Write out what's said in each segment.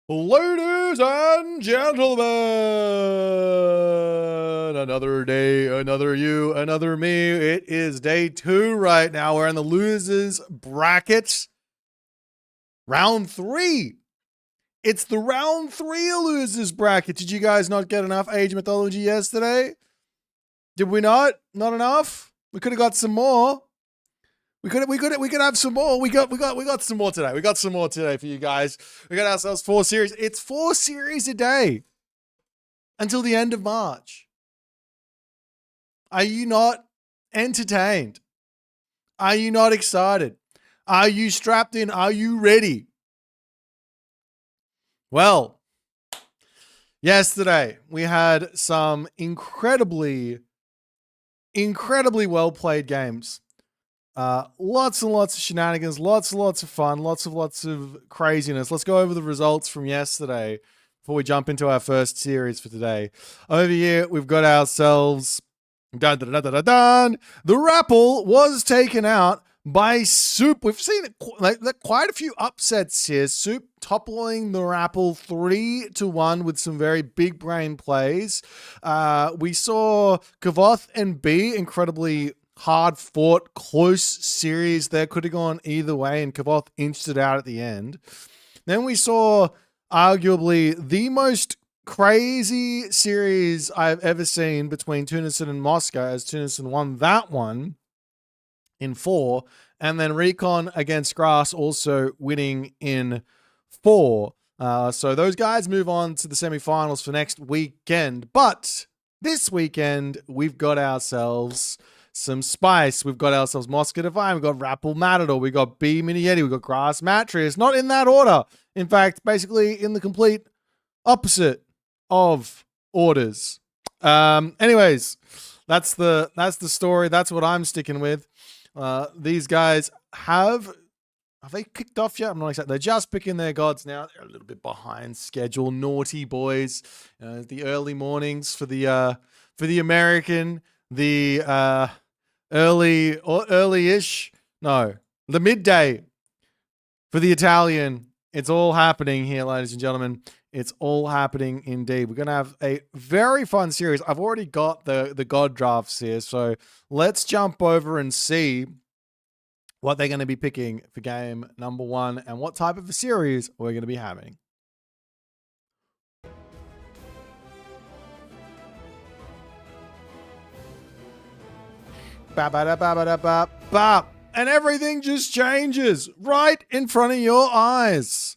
Ladies and gentlemen, another day, another you, another me. It is day 2 right now. We're in the losers bracket. Round 3. It's the round 3 losers bracket. Did you guys not get enough Age Mythology yesterday? Did we not? Not enough? We could have got some more. We could have some more. We got some more today. We got some more today for you guys. We got ourselves 4 series. It's 4 series a day until the end of March. Are you not entertained? Are you not excited? Are you strapped in? Are you ready? Well, yesterday we had some incredibly well played games. Lots and lots of shenanigans, lots and lots of fun, lots of craziness. Let's go over the results from yesterday before we jump into our first series for today. Over here, we've got ourselves TheRapl was taken out by Soup. We've seen quite a few upsets here. Soup toppling TheRapl 3-1 with some very big brain plays. We saw Kavoth and B incredibly hard fought, close series there. Could have gone either way, and Kavoth inched it out at the end. Then we saw arguably the most crazy series I've ever seen between Tunison and Mosca, as Tunison won that one in 4, and then Recon against Grass also winning in 4. So those guys move on to the semifinals for next weekend. But this weekend, we've got ourselves some spice. We've got ourselves Mosca Divine, we've got Rappel Matador, we've got B MiniYeti, we've got Grass Matreiuss. Not in that order. In fact, basically in the complete opposite of orders. Anyways, that's the story. That's what I'm sticking with. These guys have they kicked off yet? I'm not exactly. They're just picking their gods now. They're a little bit behind schedule. Naughty boys. The early mornings for the American. The early-ish. No, the midday for the Italian. It's all happening here, ladies and gentlemen. It's all happening indeed. We're going to have a very fun series. I've already got the god drafts here, so let's jump over and see what they're going to be picking for game number 1 and what type of a series we're going to be having. Ba-ba-da-ba-ba-da-ba-ba. And everything just changes right in front of your eyes.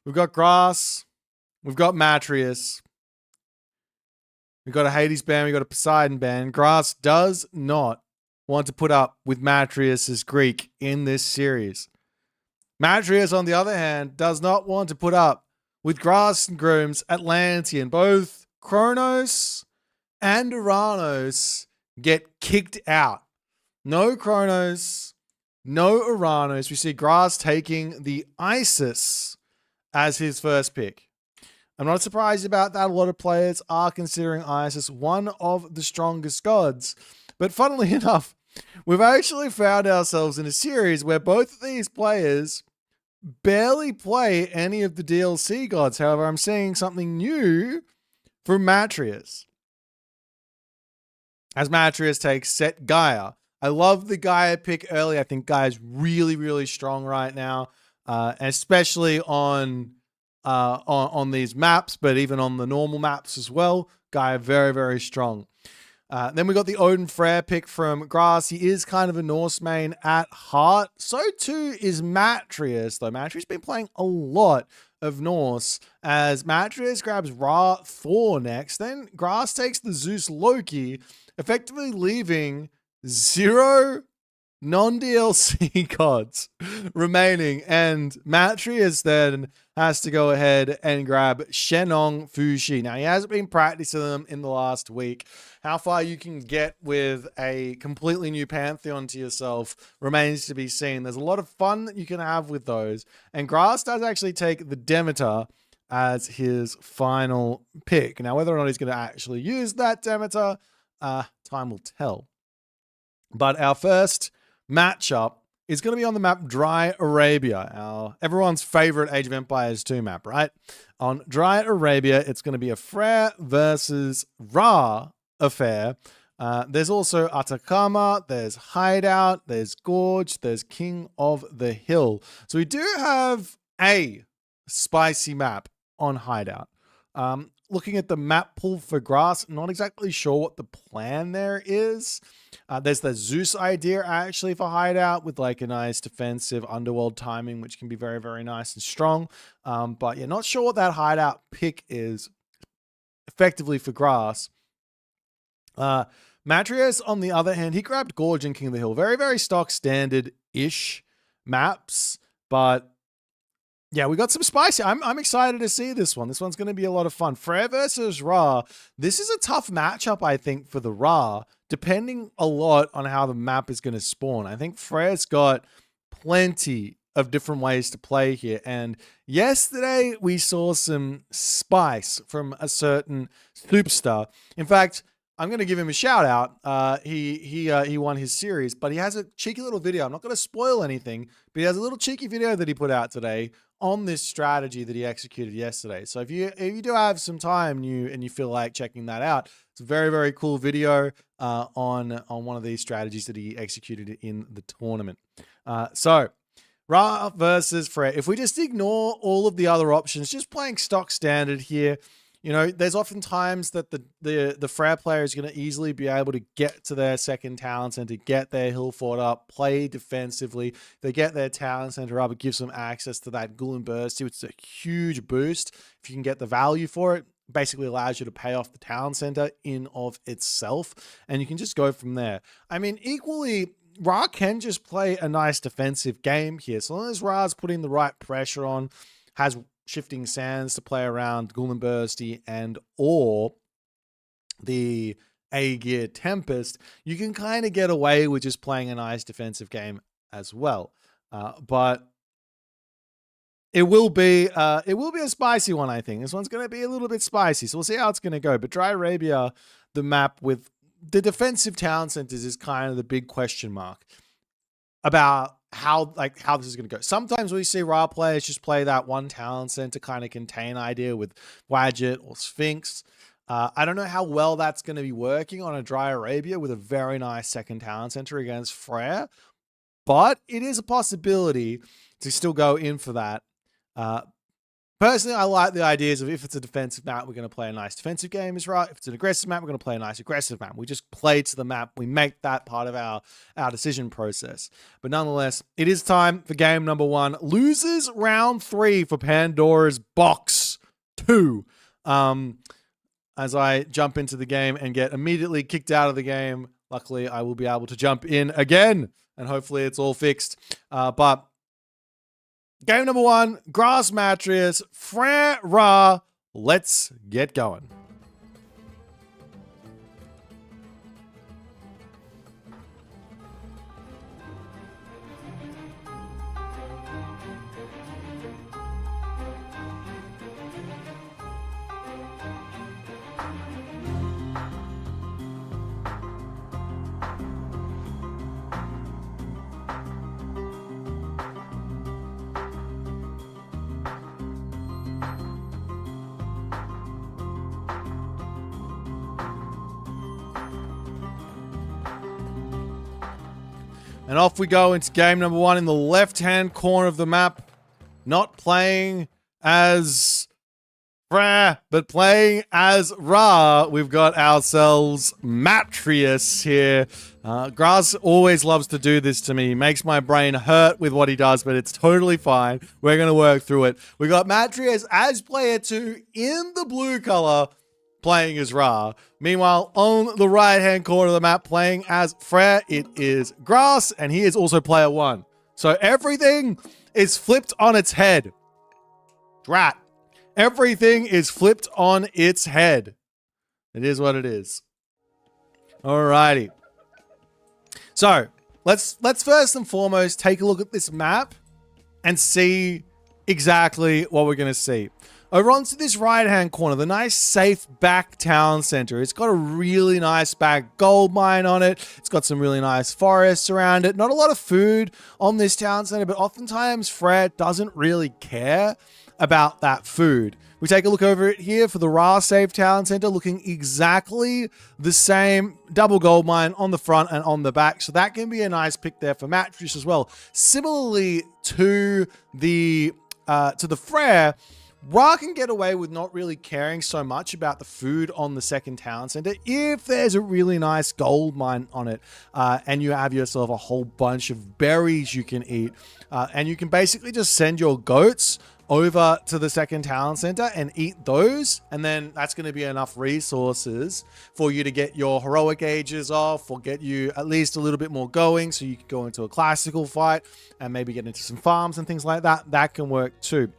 We've got Grass. We've got Matreiuss. We've got a Hades band. We've got a Poseidon band. Grass does not want to put up with Matreiuss' Greek in this series. Matreiuss, on the other hand, does not want to put up with Grass and Groom's Atlantean. Both Kronos and Uranus get kicked out. No Kronos, no Uranus. We see Grass taking the Isis as his first pick. I'm not surprised about that. A lot of players are considering Isis one of the strongest gods. But funnily enough, we've actually found ourselves in a series where both of these players barely play any of the DLC gods. However, I'm seeing something new from Matreiuss, as Matreiuss takes set Gaia. I love the Gaia pick early. I think Gaia's really strong right now, especially on these maps, but even on the normal maps as well. Gaia very strong. Then we got the Odin Freyr pick from Grass. He is kind of a Norse main at heart. So too is Matreiuss, though. Matreiuss been playing a lot of Norse, as Matreiuss grabs Thor next. Then Grass takes the Zeus Loki, effectively leaving 0 non-DLC gods remaining, and Matreiuss then has to go ahead and grab Shennong Fushi. Now, he hasn't been practicing them in the last week. How far you can get with a completely new pantheon to yourself remains to be seen. There's a lot of fun that you can have with those, and Grass does actually take the Demeter as his final pick. Now, whether or not he's going to actually use that Demeter, time will tell. But our first matchup is going to be on the map Dry Arabia, everyone's favorite Age of Empires 2 map, right? On Dry Arabia, it's going to be a Freyr versus Ra affair. There's also Atakama, there's Hideout, there's Gorge, there's King of the Hill. So we do have a spicy map on Hideout. Looking at the map pool for grass, not exactly sure what the plan there is. There's the Zeus idea actually for Hideout with like a nice defensive underworld timing, which can be very, very nice and strong. But yeah, not sure what that Hideout pick is effectively for grass. Matreiuss, on the other hand, he grabbed Gorge and King of the Hill. Very, very stock standard-ish maps, but yeah, we got some spicy. I'm excited to see this one. This one's going to be a lot of fun. Freyr versus Ra. This is a tough matchup, I think, for the Ra, depending a lot on how the map is going to spawn. I think Freyr's got plenty of different ways to play here. And yesterday, we saw some spice from a certain superstar. In fact, I'm going to give him a shout out. He won his series, but he has a cheeky little video. I'm not going to spoil anything, but he has a little cheeky video that he put out today on this strategy that he executed yesterday. So if you do have some time and you feel like checking that out, it's a very, very cool video on one of these strategies that he executed in the tournament. So Ra versus Freyr. If we just ignore all of the other options, just playing stock standard here, you know, there's often times that the Freyr player is going to easily be able to get to their second talent center, get their hill fort up, play defensively. They get their talent center up. It gives them access to that Ghoul and Bursty, which is a huge boost. If you can get the value for it, basically allows you to pay off the talent center in of itself, and you can just go from there. I mean, equally, Ra can just play a nice defensive game here. So long as Ra's putting the right pressure on, has Shifting Sands to play around Ghoul and Bursty and or the A-Gear Tempest, you can kind of get away with just playing a nice defensive game as well. But it will be a spicy one, I think. This one's going to be a little bit spicy, so we'll see how it's going to go. But Dry Arabia, the map with the defensive town centers, is kind of the big question mark about how this is going to go. Sometimes we see Ra players just play that one talent center kind of contain idea with Wadjet or Sphinx. I don't know how well that's going to be working on a Dry Arabia with a very nice second talent center against Freyr, but it is a possibility to still go in for that. Personally, I like the ideas of if it's a defensive map, we're going to play a nice defensive game, is right. If it's an aggressive map, we're going to play a nice aggressive map. We just play to the map. We make that part of our decision process. But nonetheless, it is time for game number 1. Losers round 3 for Pandora's Box 2. As I jump into the game and get immediately kicked out of the game, luckily I will be able to jump in again, and hopefully it's all fixed. But game number 1, Grass Matreiuss, Freyr Ra. Let's get going. And off we go into game number 1 in the left-hand corner of the map. Not playing as Freyr, but playing as Ra. We've got ourselves Matreiuss here. Grass always loves to do this to me. He makes my brain hurt with what he does, but it's totally fine. We're going to work through it. We got Matreiuss as player 2 in the blue color, playing as Ra. Meanwhile, on the right-hand corner of the map, playing as Freyr, it is Grass, and he is also player 1. So everything is flipped on its head. Drat. Everything is flipped on its head. It is what it is. Alrighty. So, let's first and foremost take a look at this map and see exactly what we're going to see. Over onto this right-hand corner, the nice safe back town center. It's got a really nice back gold mine on it. It's got some really nice forests around it. Not a lot of food on this town center, but oftentimes Fred doesn't really care about that food. We take a look over it here for the Ra Safe Town Center, looking exactly the same. Double gold mine on the front and on the back. So that can be a nice pick there for Matreiuss as well. Similarly to the Frere, Ra can get away with not really caring so much about the food on the second town center if there's a really nice gold mine on it and you have yourself a whole bunch of berries you can eat. And you can basically just send your goats over to the second town center and eat those, and then that's going to be enough resources for you to get your heroic ages off or get you at least a little bit more going so you can go into a classical fight and maybe get into some farms and things like that. That can work too.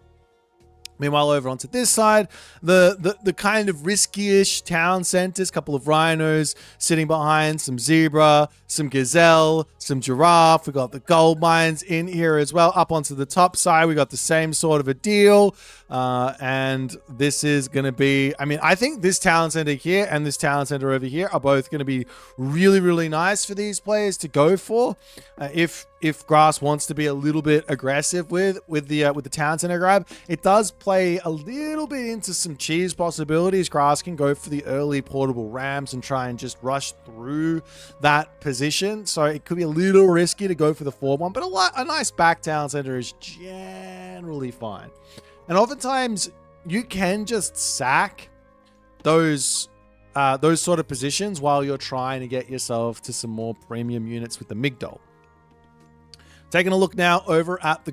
Meanwhile, over onto this side, the kind of risky-ish town centers, couple of rhinos sitting behind, some zebra, some gazelle, some giraffe. We got the gold mines in here as well. Up onto the top side, we got the same sort of a deal. And this is going to be, I mean, I think this town center here and this town center over here are both going to be really, really nice for these players to go for. If Grass wants to be a little bit aggressive with the town center grab, it does play a little bit into some cheese possibilities. Grass can go for the early portable rams and try and just rush through that position. So it could be a little risky to go for the 4-1, but a nice back town center is generally fine. And oftentimes you can just sack those sort of positions while you're trying to get yourself to some more premium units with the Migdol. Taking a look now over at the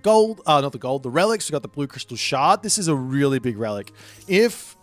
relics. We got the blue crystal shard. This is a really big relic. If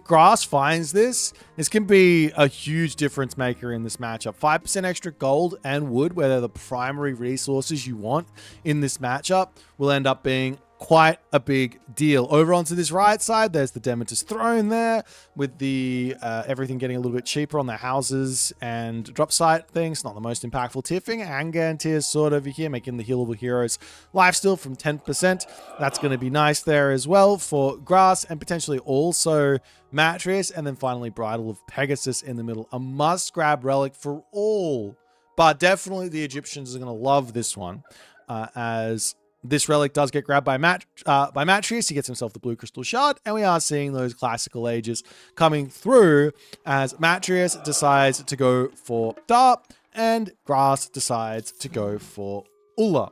Grass finds this can be a huge difference maker in this matchup. 5% extra gold and wood, where they're the primary resources you want in this matchup, will end up being quite a big deal. Over onto this right side, there's the Demeter's throne there with the everything getting a little bit cheaper on the houses and drop site things. Not the most impactful tiffing. Angan tier sword over here, making the healable heroes lifesteal from 10%. That's going to be nice there as well for Grass and potentially also Matreiuss. And then finally Bridle of Pegasus in the middle. A must grab relic for all, but definitely the Egyptians are going to love this one as this relic does get grabbed by Matreiuss. He gets himself the blue crystal shard, and we are seeing those classical ages coming through as Matreiuss decides to go for Da, and Grass decides to go for Ulla.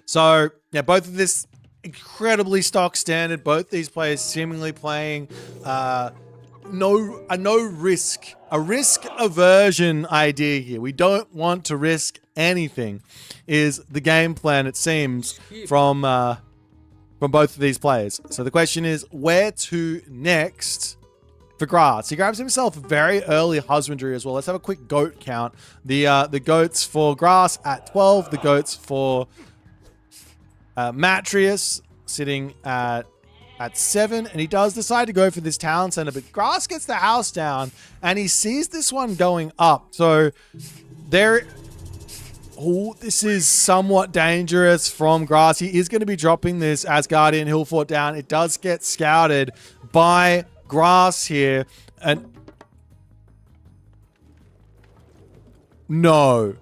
So, yeah, both of this incredibly stock standard. Both these players seemingly playing a risk aversion idea here. We don't want to risk anything is the game plan, it seems, from both of these players. So the question is, where to next for Grass? He grabs himself very early husbandry as well. Let's have a quick goat count. The goats for Grass at 12, the goats for Matreiuss sitting at 7, and he does decide to go for this town center, but Grass gets the house down and he sees this one going up. So this is somewhat dangerous from Grass. He is going to be dropping this Asgardian Hill Fort down. It does get scouted by Grass here, and no,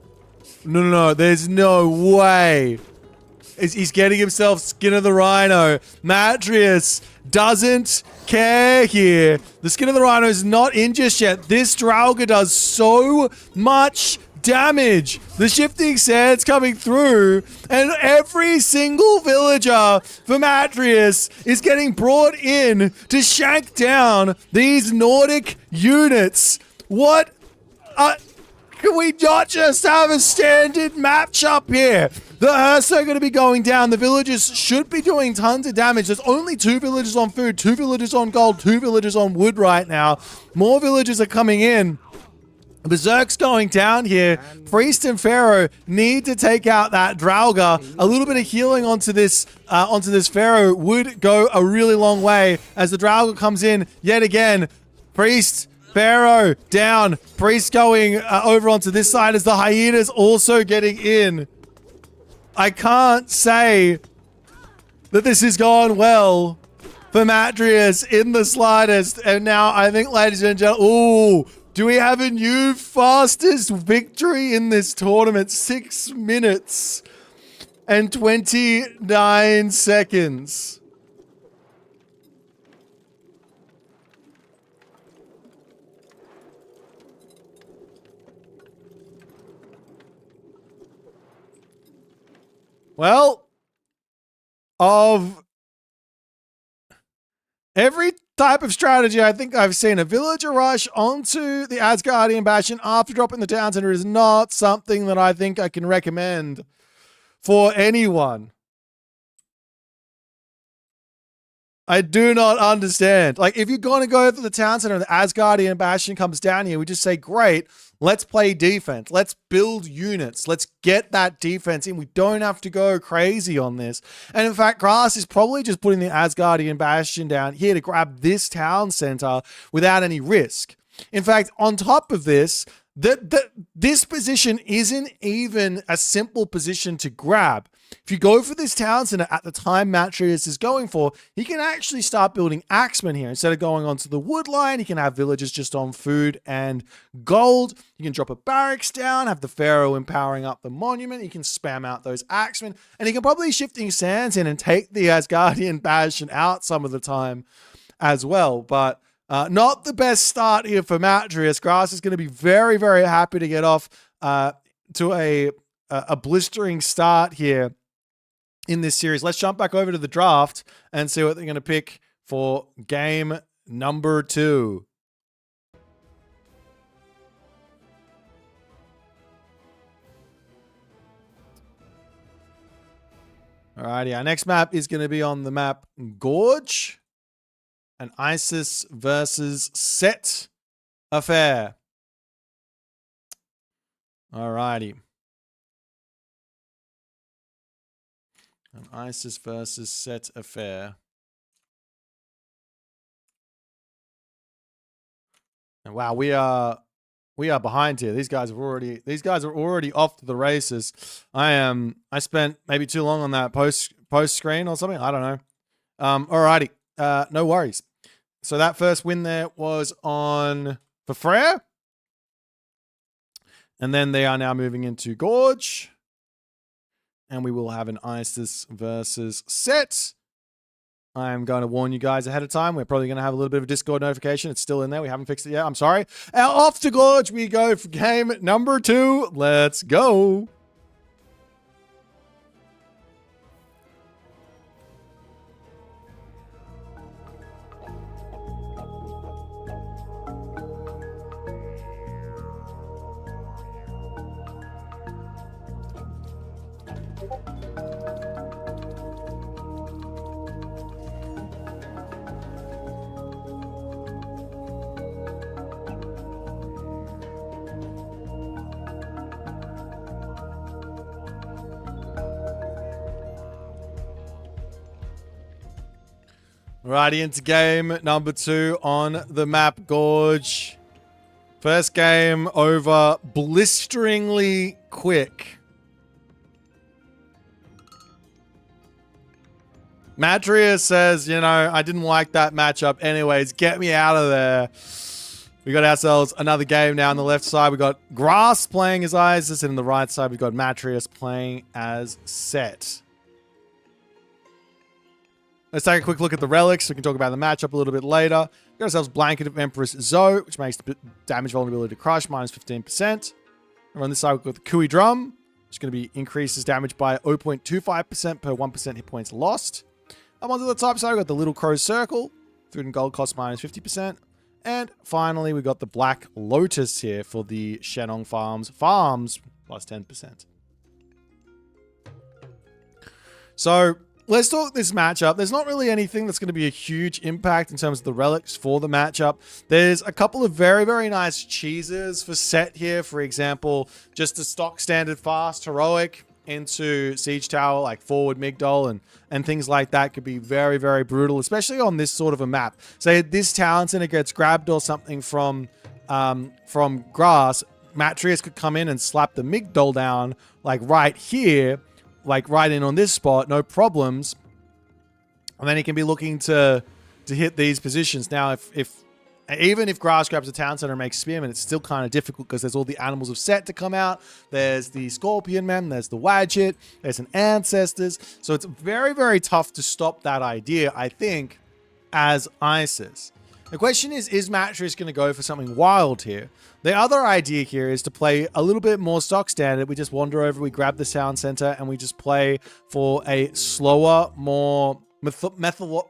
there's no way. He's getting himself skin of the rhino. Matreiuss doesn't care here. The skin of the rhino is not in just yet. This Draugr does so much damage. The shifting sands coming through, and every single villager for Matreiuss is getting brought in to shank down these Nordic units. What? Can we not just have a standard matchup here? The Hearths are going to be going down. The villagers should be doing tons of damage. There's only 2 villagers on food, 2 villagers on gold, 2 villagers on wood right now. More villagers are coming in. Berserk's going down here. Priest and Pharaoh need to take out that Draugr. A little bit of healing onto this Pharaoh would go a really long way as the Draugr comes in yet again. Priest, Pharaoh down. Priest going over onto this side as the hyenas also getting in. I can't say that this has gone well for Matreiuss in the slightest. And now I think, ladies and gentlemen, ooh, do we have a new fastest victory in this tournament? 6 minutes and 29 seconds. Well, of every type of strategy I think I've seen, a villager rush onto the Asgardian Bastion after dropping the town center is not something that I think I can recommend for anyone. I do not understand. Like, if you're going to go for the town center and the Asgardian Bastion comes down here, we just say, great, let's play defense. Let's build units. Let's get that defense in. We don't have to go crazy on this. And in fact, Grass is probably just putting the Asgardian Bastion down here to grab this town center without any risk. In fact, on top of this, this position isn't even a simple position to grab. If you go for this town center at the time Matreiuss is going for, he can actually start building axemen here. Instead of going onto the wood line, he can have villagers just on food and gold. You can drop a barracks down, have the pharaoh empowering up the monument. He can spam out those axemen, and he can probably shifting sands in and take the Asgardian Bastion out some of the time as well. But not the best start here for Matreiuss. Grass is going to be very, very happy to get off to a blistering start here in this series. Let's jump back over to the draft and see what they're going to pick for game number 2. Alrighty, our next map is going to be on the map Gorge. An Isis versus Set affair. Alrighty. An Isis versus Set affair. And wow, we are behind here. These guys are already off to the races. I spent maybe too long on that post screen or something. I don't know. Alrighty. No worries. So that first win there was on Fafnir. And then they are now moving into Gorge. And we will have an Isis versus Set. I'm going to warn you guys ahead of time. We're probably going to have a little bit of a Discord notification. It's still in there. We haven't fixed it yet. I'm sorry. Off to Gorge we go for game number 2. Let's go. Righty, into game number 2 on the map Gorge. First game over blisteringly quick. Matreiuss says, you know, I didn't like that matchup anyways. Get me out of there. We got ourselves another game now on the left side. We got Grass playing as Isis, and on the right side, we've got Matreiuss playing as Set. Let's take a quick look at the relics. We can talk about the matchup a little bit later. We got ourselves Blanket of Empress Zoe, which makes the damage vulnerability to crush minus 15%. And on this side, we've got the Kui Drum, which is going to be increases damage by 0.25% per 1% hit points lost. Onto the top side, we've got the Little Crow Circle, food and gold cost minus 50%. And finally, we got the Black Lotus here for the Shennong farms plus 10%. So let's talk this matchup. There's not really anything that's going to be a huge impact in terms of the relics for the matchup. There's a couple of very, very nice cheeses for Set here. For example, just a stock standard fast heroic into Siege Tower, like forward Migdol and things like that could be very, very brutal, especially on this sort of a map. Say this town center gets grabbed or something from Grass, Matreiuss could come in and slap the Migdol down like right here, like right in on this spot, no problems. And then he can be looking to hit these positions. Now, even if Grass grabs a town center and makes Spearman, it's still kind of difficult because there's all the animals of Set to come out. There's the Scorpion Man, there's the Wadget, there's an Ancestors. So it's very, very tough to stop that idea, I think, as Isis. The question is Matreiuss going to go for something wild here? The other idea here is to play a little bit more stock standard. We just wander over, we grab the sound center, and we just play for a slower, more methodological,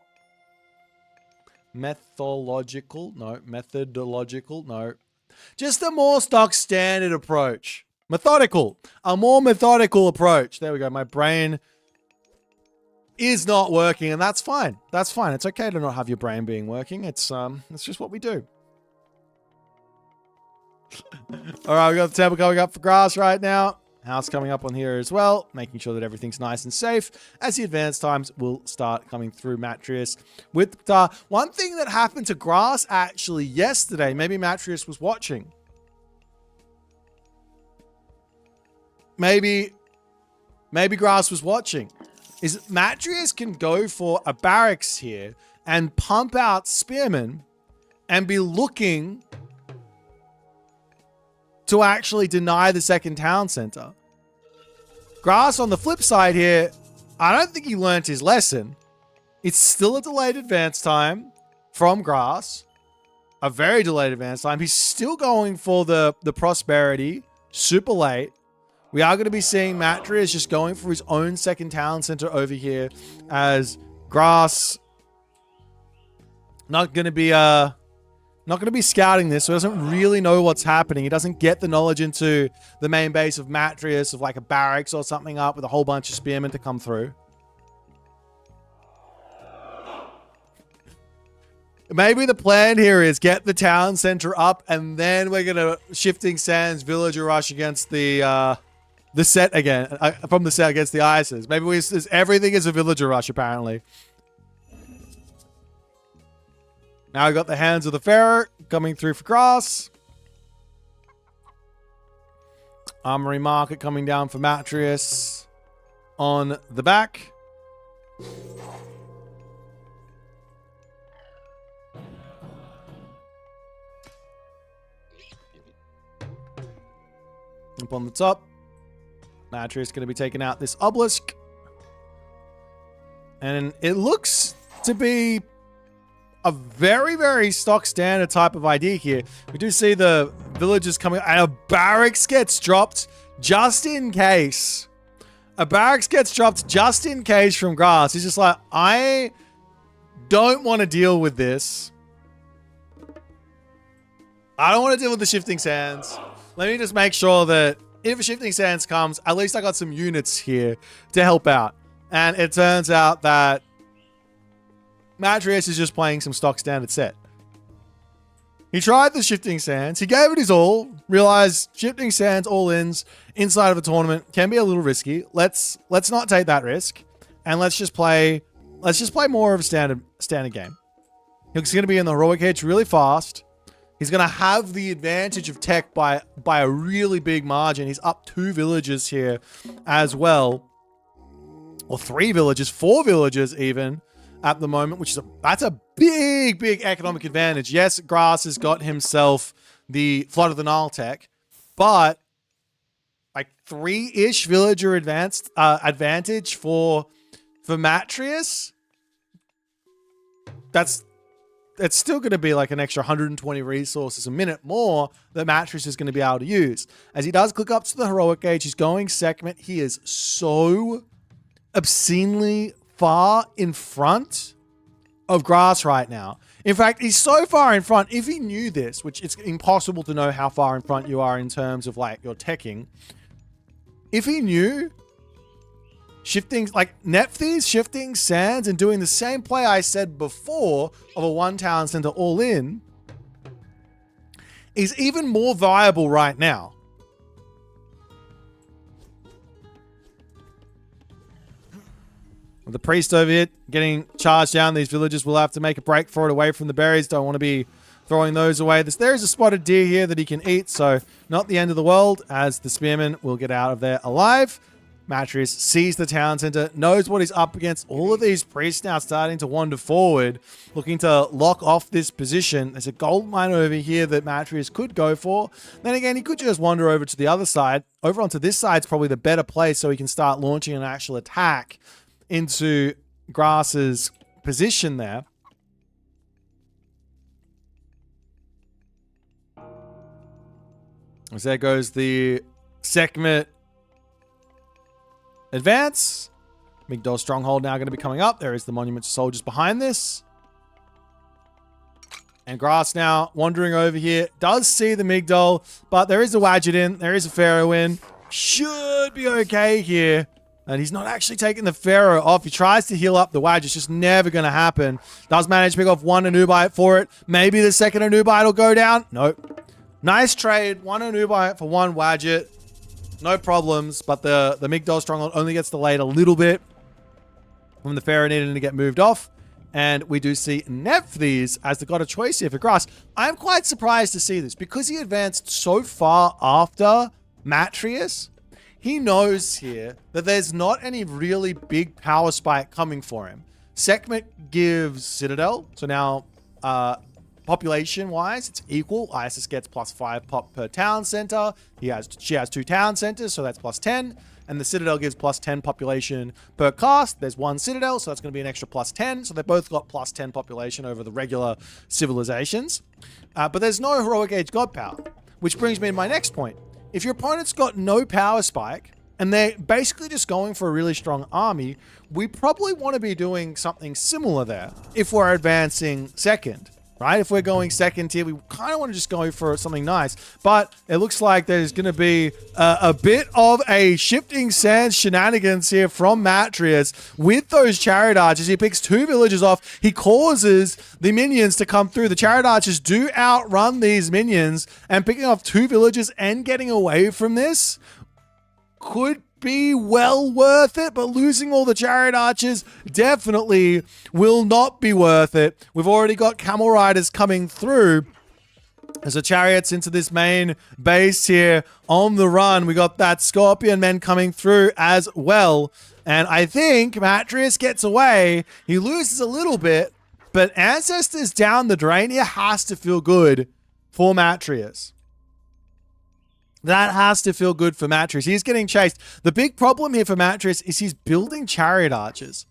just a more stock standard approach. A more methodical approach. There we go. My brain is not working, and that's fine. That's fine. It's okay to not have your brain being working. It's just what we do. All right, we got the temple coming up for Grass right now. House coming up on here as well, making sure that everything's nice and safe as the advanced times will start coming through Matreiuss with one thing that happened to Grass actually yesterday, maybe Matreiuss was watching. Maybe Grass was watching. Is Matreiuss can go for a barracks here and pump out Spearmen and be looking to actually deny the second town center. Grass, on the flip side here, I don't think he learnt his lesson. It's still a delayed advance time from Grass. A very delayed advance time. He's still going for the prosperity. Super late. We are going to be seeing Matreiuss just going for his own second town center over here as Grass not going to be scouting this, so he doesn't really know what's happening. He doesn't get the knowledge into the main base of Matreiuss of like a barracks or something up with a whole bunch of spearmen to come through. Maybe the plan here is get the town center up and then we're going to Shifting Sands villager rush against the set again, from the set against the Isis. Maybe everything is a villager rush apparently. Now we got the Hands of the Pharaoh coming through for Grass. Armory Market coming down for Matreiuss on the back. Up on the top. Matreiuss going to be taking out this obelisk. And it looks to be a very, very stock standard type of idea here. We do see the villagers coming, and a barracks gets dropped just in case. A barracks gets dropped just in case from Grass. He's just like, I don't want to deal with this. I don't want to deal with the Shifting Sands. Let me just make sure that if a Shifting Sands comes, at least I got some units here to help out. And it turns out that Matreiuss is just playing some stock standard set. He tried the Shifting Sands. He gave it his all. Realized Shifting Sands all-ins inside of a tournament can be a little risky. Let's not take that risk, and let's just play more of a standard game. He's going to be in the heroic edge really fast. He's going to have the advantage of tech by a really big margin. He's up 2 villages here as well, or 3 villages, 4 villages even. At the moment, that's a big economic advantage. Yes, Grass has got himself the Flood of the Nile tech, but like 3-ish villager advantage for Matreiuss. It's still going to be like an extra 120 resources a minute more that Matreiuss is going to be able to use. As he does click up to the heroic age, he's going segment. He is so obscenely far in front of Grass right now. In fact, he's so far in front, if he knew this, which it's impossible to know how far in front you are in terms of like your teching. If he knew Nephthys, Shifting Sands, and doing the same play I said before of a 1 town center all in is even more viable right now. The priest over here getting charged down. These villagers will have to make a break for it away from the berries. Don't want to be throwing those away. There is a spotted deer here that he can eat, so not the end of the world as the spearmen will get out of there alive. Matreiuss sees the town center, knows what he's up against. All of these priests now starting to wander forward, looking to lock off this position. There's a gold mine over here that Matreiuss could go for. Then again, he could just wander over to the other side. Over onto this side's probably the better place so he can start launching an actual attack into Grass's position there. As there goes the Sekhmet advance. Migdol stronghold now going to be coming up. There is the monument to soldiers behind this. And Grass now wandering over here. Does see the Migdol, but there is a Wadjet in. There is a Pharaoh in. Should be okay here. And he's not actually taking the Pharaoh off. He tries to heal up the Wadjet. It's just never going to happen. Does manage to pick off one Anubite for it. Maybe the second Anubite will go down. Nope. Nice trade. One Anubite for one Wadjet. No problems, but the Migdol stronghold only gets delayed a little bit from the Pharaoh needing to get moved off. And we do see Nephthys as the god of choice here for Grass. I'm quite surprised to see this because he advanced so far after Matreiuss. He knows here that there's not any really big power spike coming for him. Sekhmet gives Citadel, so now population-wise, it's equal. Isis gets +5 pop per town center. She has 2 town centers, so that's +10. And the Citadel gives +10 population per cast. There's one Citadel, so that's going to be an extra +10. So they both got +10 population over the regular civilizations. But there's no heroic age god power, which brings me to my next point. If your opponent's got no power spike, and they're basically just going for a really strong army, we probably want to be doing something similar there if we're advancing second. Right? If we're going second tier, we kind of want to just go for something nice. But it looks like there's going to be a bit of a shifting sands shenanigans here from Matreiuss with those chariot archers. He picks 2 villagers off. He causes the minions to come through. The chariot archers do outrun these minions, and picking off 2 villagers and getting away from this could be well worth it, but losing all the chariot archers definitely will not be worth it. We've already got camel riders coming through as the chariots into this main base here on the run. We got that scorpion men coming through as well, and I think Matreiuss gets away. He loses a little bit, but Ancestors down the drain here has to feel good for Matreiuss. That has to feel good for Matreiuss. He's getting chased. The big problem here for Matreiuss is he's building chariot archers.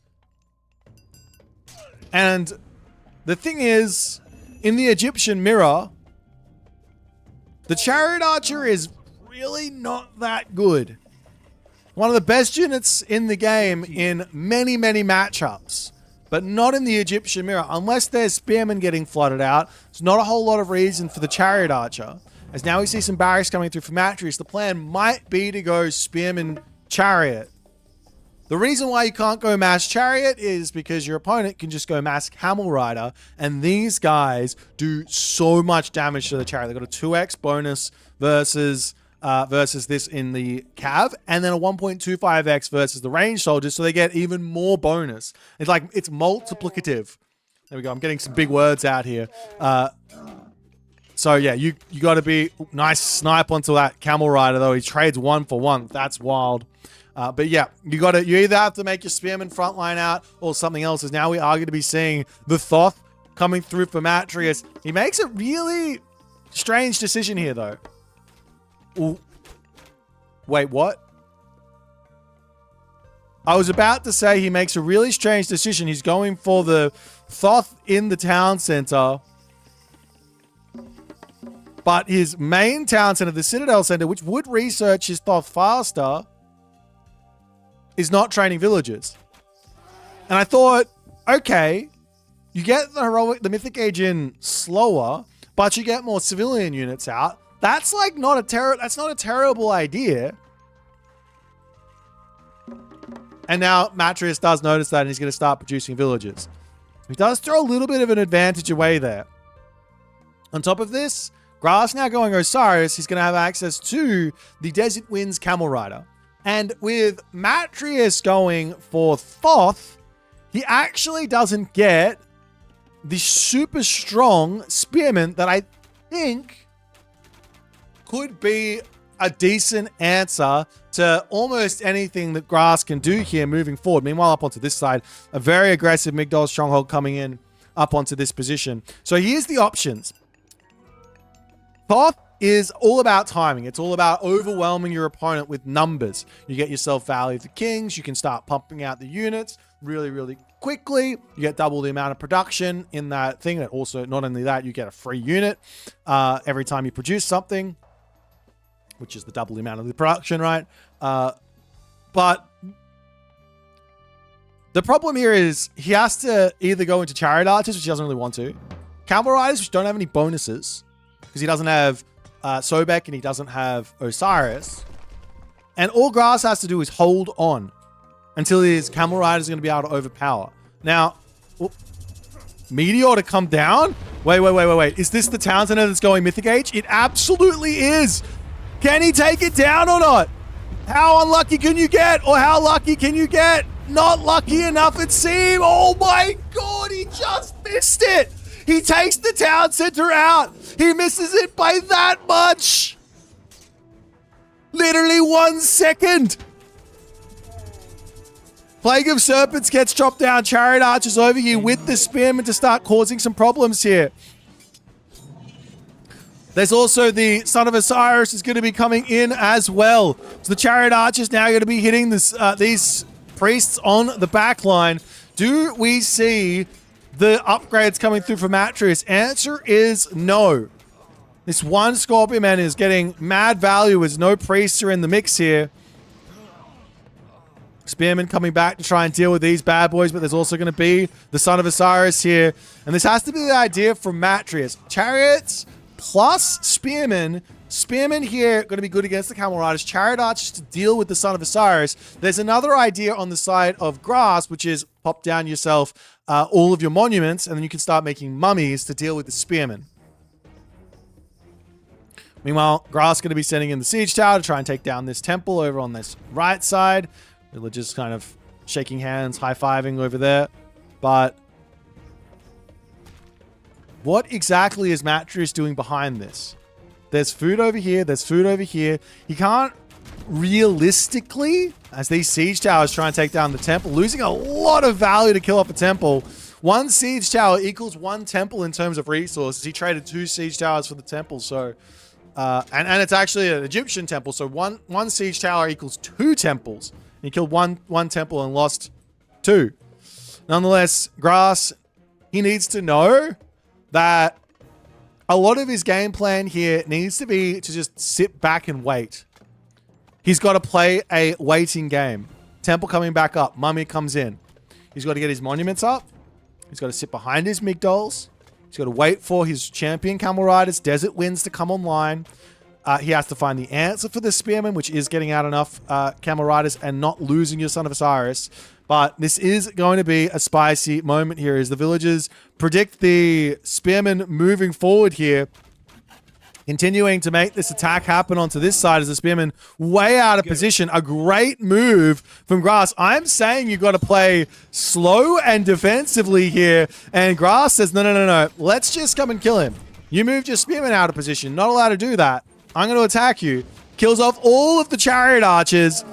And the thing is, in the Egyptian mirror, the chariot archer is really not that good. One of the best units in the game in many, many matchups, but not in the Egyptian mirror. Unless there's spearmen getting flooded out, there's not a whole lot of reason for the chariot archer. As now we see some barracks coming through for Matreiuss, the plan might be to go Spearman Chariot. The reason why you can't go Mass Chariot is because your opponent can just go Mass Camel Rider, and these guys do so much damage to the Chariot. They've got a 2x bonus versus this in the Cav, and then a 1.25x versus the range soldiers, so they get even more bonus. It's like, it's multiplicative. There we go, I'm getting some big words out here. So yeah, you got to be nice snipe onto that camel rider though. He trades 1 for 1. That's wild. But yeah, you either have to make your spearman frontline out or something else. As now we are going to be seeing the Thoth coming through for Matreiuss. He makes a really strange decision here though. Ooh. Wait, what? I was about to say he makes a really strange decision. He's going for the Thoth in the town center. But his main town center, the Citadel Center, which would research his Thoth faster, is not training villagers. And I thought, okay, you get the Mythic Age in slower, but you get more civilian units out. That's like not a terrible idea. And now Matreiuss does notice that, and he's going to start producing villagers. He does throw a little bit of an advantage away there. On top of this, Grass now going Osiris, he's going to have access to the Desert Winds Camel Rider. And with Matreiuss going for Thoth, he actually doesn't get the super strong spearman that I think could be a decent answer to almost anything that Grass can do here moving forward. Meanwhile, up onto this side, a very aggressive Migdol Stronghold coming in up onto this position. So here's the options. Thoth is all about timing. It's all about overwhelming your opponent with numbers. You get yourself Valley of the Kings. You can start pumping out the units really, really quickly. You get double the amount of production in that thing. And also, not only that, you get a free unit every time you produce something, which is the double the amount of the production, right? But the problem here is he has to either go into Chariot Archers, which he doesn't really want to, Cavalry Riders, which don't have any bonuses, because he doesn't have Sobek and he doesn't have Osiris. And all Grass has to do is hold on until his Camel Rider is going to be able to overpower. Now, Meteor to come down? Wait. Is this the town center that's going Mythic Age? It absolutely is. Can he take it down or not? How unlucky can you get? Or how lucky can you get? Not lucky enough, it seems. Oh my God, he just missed it. He takes the town center out. He misses it by that much. Literally 1 second. Plague of Serpents gets dropped down. Chariot Archers over here with the Spearman to start causing some problems here. There's also the Son of Osiris is going to be coming in as well. So the Chariot Archers now going to be hitting this, these priests on the back line. Do we see the upgrades coming through for Matreiuss? Answer is no. This one Scorpion Man is getting mad value as no priests are in the mix here. Spearman coming back to try and deal with these bad boys, but there's also going to be the Son of Osiris here. And this has to be the idea from Matreiuss. Chariots plus Spearman. Spearman here going to be good against the Camel Riders. Chariot Archers to deal with the Son of Osiris. There's another idea on the side of Grass, which is pop down yourself all of your monuments, and then you can start making mummies to deal with the Spearman. Meanwhile, Grass going to be sending in the Siege Tower to try and take down this temple over on this right side. Villagers kind of shaking hands, high-fiving over there. But what exactly is Matreiuss doing behind this? There's food over here. There's food over here. He can't realistically, as these siege towers try and take down the temple, losing a lot of value to kill off a temple. One siege tower equals one temple in terms of resources. He traded 2 siege towers for the temple. So, and it's actually an Egyptian temple. So one siege tower equals 2 temples. He killed one temple and lost 2. Nonetheless, Grass, he needs to know that a lot of his game plan here needs to be to just sit back and wait. He's got to play a waiting game. Temple coming back up. Mummy comes in. He's got to get his monuments up. He's got to sit behind his Migdols. He's got to wait for his champion Camel Riders, Desert Winds to come online. He has to find the answer for the Spearman, which is getting out enough Camel Riders and not losing your Son of Osiris. But this is going to be a spicy moment here as the villagers predict the Spearman moving forward here. Continuing to make this attack happen onto this side as the Spearman way out of position. A great move from Grass. I'm saying you've got to play slow and defensively here. And Grass says, no. Let's just come and kill him. You moved your Spearman out of position. Not allowed to do that. I'm going to attack you. Kills off all of the Chariot Archers.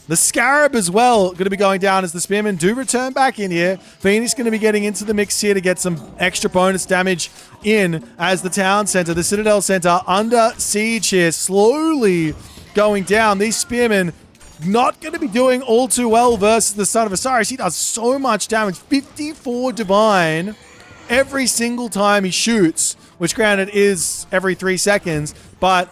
The Scarab as well going to be going down as the Spearmen do return back in here. Phoenix going to be getting into the mix here to get some extra bonus damage in as the town center, the Citadel center under siege here, slowly going down. These Spearmen not going to be doing all too well versus the Son of Osiris. He does so much damage. 54 divine every single time he shoots, which granted is every 3 seconds, but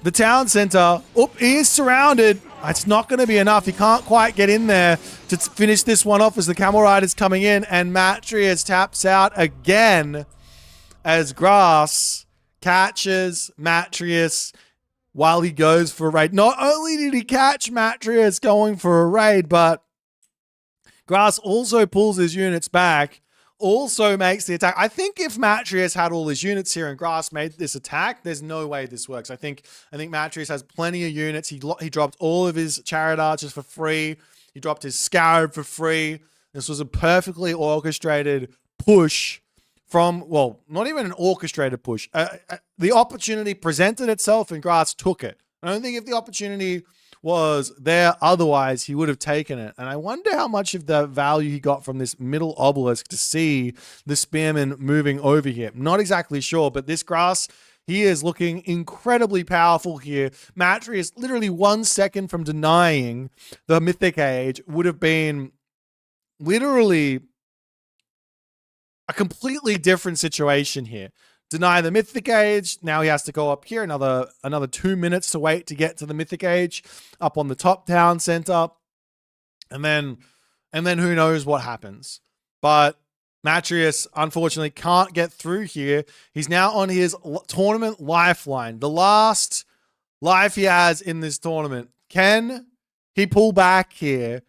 the town center, he is surrounded. It's not going to be enough. He can't quite get in there to finish this one off as the Camel Rider's coming in, and Matreiuss taps out again as Grass catches Matreiuss while he goes for a raid. Not only did he catch Matreiuss going for a raid, but Grass also pulls his units back, also makes the attack. I think if Matreiuss had all his units here and Grass made this attack, there's no way this works. I think Matreiuss has plenty of units. He dropped all of his Chariot Archers for free. He dropped his Scarab for free. This was a perfectly orchestrated push from, well, not even an orchestrated push. The opportunity presented itself and Grass took it. I don't think if the opportunity was there otherwise, he would have taken it. And I wonder how much of the value he got from this middle obelisk to see the spearman moving over here. Not exactly sure, but this grass, he is looking incredibly powerful here. Matreiuss literally 1 second from denying the Mythic Age would have been literally a completely different situation here. Deny the Mythic Age. Now he has to go up here. Another 2 minutes to wait to get to the Mythic Age up on the top town center. And then who knows what happens. But Matreiuss, unfortunately, can't get through here. He's now on his tournament lifeline. The last life he has in this tournament. Can he pull back here?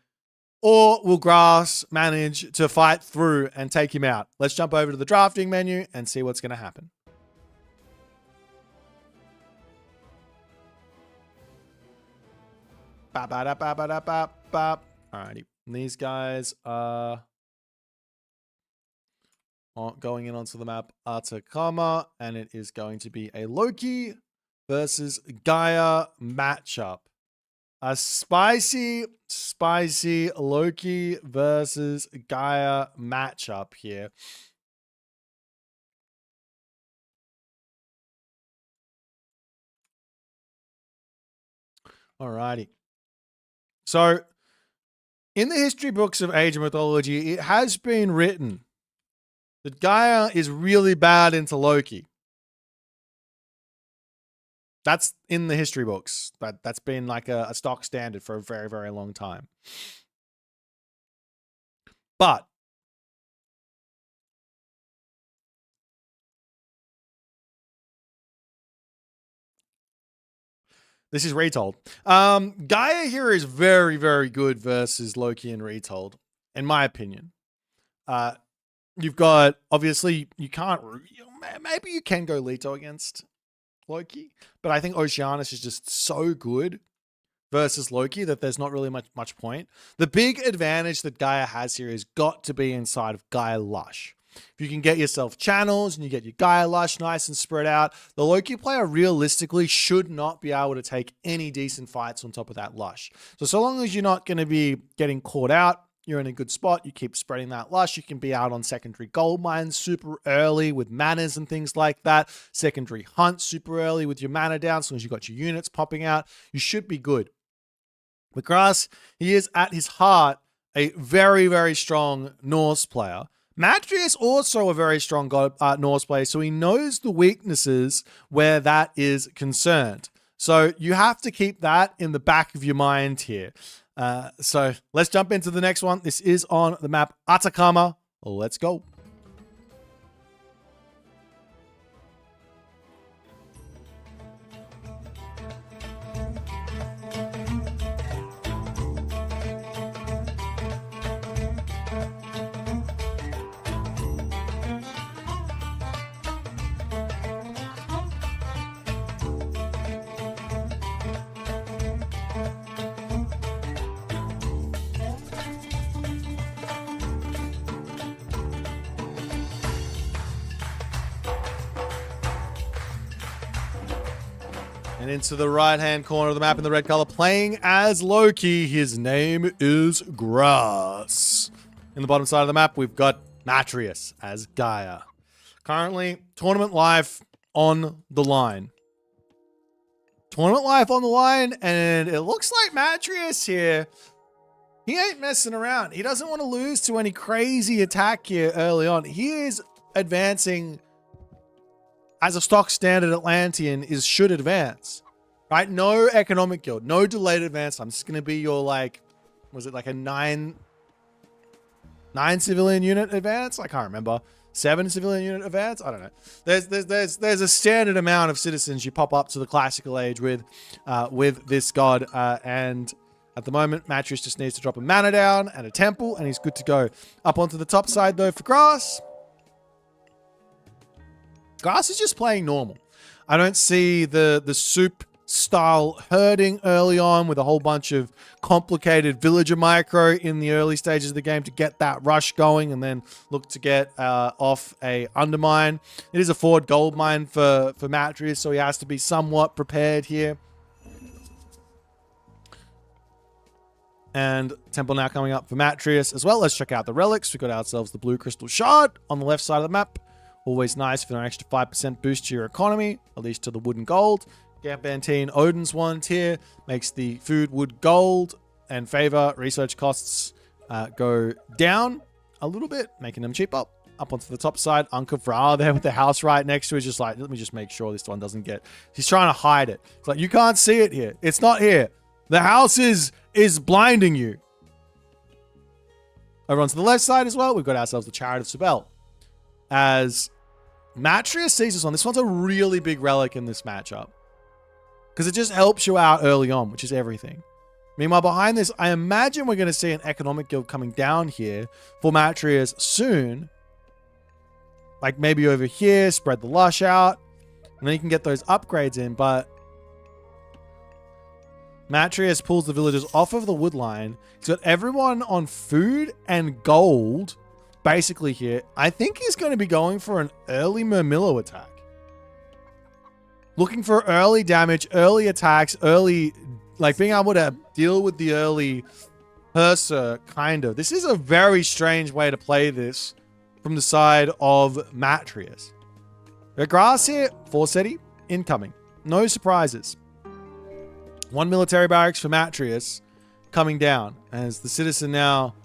Or will Grass manage to fight through and take him out? Let's jump over to the drafting menu and see what's going to happen. Alrighty. These guys are going in onto the map Atakama, and it is going to be a Loki versus Gaia matchup. A spicy Loki versus Gaia matchup here. Alrighty. So, in the history books of Age of Mythology, it has been written that Gaia is really bad into Loki. That's in the history books. That's been like a stock standard for a very, very long time. But this is Retold. Gaia here is very, very good versus Loki and Retold, in my opinion. You've got, obviously, you can't, maybe you can go Leto against Loki, but I think Oceanus is just so good versus Loki that there's not really much point. The big advantage that Gaia has here is got to be inside of Gaia Lush. If you can get yourself channels and you get your Gaia Lush nice and spread out, the Loki player realistically should not be able to take any decent fights on top of that Lush. So long as you're not going to be getting caught out, you're in a good spot, you keep spreading that Lush, you can be out on secondary gold mines super early with manas and things like that, secondary hunt super early with your mana down, as long as you've got your units popping out, you should be good. But Grass, he is at his heart a very, very strong Norse player. Matreiuss also a very strong Norse player, so he knows the weaknesses where that is concerned. So you have to keep that in the back of your mind here. So let's jump into the next one. This is on the map Atakama. Let's go. And into the right-hand corner of the map in the red color, playing as Loki, his name is Grass. In the bottom side of the map, we've got Matreiuss as Gaia. Currently, tournament life on the line. Tournament life on the line, and it looks like Matreiuss here, he ain't messing around. He doesn't want to lose to any crazy attack here early on. He is advancing as a stock standard Atlantean should advance, right? No economic guild, no delayed advance. I'm just going to be your, like, was it like a nine civilian unit advance? I can't remember. 7 civilian unit advance? I don't know. There's a standard amount of citizens you pop up to the classical age with this god. And at the moment, Matreiuss just needs to drop a mana down and a temple, and he's good to go. Up onto the top side, though, for Grass. Grass is just playing normal. I don't see the soup style herding early on with a whole bunch of complicated villager micro in the early stages of the game to get that rush going and then look to get off a undermine. It is a forward gold mine for Matreiuss, so he has to be somewhat prepared here. And temple now coming up for Matreiuss as well. Let's check out the relics. We got ourselves the blue crystal shard on the left side of the map. Always nice for an extra 5% boost to your economy, at least to the wood and gold. Gambantine Odin's wand here makes the food, wood, gold, and favor research costs go down a little bit, making them cheaper. Up onto the top side, Uncle Vra there with the house right next to it, just like, let me just make sure this one doesn't get... He's trying to hide it. It's like, you can't see it here. It's not here. The house is blinding you. Over onto the left side as well, we've got ourselves the Chariot of Subbel. As Matreiuss sees this one, this one's a really big relic in this matchup. Because it just helps you out early on, which is everything. Meanwhile, behind this, I imagine we're going to see an economic guild coming down here for Matreiuss soon. Like maybe over here, spread the lush out. And then you can get those upgrades in. But Matreiuss pulls the villagers off of the wood line. He's got everyone on food and gold basically here. I think he's going to be going for an early Murmillo attack. Looking for early damage, early attacks, early... Like being able to deal with the early Hersa, kind of. This is a very strange way to play this from the side of Matreiuss. The grass here, Forseti, incoming. No surprises. One military barracks for Matreiuss coming down as the citizen now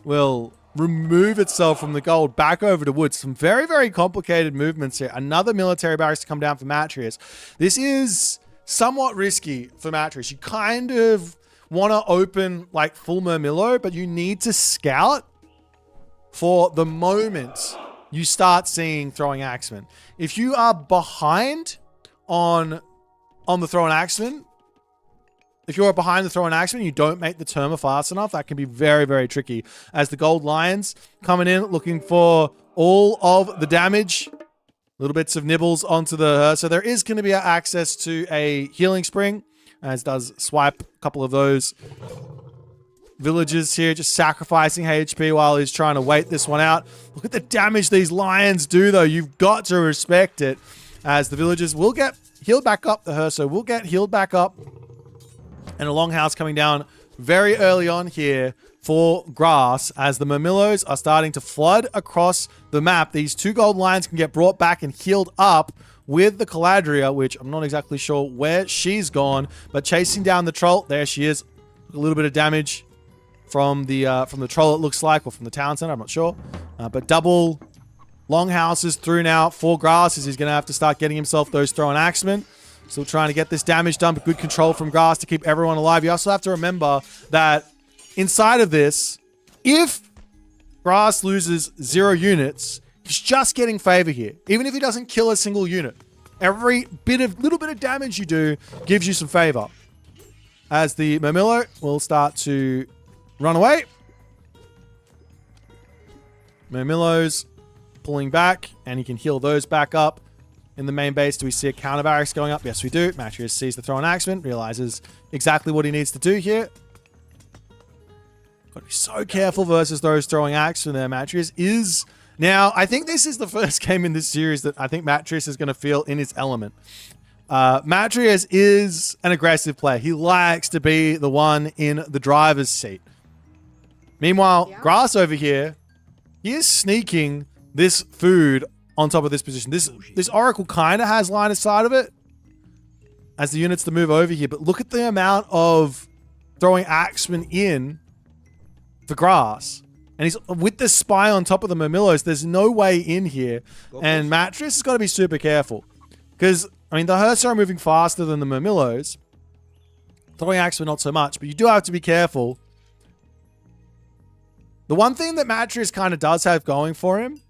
will remove itself from the gold back over to wood. Some very, very complicated movements here. Another military barracks to come down for Matreiuss. This is somewhat risky for Matreiuss. You kind of want to open like full Murmillo, but you need to scout for the moment you start seeing throwing axemen. If you are behind on the throwing axemen, if you're behind the throwing axemen, you don't make the Terma fast enough, that can be very, very tricky. As the gold lions coming in, looking for all of the damage. Little bits of nibbles onto the... So there is going to be access to a healing spring, as does swipe a couple of those villagers here, just sacrificing HP while he's trying to wait this one out. Look at the damage these lions do, though. You've got to respect it, as the villagers will get healed back up. The Herso will get healed back up. And a longhouse coming down very early on here for grass, as the Murmillos are starting to flood across the map. These two gold lions can get brought back and healed up with the Caladria, which I'm not exactly sure where she's gone, but chasing down the troll. There she is. A little bit of damage from the troll, it looks like, or from the town center, I'm not sure. But double longhouses through now for grass, as he's going to have to start getting himself those throwing axemen. Still trying to get this damage done, but good control from grass to keep everyone alive. You also have to remember that inside of this, if grass loses 0 units, he's just getting favor here. Even if he doesn't kill a single unit, every little bit of damage you do gives you some favor. As the Murmillo will start to run away. Murmillo's pulling back, and he can heal those back up. In the main base, do we see a counter barracks going up? Yes, we do. Matreiuss sees the throwing axeman, realizes exactly what he needs to do here. Got to be so careful versus those throwing axemen there. Matreiuss is... Now, I think this is the first game in this series that I think Matreiuss is going to feel in his element. Matreiuss is an aggressive player. He likes to be the one in the driver's seat. Meanwhile, Grass over here, he is sneaking this food on top of this position. This Oracle kind of has line of sight of it as the units to move over here, but look at the amount of throwing axemen in for grass. And he's with the spy on top of the Murmillos. There's no way in here. And Matreiuss has got to be super careful. Because, I mean, the Hersa are moving faster than the Murmillos. Throwing axemen not so much, but you do have to be careful. The one thing that Matreiuss kind of does have going for him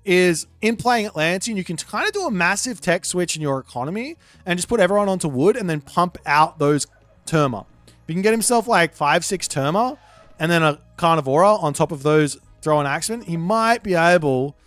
is in playing Atlantean, you can kind of do a massive tech switch in your economy and just put everyone onto wood and then pump out those Terma. If you can get himself like 5-6 Terma and then a Carnivora on top of those throwing axemen, he might be able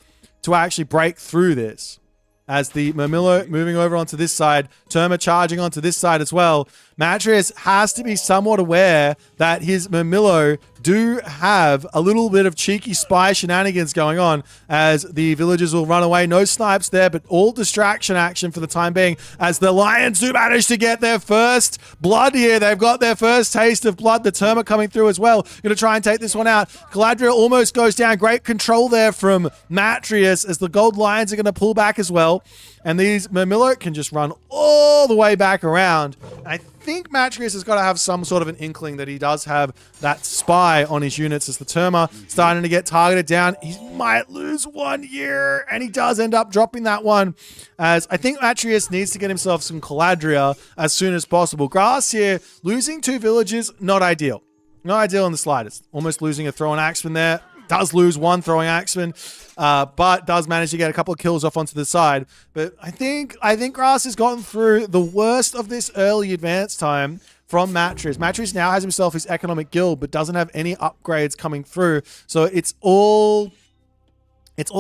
to actually break through this. As the Murmillo moving over onto this side, Terma charging onto this side as well. Matreiuss has to be somewhat aware that his Murmillo do have a little bit of cheeky spy shenanigans going on, as the villagers will run away. No snipes there, but all distraction action for the time being, as the Lions do manage to get their first blood here. They've got their first taste of blood. The Terma coming through as well. Going to try and take this one out. Galadriel almost goes down. Great control there from Matreiuss, as the Gold Lions are going to pull back as well. And these Murmillo can just run all the way back around. And I think Matreiuss has got to have some sort of an inkling that he does have that spy on his units, as the Terma starting to get targeted down. He might lose one here, and he does end up dropping that one, as I think Matreiuss needs to get himself some Galadriel as soon as possible. Grass here, losing 2 villages, not ideal. Not ideal in the slightest. Almost losing a throwing axeman there. Does lose 1 throwing axeman, but does manage to get a couple of kills off onto the side. But I think Grass has gotten through the worst of this early advance time from Matreiuss. Matreiuss now has himself his economic guild, but doesn't have any upgrades coming through. So it's all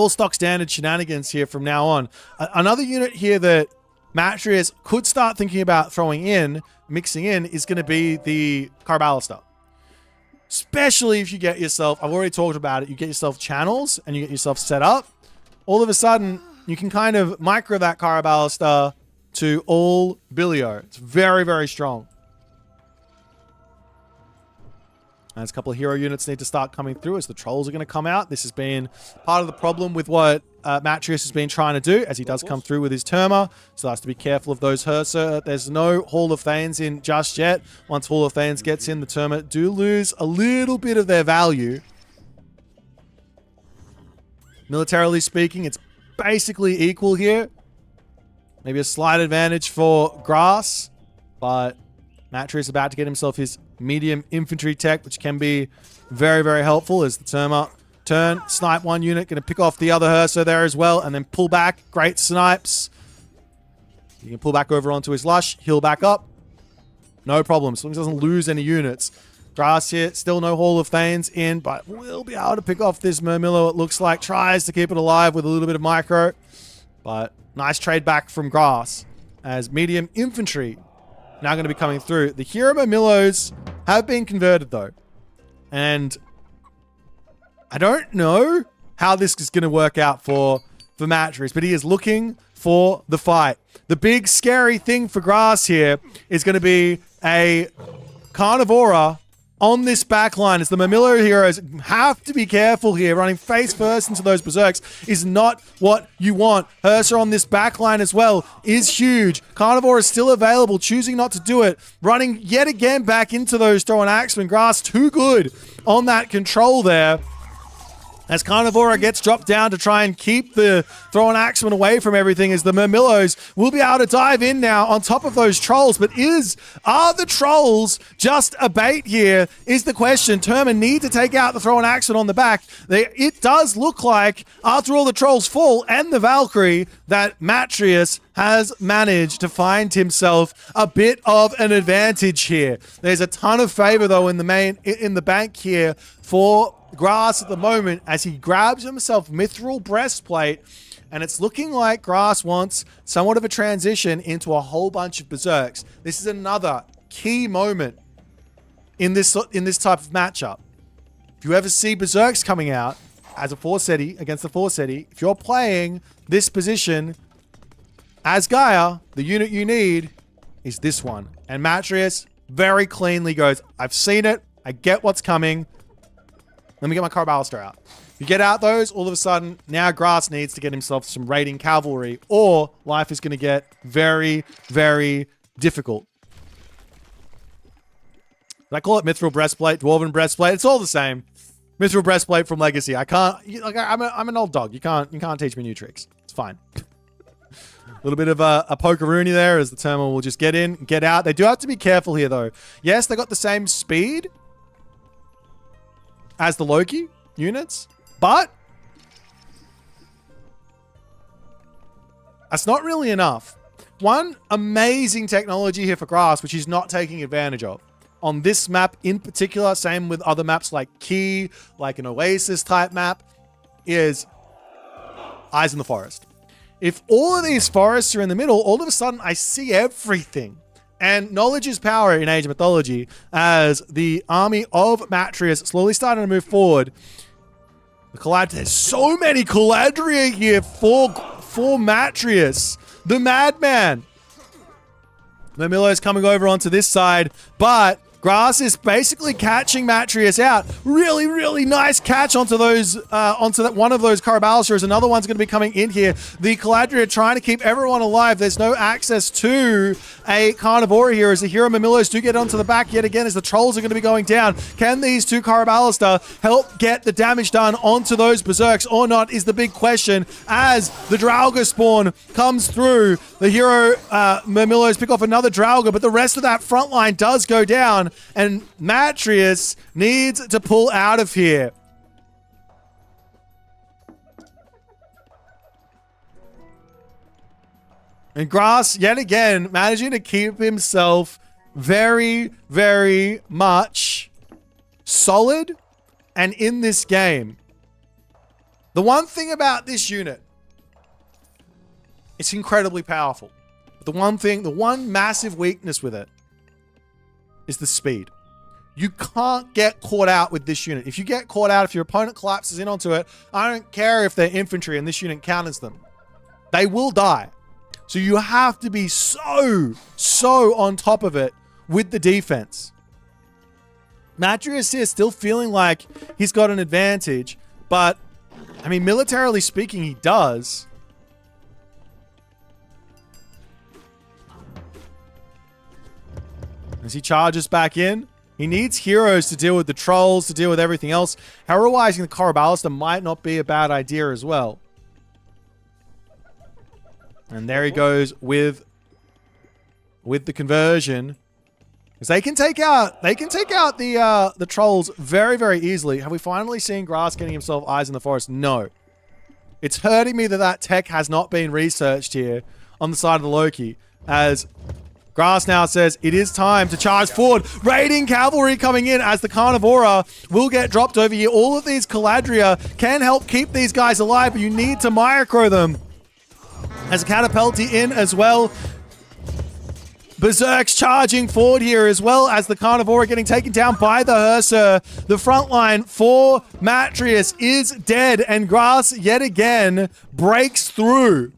stock standard shenanigans here from now on. Another unit here that Matreiuss could start thinking about mixing in, is going to be the Carballista. Especially if you get yourself, I've already talked about it, you get yourself channels and you get yourself set up. All of a sudden, you can kind of micro that Carballista to all Billio. It's very, very strong. As a couple of hero units need to start coming through, as the trolls are going to come out. This has been part of the problem with what Matreiuss has been trying to do, as he does come through with his Terma. So has to be careful of those Hersa. There's no Hall of Thanes in just yet. Once Hall of Thanes gets in, the Terma do lose a little bit of their value. Militarily speaking, it's basically equal here. Maybe a slight advantage for Grass, but Matreiuss is about to get himself his medium infantry tech, which can be very, very helpful, as the Terma turn, snipe one unit, going to pick off the other Hersa there as well, and then pull back. Great snipes. You can pull back over onto his Lush, heal back up. No problem, as long as he doesn't lose any units. Grass here, still no Hall of Thanes in, but will be able to pick off this Murmillo, it looks like. Tries to keep it alive with a little bit of micro, but nice trade back from Grass, as medium infantry now going to be coming through. The hero Murmillos have been converted though, and I don't know how this is going to work out for Matreiuss, but he is looking for the fight. The big scary thing for Grass here is going to be a Carnivora on this back line, as the Murmillo heroes have to be careful here. Running face first into those Berserks is not what you want. Hersa on this back line as well is huge. Carnivore is still available, choosing not to do it. Running yet again back into those throwing axemen. Grass too good on that control there, as Carnivora gets dropped down to try and keep the throwing axeman away from everything, as the Murmillos will be able to dive in now on top of those trolls. But are the trolls just a bait here is the question. Terma need to take out the throwing axeman on the back. It does look like, after all the trolls fall and the Valkyrie, that Matreiuss has managed to find himself a bit of an advantage here. There's a ton of favor though in the bank here for Grass at the moment, as he grabs himself Mithril Breastplate, and it's looking like Grass wants somewhat of a transition into a whole bunch of Berserks. This is another key moment in this type of matchup. If you ever see Berserks coming out as a Forseti against the Forseti, if you're playing this position as Gaia, the unit you need is this one. And Matreiuss very cleanly goes, I've seen it, I get what's coming. Let me get my Carballista out. You get out those, all of a sudden, now Grass needs to get himself some raiding cavalry, or life is going to get very, very difficult. I call it Mithril Breastplate, Dwarven Breastplate. It's all the same. Mithril Breastplate from Legacy. I'm an old dog. You can't teach me new tricks. It's fine. A little bit of a pokeroonie there, as the Terma will just get in, get out. They do have to be careful here, though. Yes, they got the same speed as the Loki units, but that's not really enough. One amazing technology here for Grass, which he's not taking advantage of. On this map in particular, same with other maps like Key, like an Oasis type map, is Eyes in the Forest. If all of these forests are in the middle, all of a sudden I see everything. And knowledge is power in Age of Mythology, as the army of Matreiuss slowly starting to move forward. There's so many Caladria here for Matreiuss. The Madman. Mermillo's coming over onto this side, but Grass is basically catching Matreiuss out. Really, really nice catch onto those, onto that one of those Carabalisters. Another one's going to be coming in here. The Caladria trying to keep everyone alive. There's no access to a Carnivora here as the Hero Mermillos do get onto the back yet again as the Trolls are going to be going down. Can these two Carabalister help get the damage done onto those Berserks or not is the big question as the Draugr spawn comes through. The Hero Mermillos pick off another Draugr, but the rest of that front line does go down. And Matreiuss needs to pull out of here. And Grass, yet again, managing to keep himself very, very much solid and in this game. The one thing about this unit, it's incredibly powerful. The one massive weakness with it is the speed. You can't get caught out with this unit. If you get caught out, if your opponent collapses in onto it, I don't care if they're infantry and this unit counters them. They will die. So you have to be so on top of it with the defense. Matreiuss is still feeling like he's got an advantage, but I mean, militarily speaking, he does. As he charges back in, he needs heroes to deal with the trolls, to deal with everything else. Heroizing the Corabalister might not be a bad idea as well. And there he goes with the conversion. Because they can take out the trolls very, very easily. Have we finally seen Grass getting himself eyes in the forest? No. It's hurting me that tech has not been researched here on the side of the Loki, as Grass now says it is time to charge forward. Raiding cavalry coming in as the Carnivora will get dropped over here. All of these Caladria can help keep these guys alive, but you need to micro them. As a Catapulti in as well. Berserk's charging forward here as well as the Carnivora getting taken down by the Hearser. The front line for Matreiuss is dead, and Grass yet again breaks through.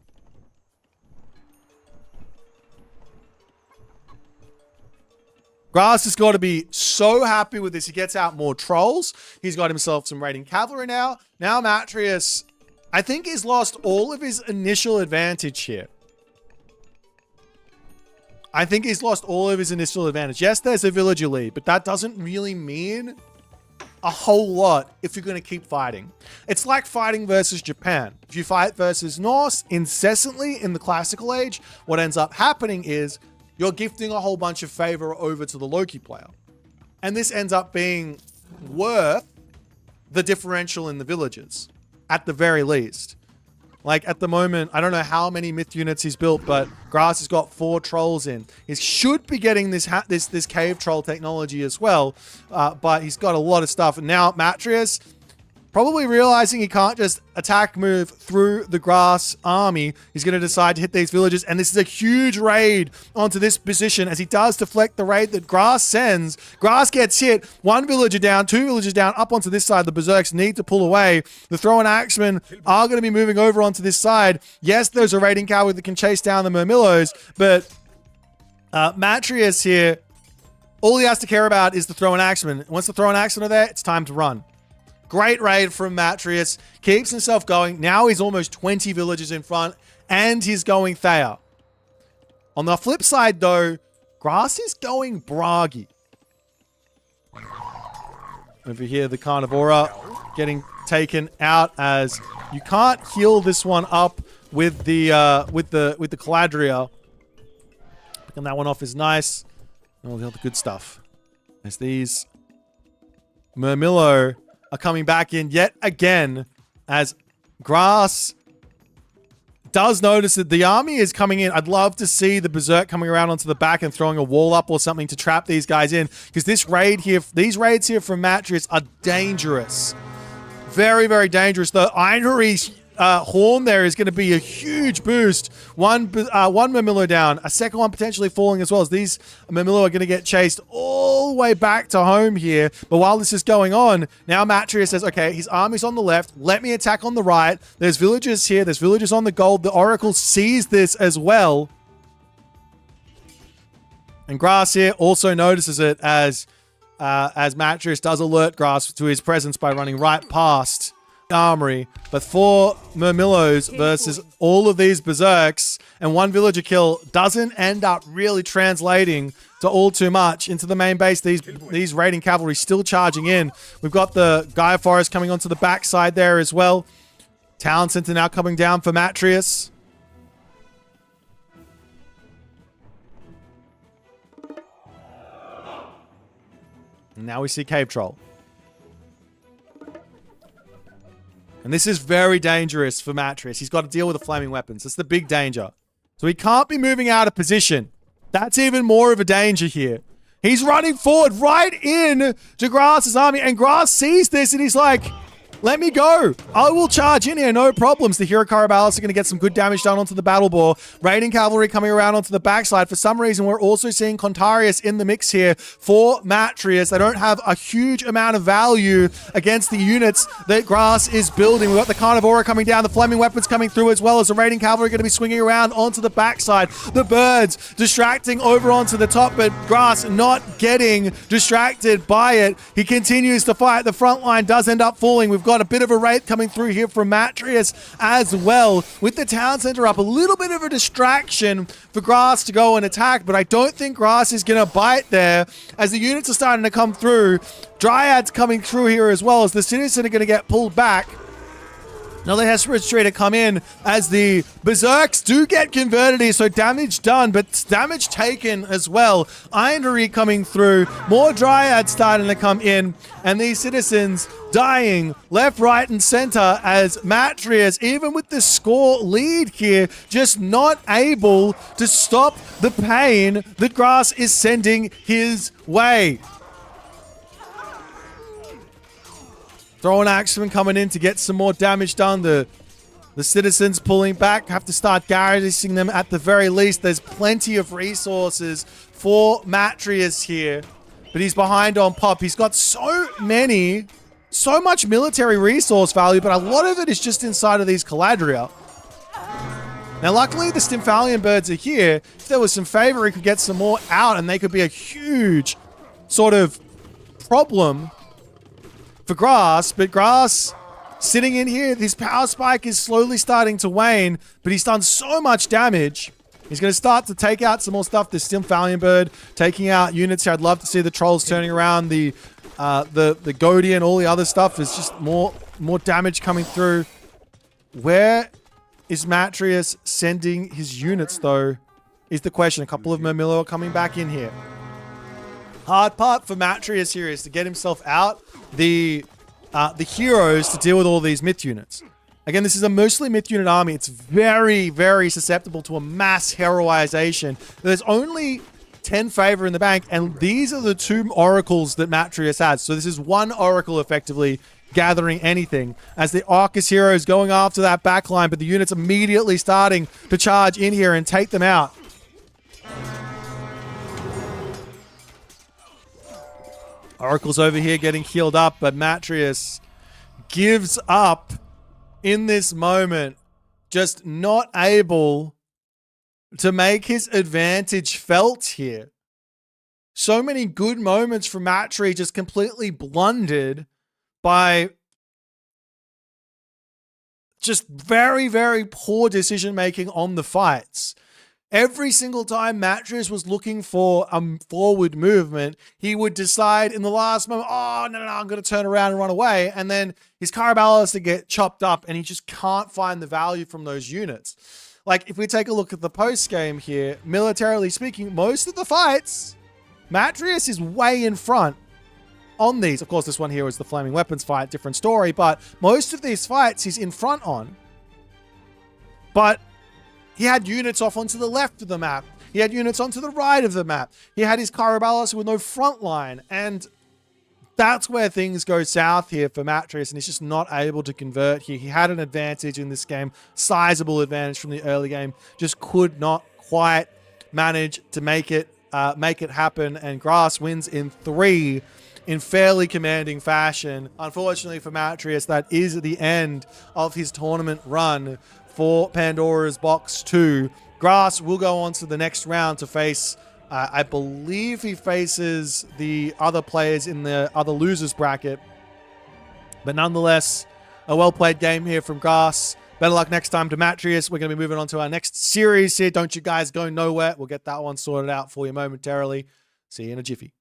Grass has got to be so happy with this. He gets out more trolls. He's got himself some raiding cavalry now. Now Matreiuss, I think, he's lost all of his initial advantage here. I think he's lost all of his initial advantage. Yes, there's a villager lead, but that doesn't really mean a whole lot if you're going to keep fighting. It's like fighting versus Japan. If you fight versus Norse incessantly in the classical age, what ends up happening is you're gifting a whole bunch of favor over to the Loki player. And this ends up being worth the differential in the villages, at the very least. Like, at the moment, I don't know how many myth units he's built, but Grass has got 4 trolls in. He should be getting this cave troll technology as well, but he's got a lot of stuff. And now Matreiuss, probably realizing he can't just attack move through the Grass army, he's going to decide to hit these villages. And this is a huge raid onto this position as he does deflect the raid that Grass sends. Grass gets hit. 1 villager down, 2 villagers down, up onto this side. The Berserks need to pull away. The Throw and Axemen are going to be moving over onto this side. Yes, there's a raiding cavalry that can chase down the Mermillos, but Matreiuss here, all he has to care about is the Throw and Axemen. Once the Throw and Axemen are there, it's time to run. Great raid from Matreiuss. Keeps himself going. Now he's almost 20 villagers in front, and he's going Thea. On the flip side, though, Grass is going Bragi. Over here, the Carnivora getting taken out as you can't heal this one up with the Caladria. Picking that one off is nice. All the other good stuff. As these Mermillo are coming back in yet again, as Grass does notice that the army is coming in. I'd love to see the Berserk coming around onto the back and throwing a wall up or something to trap these guys in, because these raids here from Matreiuss are dangerous. Very, very dangerous. The Einhari horn there is going to be a huge boost. One Mamillo down, a second one potentially falling as well, as these Mamillo are going to get chased all the way back to home here. But while this is going on, now Matreiuss says, okay, his army's on the left. Let me attack on the right. There's villagers here. There's villagers on the gold. The Oracle sees this as well. And Grass here also notices it as Matreiuss does alert Grass to his presence by running right past the armory. But 4 Murmillos versus all of these Berserks and 1 villager kill doesn't end up really translating to all too much into the main base. These raiding cavalry still charging in. We've got the Gaia Forest coming onto the backside there as well. Town Center now coming down for Matreiuss. And now we see Cave Troll. And this is very dangerous for Matreiuss. He's got to deal with the flaming weapons. That's the big danger. So he can't be moving out of position. That's even more of a danger here. He's running forward right in to Grass's army. And Grass sees this and he's like, let me go. I will charge in here, no problems. The Hero Caraballas are going to get some good damage done onto the battle boar. Raiding cavalry coming around onto the backside. For some reason, we're also seeing Contarius in the mix here for Matreiuss. They don't have a huge amount of value against the units that Grass is building. We've got the Carnivora coming down, the flaming weapons coming through, as well as the raiding cavalry going to be swinging around onto the backside. The birds distracting over onto the top, but Grass not getting distracted by it. He continues to fight. The front line does end up falling. We've got a bit of a wraith coming through here from Matreiuss as well. With the town center up, a little bit of a distraction for Grass to go and attack, but I don't think Grass is going to bite there as the units are starting to come through. Dryads coming through here as well, as the citizen are going to get pulled back. Another Hesperus tree to come in as the Berserks do get converted here, so damage done, but damage taken as well. Ironry coming through, more Dryads starting to come in, and these citizens dying left, right, and center as Matreiuss, even with the score lead here, just not able to stop the pain that Grass is sending his way. Throwing Axeman coming in to get some more damage done. The citizens pulling back. Have to start garrising them at the very least. There's plenty of resources for Matreiuss here. But he's behind on pop. He's got so much military resource value, but a lot of it is just inside of these Caladria. Now, luckily, the Stymphalian birds are here. If there was some favor, he could get some more out, and they could be a huge sort of problem for Grass, but Grass sitting in here, this power spike is slowly starting to wane, but he's done so much damage. He's going to start to take out some more stuff. The Stymphalian bird taking out units here. I'd love to see the trolls turning around. The Goaty and all the other stuff is just more damage coming through. Where is Matreiuss sending his units, though, is the question. A couple of Murmillo are coming back in here. Hard part for Matreiuss here is to get himself out the heroes to deal with all these myth units. Again, this is a mostly myth unit army. It's very, very susceptible to a mass heroization. There's only 10 favor in the bank, and these are the 2 oracles that Matreiuss has. So this is 1 oracle effectively gathering anything as the Arcus heroes going after that backline, but the units immediately starting to charge in here and take them out. Oracle's over here getting healed up, but Matreiuss gives up in this moment, just not able to make his advantage felt here. So many good moments from Matreiuss just completely blundered by just very, very poor decision-making on the fights. Every single time Matreiuss was looking for a forward movement, he would decide in the last moment, oh, no, I'm going to turn around and run away. And then his Caraballas to get chopped up, and he just can't find the value from those units. Like, if we take a look at the post-game here, militarily speaking, most of the fights, Matreiuss is way in front on these. Of course, this one here is the Flaming Weapons fight, different story, but most of these fights he's in front on. But he had units off onto the left of the map. He had units onto the right of the map. He had his Caraballas with no front line. And That's where things go south here for Matreiuss, and he's just not able to convert here. He had an advantage in this game, sizable advantage from the early game, just could not quite manage to make it happen, and Grass wins in 3 in fairly commanding fashion. Unfortunately for Matreiuss, that is the end of his tournament run for Pandora's Box 2. Grass will go on to the next round to face, I believe he faces the other players in the other losers bracket. But nonetheless, a well-played game here from Grass. Better luck next time to Matreiuss. We're going to be moving on to our next series here. Don't you guys go nowhere. We'll get that one sorted out for you momentarily. See you in a jiffy.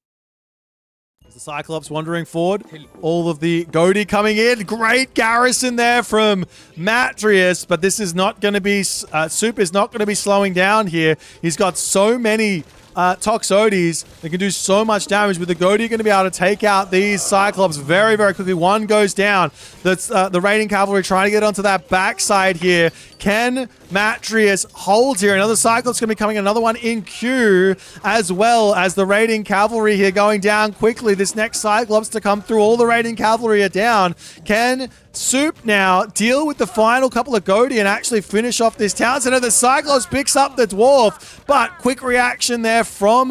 There's the Cyclops wandering forward. All of the Goaty coming in. Great garrison there from Matreiuss, but this is not going to be... Soup is not going to be slowing down here. He's got so many Toxotes that can do so much damage. With the Goaty going to be able to take out these Cyclops very, very quickly. One goes down. That's the raiding cavalry trying to get onto that backside here. Can Matreiuss hold here? Another Cyclops going to be coming. Another one in queue, as well as the raiding cavalry here going down quickly. This next Cyclops to come through. All the raiding cavalry are down. Can Soup now deal with the final couple of Goaty and actually finish off this town center? The Cyclops picks up the Dwarf, but quick reaction there from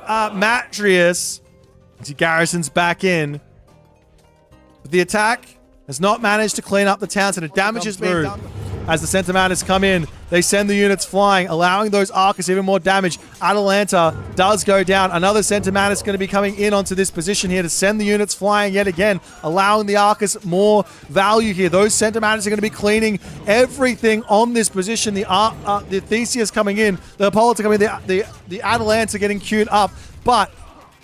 Matreiuss. As he garrisons back in. The attack has not managed to clean up the town center. Damage has been done. As the Centimatters come in, they send the units flying, allowing those Arcus even more damage. Atalanta does go down. Another Centimatter is going to be coming in onto this position here to send the units flying yet again, allowing the Arcus more value here. Those Centimatters are going to be cleaning everything on this position. The Theseus coming in, the Apollo coming in, the Atalanta getting queued up. But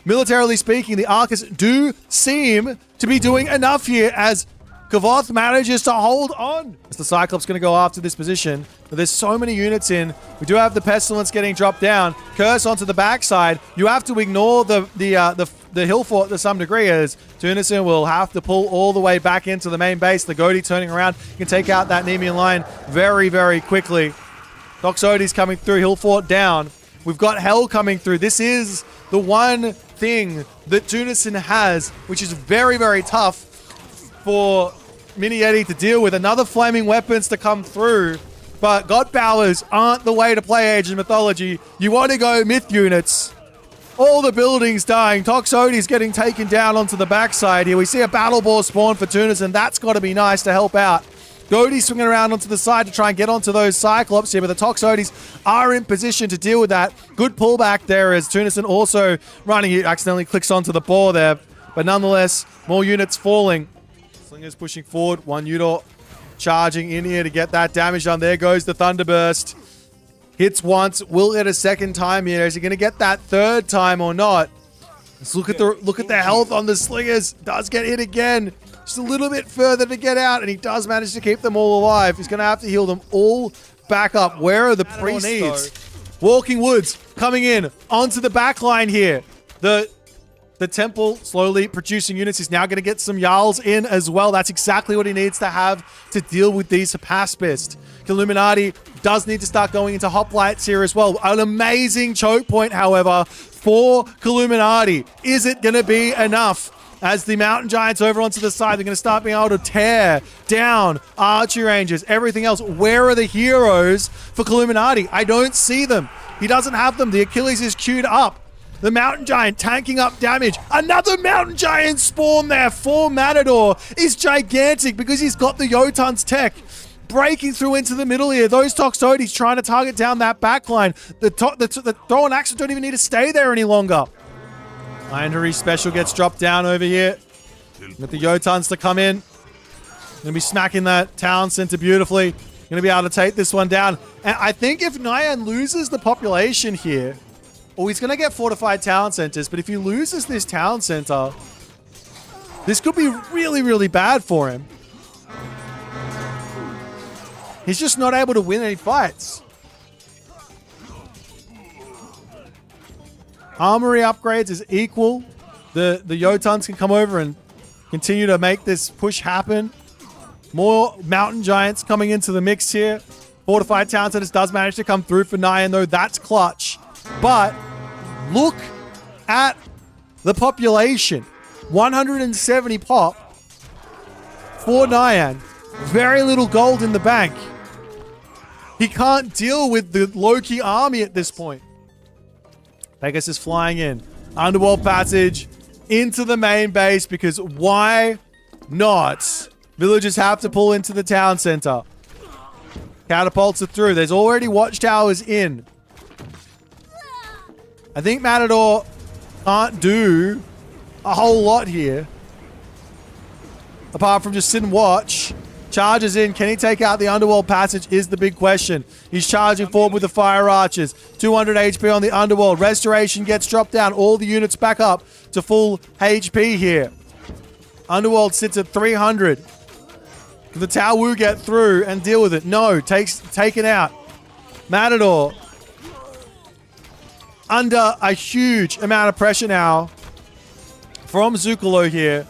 militarily speaking, the Arcus do seem to be doing enough here as Kavoth manages to hold on. As the Cyclops going to go after this position, but there's so many units in. We do have the Pestilence getting dropped down. Curse onto the backside. You have to ignore the hill fort to some degree, as Tunison will have to pull all the way back into the main base. The Goaty turning around can take out that Nemean line very, very quickly. Toxotes coming through. Hill fort down. We've got Hell coming through. This is the one thing that Tunison has, which is very, very tough for MiniYeti to deal with. Another flaming weapons to come through, but God Powers aren't the way to play Age of Mythology. You want to go myth units. All the buildings dying. Toxotes getting taken down onto the backside here. We see a battle ball spawn for Tunison. That's got to be nice to help out. Goaty swinging around onto the side to try and get onto those Cyclops here, but the Toxotes are in position to deal with that. Good pullback there as Tunison also running. He accidentally clicks onto the ball there, but nonetheless, more units falling. Slingers pushing forward. One Udor charging in here to get that damage done. There goes the Thunderburst. Hits once. Will hit a second time here. Is he going to get that third time or not? Let's look at the health on the Slingers. Does get hit again. Just a little bit further to get out, and he does manage to keep them all alive. He's going to have to heal them all back up. Where are the priests? Walking Woods coming in onto the back line here. The temple slowly producing units. He's now going to get some Jarls in as well. That's exactly what he needs to have to deal with these Paspist. Illuminati does need to start going into hoplites here as well. An amazing choke point, however, for Illuminati. Is it going to be enough? As the Mountain Giants over onto the side, they're going to start being able to tear down Archery Rangers, everything else. Where are the heroes for Illuminati? I don't see them. He doesn't have them. The Achilles is queued up. The Mountain Giant tanking up damage. Another Mountain Giant spawn there for Matador is gigantic because he's got the Jotun's tech. Breaking through into the middle here. Those Toxotes trying to target down that backline. The Throw and Axes don't even need to stay there any longer. Iron Hurry Special gets dropped down over here. With the Jotuns to come in. Going to be smacking that town center beautifully. Going to be able to take this one down. And I think if Nyan loses the population here, or he's going to get fortified town centers, but if he loses this town center, this could be really, really bad for him. He's just not able to win any fights. Armory upgrades is equal. The Jotuns can come over and continue to make this push happen. More Mountain Giants coming into the mix here. Fortified Town Centers does manage to come through for Nyan, though. That's clutch. But look at the population. 170 pop for Nyan. Very little gold in the bank. He can't deal with the Loki army at this point. Pegasus is flying in. Underworld passage into the main base because why not? Villagers have to pull into the town center. Catapults are through. There's already watchtowers in. I think Matador can't do a whole lot here. Apart from just sit and watch. Charges in. Can he take out the Underworld passage is the big question. He's charging forward with the Fire Archers. 200 HP on the Underworld. Restoration gets dropped down. All the units back up to full HP here. Underworld sits at 300. Can the Tao Wu get through and deal with it? No. Taken out. Matador under a huge amount of pressure now from Zucolo here.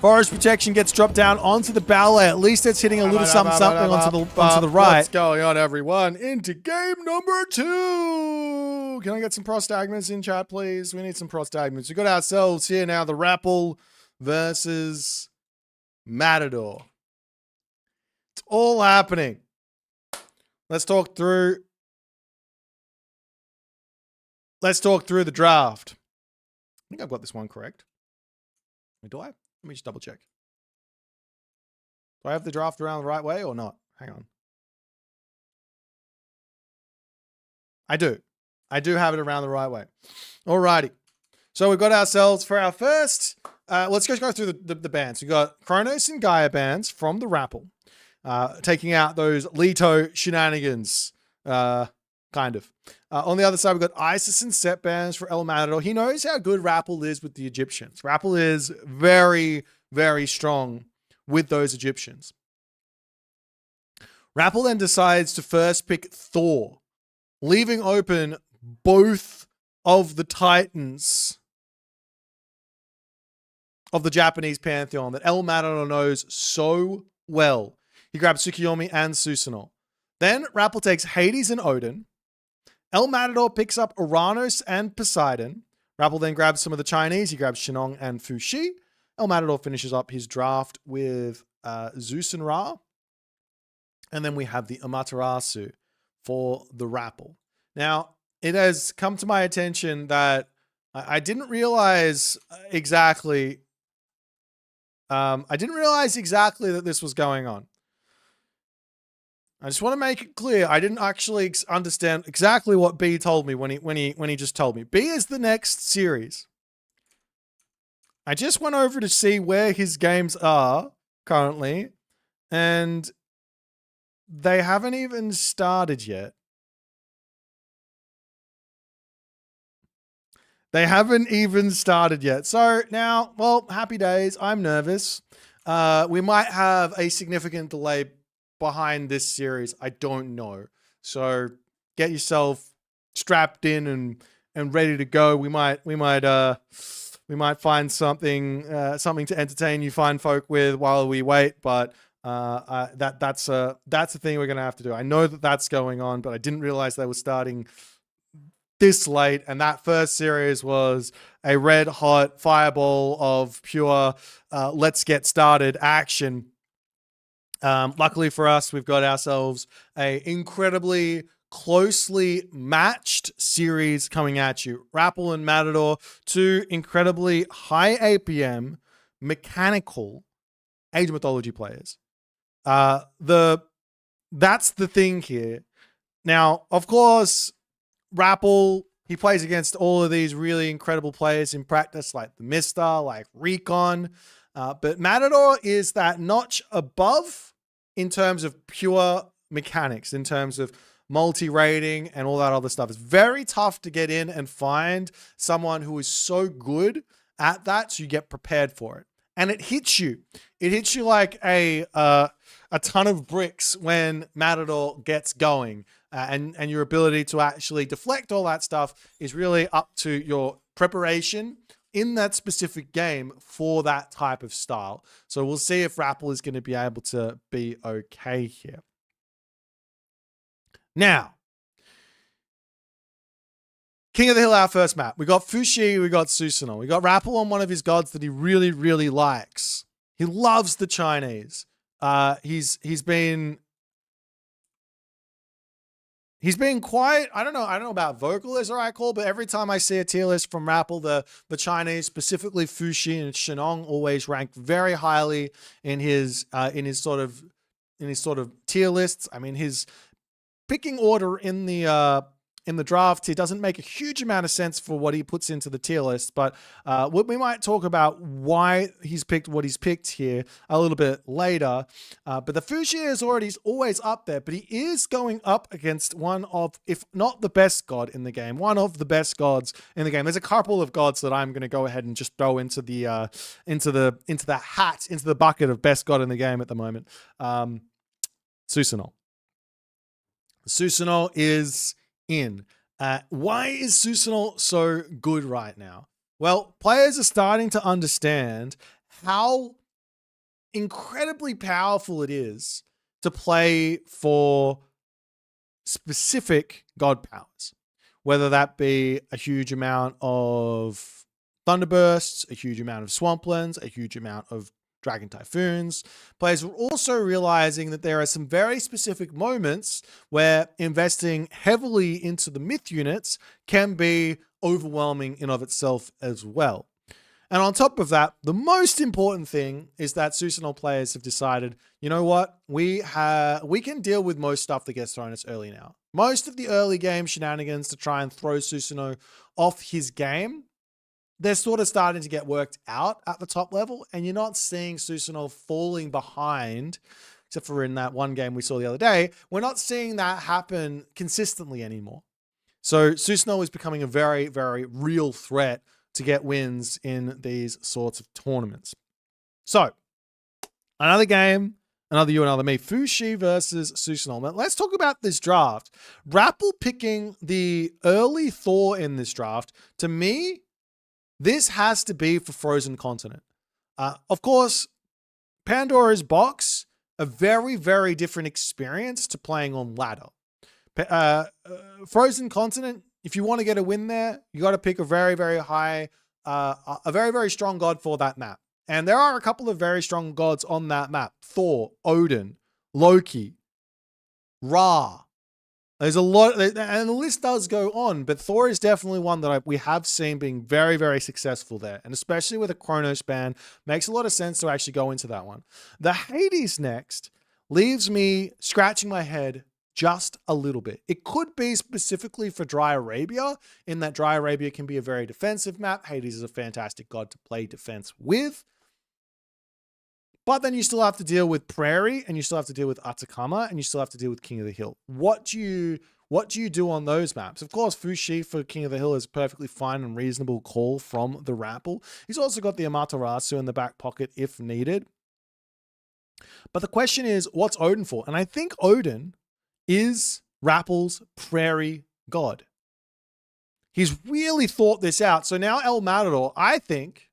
Forest protection gets dropped down onto the ballet. At least it's hitting a little something onto the right. What's going on, everyone? Into game number 2. Can I get some prostagments in chat, please? We need some prostagments. We got ourselves here now the Rappel versus Matador. It's all happening. Let's talk through the draft. I think I've got this one correct. Do I? Let me just double check. Do I have the draft around the right way or not? Hang on. I do. I do have it around the right way. Alrighty. So we've got ourselves for our first, let's just go through the bands. We've got Kronos and Gaia bands from the Rappel, taking out those Leto shenanigans, kind of. On the other side, we've got Isis and Set bands for El Matador. He knows how good Rappel is with the Egyptians. Rappel is very, very strong with those Egyptians. Rappel then decides to first pick Thor, leaving open both of the titans of the Japanese pantheon that El Matador knows so well. He grabs Tsukuyomi and Susanoo. Then Rappel takes Hades and Odin. El Matador picks up Uranus and Poseidon. Rappel then grabs some of the Chinese. He grabs Shennong and Fushi. El Matador finishes up his draft with Zeus and Ra. And then we have the Amaterasu for the Rappel. Now, it has come to my attention that I didn't realize exactly that this was going on. I just want to make it clear. I didn't actually understand exactly what B told me when he just told me. B is the next series. I just went over to see where his games are currently, and they haven't even started yet. They haven't even started yet. So now, well, happy days. I'm nervous. We might have a significant delay behind this series. I don't know. So get yourself strapped in and ready to go. We might find something to entertain you fine folk with while we wait. But that's a thing we're gonna have to do. I know that that's going on, but I didn't realize they were starting this late. And that first series was a red hot fireball of pure let's get started action. Luckily for us, we've got ourselves a incredibly closely matched series coming at you. Rappel and Matador, two incredibly high APM, mechanical Age of Mythology players. That's the thing here. Now, of course, Rappel, he plays against all of these really incredible players in practice, like the Mister, like Recon. But Matador is that notch above in terms of pure mechanics, in terms of multi-rating and all that other stuff. It's very tough to get in and find someone who is so good at that, so you get prepared for it. And it hits you. It hits you like a ton of bricks when Matador gets going. And your ability to actually deflect all that stuff is really up to your preparation in that specific game for that type of style. So we'll see if Rappel is going to be able to be okay here. Now, King of the Hill, our first map. We got Fushi, we got Susanoo. We got Rappel on one of his gods that he really, really likes. He loves the Chinese. He's been quite, I don't know about vocal is the right call, but every time I see a tier list from Rappel, the Chinese, specifically Fushi and Shennong, always ranked very highly in his sort of tier lists. I mean, his picking order in the draft, it doesn't make a huge amount of sense for what he puts into the tier list, but we might talk about why he's picked what he's picked here a little bit later. But the Fushi is always up there, but he is going up against one of, if not the best god in the game, one of the best gods in the game. There's a couple of gods that I'm going to go ahead and just throw into the bucket of best god in the game at the moment. Susanoo. Susanoo is in. Why is Susanoo so good right now? Well, players are starting to understand how incredibly powerful it is to play for specific god powers, whether that be a huge amount of thunderbursts, a huge amount of swamplands, a huge amount of Dragon Typhoons. Players are also realizing that there are some very specific moments where investing heavily into the myth units can be overwhelming in of itself as well. And on top of that, the most important thing is that Susanoo players have decided, you know what, we can deal with most stuff that gets thrown at us early now. Most of the early game shenanigans to try and throw Susanoo off his game, they're sort of starting to get worked out at the top level, and you're not seeing Susanoo falling behind, except for in that one game we saw the other day. We're not seeing that happen consistently anymore. So Susanoo is becoming a very, very real threat to get wins in these sorts of tournaments. So, another game, another you, another me. Fushi versus Susanoo. Now, let's talk about this draft. Rappel picking the early Thor in this draft, to me, this has to be for Frozen Continent. Of course, Pandora's box, a very, very different experience to playing on ladder. Frozen Continent, if you want to get a win there, you got to pick a very, very high, a very, very strong god for that map. And there are a couple of very strong gods on that map. Thor, Odin, Loki, Ra. There's a lot, and the list does go on, but Thor is definitely one that we have seen being very, very successful there. And especially with a Kronos ban, makes a lot of sense to actually go into that one. The Hades next leaves me scratching my head just a little bit. It could be specifically for Dry Arabia, in that Dry Arabia can be a very defensive map. Hades is a fantastic god to play defense with. But then you still have to deal with Prairie, and you still have to deal with Atakama, and you still have to deal with King of the Hill. What do you do on those maps? Of course, Fushi for King of the Hill is a perfectly fine and reasonable call from TheRapl. He's also got the Amaterasu in the back pocket if needed. But the question is, what's Odin for? And I think Odin is Rappel's Prairie god. He's really thought this out. So now El Matador, I think,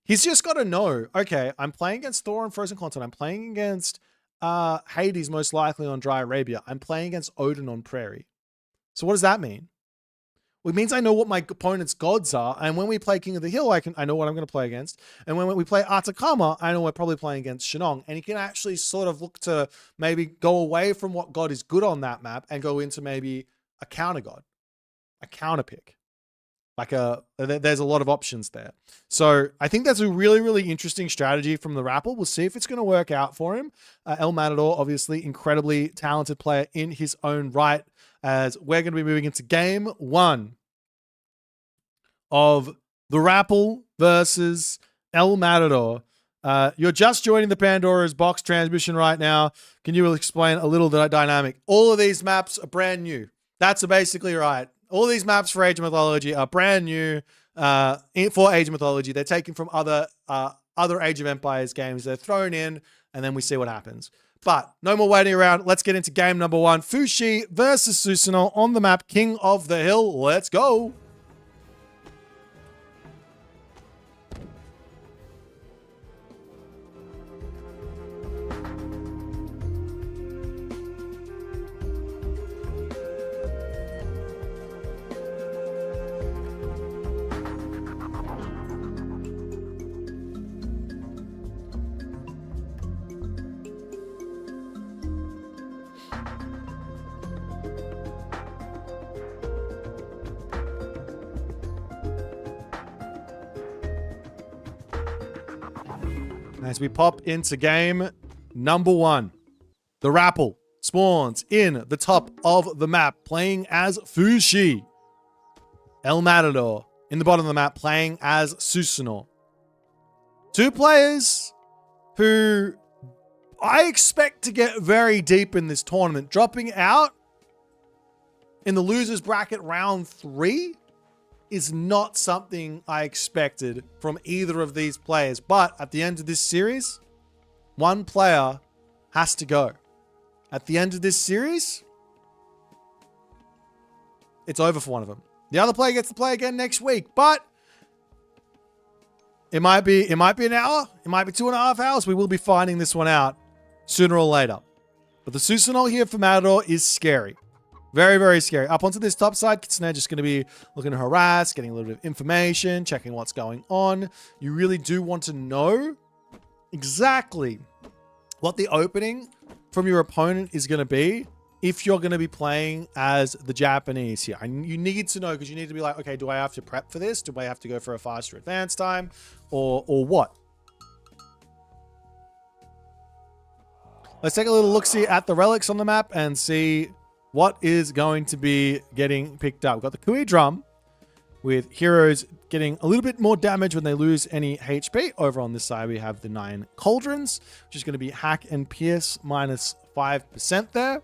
he's just got to know, okay, I'm playing against Thor on Frozen Continent. I'm playing against Hades, most likely on Dry Arabia. I'm playing against Odin on Prairie. So what does that mean? Well, it means I know what my opponent's gods are. And when we play King of the Hill, I know what I'm going to play against. And when we play Atakama, I know we're probably playing against Shennong. And you can actually sort of look to maybe go away from what god is good on that map and go into maybe a counter god, a counter pick. There's a lot of options there. So I think that's a really, really interesting strategy from TheRapl. We'll see if it's going to work out for him. El Matador, obviously, incredibly talented player in his own right, as we're going to be moving into game one of TheRapl versus El Matador. You're just joining the Pandora's box transmission right now. Can you explain a little the dynamic? All of these maps are brand new. That's basically right. All these maps for Age of Mythology are brand new for Age of Mythology. They're taken from other Age of Empires games. They're thrown in, and then we see what happens. But no more waiting around. Let's get into game number one. Fushi versus Susanoo on the map King of the Hill. Let's go. As we pop into game number 1, TheRapl spawns in the top of the map playing as Fushi. El Matador in the bottom of the map playing as Susanoo. 2 players who I expect to get very deep in this tournament. Dropping out in the losers bracket round 3 is not something I expected from either of these players. But at the end of this series, one player has to go. At the end of this series, it's over for one of them. The other player gets to play again next week, but it might be an hour, it might be 2.5 hours. We will be finding this one out sooner or later. But the Susanoo here for Matador is scary. Very, very scary. Up onto this top side, Kitsune just going to be looking to harass, getting a little bit of information, checking what's going on. You really do want to know exactly what the opening from your opponent is going to be if you're going to be playing as the Japanese here. And you need to know, because you need to be like, okay, do I have to prep for this? Do I have to go for a faster advance time? Or what? Let's take a little look-see at the relics on the map and see what is going to be getting picked up. We've got the Kui drum with heroes getting a little bit more damage when they lose any HP. Over on this side, we have the 9 cauldrons, which is going to be hack and pierce minus 5% there.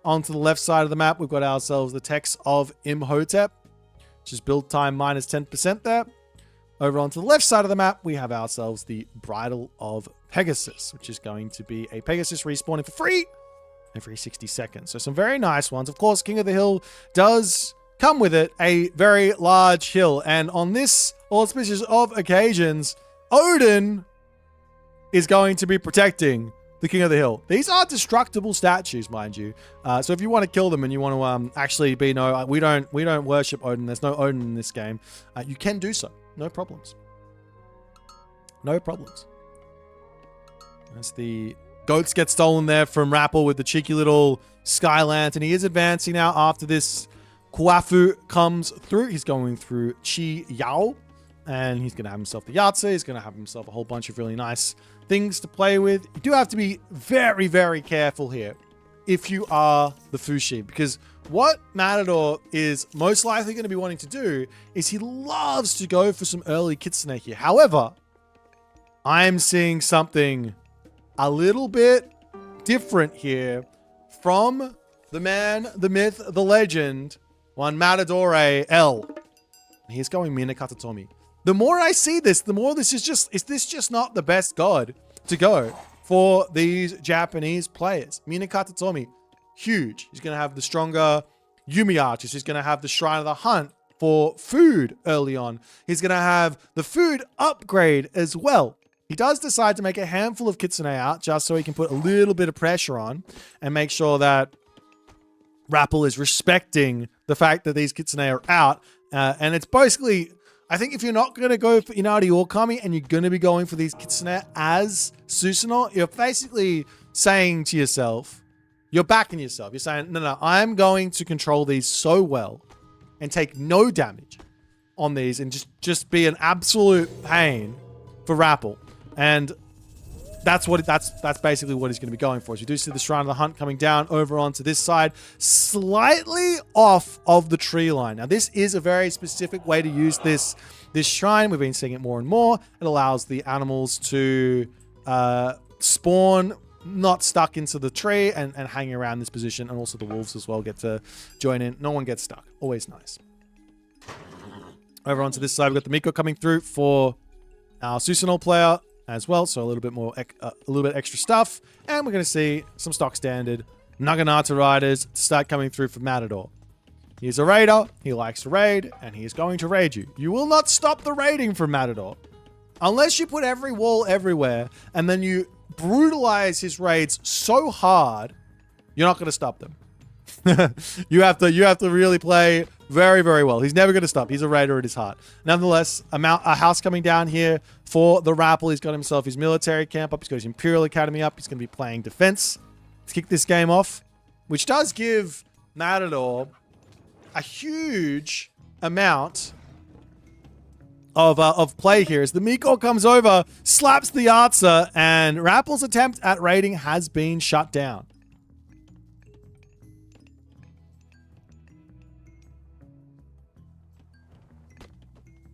Onto the left side of the map, we've got ourselves the text of Imhotep, which is build time minus 10% there. Over onto the left side of the map, we have ourselves the Bridle of Pegasus, which is going to be a Pegasus respawning for free every 60 seconds. So some very nice ones. Of course, King of the Hill does come with it a very large hill. And on this auspicious of occasions, Odin is going to be protecting the King of the Hill. These are destructible statues, mind you. So if you want to kill them and you want to actually be we don't worship Odin. There's no Odin in this game. You can do so. No problems. No problems. As the goats get stolen there from Rappel with the cheeky little sky lantern. He is advancing now after this Kwafu comes through. He's going through Chi Yao. And he's going to have himself the Yahtzee. He's going to have himself a whole bunch of really nice things to play with. You do have to be very, very careful here if you are the Fushi, because what Matador is most likely going to be wanting to do is he loves to go for some early Kitsune here. However, I'm seeing something a little bit different here from the man, the myth, the legend, one Matador L. He's going Minakatatomi. The more I see this, the more this is this just not the best god to go for these Japanese players? Minakatatomi, huge. He's going to have the stronger Yumi archers. He's going to have the Shrine of the Hunt for food early on. He's going to have the food upgrade as well. He does decide to make a handful of Kitsune out just so he can put a little bit of pressure on and make sure that Rappel is respecting the fact that these Kitsune are out. And it's basically, I think if you're not going to go for Inari or Kami and you're going to be going for these Kitsune as Susanoo, you're basically saying to yourself, you're backing yourself. You're saying, no, I'm going to control these so well and take no damage on these and just be an absolute pain for Rappel. And that's basically what he's going to be going for. As you do see the Shrine of the Hunt coming down over onto this side, slightly off of the tree line. Now, this is a very specific way to use this shrine. We've been seeing it more and more. It allows the animals to spawn not stuck into the tree and hanging around this position. And also the wolves as well get to join in. No one gets stuck. Always nice. Over onto this side, we've got the Miko coming through for our Susanoo player as well, so a little bit extra stuff, and we're going to see some stock standard Naginata riders start coming through for Matador. He's a raider, he likes to raid, and he is going to raid you. You will not stop the raiding from Matador unless you put every wall everywhere and then you brutalize his raids so hard, you're not going to stop them. you have to really play very, very well. He's never going to stop. He's a raider at his heart. Nonetheless, a house coming down here for the Rappel. He's got himself his military camp up. He's got his Imperial Academy up. He's going to be playing defense to kick this game off, which does give Matador a huge amount of play here as the Miko comes over, slaps the answer, and Rappel's attempt at raiding has been shut down.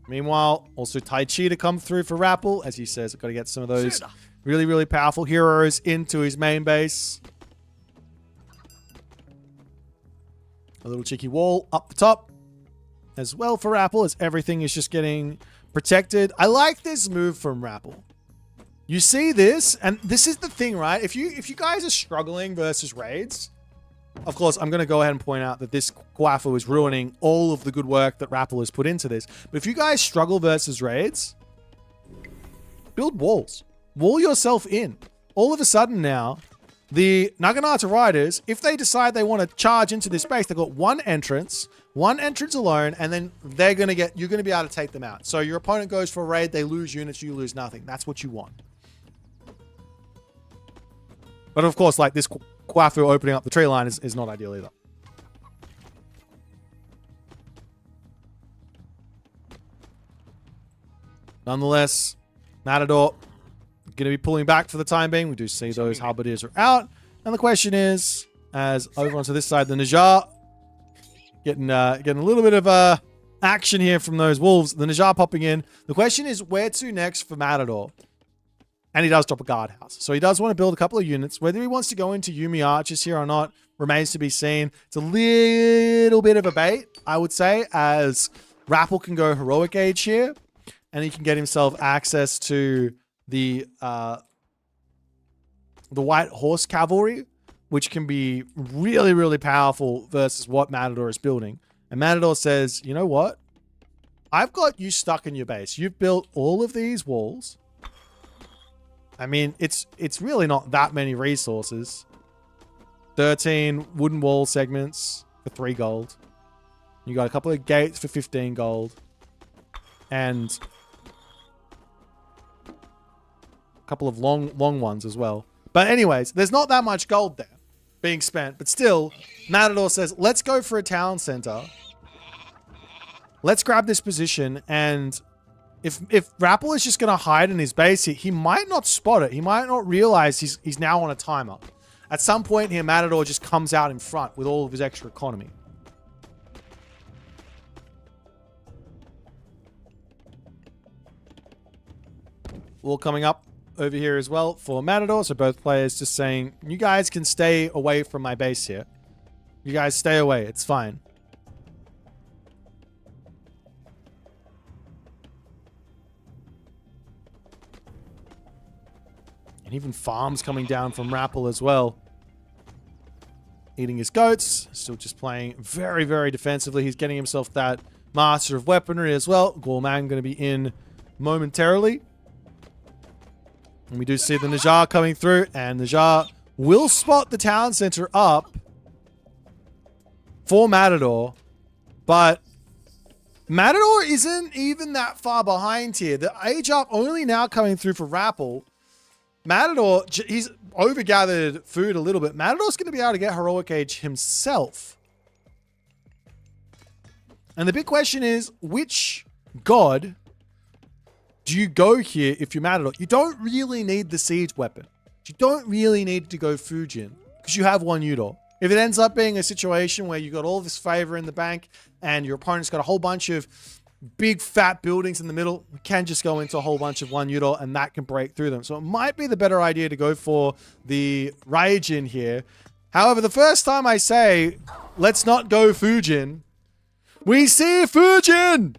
Meanwhile, also Tai Chi to come through for Rappel, as he says, I've got to get some of those really, really powerful heroes into his main base. A little cheeky wall up the top as well for Rappel, as everything is just getting protected. I like this move from Rappel. You see this, and this is the thing, right? If you guys are struggling versus raids, of course, I'm going to go ahead and point out that this Kwafu is ruining all of the good work that Rappel has put into this. But if you guys struggle versus raids, build walls. Wall yourself in. All of a sudden now, the Naginata Riders, if they decide they want to charge into this base, they've got one entrance alone, and then you're going to be able to take them out. So your opponent goes for a raid, they lose units, you lose nothing. That's what you want. But of course, like this Kwafu opening up the tree line is not ideal either. Nonetheless, Matador going to be pulling back for the time being. We do see those halberdiers are out. And the question is, as over onto this side, the Najjar getting a little bit of action here from those wolves. The Najjar popping in. The question is, where to next for Matador? And he does drop a guardhouse. So he does want to build a couple of units. Whether he wants to go into Yumi Archers here or not remains to be seen. It's a little bit of a bait, I would say, as Rappel can go Heroic Age here. And he can get himself access to the White Horse Cavalry, which can be really, really powerful versus what Matador is building. And Matador says, you know what? I've got you stuck in your base. You've built all of these walls. I mean, it's really not that many resources. 13 wooden wall segments for 3 gold. You got a couple of gates for 15 gold. And a couple of long ones as well. But anyways, there's not that much gold there being spent. But still, Matador says, let's go for a town center. Let's grab this position. And if Rappel is just going to hide in his base, he might not spot it. He might not realize he's now on a timer. At some point here, Matador just comes out in front with all of his extra economy. Wall coming up over here as well for Matador. So both players just saying, you guys can stay away from my base here. You guys stay away. It's fine. And even farms coming down from Rappel as well. Eating his goats. Still just playing very, very defensively. He's getting himself that Master of Weaponry as well. Gorman going to be in momentarily. And we do see the Najjar coming through. And Najjar will spot the town center up for Matador. But Matador isn't even that far behind here. The age up only now coming through for Rappel. Matador, he's overgathered food a little bit. Matador's going to be able to get Heroic Age himself. And the big question is, which god do you go here if you're Matador? You don't really need the siege weapon. You don't really need to go Fujin because you have one Udor. If it ends up being a situation where you got all this favor in the bank and your opponent's got a whole bunch of big fat buildings in the middle, we can just go into a whole bunch of one Udor and that can break through them. So it might be the better idea to go for the Raijin here. However, the first time I say, let's not go Fujin, we see Fujin!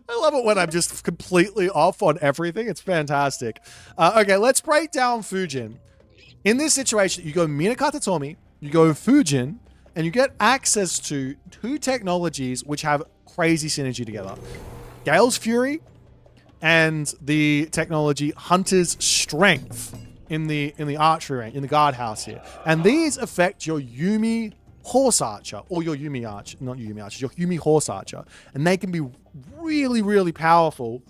I love it when I'm just completely off on everything. It's fantastic. Okay, let's break down Fujin. In this situation, you go Minakata Tomi, you go Fujin, and you get access to 2 technologies which have crazy synergy together. Gale's Fury and the technology Hunter's Strength in the archery range, in the guardhouse here. And these affect your Yumi Horse Archer, or your Yumi Archer, not Yumi Archer, your Yumi Horse Archer. And they can be really, really powerful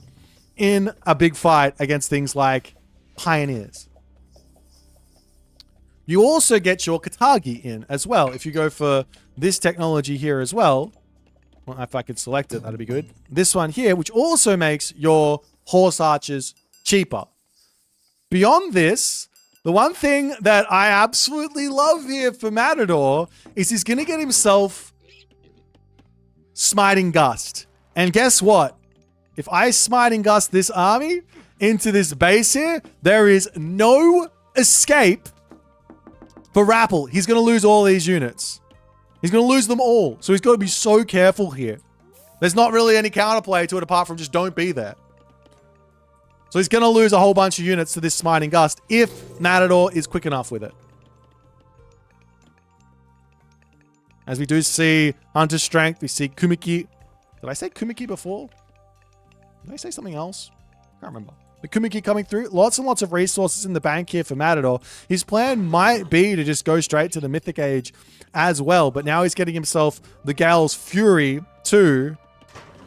in a big fight against things like Pioneers. you also get your Katagi in as well. If you go for this technology here as well, if I could select it, that'd be good. This one here, which also makes your horse archers cheaper. Beyond this, the one thing that I absolutely love here for Matador is he's going to get himself Smiting Gust. And guess what? If I Smiting Gust this army into this base here, there is no escape for Rappel. He's going to lose all these units. He's going to lose them all. So he's got to be so careful here. There's not really any counterplay to it apart from just don't be there. So he's going to lose a whole bunch of units to this Smiting Gust if Matador is quick enough with it. As we do see Hunter's Strength, we see Kumiki. Did I say Kumiki before? Did I say something else? Can't remember. The Kumiki coming through. Lots and lots of resources in the bank here for Matador. His plan might be to just go straight to the Mythic Age as well. But now he's getting himself the Gale's Fury too.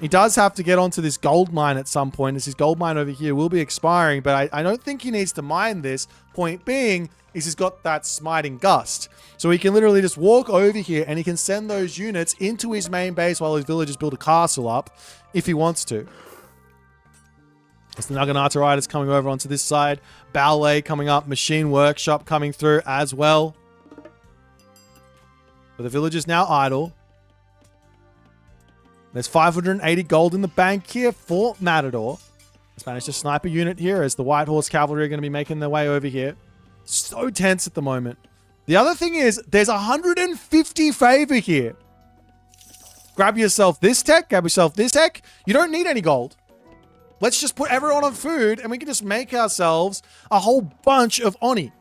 He does have to get onto this gold mine at some point, as his gold mine over here will be expiring. But I don't think he needs to mine this. Point being is he's got that Smiting Gust. So he can literally just walk over here and he can send those units into his main base while his villagers build a castle up if he wants to. As the Naginata Riders coming over onto this side. Ballet coming up. Machine Workshop coming through as well. But the villagers now idle. There's 580 gold in the bank here for Matador. He's managed to snipe a unit here as the White Horse Cavalry are going to be making their way over here. So tense at the moment. The other thing is, there's 150 favor here. Grab yourself this tech, grab yourself this tech. You don't need any gold. Let's just put everyone on food and we can just make ourselves a whole bunch of Oni.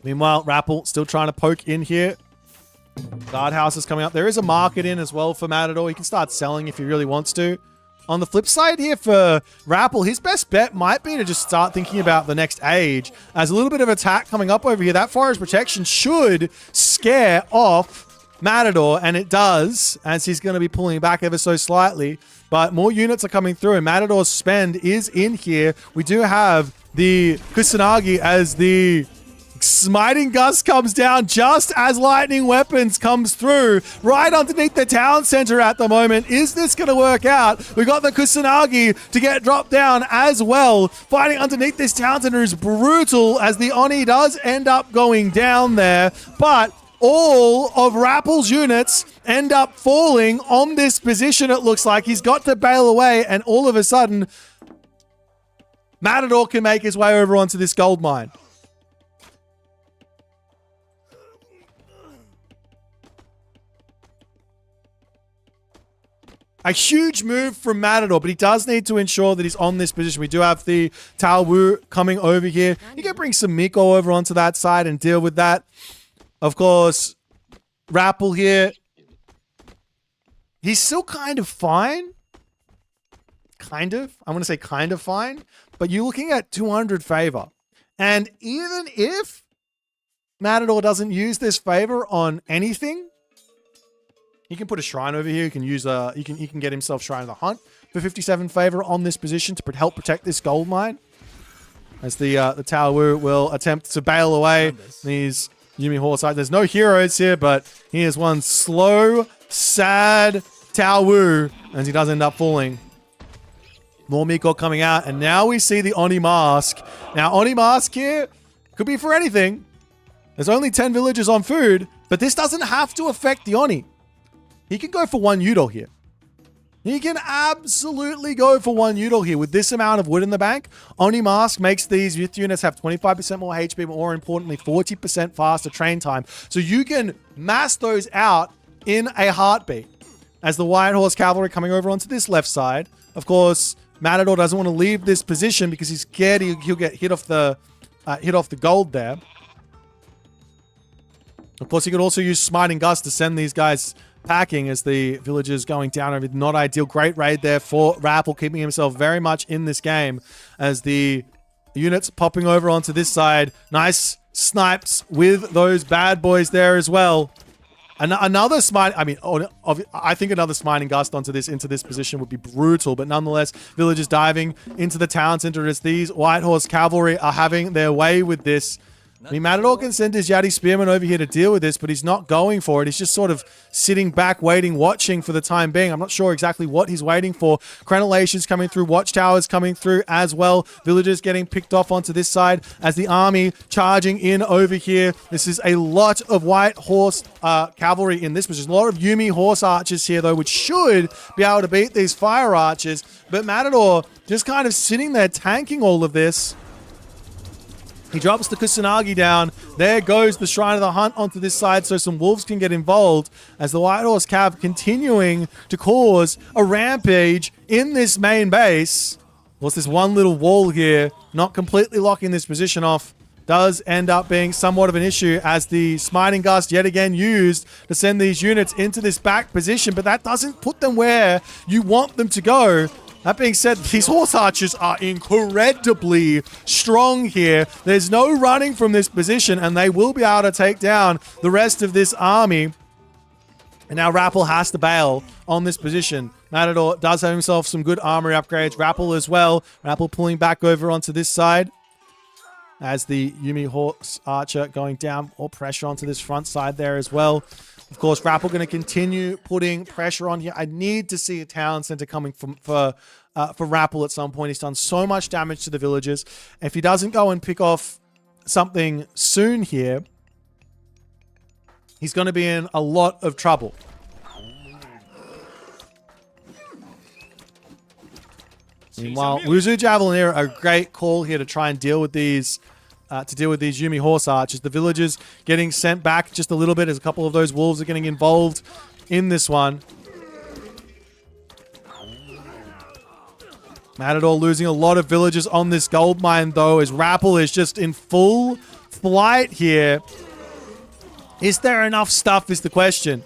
Meanwhile, Rappel still trying to poke in here. Guardhouse is coming up. There is a market in as well for Matador. He can start selling if he really wants to. On the flip side here for Rappel, his best bet might be to just start thinking about the next age. As a little bit of attack coming up over here, that Forest Protection should scare off Matador, and it does, as he's going to be pulling back ever so slightly. But more units are coming through, and Matador's spend is in here. We do have the Kusanagi as the Smiting Gust comes down just as Lightning Weapons comes through right underneath the town center at the moment. Is this going to work out? We got the Kusanagi to get dropped down as well. Fighting underneath this town center is brutal as the Oni does end up going down there. But all of Rappel's units end up falling on this position, it looks like. He's got to bail away, and all of a sudden, Matador can make his way over onto this gold mine. A huge move from Matador, but he does need to ensure that he's on this position. We do have the Tao Wu coming over here. You can bring some Miko over onto that side and deal with that. Of course, Rappel here. He's still kind of fine. Kind of. I'm going to say kind of fine. But you're looking at 200 favor. And even if Matador doesn't use this favor on anything, he can put a shrine over here. He can use he can get himself Shrine of the Hunt for 57 favor on this position to help protect this gold mine. As the Tao Wu will attempt to bail away these Yumi Horse. There's no heroes here, but he is one slow, sad Tao Wu as he does end up falling. More Miko coming out, and now we see the Oni Mask. Now, Oni Mask here could be for anything. There's only 10 villagers on food, but this doesn't have to affect the Oni. He can go for one Udol here. He can absolutely go for one Udol here. With this amount of wood in the bank, Oni Mask makes these youth units have 25% more HP, but more importantly, 40% faster train time. So you can mass those out in a heartbeat. As the White Horse Cavalry coming over onto this left side. Of course, Matador doesn't want to leave this position because he's scared he'll get hit off the gold there. Of course, he could also use Smiting Gust to send these guys packing as the villagers going down over. Not ideal. Great raid there for Rappel, keeping himself very much in this game as the units popping over onto this side. Nice snipes with those bad boys there as well. Another smite, I think another smiting gust into this position would be brutal, but nonetheless, villagers diving into the town center as these White Horse cavalry are having their way with this. I mean, Matador can send his Yeti Spearman over here to deal with this, but he's not going for it. He's just sort of sitting back, waiting, watching for the time being. I'm not sure exactly what he's waiting for. Crenellations coming through, watchtowers coming through as well. Villagers getting picked off onto this side as the army charging in over here. This is a lot of White Horse cavalry in this position. A lot of Yumi Horse archers here, though, which should be able to beat these fire archers. But Matador just kind of sitting there tanking all of this. He drops the Kusanagi down. There goes the Shrine of the Hunt onto this side so some wolves can get involved as the White Horse Cav continuing to cause a rampage in this main base. What's this one little wall here, not completely locking this position off, does end up being somewhat of an issue as the Smiting Gust yet again used to send these units into this back position, but that doesn't put them where you want them to go. That being said, these horse archers are incredibly strong here. There's no running from this position, and they will be able to take down the rest of this army. And now Rappel has to bail on this position. Matador does have himself some good armory upgrades. Rappel as well. Rappel pulling back over onto this side as the Yumi Horse Archer going down. More pressure onto this front side there as well. Of course, Rappel going to continue putting pressure on here. I need to see a town center coming for Rappel at some point. He's done so much damage to the villagers. If he doesn't go and pick off something soon here, he's going to be in a lot of trouble. Meanwhile, Wuzu Javelineer are a great call here to try and deal with these Yumi Horse Archers. The villagers getting sent back just a little bit as a couple of those wolves are getting involved in this one. Matador losing a lot of villagers on this gold mine, though, as Rappel is just in full flight here. Is there enough stuff is the question.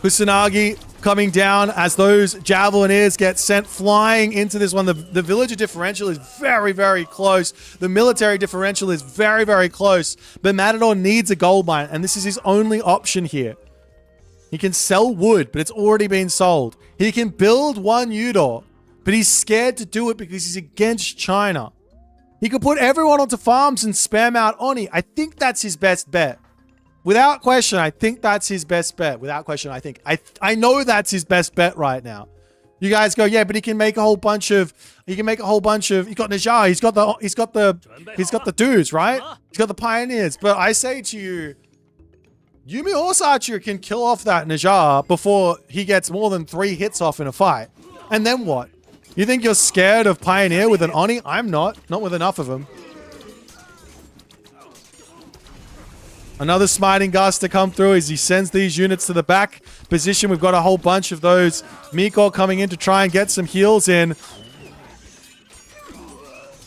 Kusanagi coming down as those Javelineers get sent flying into this one. The villager differential is very, very close. The military differential is very, very close. But Matador needs a gold mine, and this is his only option here. He can sell wood, but it's already been sold. He can build one Udor, but he's scared to do it because he's against China. He could put everyone onto farms and spam out Oni. I think that's his best bet. Without question, I think that's his best bet. Without question, I know that's his best bet right now. You guys go, yeah, but he can make a whole bunch of, he's got Najar, he's got the dudes, right? He's got the pioneers. But I say to you, Yumi Horse Archer can kill off that Najar before he gets more than 3 hits off in a fight. And then what? You think you're scared of Pioneer with an Oni? I'm not with enough of them. Another Smiting Gust to come through as he sends these units to the back position. We've got a whole bunch of those Miko coming in to try and get some heals in.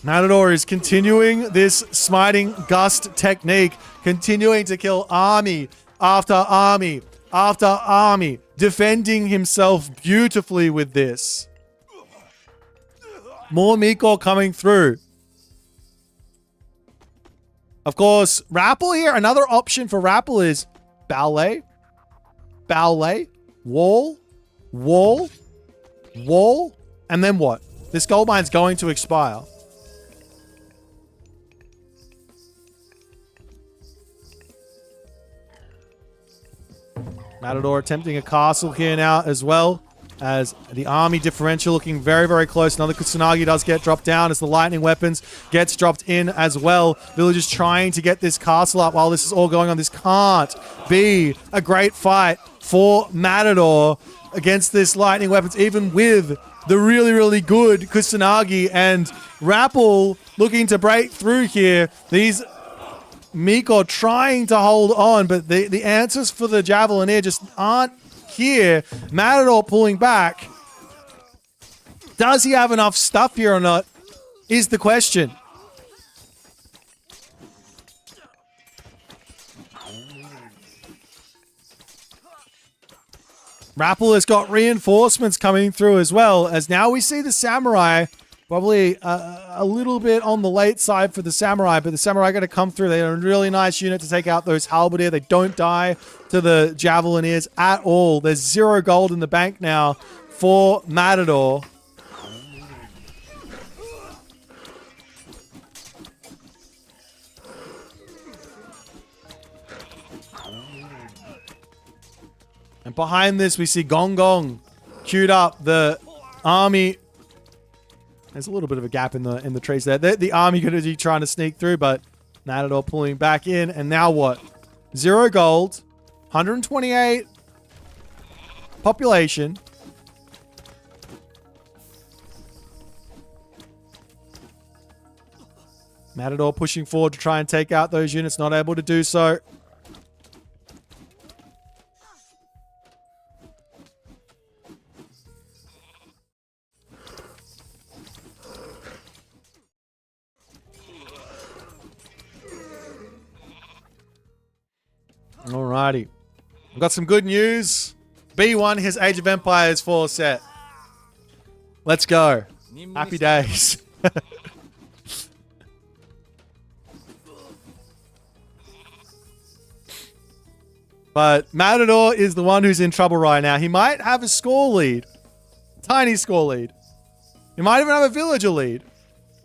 Matador is continuing this Smiting Gust technique, continuing to kill army after army after army, defending himself beautifully with this. More Miko coming through. Of course, Rappel here, another option for Rappel is ballet, wall, and then what? This gold mine's going to expire. Matador attempting a castle here now as well, as the army differential looking very, very close. Another Kusanagi does get dropped down as the lightning weapons gets dropped in as well. Villagers trying to get this castle up while this is all going on. This can't be a great fight for Matador against this lightning weapons, even with the really, really good Kusanagi, and Rappel looking to break through here. These Miko trying to hold on, but the answers for the Javelineer just aren't here. Matador pulling back. Does he have enough stuff here or not is the question. Rappel has got reinforcements coming through as well, as now we see the samurai Probably a little bit on the late side for the Samurai, but the Samurai are going to come through. They're a really nice unit to take out those Halberdier. They don't die to the Javelineers at all. There's 0 gold in the bank now for Matador. And behind this, we see Gong Gong queued up. The army. There's a little bit of a gap in the trees there. The army going to be trying to sneak through, but Matador pulling back in. And now what? 0 gold, 128 population. Matador pushing forward to try and take out those units, not able to do so. Alrighty. I've got some good news. B1, his Age of Empires 4 set. Let's go. Happy days. But Matador is the one who's in trouble right now. He might have a score lead. Tiny score lead. He might even have a villager lead.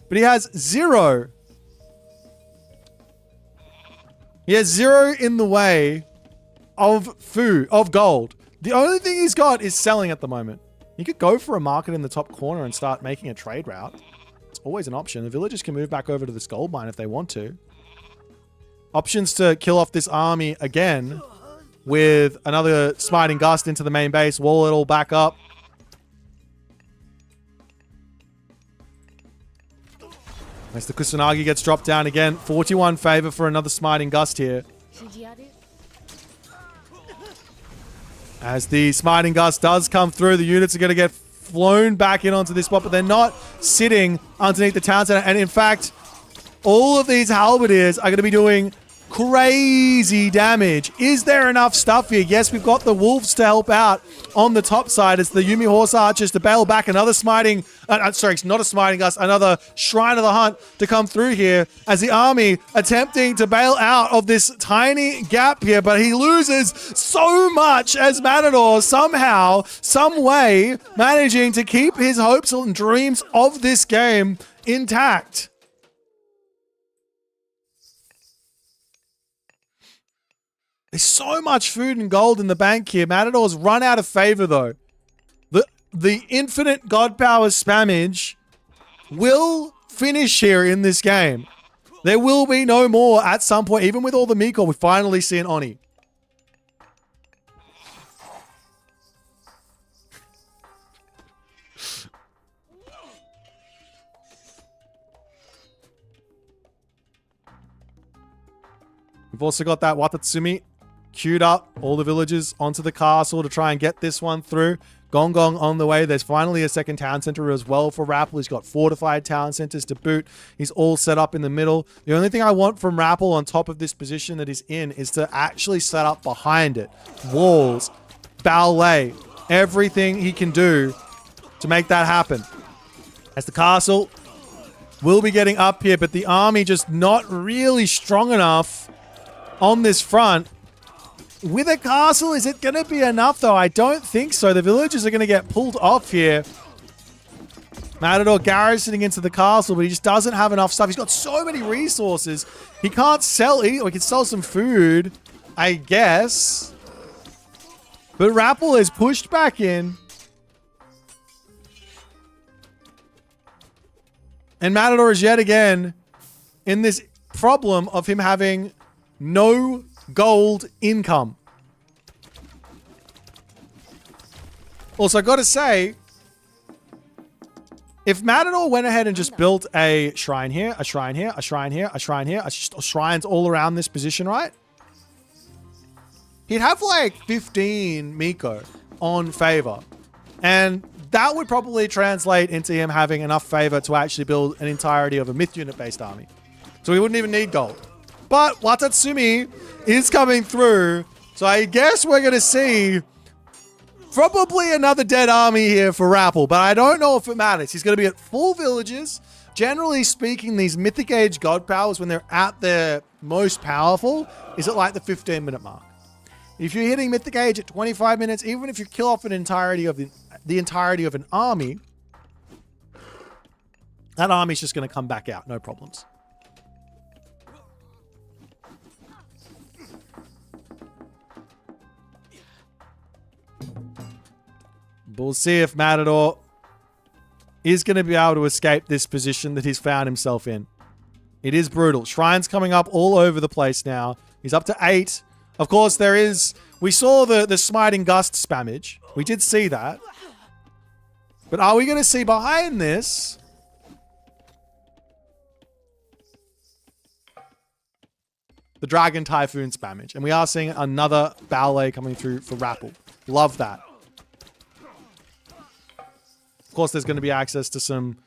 But he has 0. He has 0 in the way of food, of gold. The only thing he's got is selling at the moment. He could go for a market in the top corner and start making a trade route. It's always an option. The villagers can move back over to this gold mine if they want to. Options to kill off this army again with another smiting gust into the main base. Wall it all back up. As the Kusanagi gets dropped down again. 41 favor for another smiting gust here. As the smiting gust does come through, the units are going to get flown back in onto this spot, but they're not sitting underneath the town center. And in fact, all of these halberdiers are going to be doing crazy damage. Is there enough stuff here? Yes, we've got the wolves to help out on the top side. It's the Yumi horse archers to bail back another smiting, sorry, it's not a smiting gust, another shrine of the hunt to come through here as the army attempting to bail out of this tiny gap here, but he loses so much as Matador somehow, some way managing to keep his hopes and dreams of this game intact. There's so much food and gold in the bank here. Matador's run out of favor, though. The infinite god power spammage will finish here in this game. There will be no more at some point. Even with all the Miko, we finally see an Oni. We've also got that Watatsumi queued up, all the villagers onto the castle to try and get this one through. Gong Gong on the way. There's finally a second town center as well for Rappel. He's got fortified town centers to boot. He's all set up in the middle. The only thing I want from Rappel on top of this position that he's in is to actually set up behind it. Walls, ballet, everything he can do to make that happen. As the castle will be getting up here, but the army just not really strong enough on this front. With a castle, is it going to be enough, though? I don't think so. The villagers are going to get pulled off here. Matador garrisoning into the castle, but he just doesn't have enough stuff. He's got so many resources. He can't sell it. He can sell some food, I guess. But Rappel is pushed back in. And Matador is yet again in this problem of him having no gold income. Also, I gotta say, if Matador went ahead and just built a shrine here, a shrine here, a shrine here, a shrine here, shrines all around this position, right? He'd have like 15 Miko on favor. And that would probably translate into him having enough favor to actually build an entirety of a myth unit based army. So he wouldn't even need gold. But Watatsumi is coming through. So I guess we're going to see Probably another dead army here for Rappel, but I don't know if it matters. He's going to be at full villages. Generally speaking, these Mythic Age God powers, when they're at their most powerful, is at like the 15-minute mark. If you're hitting Mythic Age at 25 minutes, even if you kill off an entirety of the entirety of an army, that army's just going to come back out, no problems. But we'll see if Matador is going to be able to escape this position that he's found himself in. It is brutal. Shrines coming up all over the place now. He's up to 8. Of course, there is... We saw the Smiting Gust spammage. We did see that. But are we going to see behind this... the Dragon Typhoon spammage? And we are seeing another ballet coming through for Rappel. Love that. Of course, there's going to be access to some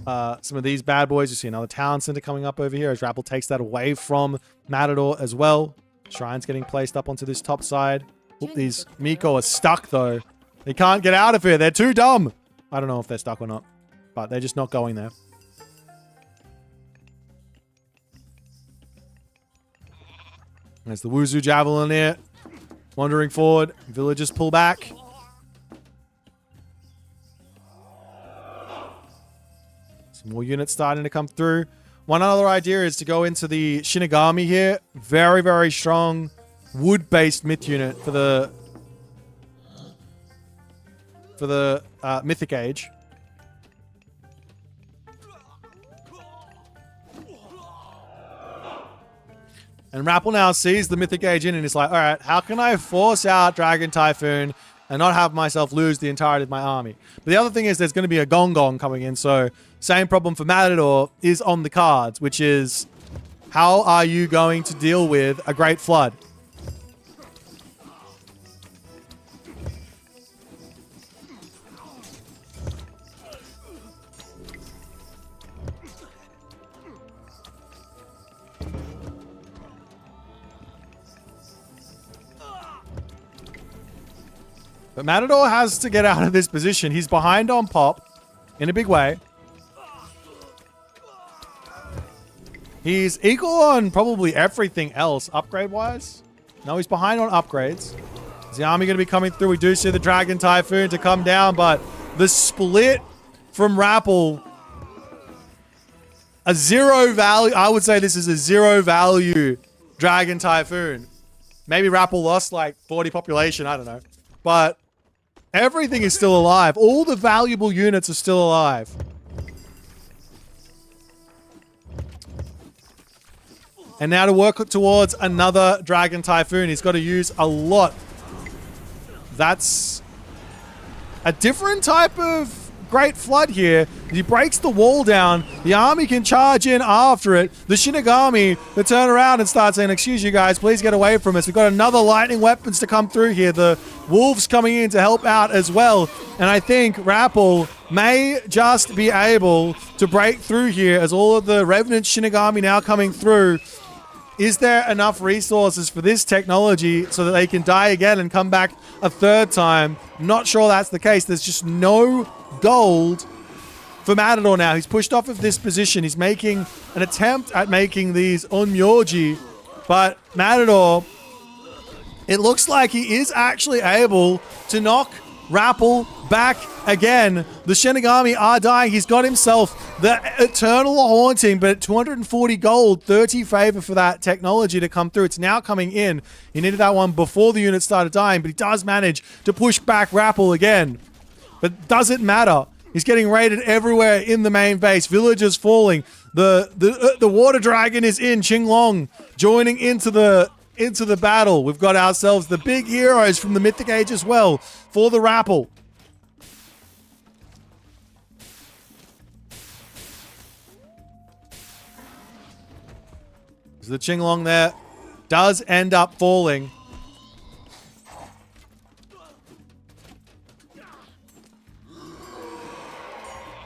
of these bad boys. You see another town center coming up over here as Rappel takes that away from Matador as well. Shrines getting placed up onto this top side. Oop, these Miko are stuck though. They can't get out of here. They're too dumb. I don't know if they're stuck or not, but they're just not going there. There's the Wuzu Javelin here. Wandering forward. Villagers pull back. Some more units starting to come through. One other idea is to go into the Shinigami here. Very, very strong wood-based myth unit for the Mythic Age. And Rappel now sees the Mythic Age in and is like, all right, how can I force out Dragon Typhoon and not have myself lose the entirety of my army? But the other thing is there's going to be a Gong Gong coming in, so same problem for Matador is on the cards, which is how are you going to deal with a Great Flood? But Matador has to get out of this position. He's behind on pop in a big way. He's equal on probably everything else upgrade-wise. No, he's behind on upgrades. Is the army going to be coming through? We do see the Dragon Typhoon to come down, but the split from Rappel, a 0 value. I would say this is a 0 value Dragon Typhoon. Maybe Rappel lost like 40 population. I don't know. But everything is still alive. All the valuable units are still alive. And now to work towards another Dragon Typhoon, he's got to use a lot. That's a different type of Great Flood here. He breaks the wall down. The army can charge in after it. The Shinigami, they turn around and start saying, excuse you guys, please get away from us. We've got another lightning weapons to come through here. The wolves coming in to help out as well. And I think Rappel may just be able to break through here as all of the Revenant Shinigami now coming through. Is there enough resources for this technology so that they can die again and come back a third time? Not sure that's the case. There's just no gold for Matador now. He's pushed off of this position. He's making an attempt at making these Onmyoji, but Matador, it looks like he is actually able to knock Rappel back again. The Shinigami are dying. He's got himself the Eternal Haunting, but at 240 gold, 30 favor for that technology to come through. It's now coming in. He needed that one before the unit started dying, but he does manage to push back Rappel again. But doesn't matter. He's getting raided everywhere in the main base. Villagers falling. The Water Dragon is in. Qinglong joining into the battle. We've got ourselves the big heroes from the Mythic Age as well for the Rappel. So the Qinglong there does end up falling.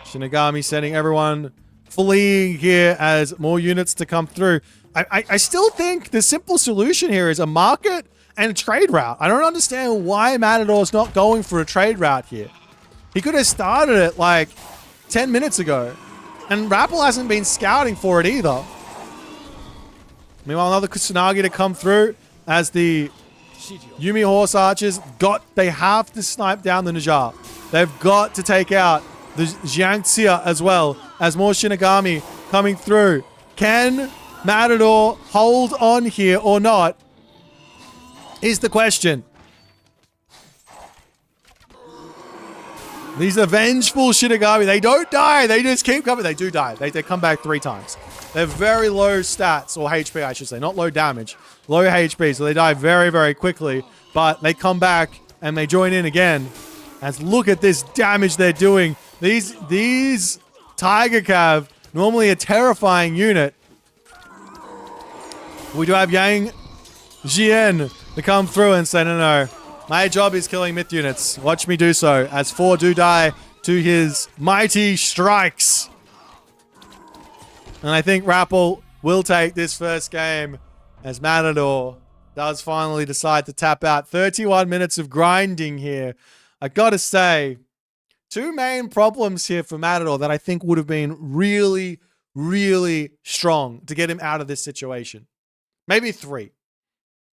Shinigami sending everyone fleeing here as more units to come through. I still think the simple solution here is a market and a trade route. I don't understand why Matador's not going for a trade route here. He could have started it like 10 minutes ago. And Rappel hasn't been scouting for it either. Meanwhile, another Kusanagi to come through as the Yumi Horse Archers they have to snipe down the Najar. They've got to take out the Jiangxia as well as more Shinigami coming through. Can Matador hold on here or not? Is the question. These are vengeful Shinigami. They don't die. They just keep coming. They do die. They come back 3 times. They're very low stats, or HP, I should say. Not low damage. Low HP, so they die very, very quickly. But they come back, and they join in again. And look at this damage they're doing. These Tiger Cav, normally a terrifying unit. We do have Yang Jian to come through and say, no. My job is killing myth units. Watch me do so, as 4 do die to his mighty strikes. And I think Rappel will take this first game as Matador does finally decide to tap out. 31 minutes of grinding here. I gotta say, 2 main problems here for Matador that I think would have been really, really strong to get him out of this situation. Maybe 3.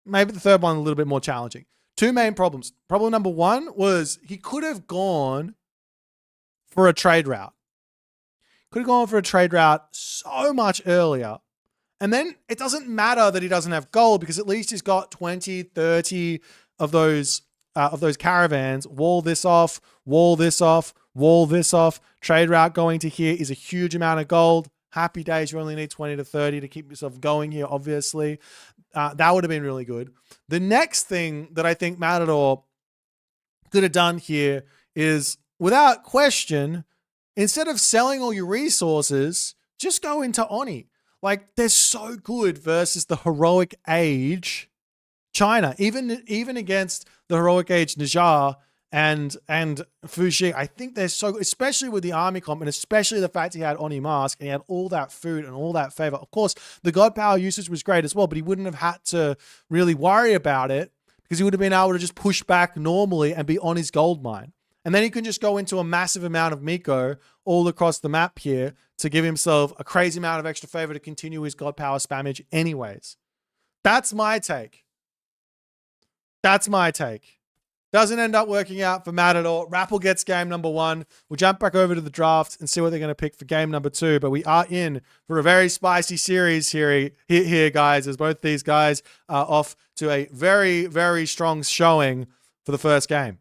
Maybe the third one a little bit more challenging. 2 main problems. Problem number 1 was he could have gone for a trade route. Could have gone for a trade route so much earlier. And then it doesn't matter that he doesn't have gold because at least he's got 20, 30 of those caravans. Wall this off, wall this off, wall this off. Trade route going to here is a huge amount of gold. Happy days, you only need 20 to 30 to keep yourself going here, obviously. That would have been really good. The next thing that I think Matador could have done here is, without question, instead of selling all your resources, just go into Oni. Like, they're so good versus the heroic age China. Even against the heroic age Najar and Fushi, I think they're so good, especially with the army comp, and especially the fact he had Oni Mask and he had all that food and all that favor. Of course, the god power usage was great as well, but he wouldn't have had to really worry about it because he would have been able to just push back normally and be on his gold mine. And then he can just go into a massive amount of Miko all across the map here to give himself a crazy amount of extra favor to continue his god power spammage anyways. That's my take. Doesn't end up working out for Matador. Rappel gets game number 1. We'll jump back over to the draft and see what they're going to pick for game number 2. But we are in for a very spicy series here, guys, as both these guys are off to a very, very strong showing for the first game.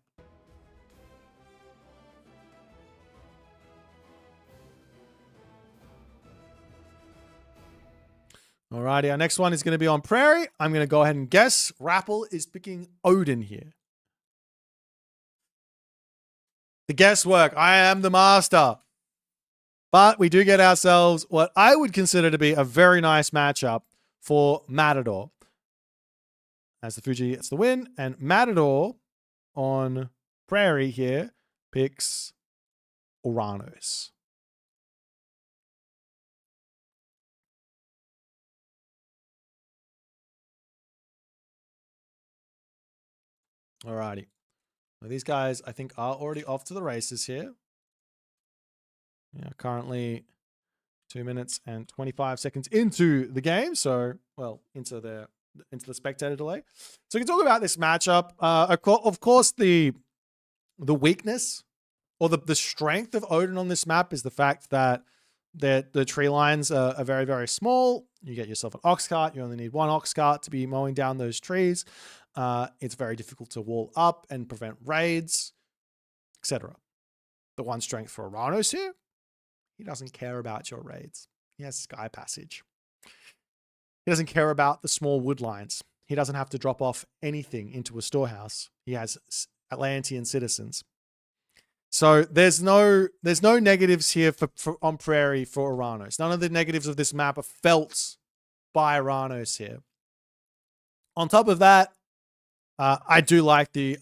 Alrighty, our next one is going to be on Prairie. I'm going to go ahead and guess Rappel is picking Odin here. The guesswork. I am the master. But we do get ourselves what I would consider to be a very nice matchup for Matador. As the Fuji gets the win. And Matador on Prairie here picks Uranus. Alrighty. Well, these guys, I think, are already off to the races here. Yeah, currently 2 minutes and 25 seconds into the game. So, well, into the spectator delay. So we can talk about this matchup. Of course, the weakness or the strength of Odin on this map is the fact that the tree lines are very, very small. You get yourself an ox cart. You only need 1 ox cart to be mowing down those trees. It's very difficult to wall up and prevent raids, etc. The one strength for Uranus here, he doesn't care about your raids. He has Sky Passage. He doesn't care about the small wood lines. He doesn't have to drop off anything into a storehouse. He has Atlantean citizens. So there's no negatives here on Prairie for Uranus. None of the negatives of this map are felt by Uranus here. On top of that, I do like the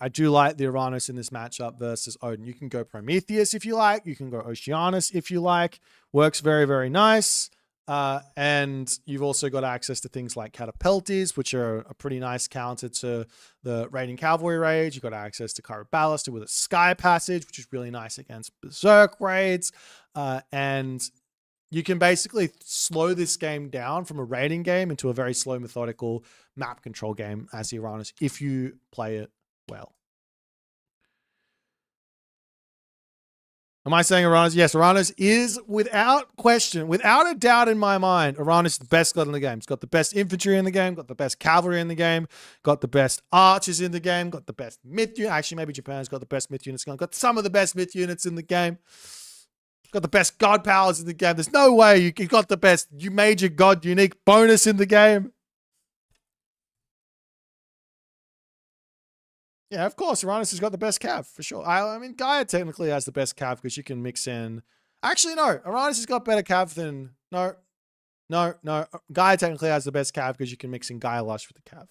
Uranus in this matchup versus Odin. You can go Prometheus if you like. You can go Oceanus if you like. Works very, very nice. And you've also got access to things like catapulties, which are a pretty nice counter to the raiding cavalry raids. You've got access to Kyra Ballista with a sky passage, which is really nice against berserk raids. And you can basically slow this game down from a raiding game into a very slow, methodical map control game as the Uranus if you play it well. Am I saying Uranus? Yes, Uranus is without question, without a doubt in my mind, Uranus is the best god in the game. It's got the best infantry in the game, got the best cavalry in the game, got the best archers in the game, got the best myth units. Actually, maybe Japan's got the best myth units. Got some of the best myth units in the game. Got the best god powers in the game. There's no way you got the best major god unique bonus in the game. Yeah, of course, Uranus has got the best cav, for sure. I mean, Gaia technically has the best cav because you can mix in... Actually, no. Uranus has got better cav than... No. Gaia technically has the best cav because you can mix in Gaia Lush with the cav.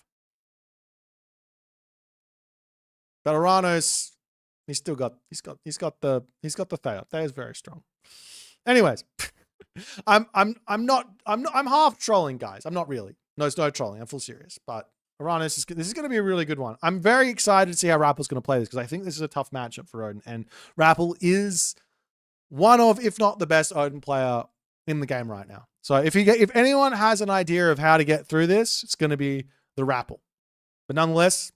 But Uranus, he's got the Thea. Thea's very strong. Anyways, I'm half trolling, guys. I'm not really. No, it's no trolling. I'm full serious. But Uranus, this is going to be a really good one. I'm very excited to see how Rappel's going to play this because I think this is a tough matchup for Odin. And Rappel is one of, if not the best Odin player in the game right now. So if anyone has an idea of how to get through this, it's going to be TheRapl. But nonetheless,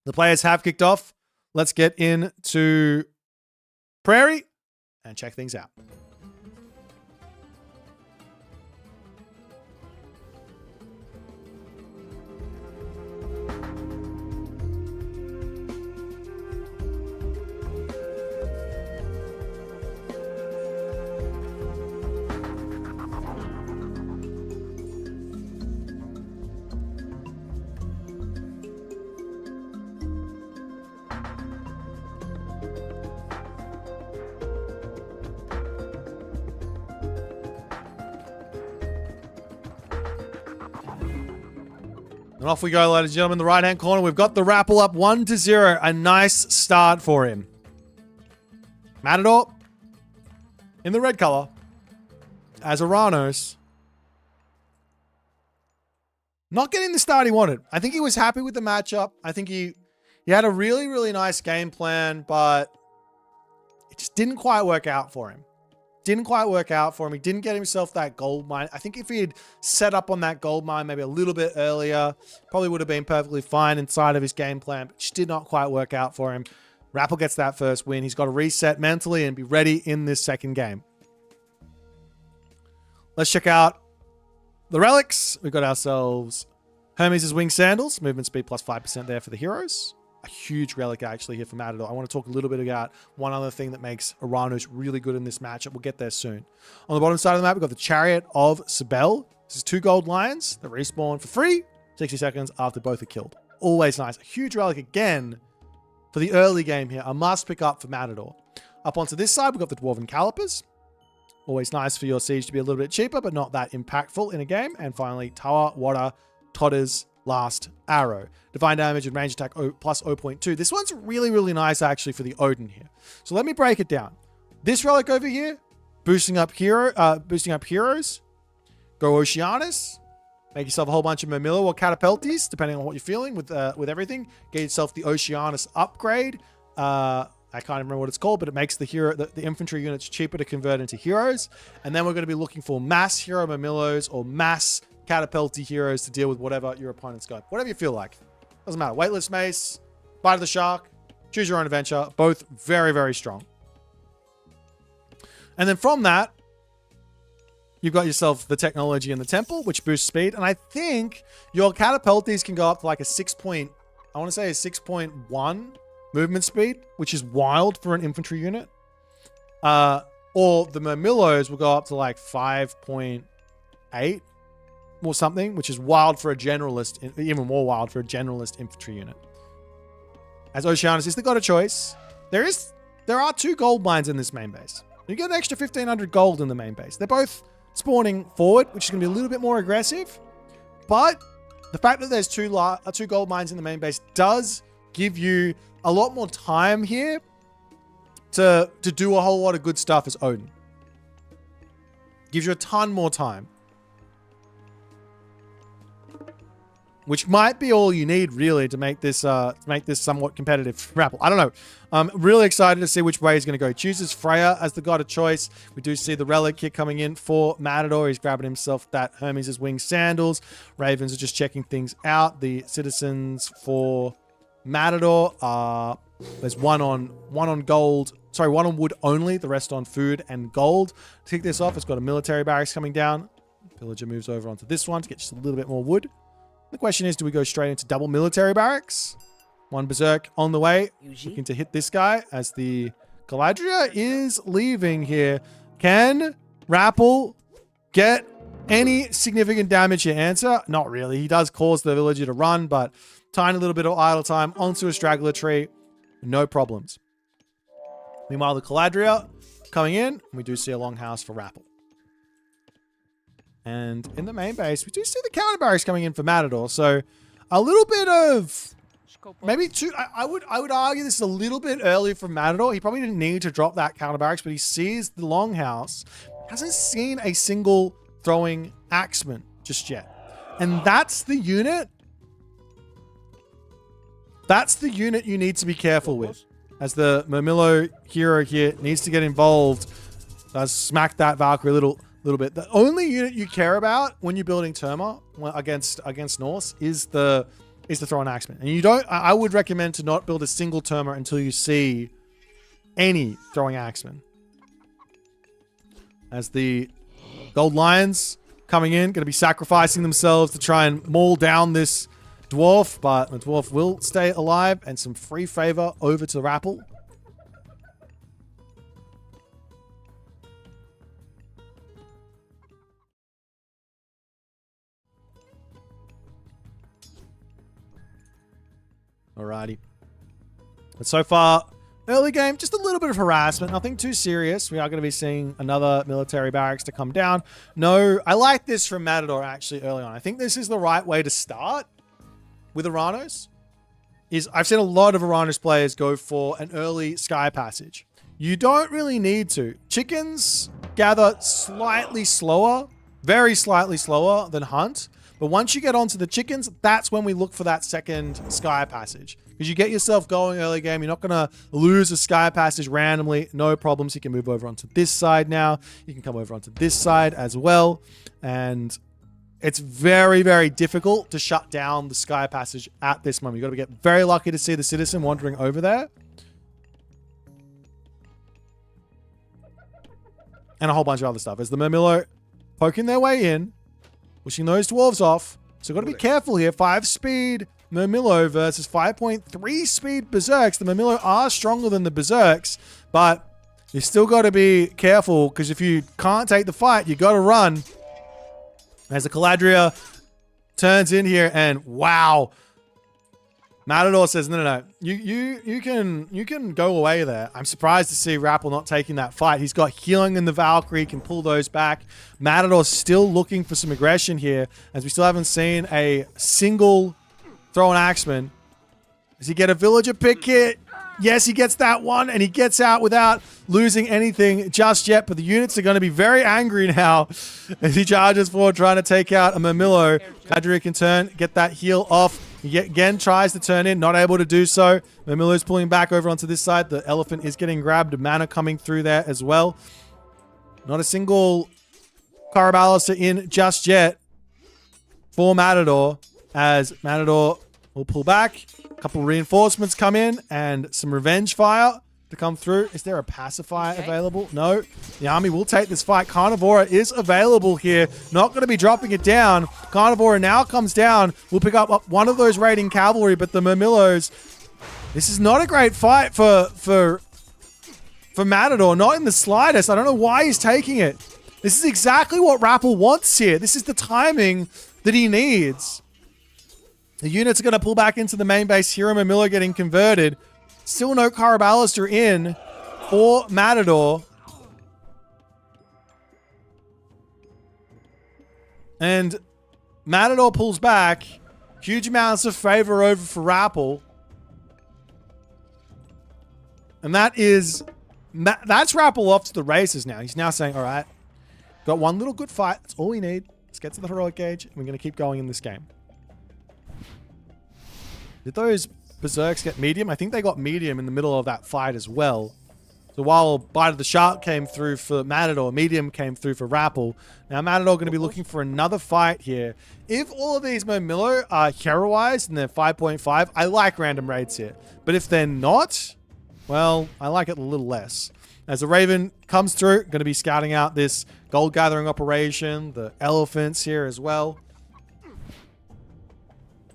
the players have kicked off. Let's get into Prairie and check things out. And off we go, ladies and gentlemen. In the right-hand corner, we've got TheRapl up 1-0. A nice start for him. Matador in the red color as Uranus. Not getting the start he wanted. I think he was happy with the matchup. I think he had a really, really nice game plan, but it just didn't quite work out for him. He didn't get himself that gold mine. I think if he had set up on that gold mine maybe a little bit earlier, probably would have been perfectly fine inside of his game plan, but just did not quite work out for him. Rappel gets that first win. He's got to reset mentally and be ready in this second game. Let's check out the relics. We've got ourselves Hermes' wing sandals. Movement speed plus 5% there for the heroes. A huge relic actually here for Matador. I want to talk a little bit about one other thing that makes Uranus really good in this matchup. We'll get there soon. On the bottom side of the map, we've got the Chariot of Sibel. This is 2 gold lions that respawn for free 60 seconds after both are killed. Always nice. A huge relic again for the early game here. A must pick up for Matador. Up onto this side, we've got the Dwarven Calipers. Always nice for your siege to be a little bit cheaper, but not that impactful in a game. And finally, Tawa Wada Todder's Last Arrow. Divine damage and range attack plus 0.2. This one's really, really nice actually for the Odin here. So let me break it down. This relic over here, boosting up heroes. Go Oceanus. Make yourself a whole bunch of Mermillo or Catapulties, depending on what you're feeling with everything. Get yourself the Oceanus upgrade. I can't remember what it's called, but it makes the infantry units cheaper to convert into heroes. And then we're going to be looking for mass hero Mermillos or mass Catapulty heroes to deal with whatever your opponent's got. Whatever you feel like. Doesn't matter. Weightless Mace, Bite of the Shark, Choose Your Own Adventure. Both very, very strong. And then from that, you've got yourself the Technology in the Temple, which boosts speed. And I think your Catapulties can go up to like a 6.1 movement speed, which is wild for an infantry unit. Or the Mermillos will go up to like 5.8 or something, which is wild for a generalist, even more wild for a generalist infantry unit. As Oceanus is the god of choice, there are 2 gold mines in this main base. You get an extra 1,500 gold in the main base. They're both spawning forward, which is going to be a little bit more aggressive. But the fact that there's 2 gold mines in the main base does give you a lot more time here to do a whole lot of good stuff as Odin. Gives you a ton more time. which might be all you need really to make this somewhat competitive for Rappel. I don't know. I'm really excited to see which way he's going to go. He chooses Freya as the god of choice. We do see the relic here coming in for Matador. He's grabbing himself that Hermes' winged sandals. Ravens are just checking things out. The citizens for Matador are, there's one on gold. Sorry, one on wood only. The rest on food and gold. To kick this off, it's got a military barracks coming down. Pillager moves over onto this one to get just a little bit more wood. The question is, do we go straight into double military barracks? One berserk on the way, looking to hit this guy as the Galadria is leaving here. Can Rappel get any significant damage here? Answer, not really. He does cause the villager to run, but tiny little bit of idle time onto a straggler tree. No problems. Meanwhile, the Galadria coming in, we do see a longhouse for Rappel. And in the main base, we do see the counter barracks coming in for Matador. So a little bit of maybe two. I would argue this is a little bit early for Matador. He probably didn't need to drop that counter barracks, but he sees the longhouse. Hasn't seen a single throwing axeman just yet. And that's the unit. That's the unit you need to be careful with. As the Mermillo hero here needs to get involved. Does smack that Valkyrie a little bit. The only unit you care about when you're building Terma against Norse is the throwing axeman. And you don't, I would recommend to not build a single Terma until you see any throwing axeman. As the gold lions coming in, going to be sacrificing themselves to try and maul down this dwarf, but the dwarf will stay alive, and some free favor over to Rappel. Alrighty. But so far, early game, just a little bit of harassment. Nothing too serious. We are going to be seeing another military barracks to come down. No, I like this from Matador actually early on. I think this is the right way to start with Uranus. I've seen a lot of Uranus players go for an early sky passage. You don't really need to. Chickens gather slightly slower, very slightly slower than hunt. But once you get onto the chickens, that's when we look for that second sky passage. Because you get yourself going early game, you're not going to lose a sky passage randomly. No problems. You can move over onto this side now. You can come over onto this side as well. And it's very, very difficult to shut down the sky passage at this moment. You've got to get very lucky to see the citizen wandering over there. And a whole bunch of other stuff. As the Mermillo poking their way in, pushing those dwarves off. So got to be careful here. 5-speed Mermillo versus 5.3 speed Berserks. The Mermillo are stronger than the Berserks, but you still got to be careful, because if you can't take the fight, you got to run. As the Galadria turns in here, and wow, Matador says, no. You can go away there. I'm surprised to see Rappel not taking that fight. He's got healing in the Valkyrie, can pull those back. Matador's still looking for some aggression here, as we still haven't seen a single throw an axeman. Does he get a villager pick hit? Yes, he gets that one, and he gets out without losing anything just yet. But the units are going to be very angry now as he charges forward, trying to take out a Mermillo. Galadria can turn, get that heal off. He again tries to turn in, not able to do so. Mermillo's pulling back over onto this side. The elephant is getting grabbed. Mana coming through there as well. Not a single Caraballister in just yet for Matador, as Matador will pull back. A couple reinforcements come in, and some revenge fire to come through. Is there a pacifier available? No. The army will take this fight. Carnivora is available here. Not going to be dropping it down. Carnivora now comes down. We'll pick up one of those raiding cavalry, but the Mermillos, this is not a great fight for Matador. Not in the slightest. I don't know why he's taking it. This is exactly what Rappel wants here. This is the timing that he needs. The units are going to pull back into the main base. Hero Mermillo getting converted. Still no Caraballister in for Matador. And Matador pulls back. Huge amounts of favor over for Rappel. And that's Rappel off to the races now. He's now saying, all right, got one little good fight. That's all we need. Let's get to the heroic gauge, and we're going to keep going in this game. Did those Berserks get medium? I think they got medium in the middle of that fight as well. So while Bite of the Shark came through for Matador, medium came through for Rappel. Now Matador going to be looking for another fight here. If all of these Momillo are heroized and they're 5.5, I like random raids here. But if they're not, well, I like it a little less. As the Raven comes through, going to be scouting out this gold gathering operation, the elephants here as well.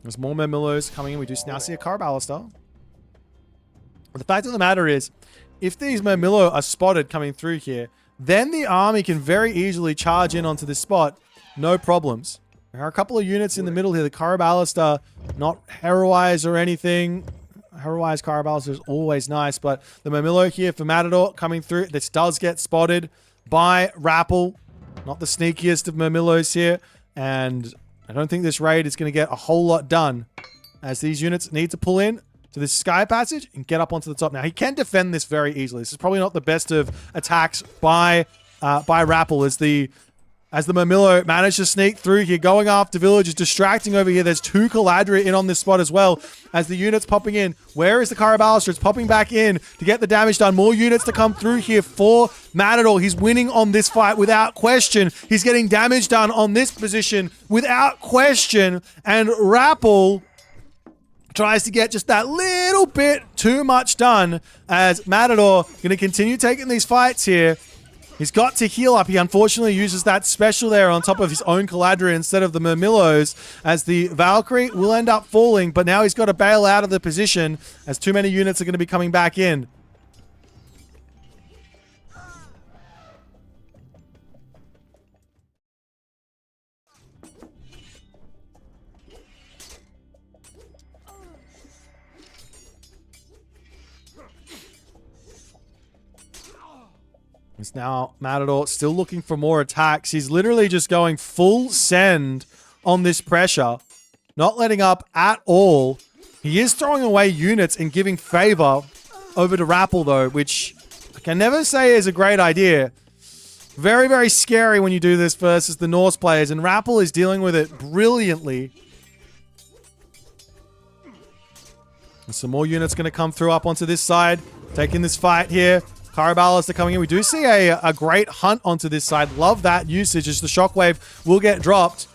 There's more Momillos coming in. We do now see a Caraballister. But the fact of the matter is, if these Momillo are spotted coming through here, then the army can very easily charge in onto this spot. No problems. There are a couple of units in the middle here. The Caraballister, not heroized or anything. Heroized Caraballister is always nice, but the Momillo here for Matador coming through. This does get spotted by Rappel. Not the sneakiest of Momillos here. And I don't think this raid is going to get a whole lot done, as these units need to pull in to this sky passage and get up onto the top. Now, he can defend this very easily. This is probably not the best of attacks by Rappel, as the Momillo managed to sneak through here, going after villagers, distracting over here. There's two Caladria in on this spot as well, as the units popping in. Where is the Caraballister? It's popping back in to get the damage done. More units to come through here for Matador. He's winning on this fight without question. He's getting damage done on this position without question. And Rappel tries to get just that little bit too much done, as Matador going to continue taking these fights here. He's got to heal up. He unfortunately uses that special there on top of his own Caladria instead of the Momillos, as the Valkyrie will end up falling, but now he's got to bail out of the position as too many units are going to be coming back in. It's now Matador still looking for more attacks. He's literally just going full send on this pressure, not letting up at all. He is throwing away units and giving favor over to Rappel, though, which I can never say is a great idea. Very, very scary when you do this versus the Norse players, and Rappel is dealing with it brilliantly. And some more units going to come through up onto this side, taking this fight here. Caraballister are coming in. We do see a great hunt onto this side. Love that usage, as the shockwave will get dropped,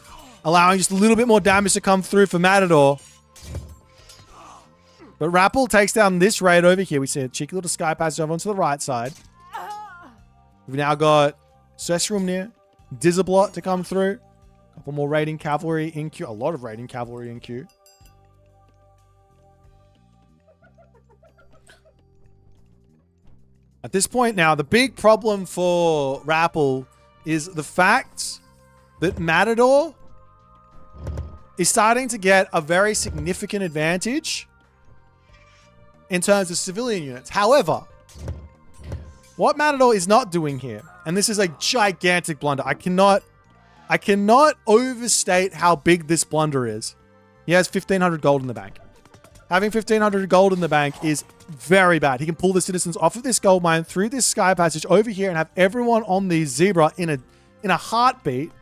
allowing just a little bit more damage to come through for Matador. But Rappel takes down this raid over here. We see a cheeky little sky passage over onto the right side. We've now got Sesrumnir, Dizablot to come through. A couple more raiding cavalry in queue. A lot of raiding cavalry in queue. At this point now, the big problem for Rappel is the fact that Matador is starting to get a very significant advantage in terms of civilian units. However, what Matador is not doing here, and this is a gigantic blunder. I cannot overstate how big this blunder is. He has 1,500 gold in the bank. Having 1,500 gold in the bank is very bad. He can pull the citizens off of this gold mine through this sky passage over here and have everyone on the zebra in a heartbeat,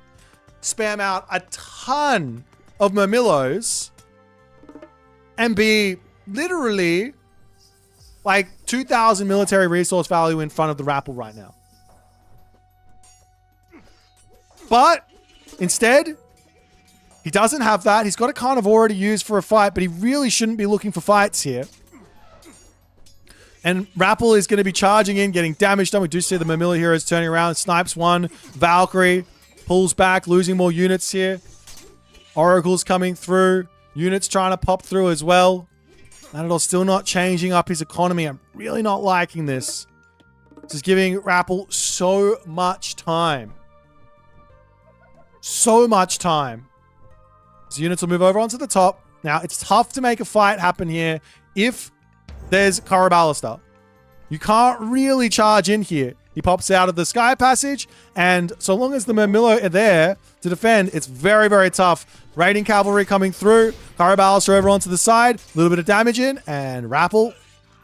spam out a ton of Momillos, and be literally like 2,000 military resource value in front of the Rappel right now. But instead, he doesn't have that. He's got a carnivore to use for a fight, but he really shouldn't be looking for fights here. And Rappel is going to be charging in, getting damage done. We do see the Momillo heroes turning around. Snipes one. Valkyrie pulls back, losing more units here. Oracle's coming through. Units trying to pop through as well. Matador still not changing up his economy. I'm really not liking this. This is giving Rappel so much time. So much time. So units will move over onto the top. Now, it's tough to make a fight happen here if there's Caraballister. You can't really charge in here. He pops out of the sky passage, and so long as the Momillo are there to defend, it's very, very tough. Raiding cavalry coming through. Caraballister over onto the side. A little bit of damage in, and Rappel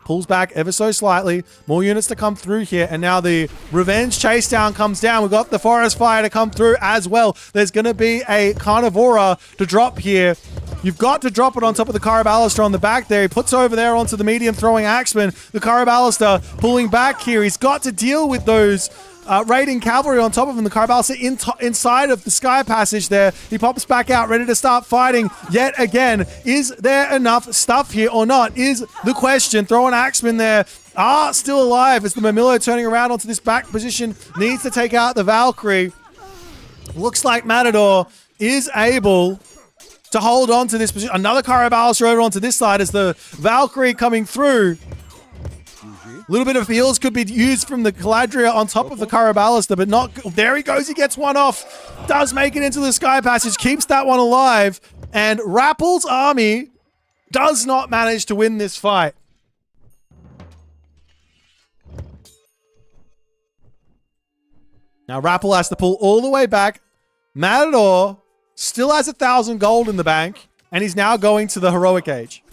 pulls back ever so slightly. More units to come through here, and now the revenge chase down comes down. We've got the forest fire to come through as well. There's going to be a carnivora to drop here You've got to drop it on top of the Caraballister on the back there. He puts over there onto the medium throwing Axeman. The Caraballister pulling back here. He's got to deal with those raiding cavalry on top of him. The Caraballister inside of the Sky Passage there. He pops back out, ready to start fighting yet again. Is there enough stuff here or not? Is the question. Throwing Axeman there. Still alive as the Mamilo turning around onto this back position. Needs to take out the Valkyrie. Looks like Matador is able to hold on to this position. Another Caraballister over onto this side as the Valkyrie coming through. A little bit of heals could be used from the Galadriel on top of the Caraballister, but not... There he goes. He gets one off. Does make it into the Sky Passage. Keeps that one alive. And Rappel's army does not manage to win this fight. Now Rappel has to pull all the way back. Matador still has 1,000 gold in the bank, and he's now going to the Heroic Age.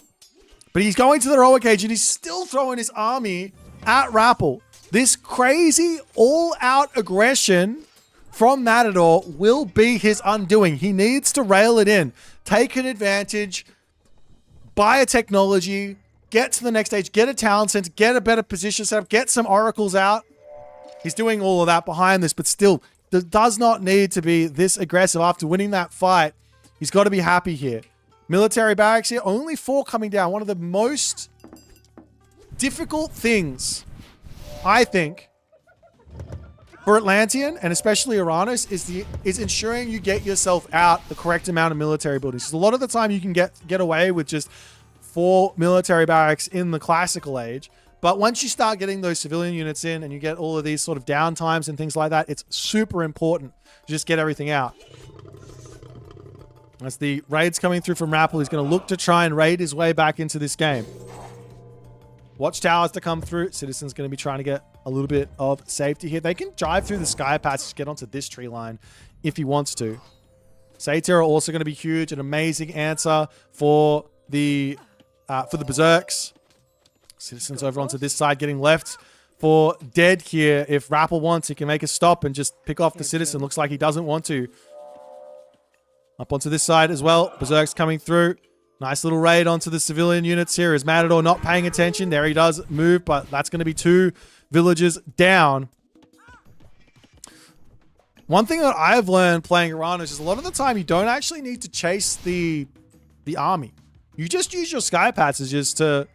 But he's going to the Heroic Age, and he's still throwing his army at Rappel. This crazy all-out aggression from Matador will be his undoing. He needs to rail it in, take an advantage, buy a technology, get to the next stage, get a talent center, get a better position set up, get some oracles out. He's doing all of that behind this, but still, does not need to be this aggressive after winning that fight. He's got to be happy here. Military barracks here, only 4 coming down. One of the most difficult things, I think, for Atlantean, and especially Uranus, is ensuring you get yourself out the correct amount of military buildings. Because a lot of the time you can get away with just 4 military barracks in the classical age. But once you start getting those civilian units in and you get all of these sort of downtimes and things like that, it's super important to just get everything out. As the raids coming through from Rappel, he's going to look to try and raid his way back into this game. Watchtowers to come through. Citizen's going to be trying to get a little bit of safety here. They can drive through the Sky Passage, get onto this tree line if he wants to. Satyr are also going to be huge. An amazing answer for the Berserks. Citizens over onto this side getting left for dead here. If Rappel wants, he can make a stop and just pick off the Citizen. Looks like he doesn't want to. Up onto this side as well. Berserk's coming through. Nice little raid onto the civilian units here. Is Matador not paying attention? There he does move, but that's going to be 2 villagers down. One thing that I've learned playing Uranus is a lot of the time you don't actually need to chase the army. You just use your Sky Passages to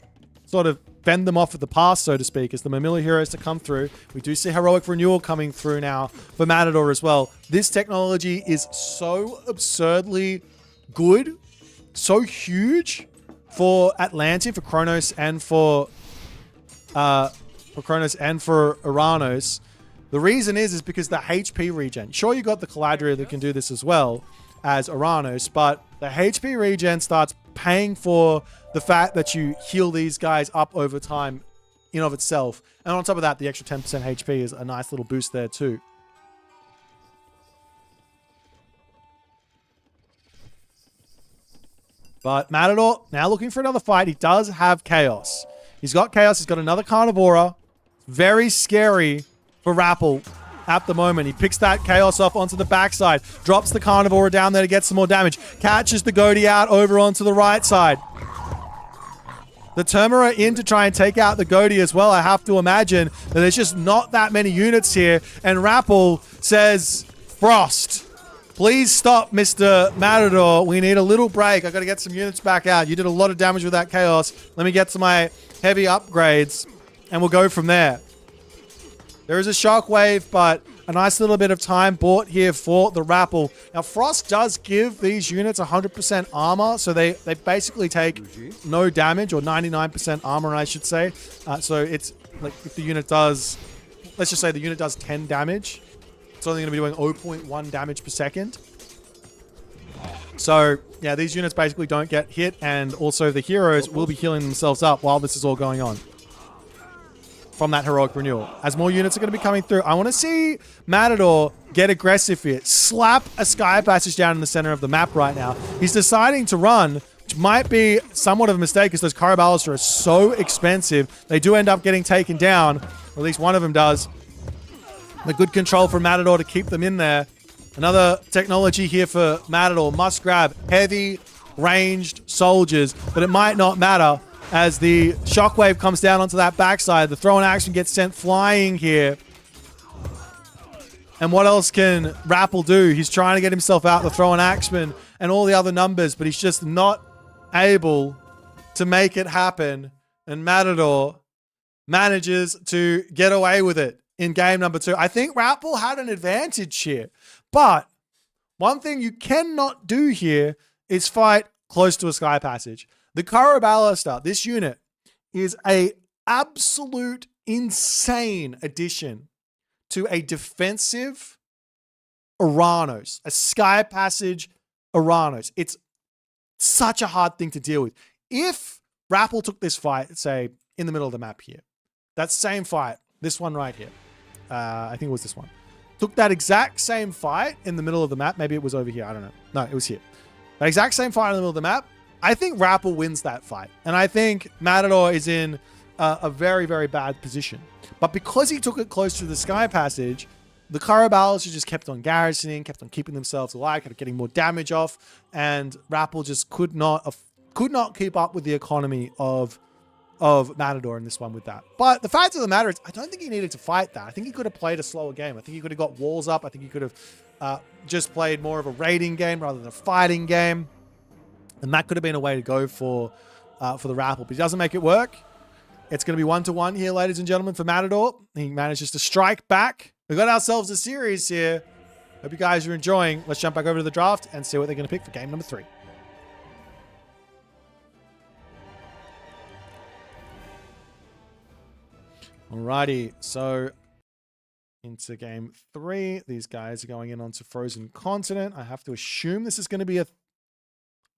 sort of fend them off at the pass, so to speak, as the Mamilla heroes to come through. We do see Heroic Renewal coming through now for Matador as well. This technology is so absurdly good, so huge for Atlantean, for Kronos, and for Uranus. The reason is because the HP regen. Sure, you got the Galadriel that can do this as well as Uranus, but the HP regen starts paying for the fact that you heal these guys up over time in of itself. And on top of that, the extra 10% HP is a nice little boost there too. But Matador, now looking for another fight. He does have Chaos. He's got Chaos. He's got another Carnivora. Very scary for Rappel at the moment. He picks that Chaos off onto the backside. Drops the Carnivora down there to get some more damage. Catches the Goaty out over onto the right side. The Termera in to try and take out the Goaty as well. I have to imagine that there's just not that many units here. And Rappel says, Frost, please stop, Mr. Matador. We need a little break. I got to get some units back out. You did a lot of damage with that Chaos. Let me get to my heavy upgrades, and we'll go from there. There is a shockwave, but a nice little bit of time bought here for the Rappel. Now, Frost does give these units 100% armor, so they basically take no damage, or 99% armor, I should say. So it's like if the unit does, let's just say the unit does 10 damage, it's only going to be doing 0.1 damage per second. So, yeah, these units basically don't get hit, and also the heroes will be healing themselves up while this is all going on from that Heroic Renewal. As more units are going to be coming through, I want to see Matador get aggressive here. Slap a Sky Passage down in the center of the map right now. He's deciding to run, which might be somewhat of a mistake because those Caraballister are so expensive. They do end up getting taken down, or at least one of them does. The good control from Matador to keep them in there. Another technology here for Matador. Must grab heavy ranged soldiers, but it might not matter as the shockwave comes down onto that backside. The throw and action gets sent flying here. And what else can Rappel do? He's trying to get himself out the throw and action and all the other numbers, but he's just not able to make it happen. And Matador manages to get away with it in game number 2. I think Rappel had an advantage here, but one thing you cannot do here is fight close to a sky passage. The Ballista, this unit, is a absolute insane addition to a defensive Uranus, a sky passage Uranus. It's such a hard thing to deal with. If Rappel took this fight, say, in the middle of the map here, that same fight, this one right here, I think it was this one, took that exact same fight in the middle of the map. Maybe it was over here. I don't know. No, it was here. That exact same fight in the middle of the map. I think Rappel wins that fight. And I think Matador is in a very, very bad position. But because he took it close to the sky passage, the Ballister just kept on garrisoning, kept on keeping themselves alive, kept getting more damage off, and Rappel just could not keep up with the economy of Matador in this one with that. But the fact of the matter is, I don't think he needed to fight that. I think he could have played a slower game. I think he could have got walls up. I think he could have just played more of a raiding game rather than a fighting game. And that could have been a way to go for the Rappel. But he doesn't make it work. It's going to be 1-1 here, ladies and gentlemen, for Matador. He manages to strike back. We've got ourselves a series here. Hope you guys are enjoying. Let's jump back over to the draft and see what they're going to pick for game number 3. Alrighty, so into game 3. These guys are going in onto Frozen Continent. I have to assume this is going to be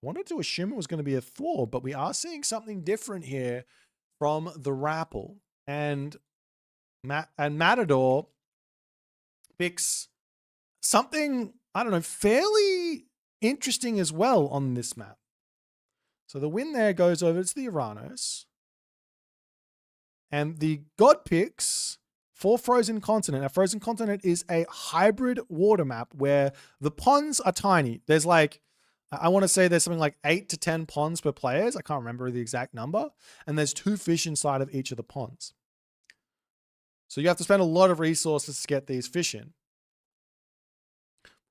wanted to assume it was going to be a Thor, but we are seeing something different here from the Rappel. And Matador picks something, I don't know, fairly interesting as well on this map. So the win there goes over to the Uranus. And the God picks for Frozen Continent. Now, Frozen Continent is a hybrid water map where the ponds are tiny. There's like, I want to say there's something like 8 to 10 ponds per players. I can't remember the exact number. And there's 2 fish inside of each of the ponds. So you have to spend a lot of resources to get these fish in.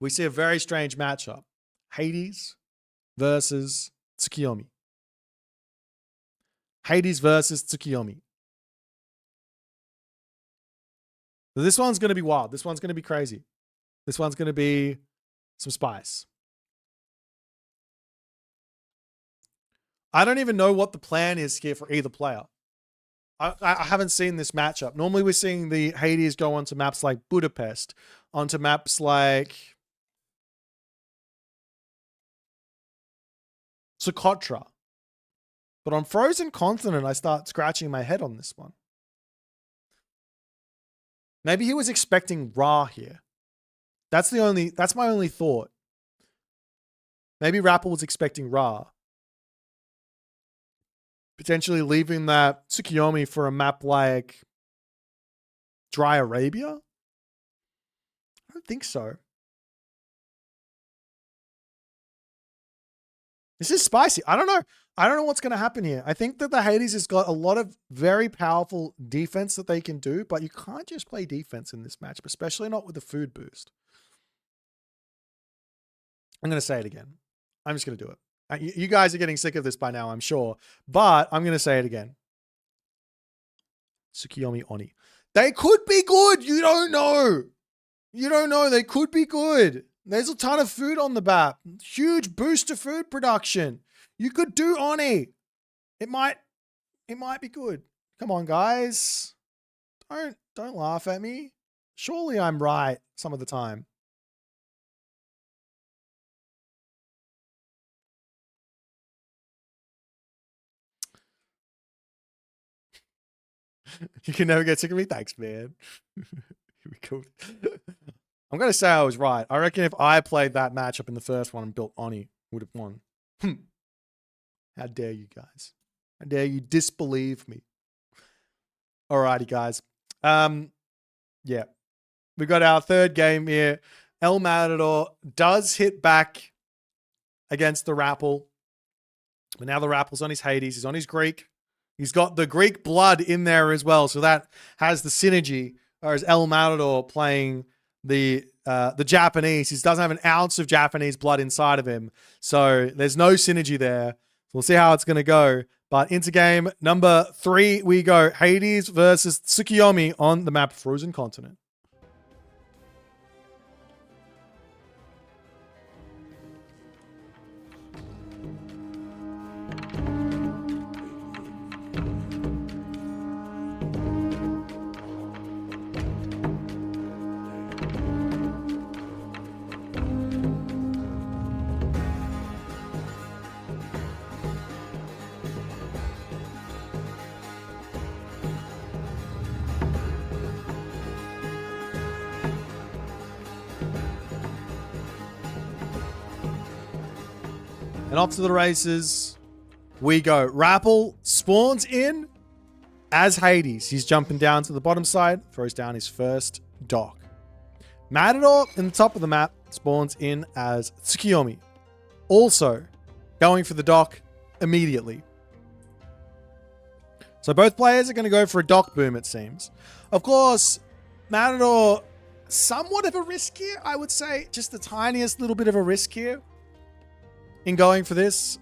We see a very strange matchup. Hades versus Tsukuyomi. Hades versus Tsukuyomi. This one's going to be wild. This one's going to be crazy. This one's going to be some spice. I don't even know what the plan is here for either player. I haven't seen this matchup. Normally we're seeing the Hades go onto maps like Budapest, onto maps like Socotra. But on Frozen Continent, I start scratching my head on this one. Maybe he was expecting Ra here. That's my only thought. Maybe Rappel was expecting Ra. Potentially leaving that Tsukuyomi for a map like Dry Arabia? I don't think so. This is spicy. I don't know. I don't know what's going to happen here. I think that the Hades has got a lot of very powerful defense that they can do, but you can't just play defense in this matchup, especially not with the food boost. I'm going to say it again. I'm just going to do it. You guys are getting sick of this by now, I'm sure, but I'm going to say it again. Tsukuyomi Oni. They could be good. You don't know. You don't know. They could be good. There's a ton of food on the map. Huge boost to food production. You could do Oni. It might be good. Come on, guys. Don't laugh at me. Surely I'm right some of the time. You can never get sick of me. Thanks, man. Here we go. I'm going to say I was right. I reckon if I played that matchup in the first one and built Oni, would have won. How dare you guys? How dare you disbelieve me? Alrighty, guys. Yeah. We got our third game here. El Matador does hit back against the Rappel. But now the Rappel's on his Hades. He's on his Greek. He's got the Greek blood in there as well. So that has the synergy. Whereas El Matador playing the Japanese, he doesn't have an ounce of Japanese blood inside of him. So there's no synergy there. We'll see how it's going to go. But into game number 3, we go. Hades versus Tsukuyomi on the map Frozen Continent. And off to the races we go. Rappel spawns in as Hades. He's jumping down to the bottom side, throws down his first dock. Matador in the top of the map spawns in as Tsukuyomi. Also going for the dock immediately. So both players are going to go for a dock boom, it seems. Of course, Matador, somewhat of a risk here, I would say. Just the tiniest little bit of a risk here in going for this,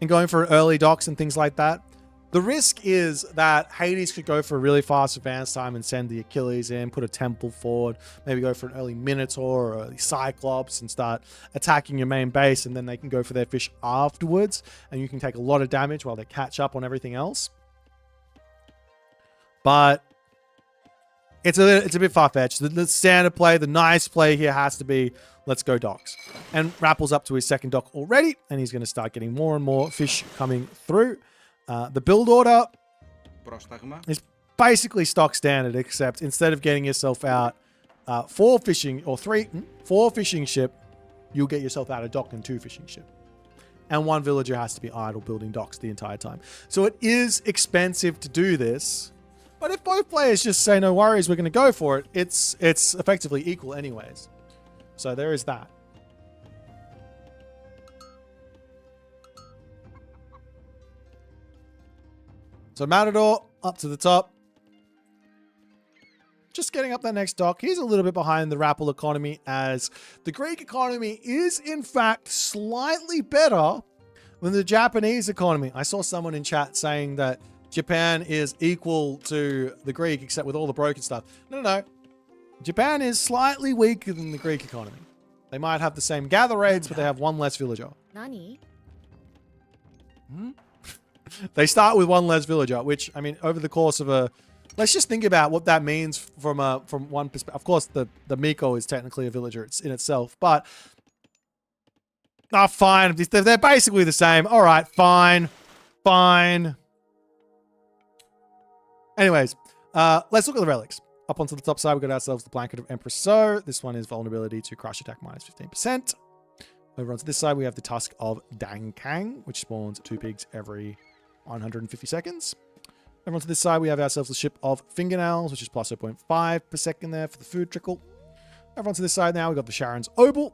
in going for early docks and things like that. The risk is that Hades could go for a really fast advance time and send the Achilles in, put a temple forward, maybe go for an early Minotaur or early Cyclops and start attacking your main base, and then they can go for their fish afterwards, and you can take a lot of damage while they catch up on everything else. But it's a bit far-fetched. The standard play, the nice play here has to be, let's go docks. And Rappel's up to his second dock already, and he's going to start getting more and more fish coming through. The build order is basically stock standard, except instead of getting yourself out 4 fishing ship, you'll get yourself out a dock and 2 fishing ship. And 1 villager has to be idle building docks the entire time. So it is expensive to do this. But if both players just say, no worries, we're going to go for it, it's effectively equal anyways. So there is that. So Matador up to the top. Just getting up that next dock. He's a little bit behind the Rappel economy, as the Greek economy is in fact slightly better than the Japanese economy. I saw someone in chat saying that Japan is equal to the Greek, except with all the broken stuff. No. Japan is slightly weaker than the Greek economy. They might have the same gather rates, but they have 1 less villager. Nani? They start with 1 less villager, which, I mean, over the course of a... Let's just think about what that means from one perspective. Of course, the Miko is technically a villager in itself, but... fine. They're basically the same. All right, fine. Anyways, let's look at the relics. Up onto the top side, we've got ourselves the Blanket of Empress So. This one is vulnerability to crush attack minus 15%. Over onto this side, we have the Tusk of Dang Kang, which spawns 2 pigs every 150 seconds. Over onto this side, we have ourselves the Ship of Fingernails, which is plus 0.5 per second there for the food trickle. Over onto this side now, we've got the Sharon's Obel.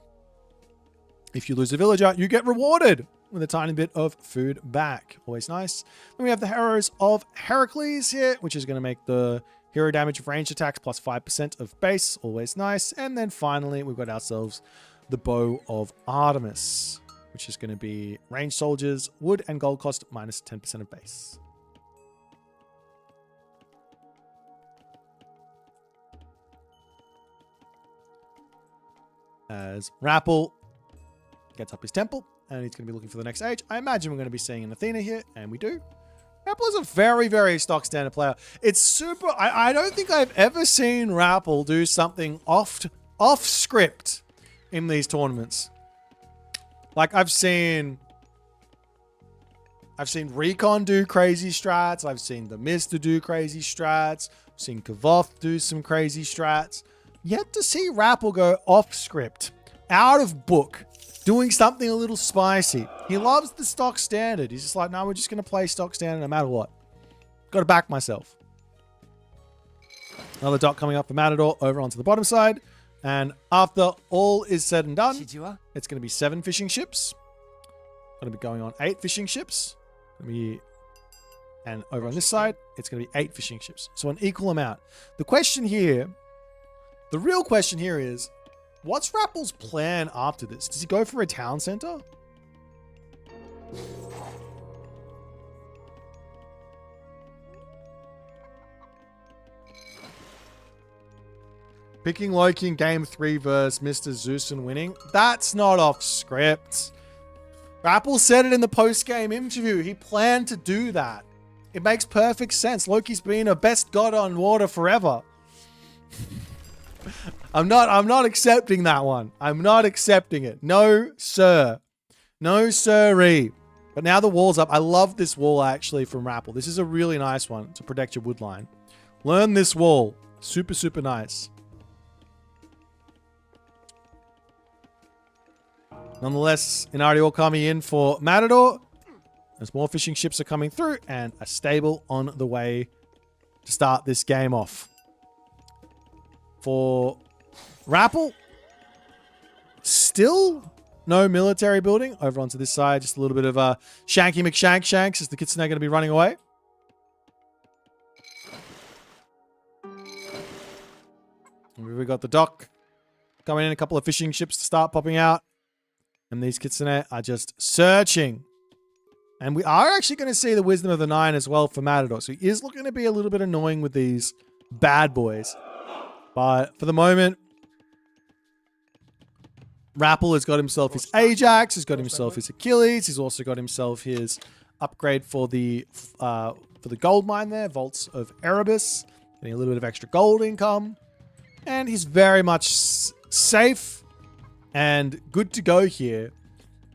If you lose a villager, you get rewarded with a tiny bit of food back. Always nice. Then we have the Heroes of Heracles here, which is going to make the hero damage of ranged attacks plus 5% of base. Always nice. And then finally, we've got ourselves the Bow of Artemis, which is going to be ranged soldiers, wood and gold cost minus 10% of base. As Rappel gets up his temple, and he's going to be looking for the next age. I imagine we're going to be seeing an Athena here, and we do. Rappel is a very, very stock standard player. It's super... I don't think I've ever seen Rappel do something off script in these tournaments. Like, I've seen Recon do crazy strats. I've seen the Mister do crazy strats. I've seen Kavoth do some crazy strats. Yet to see Rappel go off script, out of book, doing something a little spicy. He loves the stock standard. He's just like, no, we're just going to play stock standard no matter what. Got to back myself. Another dock coming up for Matador over onto the bottom side. And after all is said and done, it's going to be 7 fishing ships. going to be going on 8 fishing ships. And over on this side, it's going to be 8 fishing ships. So an equal amount. The question here, the real question here is, what's Rappel's plan after this? Does he go for a town center? Picking Loki in game 3 versus Mr. Zeus and winning. That's not off script. Rappel said it in the post-game interview. He planned to do that. It makes perfect sense. Loki's been a best god on water forever. I'm not accepting that one. I'm not accepting it. No, sir. No, sirree. But now the wall's up. I love this wall, actually, from Rappel. This is a really nice one to protect your wood line. Learn this wall. Super, super nice. Nonetheless, an RDO coming in for Matador. As more fishing ships are coming through and a stable on the way to start this game off. For Rappel, still no military building. Over onto this side, just a little bit of a Shanky McShanks as the Kitsune are going to be running away. We've got the dock coming in, a couple of fishing ships to start popping out. And these Kitsune are just searching. And we are actually going to see the Wisdom of the Nine as well for Matador. So he is looking to be a little bit annoying with these bad boys. But for the moment, Rappel has got himself his Ajax, he's got himself his Achilles, he's also got himself his upgrade for the gold mine there, Vaults of Erebus, getting a little bit of extra gold income. And he's very much safe and good to go here.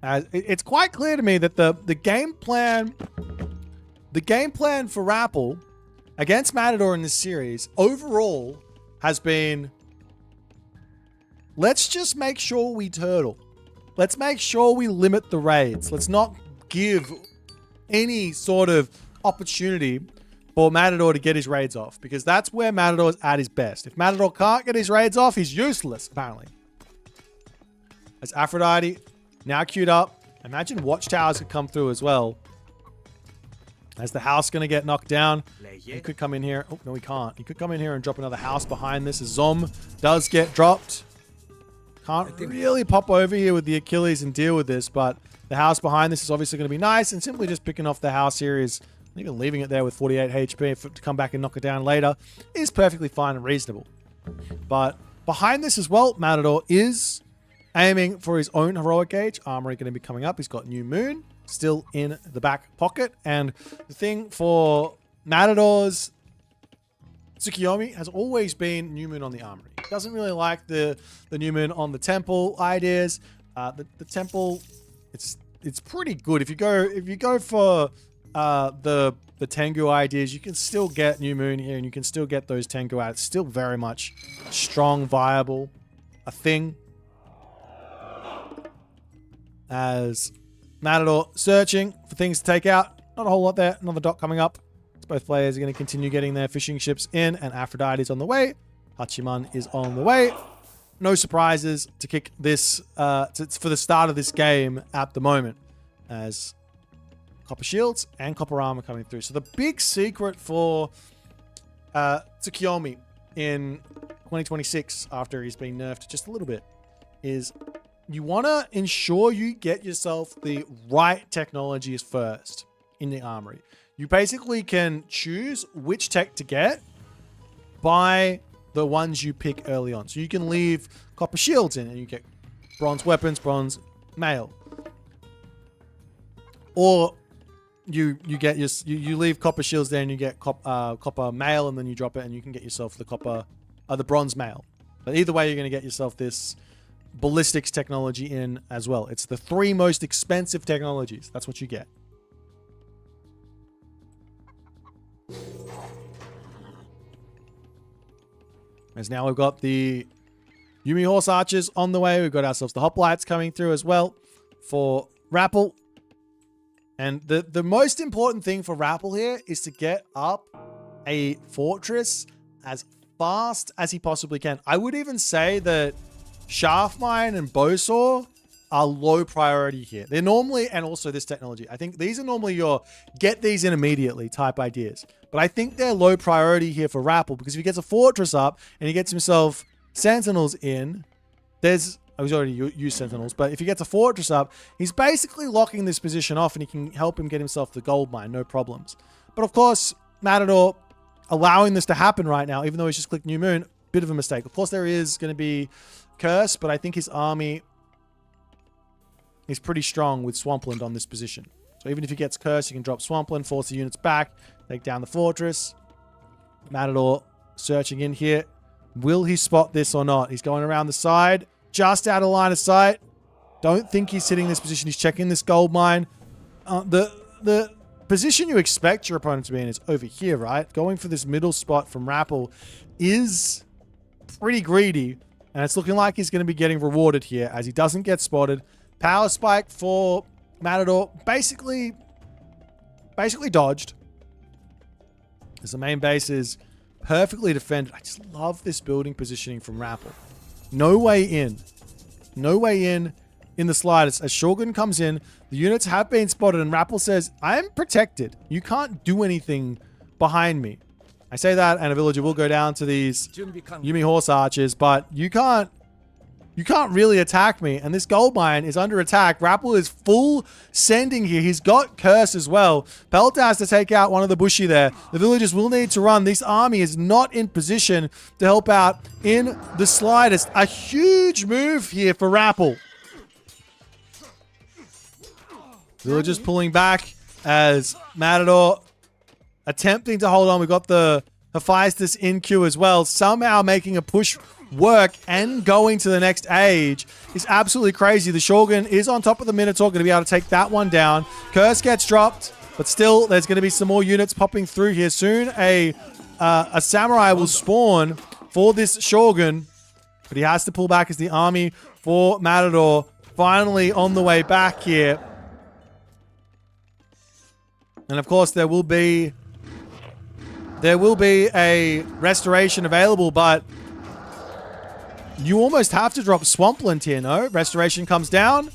It's quite clear to me that the game plan for Rappel against Matador in this series overall has been, let's just make sure we turtle. Let's make sure we limit the raids. Let's not give any sort of opportunity for Matador to get his raids off, because that's where Matador's at his best. If Matador can't get his raids off, he's useless, apparently. As Aphrodite now queued up. Imagine watchtowers could come through as well. As the house going to get knocked down. He could come in here. Oh, no, he can't. He could come in here and drop another house behind this. As Zom does get dropped. Can't really pop over here with the Achilles and deal with this, but the house behind this is obviously going to be nice, and simply just picking off the house here is, even leaving it there with 48 HP to come back and knock it down later, is perfectly fine and reasonable. But behind this as well, Matador is aiming for his own heroic age. Armory going to be coming up. He's got New Moon still in the back pocket. And the thing for Matador's Tsukuyomi has always been New Moon on the Armory. He doesn't really like the New Moon on the Temple ideas. The Temple, it's pretty good. If you go for the Tengu ideas, you can still get New Moon here, and you can still get those Tengu out. It's still very much strong, viable, a thing. As Matador searching for things to take out. Not a whole lot there. Another dock coming up. So both players are going to continue getting their fishing ships in, and Aphrodite is on the way. Hachiman is on the way. No surprises to kick this for the start of this game at the moment, as copper shields and copper armor coming through. So the big secret for Tsukuyomi in 2026, after he's been nerfed just a little bit, is you want to ensure you get yourself the right technologies first in the armory. You basically can choose which tech to get by the ones you pick early on. So you can leave copper shields in and you get bronze weapons, bronze mail. Or you leave copper shields there and you get copper mail, and then you drop it and you can get yourself the bronze mail. But either way, you're going to get yourself this ballistics technology in as well. It's the 3 most expensive technologies. That's what you get. As now we've got the Yumi Horse Archers on the way. We've got ourselves the Hoplites coming through as well for Rappel. And the most important thing for Rappel here is to get up a fortress as fast as he possibly can. I would even say that Shaft Mine and Bowsaw are low priority here. They're normally, and also this technology, I think these are normally your get these in immediately type ideas. But I think they're low priority here for Rappel, because if he gets a fortress up and he gets himself sentinels in, he's already used sentinels, but if he gets a fortress up, he's basically locking this position off and he can help him get himself the gold mine, no problems. But of course, Matador allowing this to happen right now, even though he's just clicked New Moon, bit of a mistake. Of course, there is going to be curse, but I think his army is pretty strong with Swampland on this position. So even if he gets curse, he can drop Swampland, force the units back, take down the fortress. Matador searching in here. Will he spot this or not? He's going around the side, just out of line of sight. Don't think he's hitting this position. He's checking this gold mine. The position you expect your opponent to be in is over here, right? Going for this middle spot from Rappel is pretty greedy, and it's looking like he's going to be getting rewarded here as he doesn't get spotted. Power spike for Matador basically dodged, as the main base is perfectly defended. I just love this building positioning from Rappel. No way in. No way in the slightest. As Shogun comes in, the units have been spotted, and Rappel says, I am protected. You can't do anything behind me. I say that, and a villager will go down to these Yumi horse archers, but you can't really attack me. And this gold mine is under attack. Rappel is full sending here. He's got curse as well. Pelta has to take out one of the Bushi there. The villagers will need to run. This army is not in position to help out in the slightest. A huge move here for Rappel. Villagers pulling back as Matador attempting to hold on. We've got the Hephaestus in queue as well. Somehow making a push work and going to the next age is absolutely crazy. The Shogun is on top of the Minotaur, going to be able to take that one down. Curse gets dropped, but still there's going to be some more units popping through here. Soon a samurai will spawn for this Shogun, but he has to pull back as the army for Matador finally on the way back here. And of course there will be a restoration available, but you almost have to drop Swampland here, no? Restoration comes down.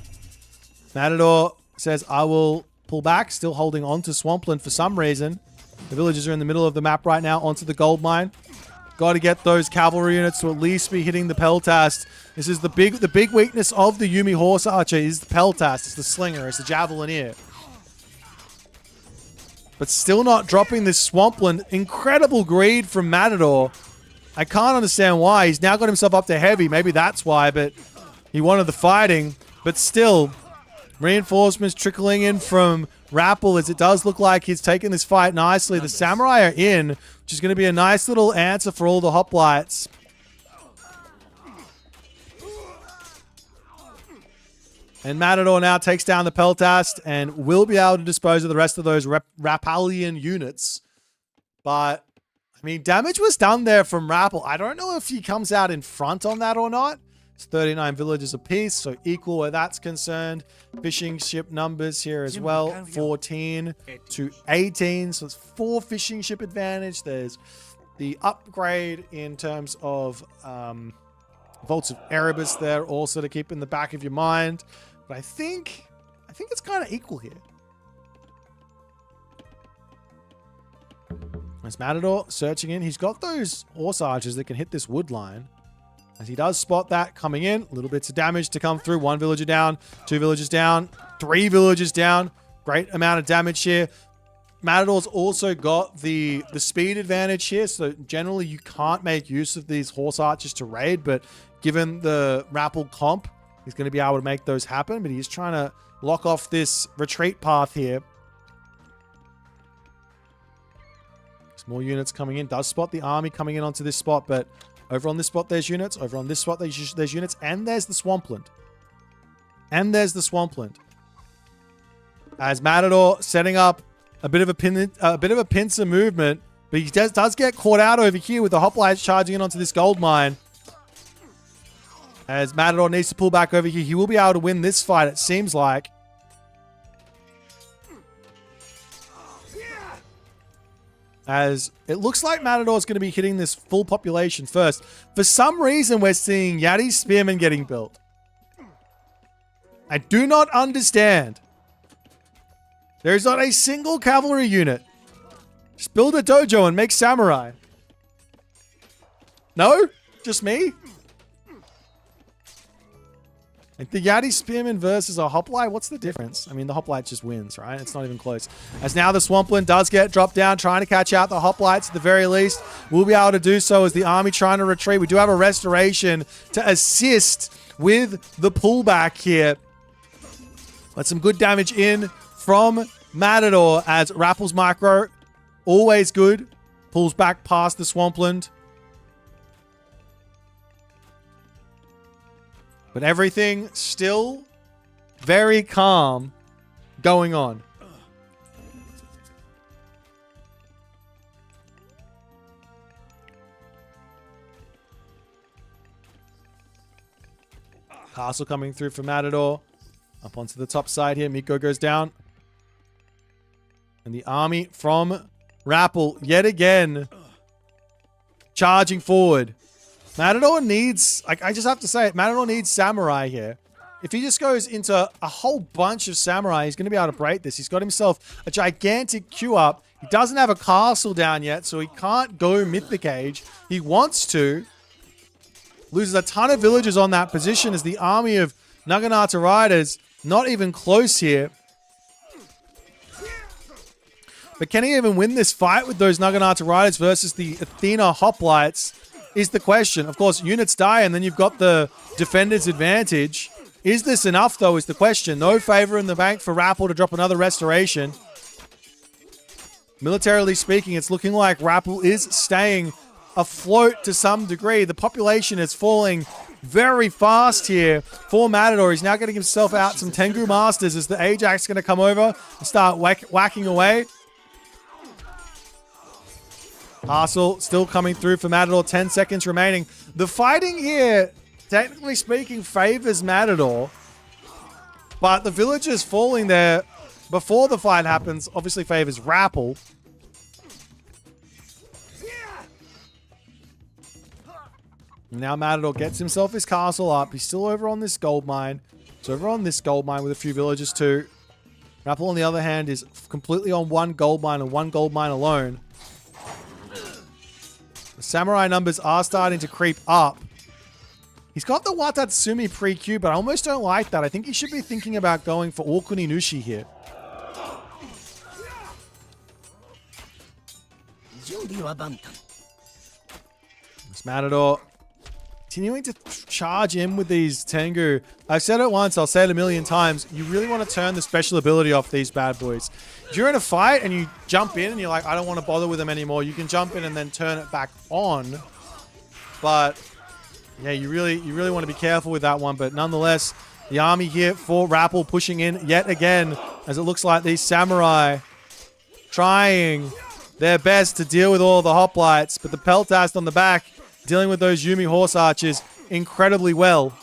Matador says, I will pull back, still holding on to Swampland for some reason. The villagers are in the middle of the map right now, onto the gold mine. Got to get those cavalry units to at least be hitting the Peltast. This is the big weakness of the Yumi horse archer is the Peltast. It's the slinger, it's the javelineer. But still not dropping this Swampland. Incredible greed from Matador. I can't understand why. He's now got himself up to heavy. Maybe that's why, but he wanted the fighting. But still, reinforcements trickling in from Rappel, as it does look like he's taking this fight nicely. The samurai are in, which is going to be a nice little answer for all the hoplites. And Matador now takes down the Peltast and will be able to dispose of the rest of those Rappelian units. But, I mean, damage was done there from Rappel. I don't know if he comes out in front on that or not. It's 39 villages apiece, so equal where that's concerned. Fishing ship numbers here as well, 14 to 18. So it's 4 fishing ship advantage. There's the upgrade in terms of Vaults of Erebus there also to keep in the back of your mind. But I think it's kind of equal here. As Matador searching in, he's got those horse archers that can hit this wood line. As he does spot that coming in, little bits of damage to come through. 1 villager down, 2 villagers down, 3 villagers down. Great amount of damage here. Matador's also got the speed advantage here, so generally you can't make use of these horse archers to raid, but given the Rappel comp, he's going to be able to make those happen, but he's trying to lock off this retreat path here. There's more units coming in. Does spot the army coming in onto this spot, but over on this spot there's units. Over on this spot there's units, and there's the Swampland. And there's the Swampland. As Matador setting up a bit of a pincer movement, but he does get caught out over here with the hoplites charging in onto this gold mine. As Matador needs to pull back over here, he will be able to win this fight, it seems like. As it looks like Matador's going to be hitting this full population first. For some reason, we're seeing Yeti Spearmen getting built. I do not understand. There is not a single cavalry unit. Just build a dojo and make samurai. No? Just me? Like the Yeti Spearman versus a Hoplite, what's the difference? I mean, the Hoplite just wins, right? It's not even close. As now the Swampland does get dropped down, trying to catch out the Hoplites at the very least. We'll be able to do so as the army trying to retreat. We do have a restoration to assist with the pullback here. Let some good damage in from Matador as Rappel's micro, always good, pulls back past the Swampland. But everything still very calm going on. Castle coming through for Matador. Up onto the top side here. Miko goes down. And the army from Rappel yet again charging forward. Matador needs, I just have to say it, Matador needs samurai here. If he just goes into a whole bunch of samurai, he's going to be able to break this. He's got himself a gigantic queue up. He doesn't have a castle down yet, so he can't go Mythic Age. He wants to. Loses a ton of villagers on that position as the army of Naginata Riders not even close here. But can he even win this fight with those Naginata Riders versus the Athena Hoplites is the question. Of course, units die and then you've got the defender's advantage. Is this enough, though, is the question. No favor in the bank for Rappel to drop another restoration. Militarily speaking, it's looking like Rappel is staying afloat to some degree. The population is falling very fast here for Matador. He's now getting himself out some Tengu Masters as the Ajax is going to come over and start whacking away. Castle still coming through for Matador. 10 seconds remaining. The fighting here, technically speaking, favors Matador. But the villagers falling there before the fight happens obviously favors Rappel. Now Matador gets himself his castle up. He's still over on this gold mine. He's over on this gold mine with a few villagers too. Rappel, on the other hand, is completely on one gold mine and one gold mine alone. The samurai numbers are starting to creep up. He's got the Watatsumi pre-Q, but I almost don't like that. I think he should be thinking about going for Okuni Nushi here. This Matador continuing to charge in with these Tengu. I've said it once, I'll say it a million times. You really want to turn the special ability off these bad boys. If you're in a fight and you jump in and you're like, I don't want to bother with them anymore, you can jump in and then turn it back on. But yeah, you really want to be careful with that one. But nonetheless, the army here for Rappel pushing in yet again, as it looks like these samurai trying their best to deal with all the hoplites. But the Peltast on the back dealing with those Yumi horse archers incredibly well.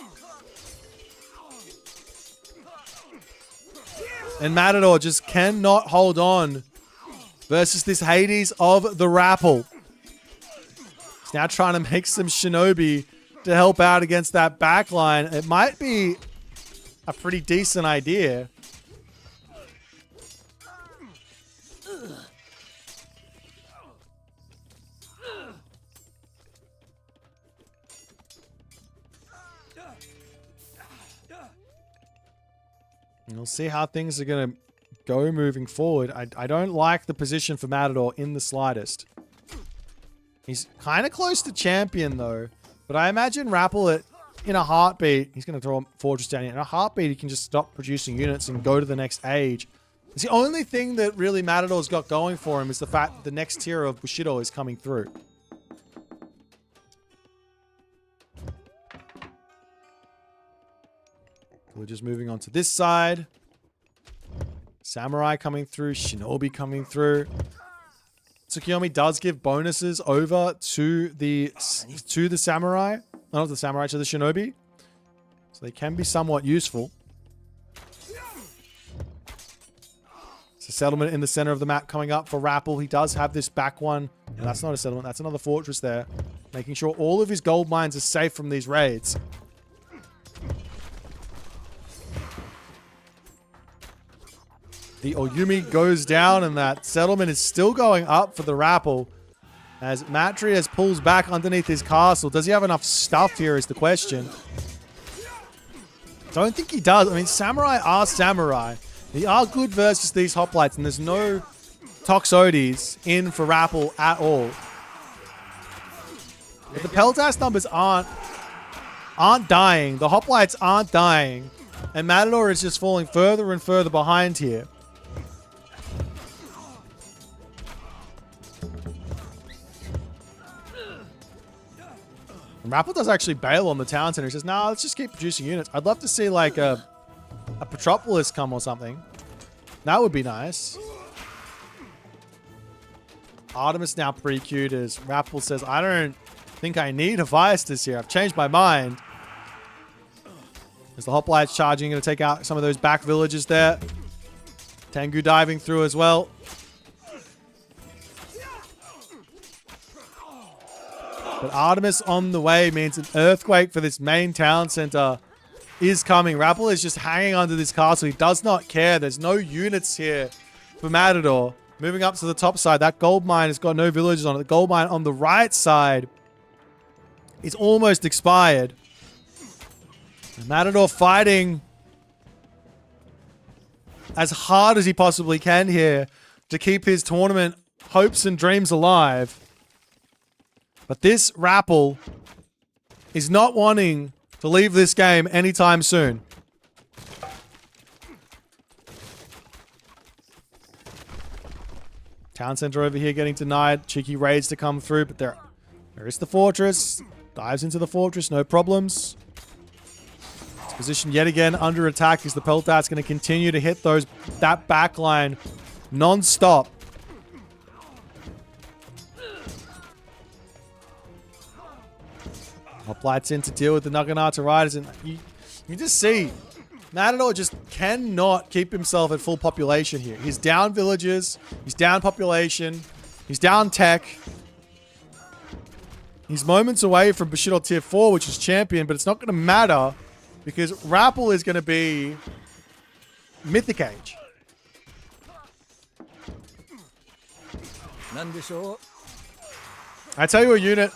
And Matador just cannot hold on versus this Hades of the Rappel. He's now trying to make some shinobi to help out against that backline. It might be a pretty decent idea. And we'll see how things are going to go moving forward. I don't like the position for Matador in the slightest. He's kind of close to champion, though. But I imagine Rappel, in a heartbeat, he's going to throw a fortress down here. In a heartbeat, he can just stop producing units and go to the next age. It's the only thing that really Matador's got going for him is the fact that the next tier of Bushido is coming through. We're just moving on to this side. Samurai coming through. Shinobi coming through. Tsukuyomi does give bonuses over to the samurai. Not the samurai, to the shinobi. So they can be somewhat useful. It's a settlement in the center of the map coming up for Rappel. He does have this back one. And that's not a settlement. That's another fortress there. Making sure all of his gold mines are safe from these raids. The Oyumi goes down, and that settlement is still going up for the Rappel. As Matreiuss pulls back underneath his castle. Does he have enough stuff here is the question. Don't think he does. I mean, samurai are samurai. They are good versus these hoplites, and there's no Toxotes in for Rappel at all. But the Peltas numbers aren't dying. The hoplites aren't dying. And Matador is just falling further and further behind here. And Rappel does actually bail on the town center. He says, nah, let's just keep producing units. I'd love to see like a Petropolis come or something. That would be nice. Artemis now pre-queued as Rappel says, I don't think I need Hephaestus here. I've changed my mind. As the hoplites charging, going to take out some of those back villages there. Tengu diving through as well. But Artemis on the way means an earthquake for this main town center is coming. Rappel is just hanging onto this castle. He does not care. There's no units here for Matador. Moving up to the top side. That gold mine has got no villages on it. The gold mine on the right side is almost expired. And Matador fighting as hard as he possibly can here to keep his tournament hopes and dreams alive. But this Rappel is not wanting to leave this game anytime soon. Town center over here getting denied. Cheeky raids to come through, but there is the fortress. Dives into the fortress, no problems. It's positioned yet again under attack as the Peltat's going to continue to hit that backline non-stop. Hoplites in to deal with the Naginata Riders, and you just see Matador just cannot keep himself at full population here. He's down villages, he's down population, he's down tech. He's moments away from Bushido Tier 4, which is champion, but it's not going to matter because Rappel is going to be Mythic Age. I tell you a unit,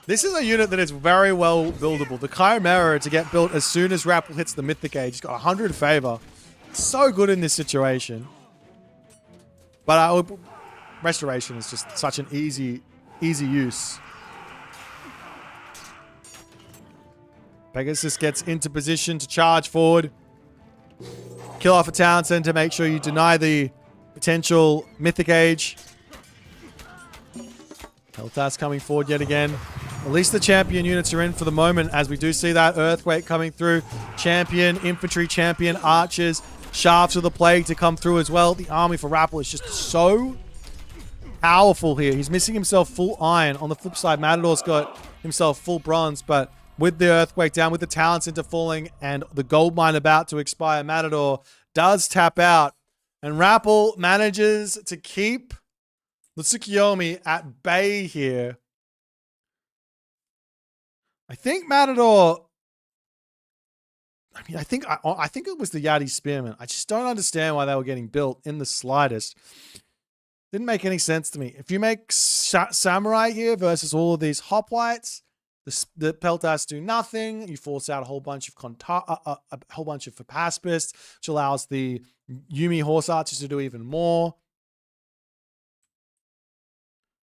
this is a unit that is very well buildable. The Chimera to get built as soon as Rappel hits the Mythic Age. He's got 100 favor. So good in this situation. But Restoration is just such an easy use. Pegasus gets into position to charge forward. Kill off a town center. Make sure you deny the potential Mythic Age. Peltas coming forward yet again. At least the champion units are in for the moment, as we do see that earthquake coming through. Champion, infantry, champion, archers, shafts of the plague to come through as well. The army for Rappel is just so powerful here. He's missing himself full iron. On the flip side, Matador's got himself full bronze, but with the earthquake down, with the town center falling, and the gold mine about to expire, Matador does tap out. And Rappel manages to keep the Tsukuyomi at bay here. I think Matador... I mean, I think it was the Yeti Spearmen. I just don't understand why they were getting built in the slightest. Didn't make any sense to me. If you make Samurai here versus all of these hoplites, the Peltas do nothing. You force out a whole bunch of Phapaspists, which allows the Yumi horse archers to do even more.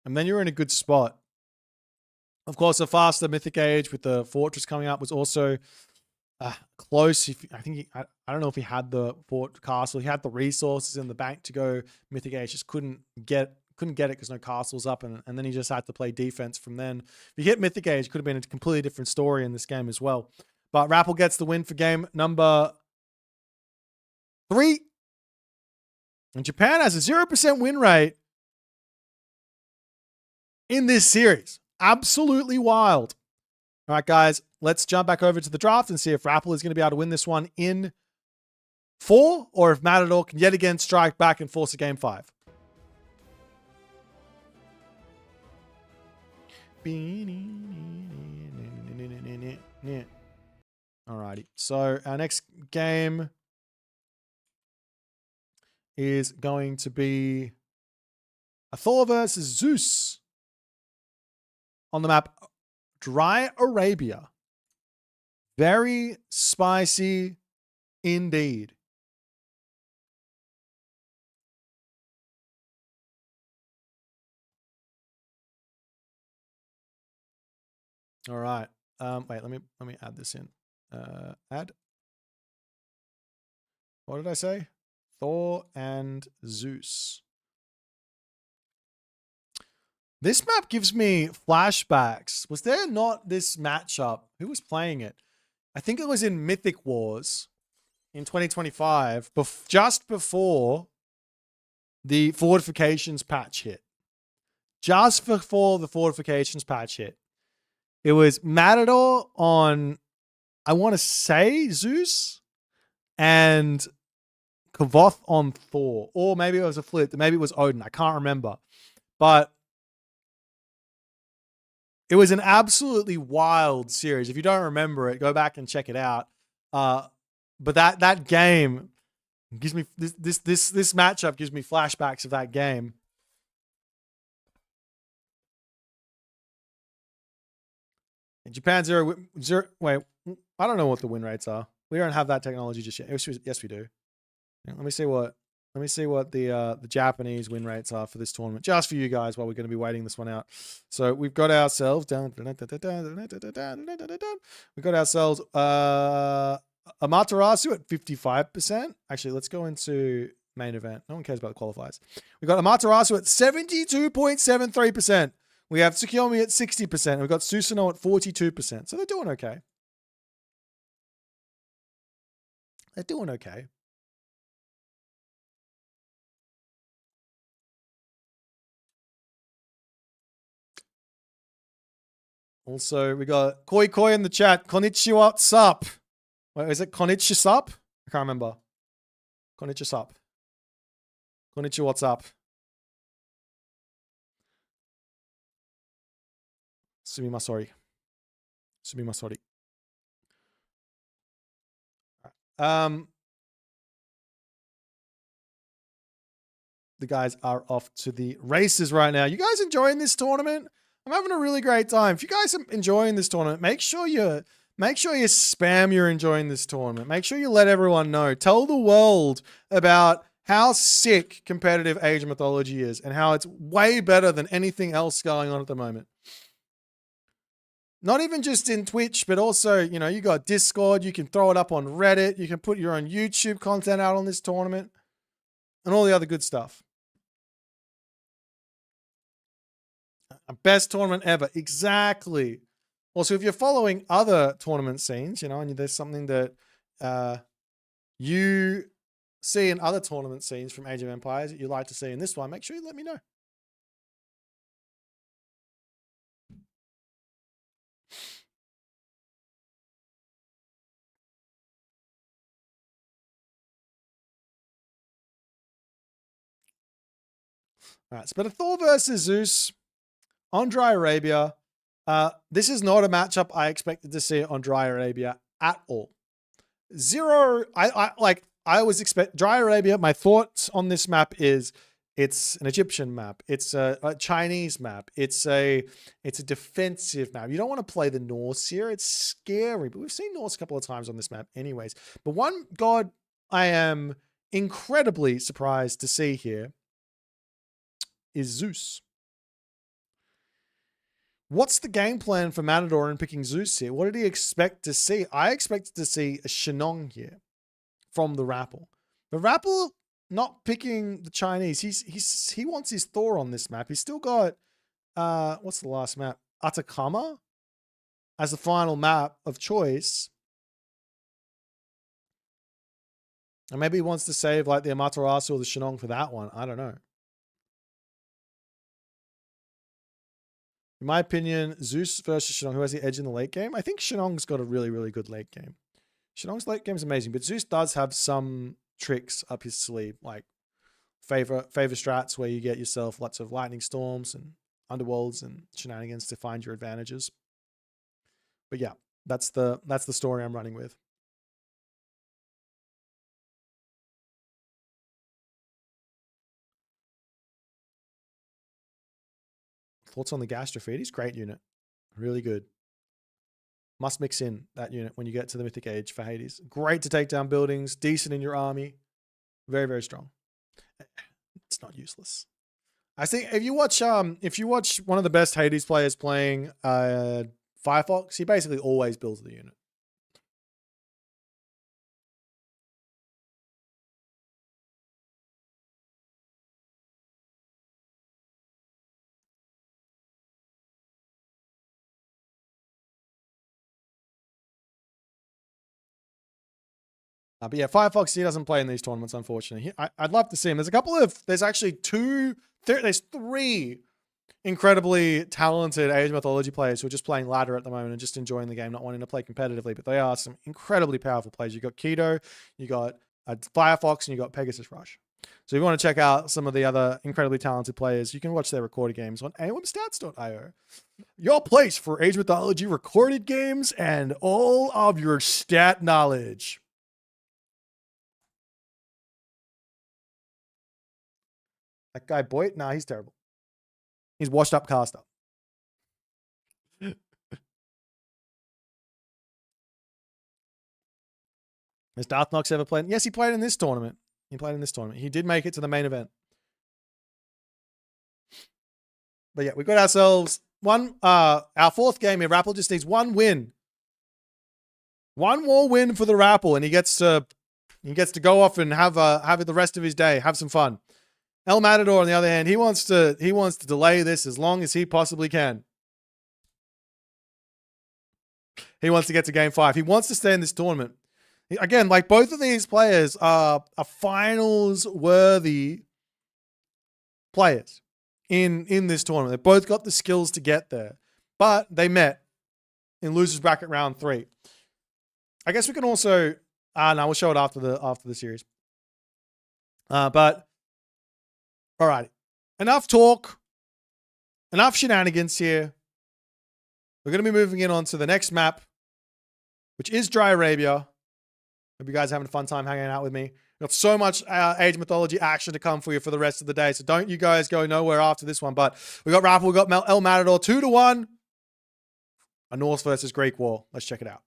And then you're in a good spot. Of course, a faster Mythic Age with the fortress coming up was also close. I don't know if he had the fort castle. He had the resources in the bank to go Mythic Age. Just couldn't get it because no castle's up, and then he just had to play defense from then. If he hit Mythic Age, it could have been a completely different story in this game as well. But Rappel gets the win for game number 3. And Japan has a 0% win rate in this series. Absolutely wild. All right, guys, let's jump back over to the draft and see if Rappel is going to be able to win this one in 4, or if Matador can yet again strike back and force a game 5. Alrighty, so our next game is going to be a Thor versus Zeus on the map Dry Arabia. Very spicy indeed. All right. Wait, let me add this in. Add. What did I say? Thor and Zeus. This map gives me flashbacks. Was there not this matchup? Who was playing it? I think it was in Mythic Wars in 2025, just before the fortifications patch hit. Just before the fortifications patch hit. It was Matador on, I want to say, Zeus, and Kavoth on Thor. Or maybe it was a flip. Maybe it was Odin. I can't remember. But it was an absolutely wild series. If you don't remember it, go back and check it out. But that game gives me this matchup gives me flashbacks of that game. In Japan, zero. Wait, I don't know what the win rates are. We don't have that technology just yet. Yes, we do. Let me see what the Japanese win rates are for this tournament, just for you guys while we're going to be waiting this one out. So we've got ourselves Amaterasu at 55%. Actually, let's go into main event. No one cares about the qualifiers. We've got Amaterasu at 72.73%. We have Tsukuyomi at 60%. We've got Susanoo at 42%. So they're doing okay. They're doing okay. Also, we got Koi Koi in the chat. Konnichiwa, what's up? Wait, is it Konnichiwa sup? I can't remember. Konnichiwa sup. Konnichiwa, what's up? Sumimasori. Sumimasori. The guys are off to the races right now. You guys enjoying this tournament? I'm having a really great time. If you guys are enjoying this tournament, make sure you spam you're enjoying this tournament. Make sure you let everyone know. Tell the world about how sick competitive Age of Mythology is and how it's way better than anything else going on at the moment. Not even just in Twitch, but also, you know, you got Discord. You can throw it up on Reddit. You can put your own YouTube content out on this tournament and all the other good stuff. Best tournament ever. Exactly. Also, if you're following other tournament scenes, you know, and there's something that you see in other tournament scenes from Age of Empires that you'd like to see in this one, make sure you let me know. All right, so but a Thor versus Zeus on Dry Arabia. This is not a matchup I expected to see on Dry Arabia at all. I was expect Dry Arabia. My thoughts on this map is it's an Egyptian map. It's a Chinese map. It's a defensive map. You don't want to play the Norse here. It's scary, but we've seen Norse a couple of times on this map anyways. But one god I am incredibly surprised to see here is Zeus. What's the game plan for Matador in picking Zeus here? What did he expect to see? I expected to see a Shennong here from the TheRapl. The TheRapl not picking the Chinese. He wants his Thor on this map. He's still got what's the last map? Atakama as the final map of choice. And maybe he wants to save like the Amaterasu or the Shennong for that one. I don't know. In my opinion, Zeus versus Shennong, who has the edge in the late game? I think Shennong's got a really, really good late game. Shennong's late game is amazing, but Zeus does have some tricks up his sleeve, like favor strats where you get yourself lots of lightning storms and underworlds and shenanigans to find your advantages. But yeah, that's the story I'm running with. Thoughts on the Gastrophetes? Great unit. Really good. Must mix in that unit when you get to the Mythic Age for Hades. Great to take down buildings. Decent in your army. Very, very strong. It's not useless. I think if you watch one of the best Hades players playing Firefox, he basically always builds the unit. But yeah, Firefox, he doesn't play in these tournaments, unfortunately. I'd love to see him. There's actually there's three incredibly talented Age Mythology players who are just playing ladder at the moment and just enjoying the game, not wanting to play competitively. But they are some incredibly powerful players. You got Keto, you got Firefox, and you got Pegasus Rush. So if you want to check out some of the other incredibly talented players, you can watch their recorded games on AOMstats.io. Your place for Age Mythology recorded games and all of your stat knowledge. That guy Boit? Nah, he's terrible. He's washed up caster. Has Darth Nox ever played? Yes, he played in this tournament. He did make it to the main event. But yeah, we got ourselves our fourth game here. Rappel just needs one win. One more win for the Rappel, and he gets to go off and have the rest of his day, have some fun. El Matador, on the other hand, he wants to delay this as long as he possibly can. He wants to get to game 5. He wants to stay in this tournament. Again, like both of these players are finals worthy players in this tournament. They both got the skills to get there, but they met in losers bracket round 3. I guess we can also, no, we'll show it after the series. But all right, enough talk, enough shenanigans here. We're going to be moving in on to the next map, which is Dry Arabia. Hope you guys are having a fun time hanging out with me. We've got so much Age Mythology action to come for you for the rest of the day, so don't you guys go nowhere after this one. But we got Rappel, we got El Matador, 2-1. A Norse versus Greek war. Let's check it out.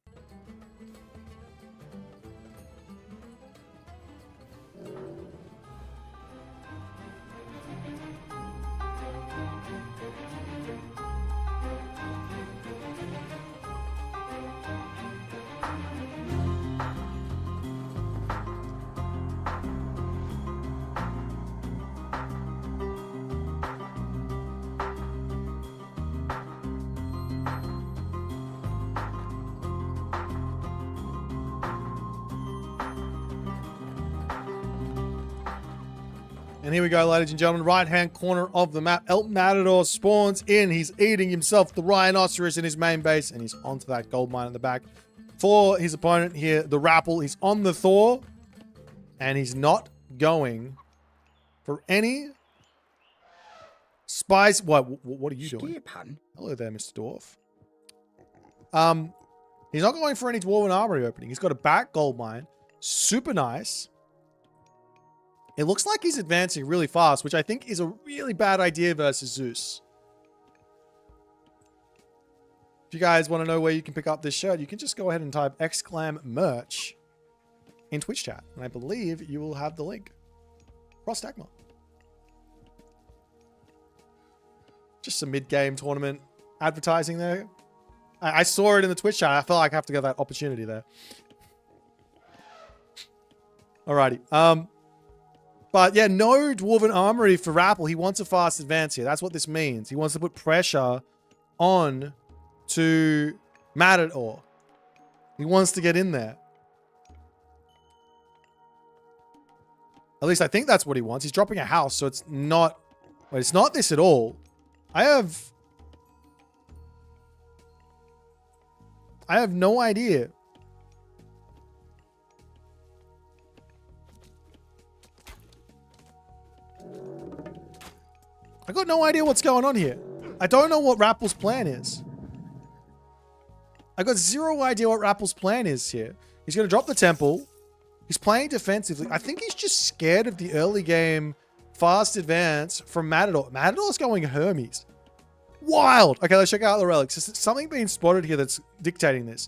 And here we go, ladies and gentlemen. Right-hand corner of the map. El Matador spawns in. He's eating himself the Rhinoceros in his main base. And he's onto that gold mine at the back. For his opponent here, the Rappel. He's on the Thor. And he's not going for any spies. What are you doing? Hello there, Mr. Dwarf. He's not going for any Dwarven Armory opening. He's got a back gold mine. Super nice. It looks like he's advancing really fast, which I think is a really bad idea versus Zeus. If you guys want to know where you can pick up this shirt, you can just go ahead and type !merch in Twitch chat. And I believe you will have the link. Cross Atakama. Just some mid-game tournament advertising there. I saw it in the Twitch chat. I felt like I have to get that opportunity there. Alrighty. But yeah, no Dwarven Armory for Rappel. He wants a fast advance here. That's what this means. He wants to put pressure on to Matador. He wants to get in there. At least I think that's what he wants. He's dropping a house, so it's not... Wait, it's not this at all. I have no idea. I got no idea what's going on here. I don't know what Rappel's plan is. I got zero idea what Rappel's plan is here. He's going to drop the temple. He's playing defensively. I think he's just scared of the early game fast advance from Matador. Matador's going Hermes. Wild. Okay, let's check out the relics. Is something being spotted here that's dictating this?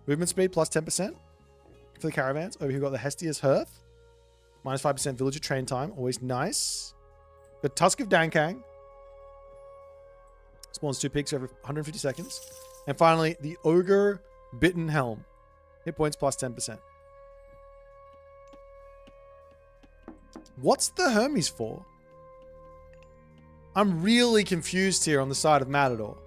Movement speed plus 10% for the caravans. Over here we've got the Hestia's Hearth. Minus 5% villager train time. Always nice. The Tusk of Dankang. Spawns 2 pigs every 150 seconds. And finally, the Ogre Bitten Helm. Hit points plus 10%. What's the Hermes for? I'm really confused here on the side of Matador.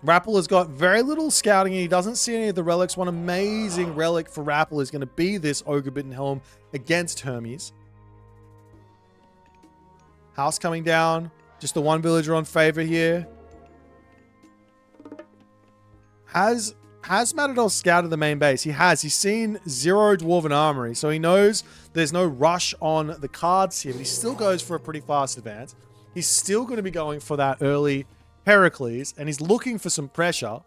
Rappel has got very little scouting and he doesn't see any of the relics. One amazing relic for Rappel is going to be this Ogre Bitten Helm against Hermes. House coming down. Just the one villager on favor here. Has Matador scouted the main base? He has. He's seen 0 Dwarven Armory, so he knows there's no rush on the cards here, but he still goes for a pretty fast advance. He's still going to be going for that early Heracles, and he's looking for some pressure.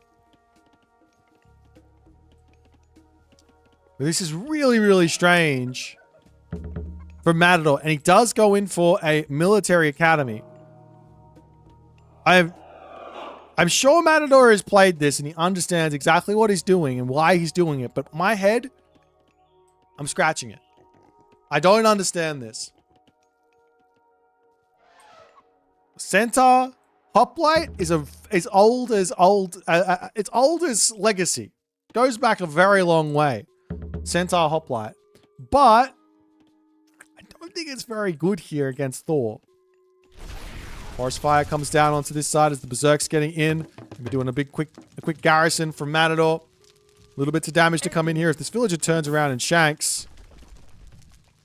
But this is really, really strange for Matador, and he does go in for a military academy. I'm sure Matador has played this and he understands exactly what he's doing and why he's doing it, but my head, I'm scratching it. I don't understand this. Centaur Hoplite is old as it's old as Legacy. Goes back a very long way. Centaur Hoplite. But I don't think it's very good here against Thor. Forest Fire comes down onto this side as the Berserk's getting in. We're doing a quick garrison from Matador. A little bits of damage to come in here. If this villager turns around and shanks,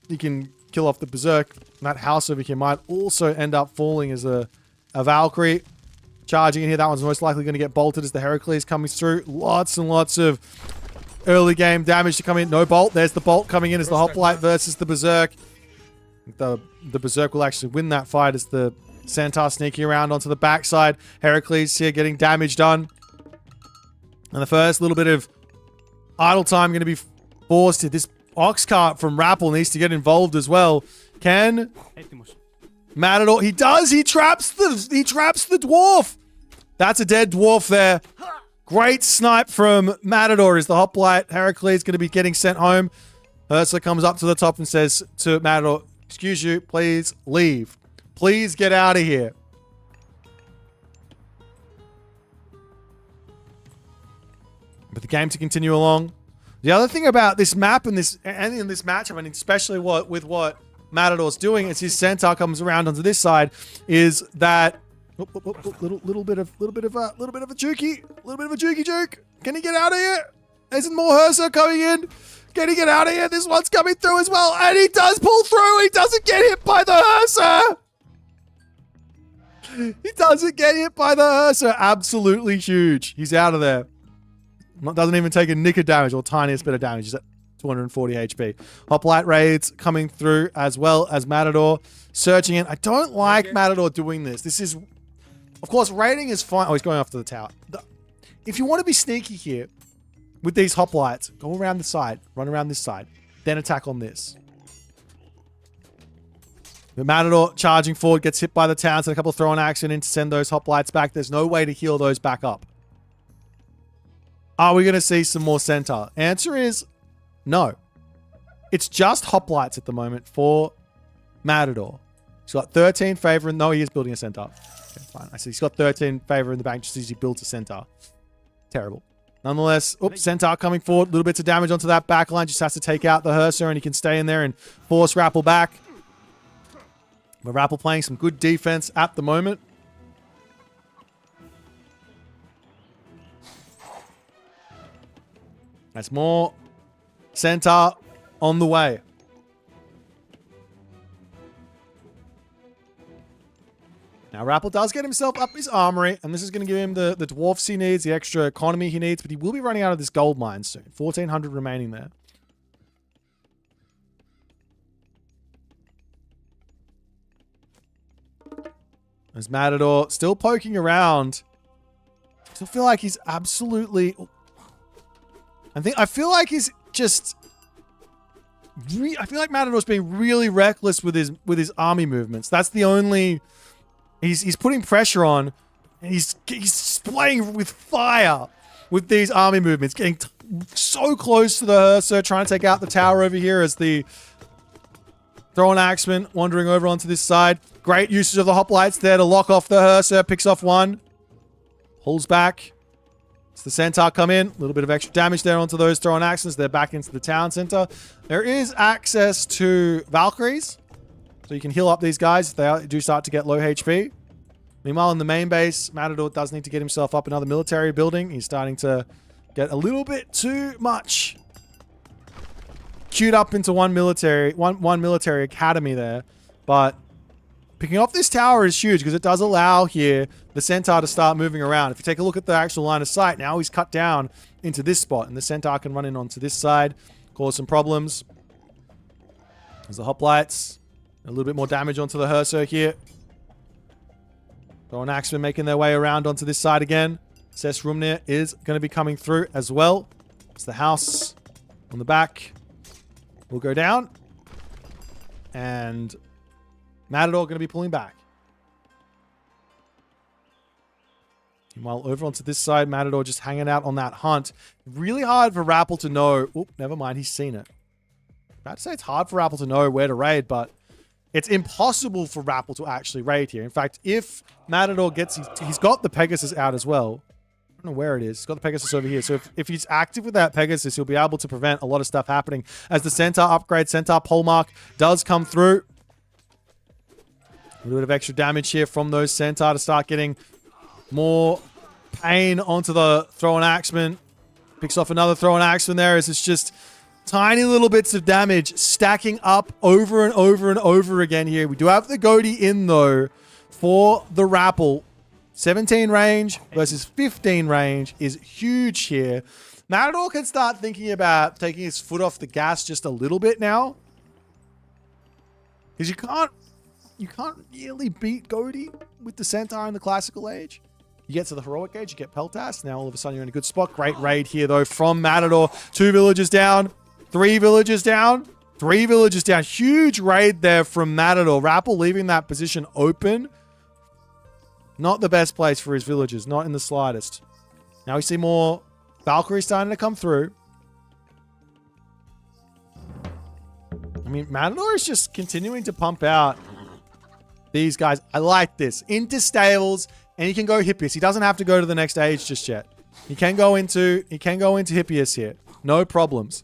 he can kill off the Berserk. And that house over here might also end up falling as a Valkyrie. Charging in here. That one's most likely going to get bolted as the Heracles coming through. Lots and lots of early game damage to come in. No bolt. There's the bolt coming in as the Hoplite versus the Berserk. The Berserk will actually win that fight as the Centaur sneaking around onto the backside. Heracles here getting damage done. And the first little bit of idle time going to be forced here. This ox cart from Rappel needs to get involved as well. Can Matador? He does. He traps the dwarf. That's a dead dwarf there. Great snipe from Matador as the Hoplite Heracles going to be getting sent home. Ursula comes up to the top and says to Matador, "Excuse you, please leave. Please get out of here." But the game to continue along. The other thing about this map and in this matchup, and especially with what Matador's doing as his Centaur comes around onto this side, is that little bit of a jukey juke. Can he get out of here? There's more Hersa coming in. Can he get out of here? This one's coming through as well, and he does pull through. He doesn't get hit by the Hersa. He doesn't get hit by the Hersa. Absolutely huge. He's out of there. Doesn't even take a nick of damage or tiniest bit of damage. He's at 240 HP. Hoplite raids coming through as well as Matador searching in. I don't like Matador doing this. This is, of course, raiding is fine. Oh, he's going after the tower. If you want to be sneaky here with these hoplites, go around the side, run around this side, then attack on this. The Matador charging forward gets hit by the towns and a couple of throw-in action in to send those hoplites back. There's no way to heal those back up. Are we going to see some more Centaur? Answer is no. It's just hoplites at the moment for Matador. He's got 13 favor. No, he is building a Centaur. Okay, fine. I see he's got 13 favor in the bank just as he builds a Centaur. Terrible. Nonetheless, Centaur coming forward. Little bits of damage onto that backline. Just has to take out the Hersa and he can stay in there and force Rappel back. But Rappel playing some good defense at the moment. That's more Centaur on the way. Now, Rappel does get himself up his armory, and this is going to give him the dwarfs he needs, the extra economy he needs, but he will be running out of this gold mine soon. 1,400 remaining there. There's Matador still poking around. I still feel like he's absolutely... I feel like he's just I feel like Matador's being really reckless with his army movements. That's the only... He's putting pressure on, and he's playing with fire with these army movements, getting so close to the Hearser, trying to take out the tower over here as the Throwing Axeman wandering over onto this side. Great usage of the hoplites there to lock off the Hearser. Picks off one. Pulls back. It's the Centaur come in. A little bit of extra damage there onto those Throwing Axemans. They're back into the town center. There is access to Valkyries. So you can heal up these guys if they do start to get low HP. Meanwhile, in the main base, Matador does need to get himself up another military building. He's starting to get a little bit too much queued up into one military academy there. But picking off this tower is huge because it does allow here the Centaur to start moving around. If you take a look at the actual line of sight, now he's cut down into this spot, and the Centaur can run in onto this side, cause some problems. There's the hoplites. A little bit more damage onto the Hearser here. Throwing Axemen making their way around onto this side again. Rumnir is going to be coming through as well. It's the house on the back. Will go down. And Matador going to be pulling back. Meanwhile, over onto this side, Matador just hanging out on that hunt. Really hard for Rappel to know. Oh, never mind. He's seen it. About to say it's hard for Rappel to know where to raid, but it's impossible for Rappel to actually raid here. In fact, if Matador gets... He's got the Pegasus out as well. I don't know where it is. He's got the Pegasus over here. So if he's active with that Pegasus, he'll be able to prevent a lot of stuff happening. As the Centaur upgrade, Centaur Polemark does come through. A little bit of extra damage here from those Centaur to start getting more pain onto the Throwing Axeman. Picks off another Throwing Axeman there as it's just tiny little bits of damage stacking up over and over and over again here. We do have the Goatee in, though, for the Rappel. 17 range versus 15 range is huge here. Matador can start thinking about taking his foot off the gas just a little bit now. Because you can't really beat Goatee with the Centaur in the classical age. You get to the heroic age, you get Peltas. Now all of a sudden you're in a good spot. Great raid here, though, from Matador. 2 villages down. 3 villages down. 3 villages down. Huge raid there from Matador. Rappel leaving that position open. Not the best place for his villagers. Not in the slightest. Now we see more Valkyries starting to come through. I mean, Matador is just continuing to pump out these guys. I like this. Into stables, and he can go Hippias. He doesn't have to go to the next age just yet. He can go into Hippias here. No problems.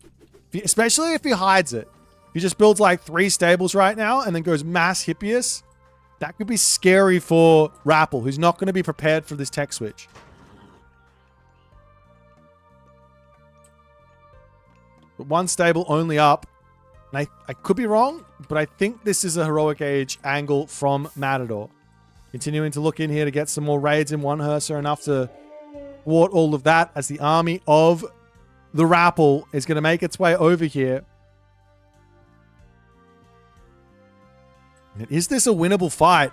Especially if he hides it. He just builds like 3 stables right now and then goes mass Hippias. That could be scary for Rappel, who's not going to be prepared for this tech switch. But 1 stable only up. And I could be wrong, but I think this is a heroic age angle from Matador. Continuing to look in here to get some more raids in 1 Hearser, enough to thwart all of that as the army of the Rappel is going to make its way over here. Is this a winnable fight?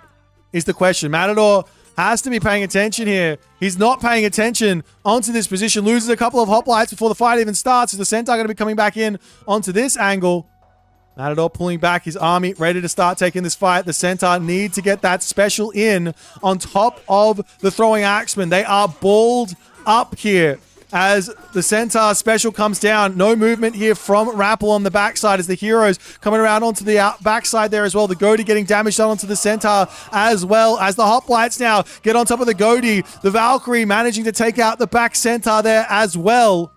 Is the question. Matador has to be paying attention here. He's not paying attention onto this position. Loses a couple of hoplites before the fight even starts. Is the Centaur going to be coming back in onto this angle? Matador pulling back his army, ready to start taking this fight. The Centaur need to get that special in on top of the Throwing Axeman. They are balled up here. As the Centaur special comes down, no movement here from Rappel on the backside as the heroes coming around onto the backside there as well. The Goatee getting damage done onto the Centaur as well as the hoplites now get on top of the Goatee. The Valkyrie managing to take out the back Centaur there as well.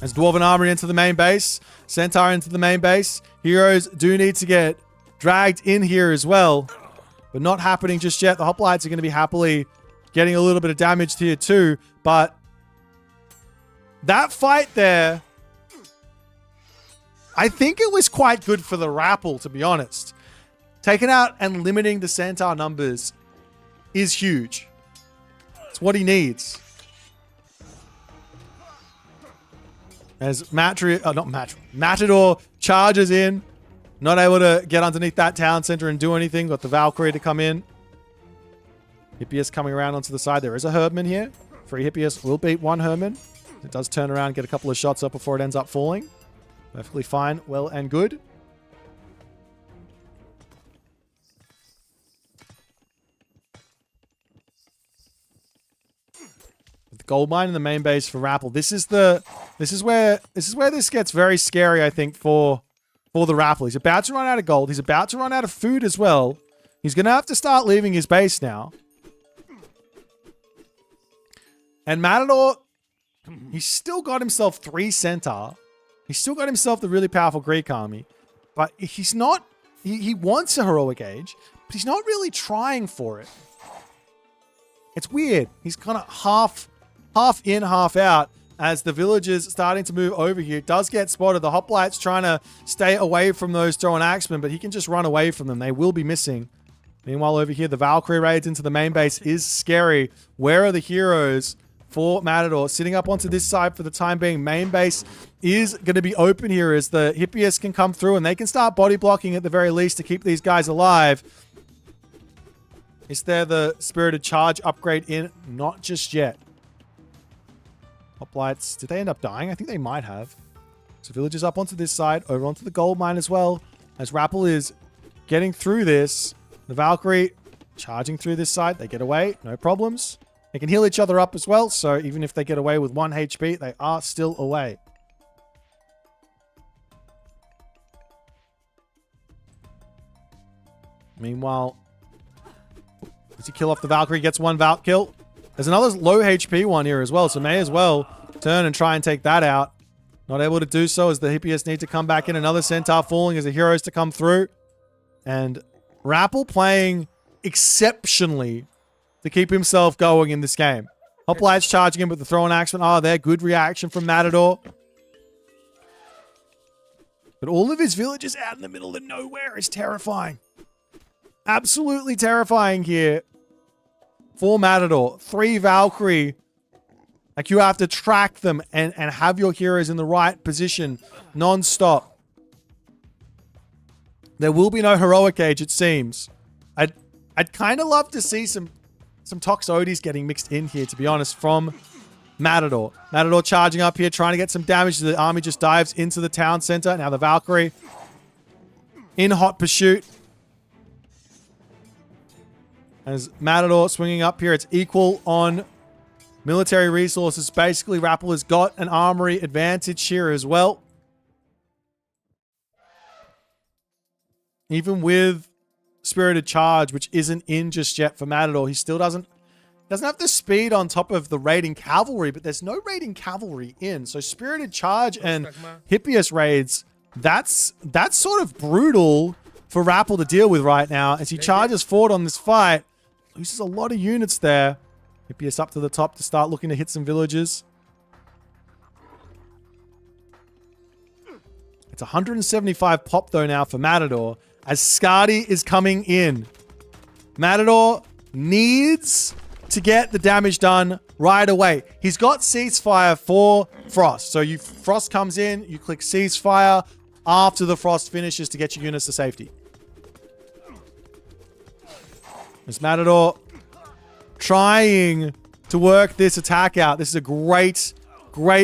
As Dwarven Armory into the main base, Centaur into the main base. Heroes do need to get dragged in here as well, but not happening just yet. The hoplites are going to be happily getting a little bit of damage here too. But that fight there, I think it was quite good for the Rappel, to be honest. Taking out and limiting the Centaur numbers is huge. It's what he needs. As Matador charges in, not able to get underneath that town center and do anything. Got the Valkyrie to come in. Hippias coming around onto the side. There is a Herdman here. Free Hippias will beat 1 Herdman. It does turn around, get a couple of shots up before it ends up falling. Perfectly fine, well and good. The gold mine in the main base for Rappel. This is where this gets very scary, I think, for the Rappel. He's about to run out of gold. He's about to run out of food as well. He's gonna have to start leaving his base now. And Matador, he's still got himself 3 Centaur. He's still got himself the really powerful Greek army. But he's not... He wants a heroic age, but he's not really trying for it. It's weird. He's kind of half in, half out as the villagers starting to move over here. It does get spotted. The hoplites trying to stay away from those throwing axemen, but he can just run away from them. They will be missing. Meanwhile, over here, the Valkyrie raids into the main base is scary. Where are the heroes for Matador? Sitting up onto this side for the time being. Main base is going to be open here as the Hippias can come through and they can start body blocking at the very least to keep these guys alive. Is there the Spirited Charge upgrade in? Not just yet. Hoplites, did they end up dying? I think they might have. So villagers up onto this side, over onto the gold mine as well. As Rappel is getting through this. The Valkyrie charging through this side. They get away, no problems. They can heal each other up as well, so even if they get away with 1 HP, they are still away. Meanwhile, does he kill off the Valkyrie? Gets 1 Valk kill. There's another low HP one here as well, so may as well turn and try and take that out. Not able to do so as the Hippias need to come back in. Another Centaur falling as the heroes to come through. And Rappel playing exceptionally to keep himself going in this game. Hoplites charging him with the throwing axeman. Oh, there. Good reaction from Matador. But all of his villagers out in the middle of nowhere is terrifying. Absolutely terrifying here for Matador. 3 Valkyrie. Like, you have to track them and have your heroes in the right position non-stop. There will be no heroic age, it seems. I'd kind of love to see some Toxodis getting mixed in here, to be honest, from Matador. Matador charging up here, trying to get some damage. The army just dives into the town center. Now the Valkyrie in hot pursuit. As Matador swinging up here, it's equal on military resources. Basically, Rappel has got an armory advantage here as well. Even with Spirited Charge, which isn't in just yet for Matador, he still doesn't have the speed on top of the raiding cavalry, but there's no raiding cavalry in. So Spirited Charge and Hippias raids, that's sort of brutal for Rappel to deal with right now as he charges forward on this fight. Loses a lot of units there. Hippias up to the top to start looking to hit some villages. It's 175 pop though now for Matador as Skadi is coming in. Matador needs to get the damage done right away. He's got ceasefire for Frost. So Frost comes in, you click ceasefire after the Frost finishes to get your units to safety. There's Matador trying to work this attack out. This is a great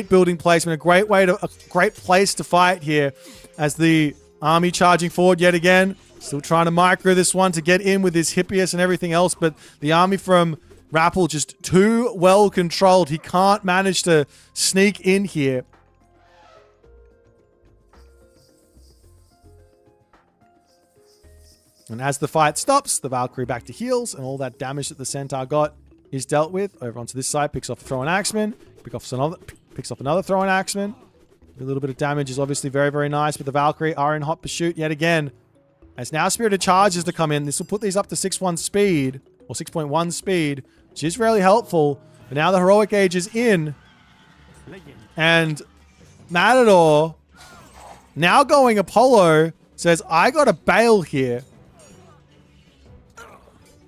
building placement, a great place to fight here as the army charging forward yet again. Still trying to micro this one to get in with his Hippias and everything else, but the army from Rappel just too well controlled. He can't manage to sneak in here. And as the fight stops, the Valkyrie back to heals, and all that damage that the Centaur got is dealt with. Over onto this side, picks off a throwing axeman, picks off another throwing axeman. A little bit of damage is obviously very, very nice, but the Valkyrie are in hot pursuit yet again. As now Spirited Charges to come in, this will put these up to 6.1 speed, or 6.1 speed, which is really helpful. But now the heroic age is in, and Matador, now going Apollo, says, I got to bail here.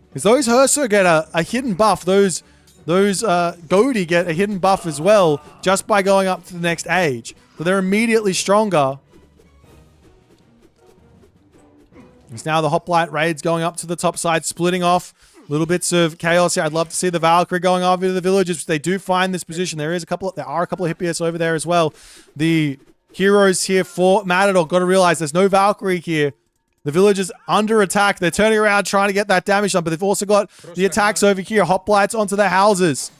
Because those Herso get a hidden buff. Those Godi get a hidden buff as well, just by going up to the next age. So they're immediately stronger. It's now the Hoplite raids going up to the top side, splitting off little bits of chaos here. I'd love to see the Valkyrie going over to the villages. They do find this position. There are a couple of Hippias over there as well. The heroes here for Matador. Got to realize there's no Valkyrie here. The villagers under attack. They're turning around trying to get that damage done, but they've also got the attacks over here. Hoplites onto their houses.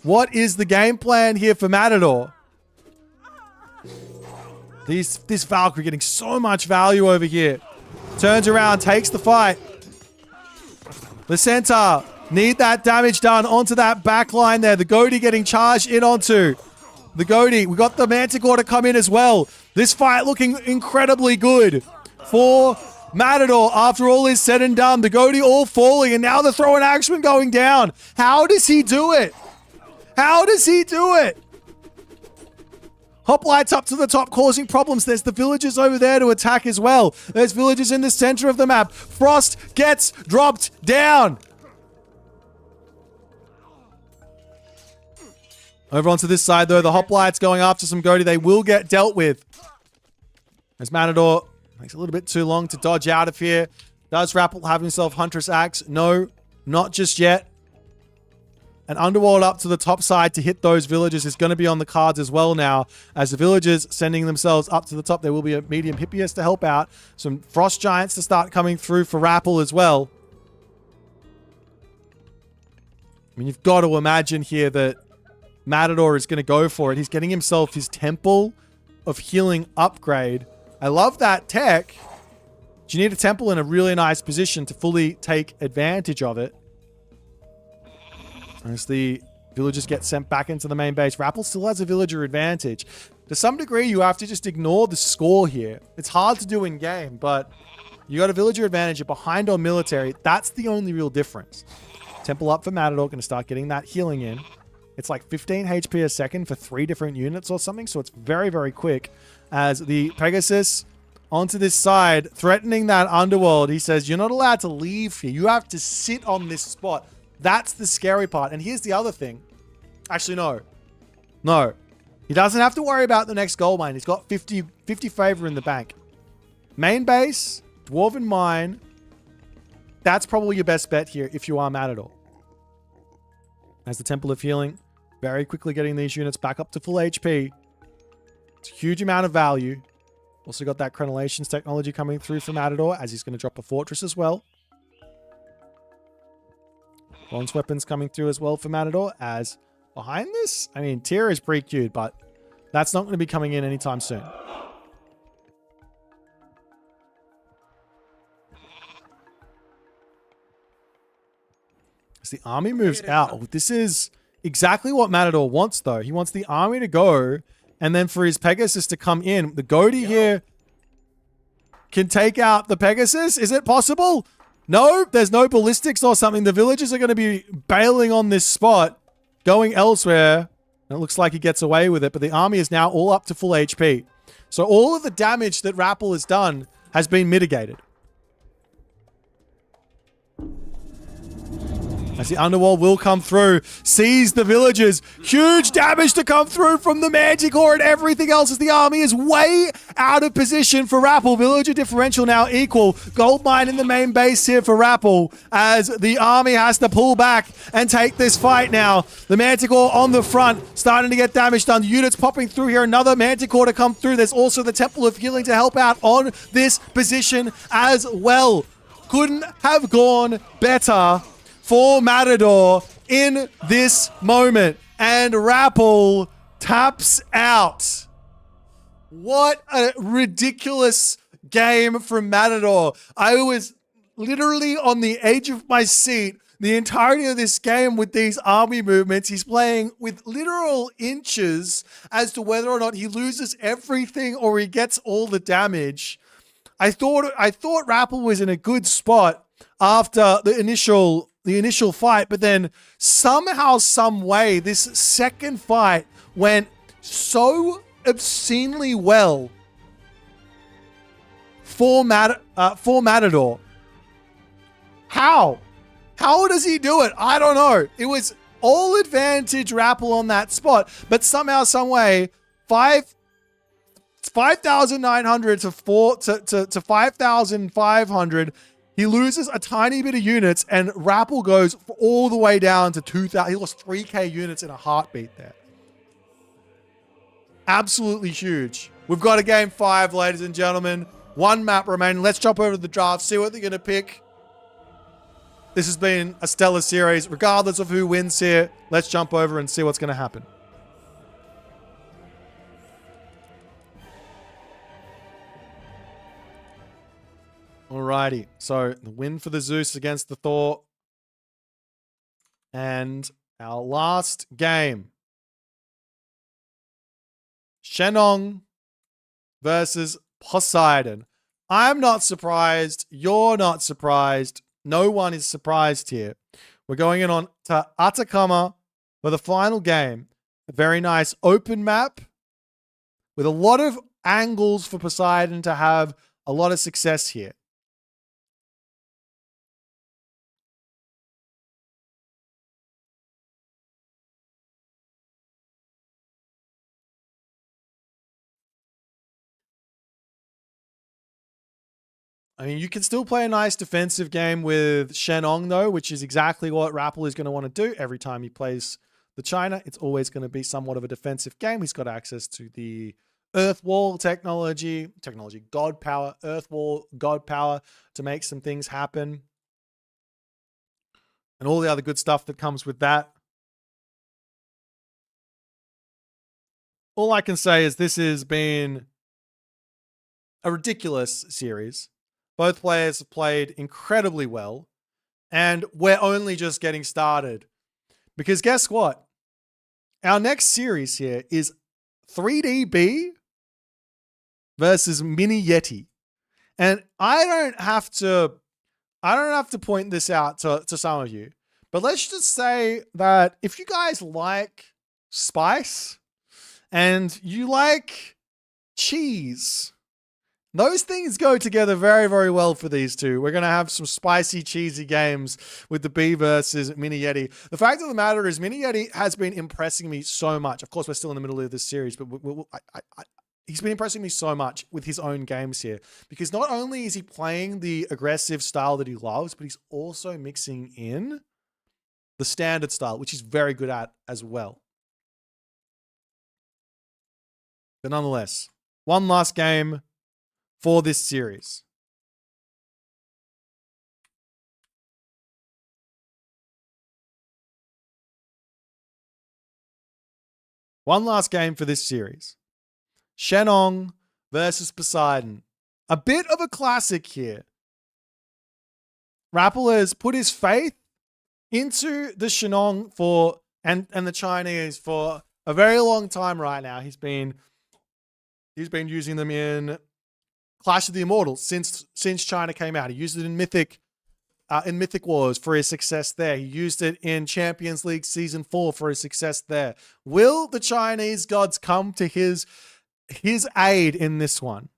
What is the game plan here for Matador? This Valkyrie getting so much value over here. Turns around, takes the fight. The centaur need that damage done onto that back line there. The Goaty getting charged in onto. The Goaty. We got the Manticore to come in as well. This fight looking incredibly good for Matador after all is said and done. The Goaty all falling, and now the Throw and Axeman going down. How does he do it? How does he do it? Hoplites up to the top, causing problems. There's the villagers over there to attack as well. There's villagers in the center of the map. Frost gets dropped down. Over onto this side, though, the Hoplites going after some Goaty. They will get dealt with. As Matador takes a little bit too long to dodge out of here. Does Rappel have himself Huntress Axe? No, not just yet. An Underworld up to the top side to hit those villagers is going to be on the cards as well now. As the villagers sending themselves up to the top, there will be a medium Hippias to help out. Some Frost Giants to start coming through for Rappel as well. I mean, you've got to imagine here that Matador is going to go for it. He's getting himself his Temple of Healing upgrade. I love that tech. But you need a temple in a really nice position to fully take advantage of it. As the villagers get sent back into the main base, Rappel still has a villager advantage. To some degree, you have to just ignore the score here. It's hard to do in game, but you got a villager advantage. You're behind on military. That's the only real difference. Temple up for Matador, going to start getting that healing in. It's like 15 HP a second for 3 different units or something, so it's very, very quick. As the Pegasus onto this side, threatening that Underworld, he says, you're not allowed to leave here. You have to sit on this spot. That's the scary part. And here's the other thing. Actually, no. No. He doesn't have to worry about the next gold mine. He's got 50 favor in the bank. Main base, Dwarven Mine. That's probably your best bet here if you are Matador. As the Temple of Healing, very quickly getting these units back up to full HP. It's a huge amount of value. Also got that Crenellations technology coming through for Matador, as he's going to drop a fortress as well. Bronze weapons coming through as well for Matador, as behind this, I mean, Tyr is pretty cute, but that's not going to be coming in anytime soon. As the army moves out, this is exactly what Matador wants, though. He wants the army to go, and then for his Pegasus to come in. The Goaty here can take out the Pegasus. Is it possible? No, there's no ballistics or something. The villagers are going to be bailing on this spot, going elsewhere. And it looks like he gets away with it, but the army is now all up to full HP. So all of the damage that Rappel has done has been mitigated. As the Underworld will come through, sees the villagers. Huge damage to come through from the Manticore and everything else as the army is way out of position for Rappel. Villager differential now equal. Gold mine in the main base here for Rappel as the army has to pull back and take this fight now. The Manticore on the front, starting to get damage done. Units popping through here. Another Manticore to come through. There's also the Temple of Healing to help out on this position as well. Couldn't have gone better for Matador in this moment. And Rappel taps out. What a ridiculous game from Matador. I was literally on the edge of my seat the entirety of this game with these army movements. He's playing with literal inches as to whether or not he loses everything or he gets all the damage. I thought Rappel was in a good spot after the initial fight, but then somehow, some way, this second fight went so obscenely well for Matador. How? How does he do it? I don't know. It was all advantage Rappel on that spot, but somehow, some way, 5,900 to 5,500. He loses a tiny bit of units, and Rappel goes all the way down to 2,000. He lost 3k units in a heartbeat there. Absolutely huge. We've got a game 5, ladies and gentlemen. 1 map remaining. Let's jump over to the draft, see what they're going to pick. This has been a stellar series. Regardless of who wins here, let's jump over and see what's going to happen. Alrighty. So the win for the Zeus against the Thor. And our last game. Shennong versus Poseidon. I'm not surprised. You're not surprised. No one is surprised here. We're going in on to Atakama for the final game. A very nice open map with a lot of angles for Poseidon to have a lot of success here. I mean, you can still play a nice defensive game with Shennong, though, which is exactly what Rappel is going to want to do every time he plays the China. It's always going to be somewhat of a defensive game. He's got access to the Earth Wall technology, God power, Earth Wall, God power to make some things happen. And all the other good stuff that comes with that. All I can say is this has been a ridiculous series. Both players have played incredibly well, and we're only just getting started. Because guess what? Our next series here is 3DB versus MiniYeti. And I don't have to point this out to some of you, but let's just say that if you guys like spice and you like cheese, those things go together very, very well for these two. We're going to have some spicy, cheesy games with the B versus MiniYeti. The fact of the matter is MiniYeti has been impressing me so much. Of course, we're still in the middle of this series, but he's been impressing me so much with his own games here. Because not only is he playing the aggressive style that he loves, but he's also mixing in the standard style, which he's very good at as well. But nonetheless, one last game for this series. One last game for this series. Shennong versus Poseidon. A bit of a classic here. Rappel has put his faith into the Shennong and the Chinese for a very long time right now. He's been using them in Clash of the Immortals since China came out. He used it in Mythic Wars for his success there. He used it in Champions League Season 4 for his success there. Will the Chinese gods come to his aid in this one?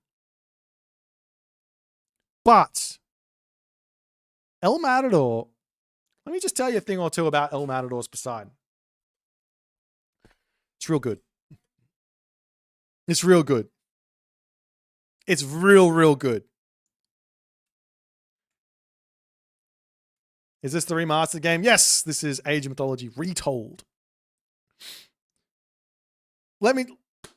But El Matador, let me just tell you a thing or two about El Matador's Poseidon. It's real good. It's real good. It's real good. Is this the remastered game? Yes, this is Age of Mythology Retold.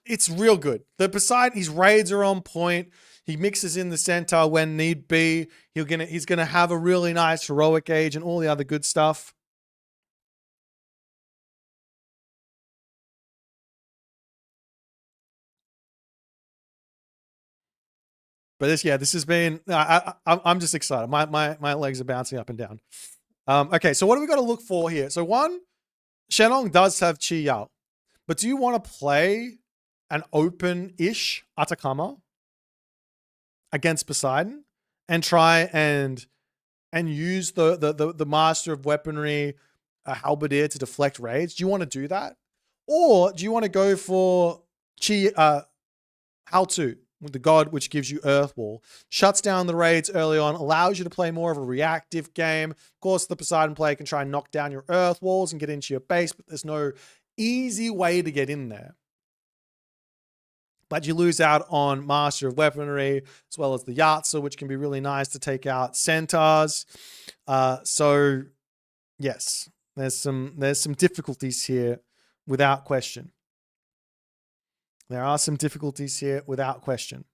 It's real good. The Poseidon, his raids are on point. He mixes in the centaur when need be. He's gonna have a really nice heroic age and all the other good stuff. But this has been. I'm just excited. My legs are bouncing up and down. Okay, so what do we got to look for here? So one, Shennong does have Chi Yao, but do you want to play an open-ish Atakama against Poseidon and try and use the master of weaponry, halberdier, to deflect raids? Do you want to do that, or do you want to go for How2? With the god, which gives you Earth Wall, shuts down the raids early on, allows you to play more of a reactive game. Of course, the Poseidon player can try and knock down your Earth Walls and get into your base, but there's no easy way to get in there. But you lose out on Master of Weaponry, as well as the Yatsu, which can be really nice to take out centaurs. So, yes, there's some difficulties here, without question. There are some difficulties here without question.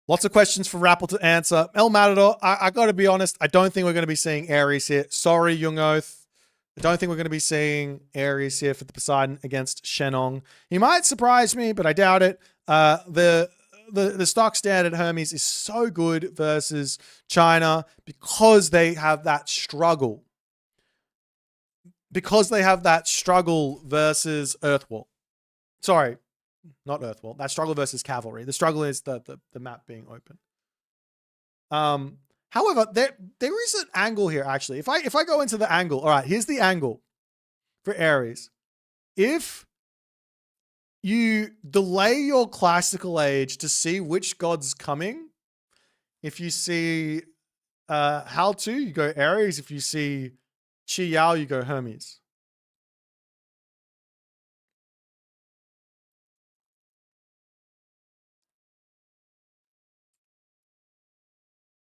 Lots of questions for Rappel to answer. El Matador, I got to be honest, I don't think we're going to be seeing Ares here. Sorry, Young Oath. I don't think we're going to be seeing Ares here for the Poseidon against Shennong. He might surprise me, but I doubt it. The stock standard Hermes is so good versus China because they have that struggle. Because they have that struggle versus Earthwall. Sorry, not Earthwall. That struggle versus Cavalry. The struggle is the map being open. However, there is an angle here, actually. If I go into the angle, all right, here's the angle for Ares. If you delay your classical age to see which god's coming, if you see Haltu, you go Ares. If you see Chi Yao, you go Hermes.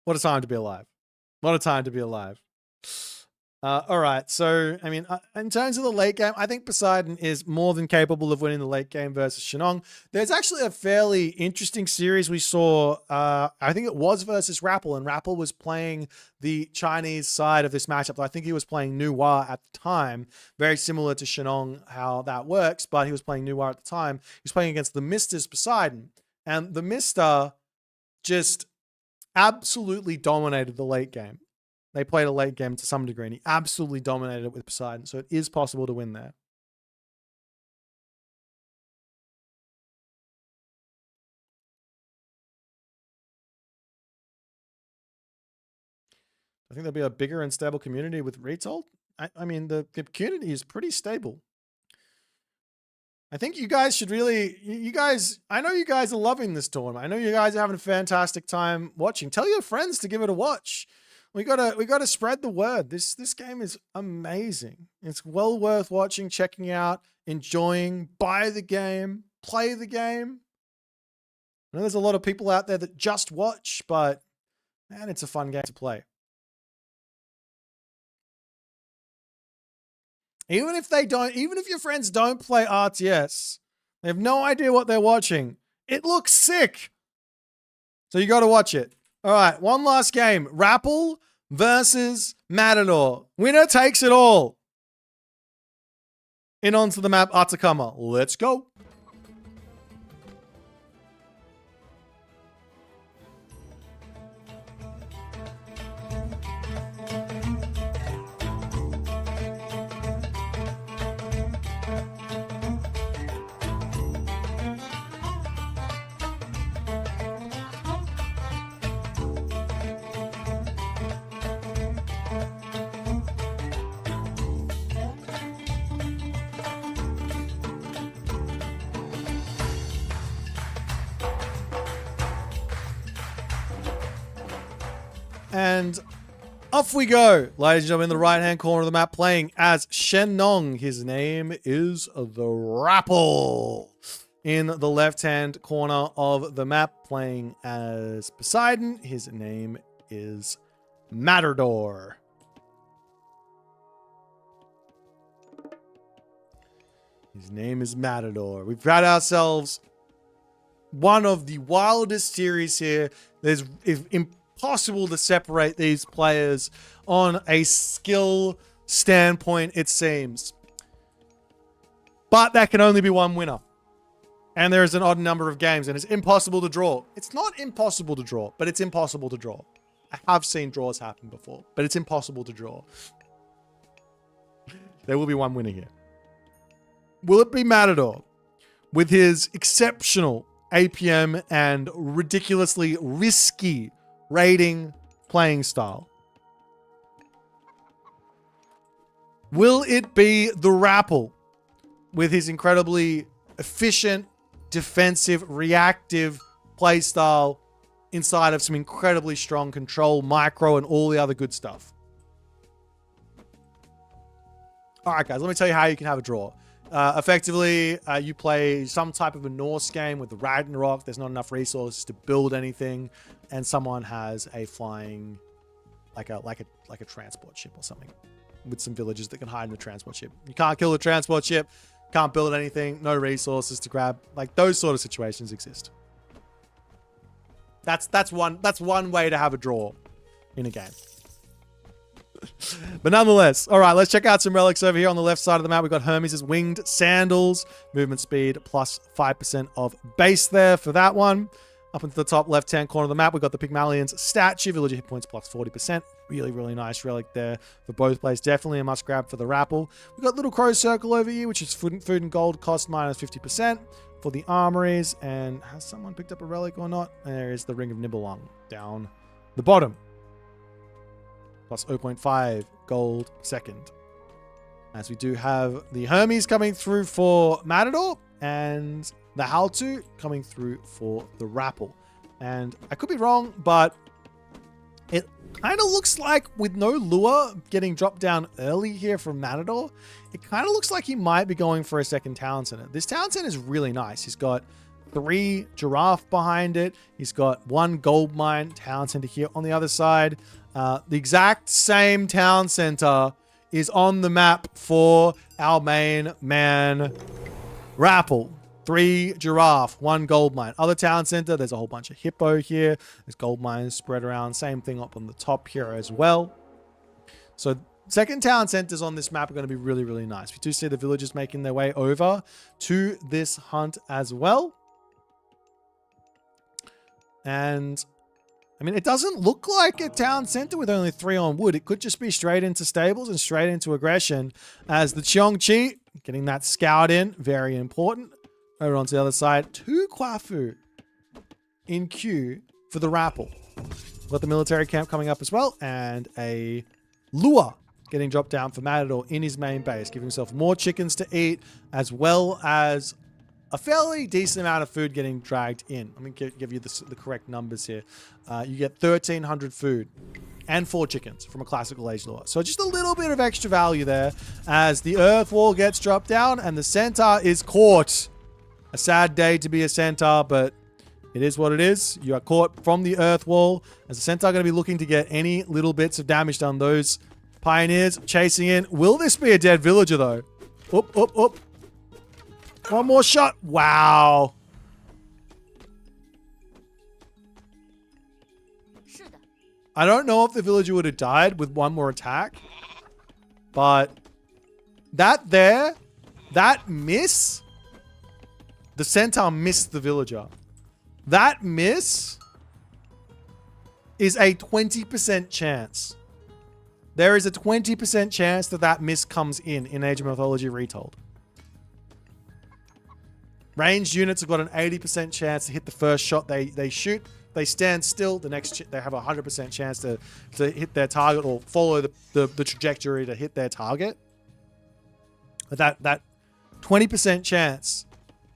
What a time to be alive. What a time to be alive. All right. So, I mean, in terms of the late game, I think Poseidon is more than capable of winning the late game versus Shennong. There's actually a fairly interesting series we saw. I think it was versus Rappel, and Rappel was playing the Chinese side of this matchup. I think he was playing Noir at the time, very similar to Shennong, how that works, but he was playing Noir at the time. He was playing against the Mister's Poseidon, and the Mister just absolutely dominated the late game. They played a late game to some degree, and he absolutely dominated it with Poseidon. So it is possible to win there. I think there'll be a bigger and stable community with Retold. I mean, the community is pretty stable. I think you guys should really, I know you guys are loving this tournament. I know you guys are having a fantastic time watching. Tell your friends to give it a watch. We gotta spread the word. This game is amazing. It's well worth watching, checking out, enjoying, buy the game, play the game. I know there's a lot of people out there that just watch, but man, it's a fun game to play. Even if your friends don't play RTS, they have no idea what they're watching. It looks sick. So you got to watch it. All right, one last game. Rappel versus Matador. Winner takes it all. In onto the map, Atakama. Let's go. And off we go, ladies and gentlemen, in the right-hand corner of the map, playing as Shennong. His name is TheRapl. In the left-hand corner of the map, playing as Poseidon. His name is Matador. His name is Matador. We've got ourselves one of the wildest series here. It's impossible to separate these players on a skill standpoint, it seems. But there can only be one winner. And there is an odd number of games, and it's impossible to draw. It's not impossible to draw, but it's impossible to draw. I have seen draws happen before, but it's impossible to draw. There will be one winner here. Will it be Matador with his exceptional APM and ridiculously risky raiding playing style? Will it be TheRapl with his incredibly efficient, defensive, reactive play style inside of some incredibly strong control, micro, and all the other good stuff? All right, guys, let me tell you how you can have a draw. Effectively, you play some type of a Norse game with the Ragnarok. There's not enough resources to build anything, and someone has a flying, like a transport ship or something, with some villagers that can hide in the transport ship. You can't kill the transport ship. can't build anything, no resources to grab. Like, those sort of situations exist. That's one way to have a draw in a game. But nonetheless, all right, let's check out some relics over here on the left side of the map. We've got Hermes' winged sandals, movement speed plus 5% of base there for that one. Up into the top left-hand corner of the map, we've got the Pygmalion's statue, villager hit points plus 40%. Really, really nice relic there for both players. Definitely a must-grab for the Rappel. We've got Little Crow Circle over here, which is food and gold cost minus 50% for the armories. And has someone picked up a relic or not? There is the Ring of Nibelung down the bottom. Plus 0.5 gold second. As we do have the Hermes coming through for Matador and the Haltu coming through for the Rappel. And I could be wrong, but it kind of looks like with no lure getting dropped down early here from Matador, it kind of looks like he might be going for a second town center. This town center is really nice. He's got 3 giraffe behind it. He's got 1 gold mine town center here on the other side. The exact same town center is on the map for our main man, Rappel. 3 giraffe, 1 gold mine. Other town center, there's a whole bunch of hippo here. There's gold mines spread around. Same thing up on the top here as well. So second town centers on this map are going to be really, really nice. We do see the villagers making their way over to this hunt as well. And I mean, it doesn't look like a town center with only 3 on wood. It could just be straight into stables and straight into aggression as the Cheongchi getting that scout in. Very important. Over onto the other side. 2 Kwafu in queue for the Rappel. Got the military camp coming up as well. And a lure getting dropped down for Matador in his main base. Giving himself more chickens to eat as well as a fairly decent amount of food getting dragged in. Let me give you the correct numbers here. You get 1,300 food and 4 chickens from a classical age lore. So just a little bit of extra value there as the earth wall gets dropped down and the centaur is caught. A sad day to be a centaur, but it is what it is. You are caught from the earth wall as the centaur going to be looking to get any little bits of damage done. Those pioneers chasing in. Will this be a dead villager though? Oop, oop, oop. 1 more shot. Wow. I don't know if the villager would have died with 1 more attack, but that miss, the centaur missed the villager. That miss is a 20% chance. There is a 20% chance that miss comes in Age of Mythology Retold. Ranged units have got an 80% chance to hit the first shot they shoot. They stand still. The next they have a 100% chance to hit their target or follow the trajectory to hit their target. That 20% chance.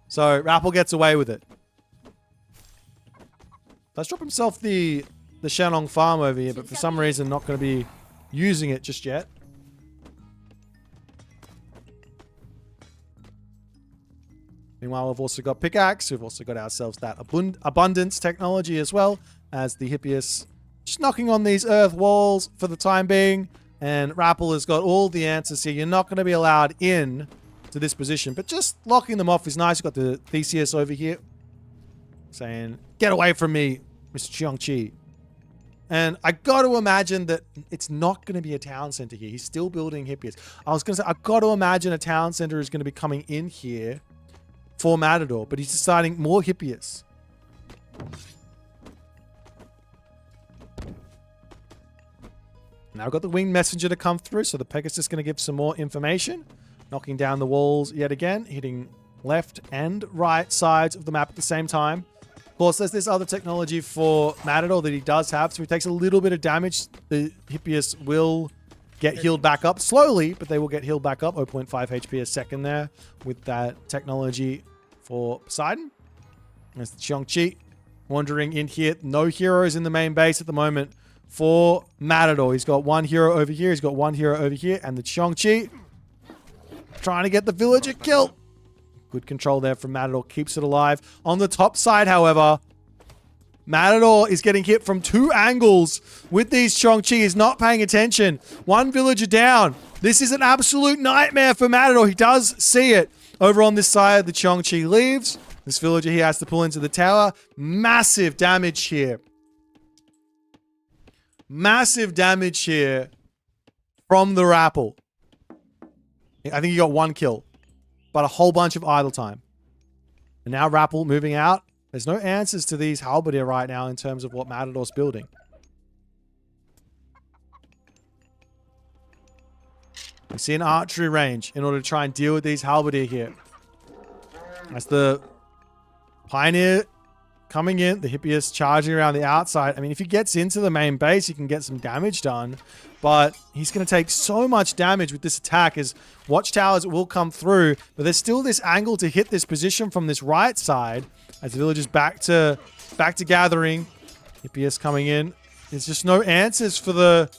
So Rappel gets away with it. Let's drop himself the Shennong farm over here, but for some reason not going to be using it just yet. Meanwhile, we've also got pickaxe. We've also got ourselves that abundance technology as well as the Hippias just knocking on these earth walls for the time being. And Rappel has got all the answers here. You're not going to be allowed in to this position, but just locking them off is nice. You've got the Theseus over here saying, "Get away from me, Mr. Cheongchi." And I got to imagine that it's not going to be a town center here. He's still building Hippias. I was going to say, I got to imagine a town center is going to be coming in here for Matador, but he's deciding more Hippias. Now I've got the winged messenger to come through, so the Pegasus is going to give some more information. Knocking down the walls yet again, hitting left and right sides of the map at the same time. Of course, there's this other technology for Matador that he does have, so he takes a little bit of damage. The Hippias will get healed back up slowly, but they will get healed back up. 0.5 HP a second there with that technology for Poseidon. There's the Cheongchi wandering in here. No heroes in the main base at the moment for Matador. He's got 1 hero over here. He's got 1 hero over here. And the Cheongchi trying to get the villager killed. Good control there from Matador. Keeps it alive. On the top side, however, Matador is getting hit from 2 angles with these Cheongchi. He's not paying attention. 1 villager down. This is an absolute nightmare for Matador. He does see it. Over on this side, the Chongqi leaves. This villager here has to pull into the tower. Massive damage here. Massive damage here from the Rappel. I think he got 1 kill, but a whole bunch of idle time. And now Rappel moving out. There's no answers to these halberdier right now in terms of what Matador's building. We see an archery range in order to try and deal with these halberdier here. As the Pioneer coming in, the Hippias charging around the outside. I mean, if he gets into the main base, he can get some damage done. But he's going to take so much damage with this attack as watchtowers will come through. But there's still this angle to hit this position from this right side. As the villagers back to gathering. Hippias coming in. There's just no answers for the...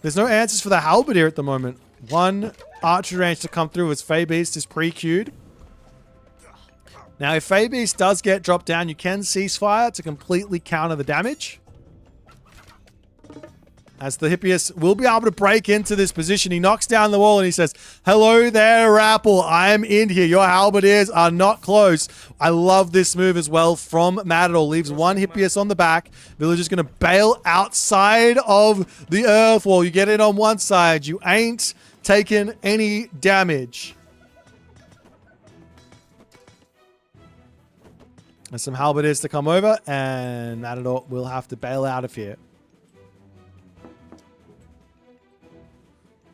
There's no answers for the halberdier at the moment. 1 archery range to come through as Fey Beast is pre-queued. Now, if Fey Beast does get dropped down, you can ceasefire to completely counter the damage. As the Hippias will be able to break into this position. He knocks down the wall and he says, "Hello there, Rappel. I'm in here. Your halberdiers are not close." I love this move as well from Matador. Leaves 1 Hippias on the back. Villager's going to bail outside of the earth wall. You get it on one side. You ain't taken any damage. There's some halberdiers to come over, and Matador will have to bail out of here.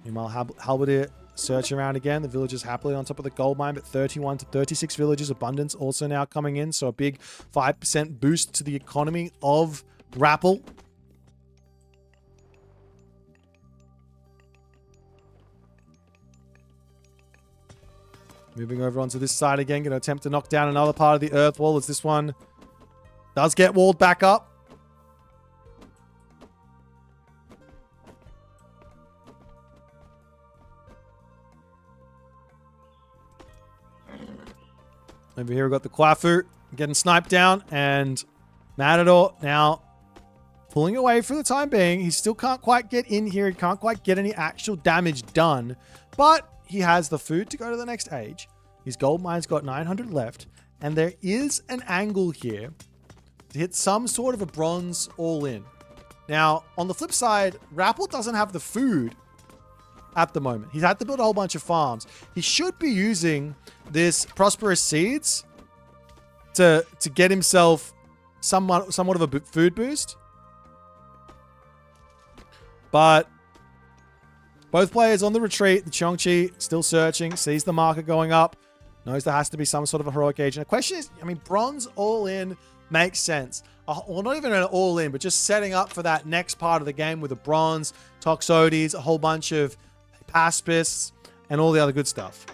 Meanwhile, halberdier searching around again. The villagers happily on top of the gold mine, but 31 to 36 villagers. Abundance also now coming in, so a big 5% boost to the economy of Rappel. Moving over onto this side again. Going to attempt to knock down another part of the earth wall as this one does get walled back up. Over here we've got the Kwafu getting sniped down, and Matador now pulling away for the time being. He still can't quite get in here. He can't quite get any actual damage done, but he has the food to go to the next age. His gold mine's got 900 left, and there is an angle here to hit some sort of a bronze all-in. Now, on the flip side, Rappel doesn't have the food at the moment. He's had to build a whole bunch of farms. He should be using this Prosperous Seeds to get himself somewhat of a food boost. But both players on the retreat. The Chongqi still searching, sees the marker going up, knows there has to be some sort of a heroic age. And the question is, I mean, bronze all-in makes sense. Well, not even an all-in, but just setting up for that next part of the game with a bronze, Toxotes, a whole bunch of Paspists, and all the other good stuff.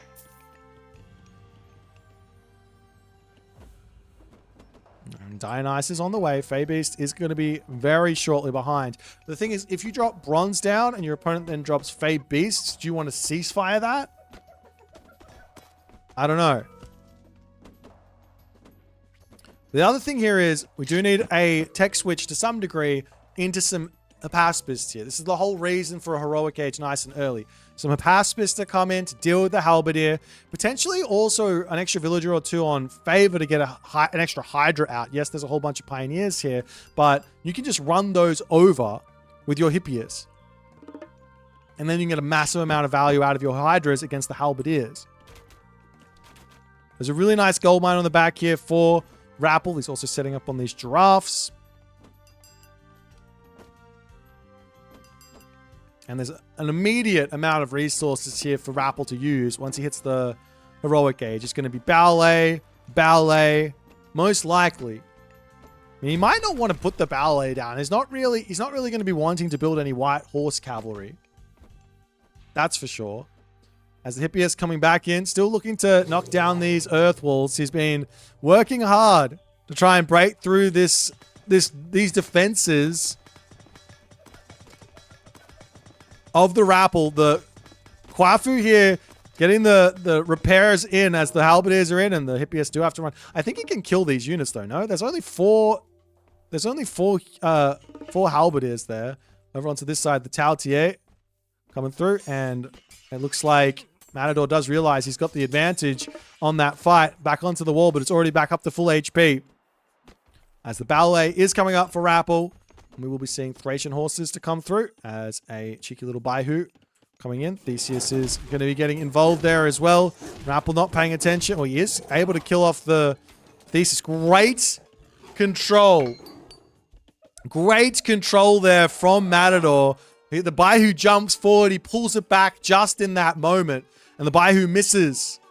And Dionysus is on the way. Fey Beast is going to be very shortly behind. The thing is, if you drop bronze down and your opponent then drops Fey Beasts, do you want to ceasefire that? I don't know. The other thing here is we do need a tech switch to some degree into some Paspists here. This is the whole reason for a heroic age nice and early. Some Paspists to come in to deal with the halberdier. Potentially also an extra villager or two on favor to get an extra Hydra out. Yes, there's a whole bunch of pioneers here, but you can just run those over with your Hippias. And then you can get a massive amount of value out of your Hydras against the halberdiers. There's a really nice gold mine on the back here for Rappel. He's also setting up on these giraffes. And there's an immediate amount of resources here for Rappel to use once he hits the heroic age. It's going to be ballet, most likely. I mean, he might not want to put the ballet down. He's not really going to be wanting to build any white horse cavalry. That's for sure. As the Hippias coming back in, still looking to knock down these earth walls. He's been working hard to try and break through these defenses of the Rappel. The Kwafu here getting the repairs in as the halberdiers are in, and the Hippias do have to run. I think he can kill these units though. No, there's only four halberdiers there. Over onto this side, the Tautier coming through, and it looks like Matador does realize he's got the advantage on that fight. Back onto the wall, but it's already back up to full HP. As the ballet is coming up for Rappel, we will be seeing Thracian horses to come through as a cheeky little Baihu coming in. Theseus is going to be getting involved there as well. Rappel not paying attention. Well, he is able to kill off the Theseus. Great control. Great control there from Matador. The Baihu jumps forward. He pulls it back just in that moment. And the Baihu misses.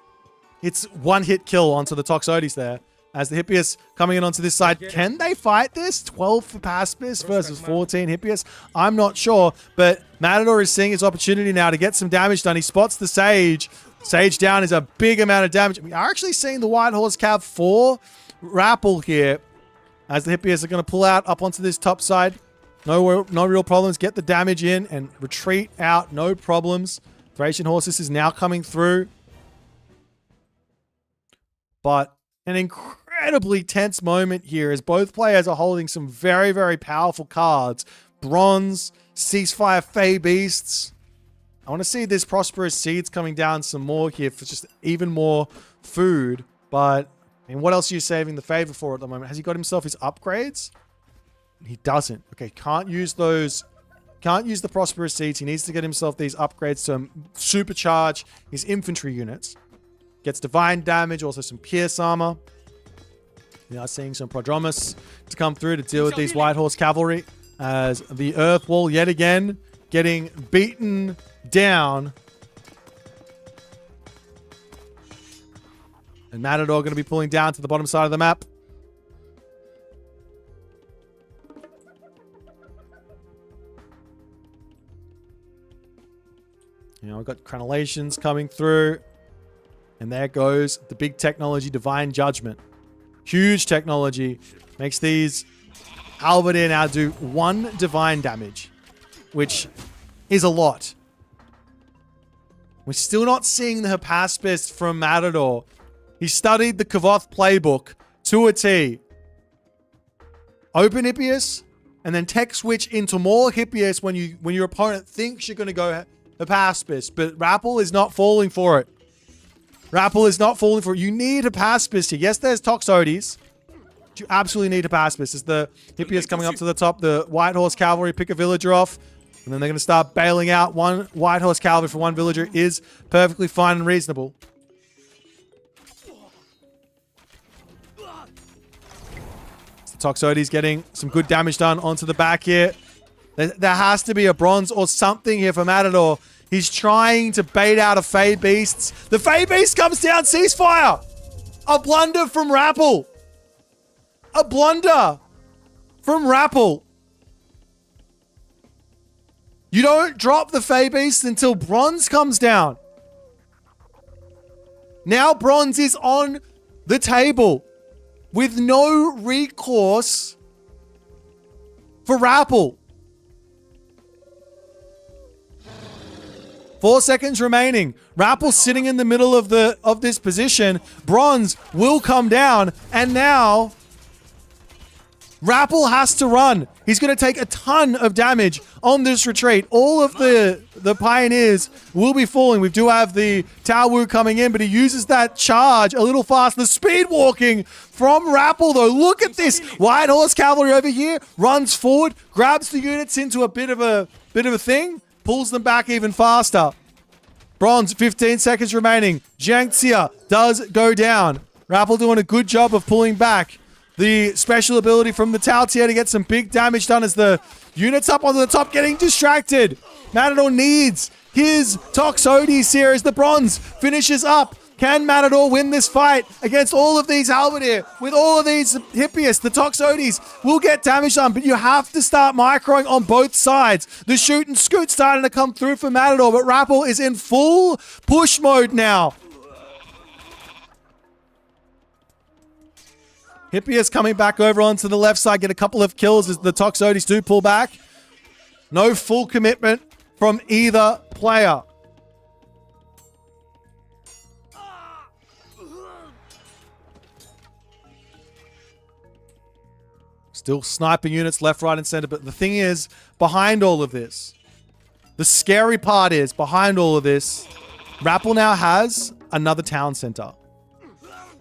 It's one hit kill onto the Toxotes there. As the Hippias coming in onto this side. Can they fight this? 12 for Paspis versus 14 Hippias? I'm not sure. But Matador is seeing his opportunity now to get some damage done. He spots the Sage. Sage down is a big amount of damage. We are actually seeing the White Horse Cav for Rappel here. As the Hippias are going to pull out up onto this top side. No real problems. Get the damage in and retreat out. No problems. Thracian Horses is now coming through. But an incredibly tense moment here as both players are holding some very, very powerful cards. Bronze, Ceasefire, Fey Beasts. I want to see this Prosperous Seeds coming down some more here for just even more food. But, I mean, what else are you saving the favor for at the moment? Has he got himself his upgrades? He doesn't. Okay, can't use those. Can't use the Prosperous Seeds. He needs to get himself these upgrades to supercharge his infantry units. Gets divine damage, also some pierce armor. We are seeing some Prodromus to come through to deal with these White Horse Cavalry. As the Earth Wall yet again getting beaten down. And Matador going to be pulling down to the bottom side of the map. You know, we've got crenellations coming through. And there goes the big technology, Divine Judgment. Huge technology. Makes these Halberdier now do 1 divine damage. Which is a lot. We're still not seeing the Hypaspis from Matador. He studied the Kavoth playbook to a T. Open Hippias, and then tech switch into more Hippias when your opponent thinks you're going to go Hypaspis. But Rappel is not falling for it. Rappel is not falling for it. You need Hypaspis here. Yes, there's Toxotes. But you absolutely need Hypaspis. As the Hippias coming up to the top, the White Horse Cavalry pick a villager off. And then they're going to start bailing out. 1 White Horse Cavalry for 1 villager is perfectly fine and reasonable. So Toxotes getting some good damage done onto the back here. There has to be a bronze or something here for Matador. He's trying to bait out a Fey Beasts. The Fey Beast comes down. Ceasefire. A blunder from Rappel. A blunder from Rappel. You don't drop the Fey Beast until bronze comes down. Now bronze is on the table with no recourse for Rappel. 4 seconds remaining. Rappel sitting in the middle of this position. Bronze will come down, and now Rappel has to run. He's going to take a ton of damage on this retreat. All of the Pioneers will be falling. We do have the Taowu coming in, but he uses that charge a little fast. The speed walking from Rappel, though. Look at this. White Horse Cavalry over here runs forward, grabs the units into a bit of a thing, pulls them back even faster. Bronze, 15 seconds remaining. Jiangxia does go down. Rappel doing a good job of pulling back. The special ability from the Tao Tier to get some big damage done as the units up onto the top getting distracted. Matador needs his Toxotes here as the bronze finishes up. Can Matador win this fight against all of these Halberdier? With all of these Hippias, the Toxotes will get damage done, but you have to start microing on both sides. The shoot and scoot starting to come through for Matador, but Rappel is in full push mode now. Hippias coming back over onto the left side, get a couple of kills as the Toxotes do pull back. No full commitment from either player. Still sniping units left, right, and center. But the thing is, behind all of this, the scary part is, behind all of this, Rappel now has another town center.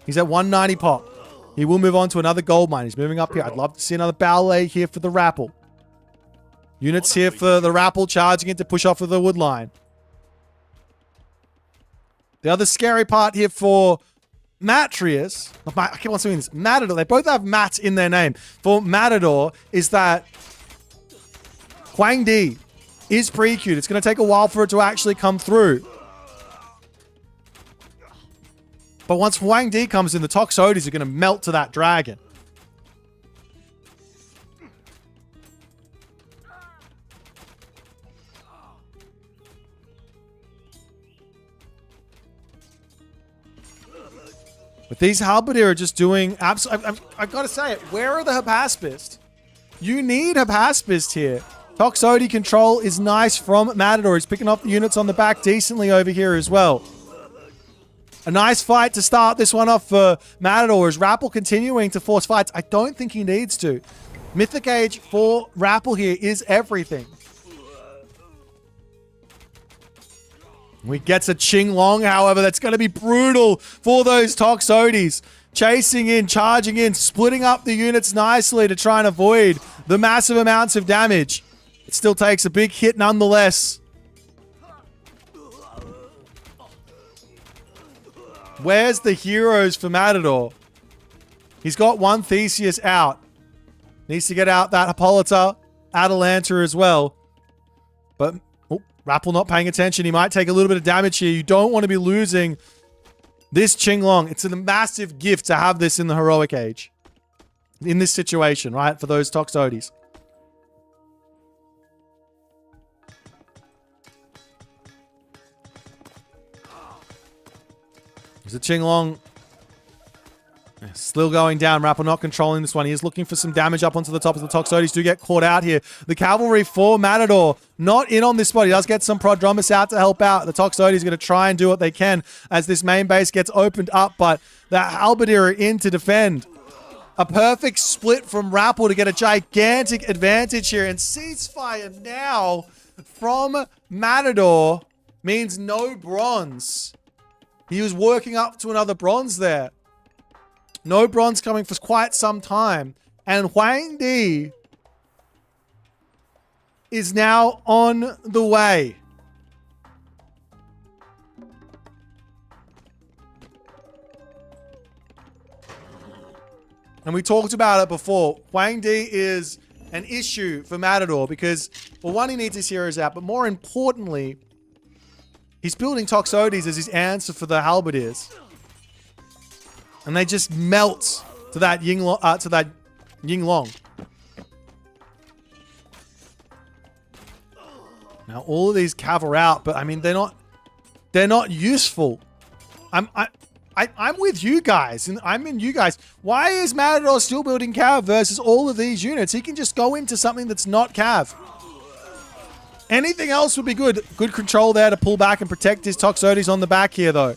He's at 190 pop. He will move on to another gold mine. He's moving up here. I'd love to see another ballet here for the Rappel. Units here for the Rappel charging in to push off of the wood line. The other scary part here for Matreiuss, I keep on saying this, Matador, they both have Mat in their name. For Matador is that Huang Di is pre-queued. It's going to take a while for it to actually come through. But once Huang Di comes in, the Toxotes are going to melt to that dragon. But these Halberdier are just doing absolutely... I've got to say it. Where are the Hypaspist? You need Hypaspist here. Toxote control is nice from Matador. He's picking up the units on the back decently over here as well. A nice fight to start this one off for Matador. Is Rappel continuing to force fights? I don't think he needs to. Mythic Age for Rappel here is everything. We gets a Qinglong, however, that's going to be brutal for those Toxotes. Chasing in, charging in, splitting up the units nicely to try and avoid the massive amounts of damage. It still takes a big hit nonetheless. Where's the heroes for Matador? He's got one Theseus out. Needs to get out that Hippolyta, Atalanta as well. But Rappel not paying attention. He might take a little bit of damage here. You don't want to be losing this Qinglong. It's a massive gift to have this in the Heroic Age. In this situation, right? For those Toxotes. There's a Qinglong. Still going down. Rappel not controlling this one. He is looking for some damage up onto the top as the Toxotes do get caught out here. The cavalry for Matador not in on this spot. He does get some Prodromus out to help out. The Toxotes is going to try and do what they can as this main base gets opened up, but the Halberdier are in to defend. A perfect split from Rappel to get a gigantic advantage here, and ceasefire now from Matador means no bronze. He was working up to another bronze there. No bronze coming for quite some time. And Huang Di is now on the way. And we talked about it before. Huang Di is an issue for Matador because, well, one, he needs his heroes out, but more importantly, he's building Toxotes as his answer for the Halberdiers. And they just melt to that Yinglong. Now all of these cav are out, but I mean they're not useful. I'm with you guys, and I'm in you guys. Why is Matador still building cav versus all of these units? He can just go into something that's not cav. Anything else would be good. Good control there to pull back and protect his Toxotes on the back here, though.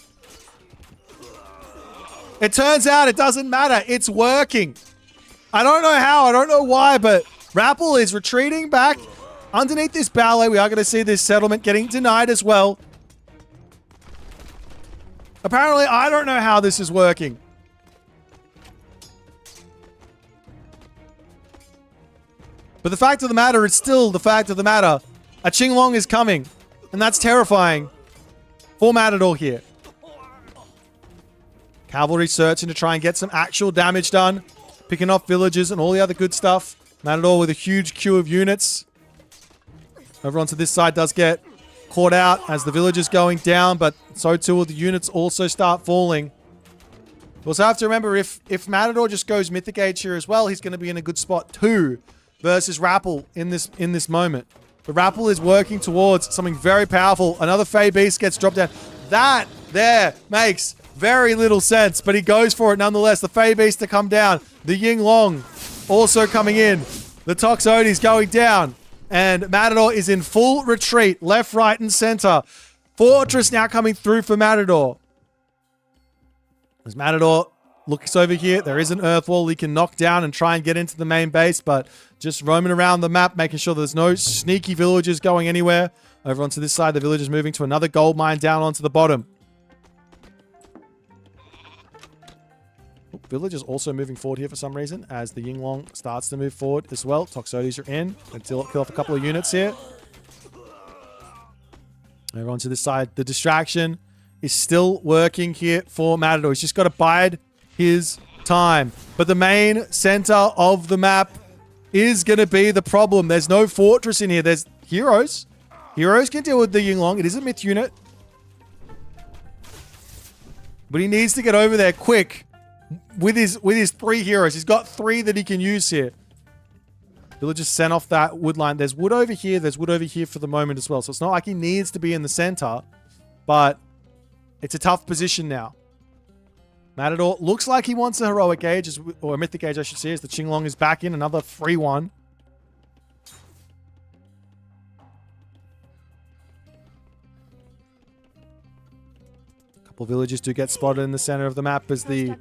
It turns out it doesn't matter. It's working. I don't know how. I don't know why, but Rappel is retreating back underneath this ballet. We are going to see this settlement getting denied as well. Apparently, I don't know how this is working. But the fact of the matter is still the fact of the matter. A Qinglong is coming, and that's terrifying for Matador here. Cavalry searching to try and get some actual damage done. Picking off villages and all the other good stuff. Matador with a huge queue of units. Over onto this side does get caught out as the village is going down, but so too will the units also start falling. We also have to remember if Matador just goes Mythic Age here as well, he's going to be in a good spot too versus Rappel in this moment. But Rappel is working towards something very powerful. Another Fey Beast gets dropped down. That there makes very little sense, but he goes for it nonetheless. The Fey Beast to come down. The Yinglong also coming in. The Toxotes going down. And Matador is in full retreat. Left, right, and center. Fortress now coming through for Matador. As Matador looks over here. There is an earth wall he can knock down and try and get into the main base, but just roaming around the map, making sure there's no sneaky villagers going anywhere. Over onto this side, the villagers moving to another gold mine down onto the bottom. Villagers also moving forward here for some reason as the Yinglong starts to move forward as well. Toxotes are in until kill off a couple of units here. Over onto this side, the distraction is still working here for Matador. He's just got to bide his time. But the main center of the map is going to be the problem. There's no fortress in here. There's heroes. Heroes can deal with the Yinglong. It is a myth unit. But he needs to get over there quick with his 3 heroes. He's got 3 that he can use here. He'll just send off that wood line. There's wood over here. There's wood over here for the moment as well. So it's not like he needs to be in the center, but it's a tough position now. Matador looks like he wants a heroic gauge, or a mythic gauge, I should say, as the Yinglong is back in. Another free one. A couple villages do get spotted in the center of the map as the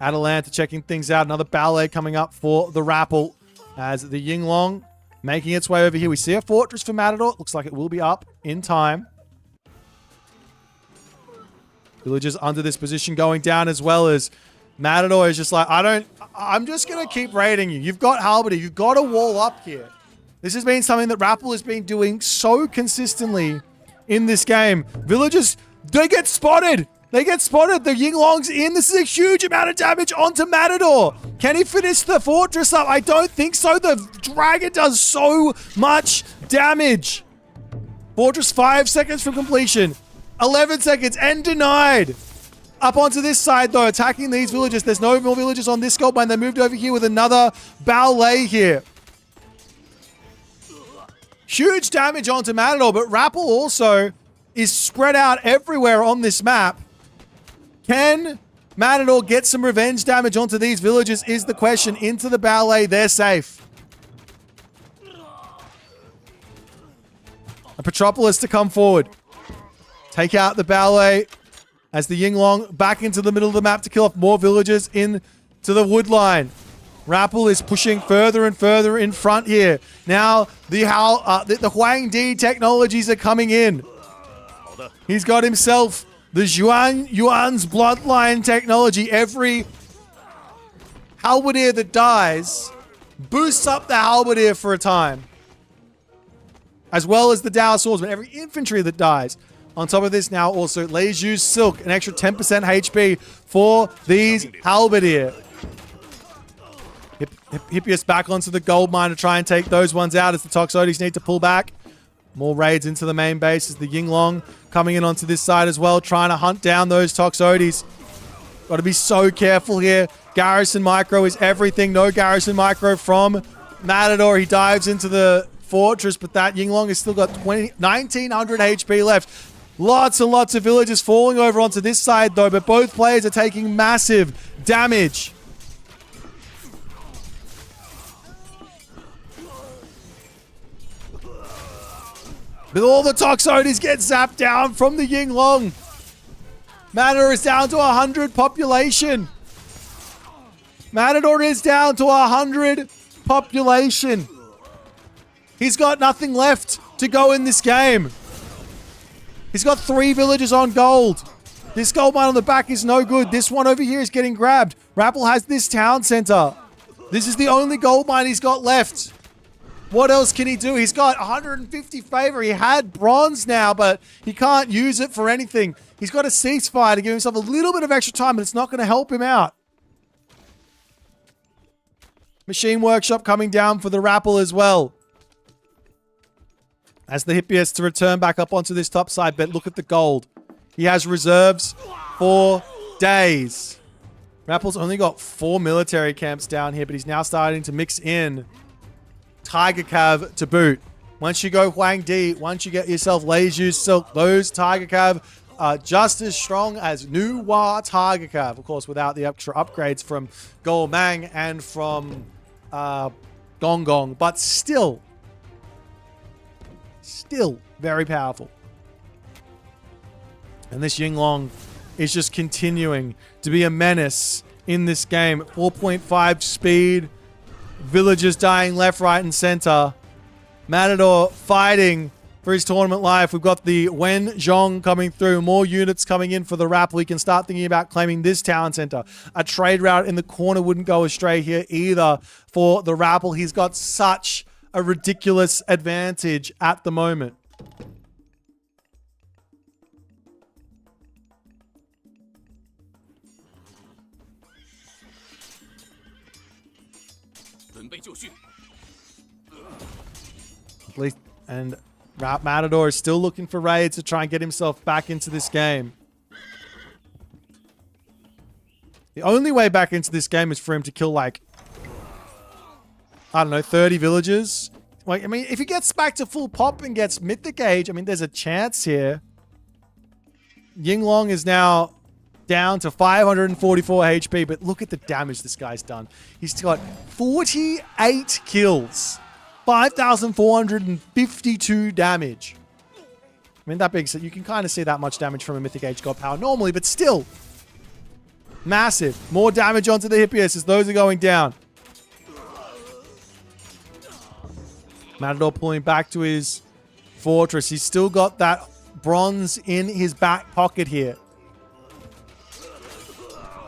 Atalanta checking things out. Another ballet coming up for the Rappel as the Yinglong making its way over here. We see a fortress for Matador. Looks like it will be up in time. Villagers under this position going down as well as Matador is just like, I'm just going to keep raiding you. You've got Halberdier. You've got a wall up here. This has been something that Rappel has been doing so consistently in this game. Villagers, they get spotted. They get spotted. The Yinglong's in. This is a huge amount of damage onto Matador. Can he finish the fortress up? I don't think so. The dragon does so much damage. Fortress 5 seconds from completion. 11 seconds and denied. Up onto this side though, attacking these villages. There's no more villagers on this gold mine. They moved over here with another ballet here. Huge damage onto Matador, but Rappel also is spread out everywhere on this map. Can Matador get some revenge damage onto these villages is the question. Into the ballet, they're safe. A Petropolis to come forward. Take out the ballet as the Yinglong back into the middle of the map to kill off more villagers into the wood line. Rappel is pushing further and further in front here. Now the Huang Di technologies are coming in. He's got himself the Yuan's bloodline technology. Every Halberdier that dies boosts up the Halberdier for a time. As well as the Dao Swordsman. Every infantry that dies. On top of this now also Leju's Silk, an extra 10% HP for these Halberdier. Hippias back onto the gold mine to try and take those ones out as the Toxotes need to pull back. More raids into the main base as the Yinglong coming in onto this side as well, trying to hunt down those Toxotes. Got to be so careful here. Garrison Micro is everything. No Garrison Micro from Matador. He dives into the fortress, but that Yinglong has still got 1900 HP left. Lots and lots of villagers falling over onto this side though, but both players are taking massive damage. But all the Toxotes get zapped down from the Yinglong. Matador is down to 100 population. Matador is down to 100 population. He's got nothing left to go in this game. He's got 3 villagers on gold. This gold mine on the back is no good. This one over here is getting grabbed. Rappel has this town center. This is the only gold mine he's got left. What else can he do? He's got 150 favor. He had bronze now, but he can't use it for anything. He's got a ceasefire to give himself a little bit of extra time, but it's not going to help him out. Machine Workshop coming down for the Rappel as well. As the Hippias to return back up onto this top side, but look at the gold. He has reserves for days. Rappel's only got 4 military camps down here, but he's now starting to mix in Tiger Cav to boot. Once you go Huang Di, once you get yourself Leju's Silk, those Tiger Cav are just as strong as New Wa Tiger Cav. Of course, without the extra upgrades from Golmang and from Gong Gong, but still very powerful. And this Yinglong is just continuing to be a menace in this game. 4.5 speed. Villagers dying left, right, and center. Matador fighting for his tournament life. We've got the Wen Zhong coming through. More units coming in for the Rappel. We can start thinking about claiming this town center. A trade route in the corner wouldn't go astray here either for the Rappel. He's got such a ridiculous advantage at the moment. At least, and Matador is still looking for raids to try and get himself back into this game. The only way back into this game is for him to kill, like, I don't know, 30 villagers. Like, I mean, if he gets back to full pop and gets Mythic Age, I mean, there's a chance here. Yinglong is now down to 544 HP, but look at the damage this guy's done. He's got 48 kills. 5,452 damage. I mean, that being said, you can kind of see that much damage from a Mythic Age God Power normally, but still. Massive. More damage onto the Hippias as those are going down. Matador pulling back to his fortress. He's still got that bronze in his back pocket here.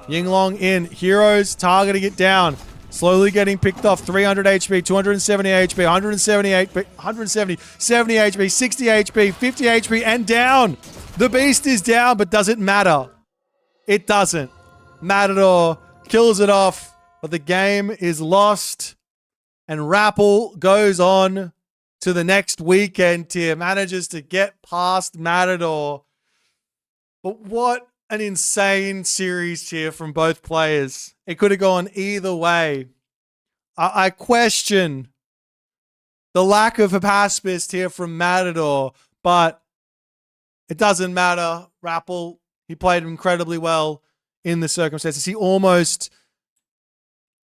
Yinglong in. Heroes targeting it down. Slowly getting picked off. 300 HP, 270 HP, 170, 70 HP, 60 HP, 50 HP, and down. The beast is down, but does it matter? It doesn't. Matador kills it off, but the game is lost. And Rappel goes on to the next weekend tier. Manages to get past Matador. But what an insane series here from both players. It could have gone either way. I question the lack of a pacifist here from Matador, but it doesn't matter. Rappel, he played incredibly well in the circumstances. He almost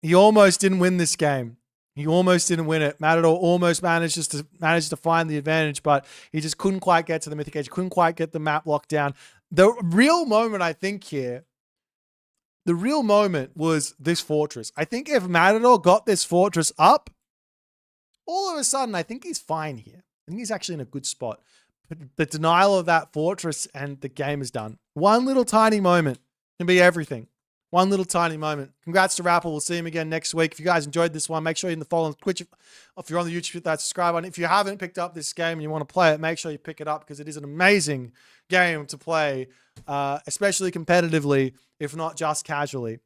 didn't win this game. He almost didn't win it. Matador almost managed to find the advantage, but he just couldn't quite get to the Mythic Age. Couldn't quite get the map locked down. The real moment, I think, here, the real moment was this fortress. I think if Matador got this fortress up, all of a sudden, I think he's fine here. I think he's actually in a good spot. But the denial of that fortress and the game is done. One little tiny moment can be everything. One little tiny moment. Congrats to Rappel. We'll see him again next week. If you guys enjoyed this one, make sure you're in the follow on Twitch. If you're on the YouTube, hit that subscribe button. If you haven't picked up this game and you want to play it, make sure you pick it up because it is an amazing game to play, especially competitively, if not just casually.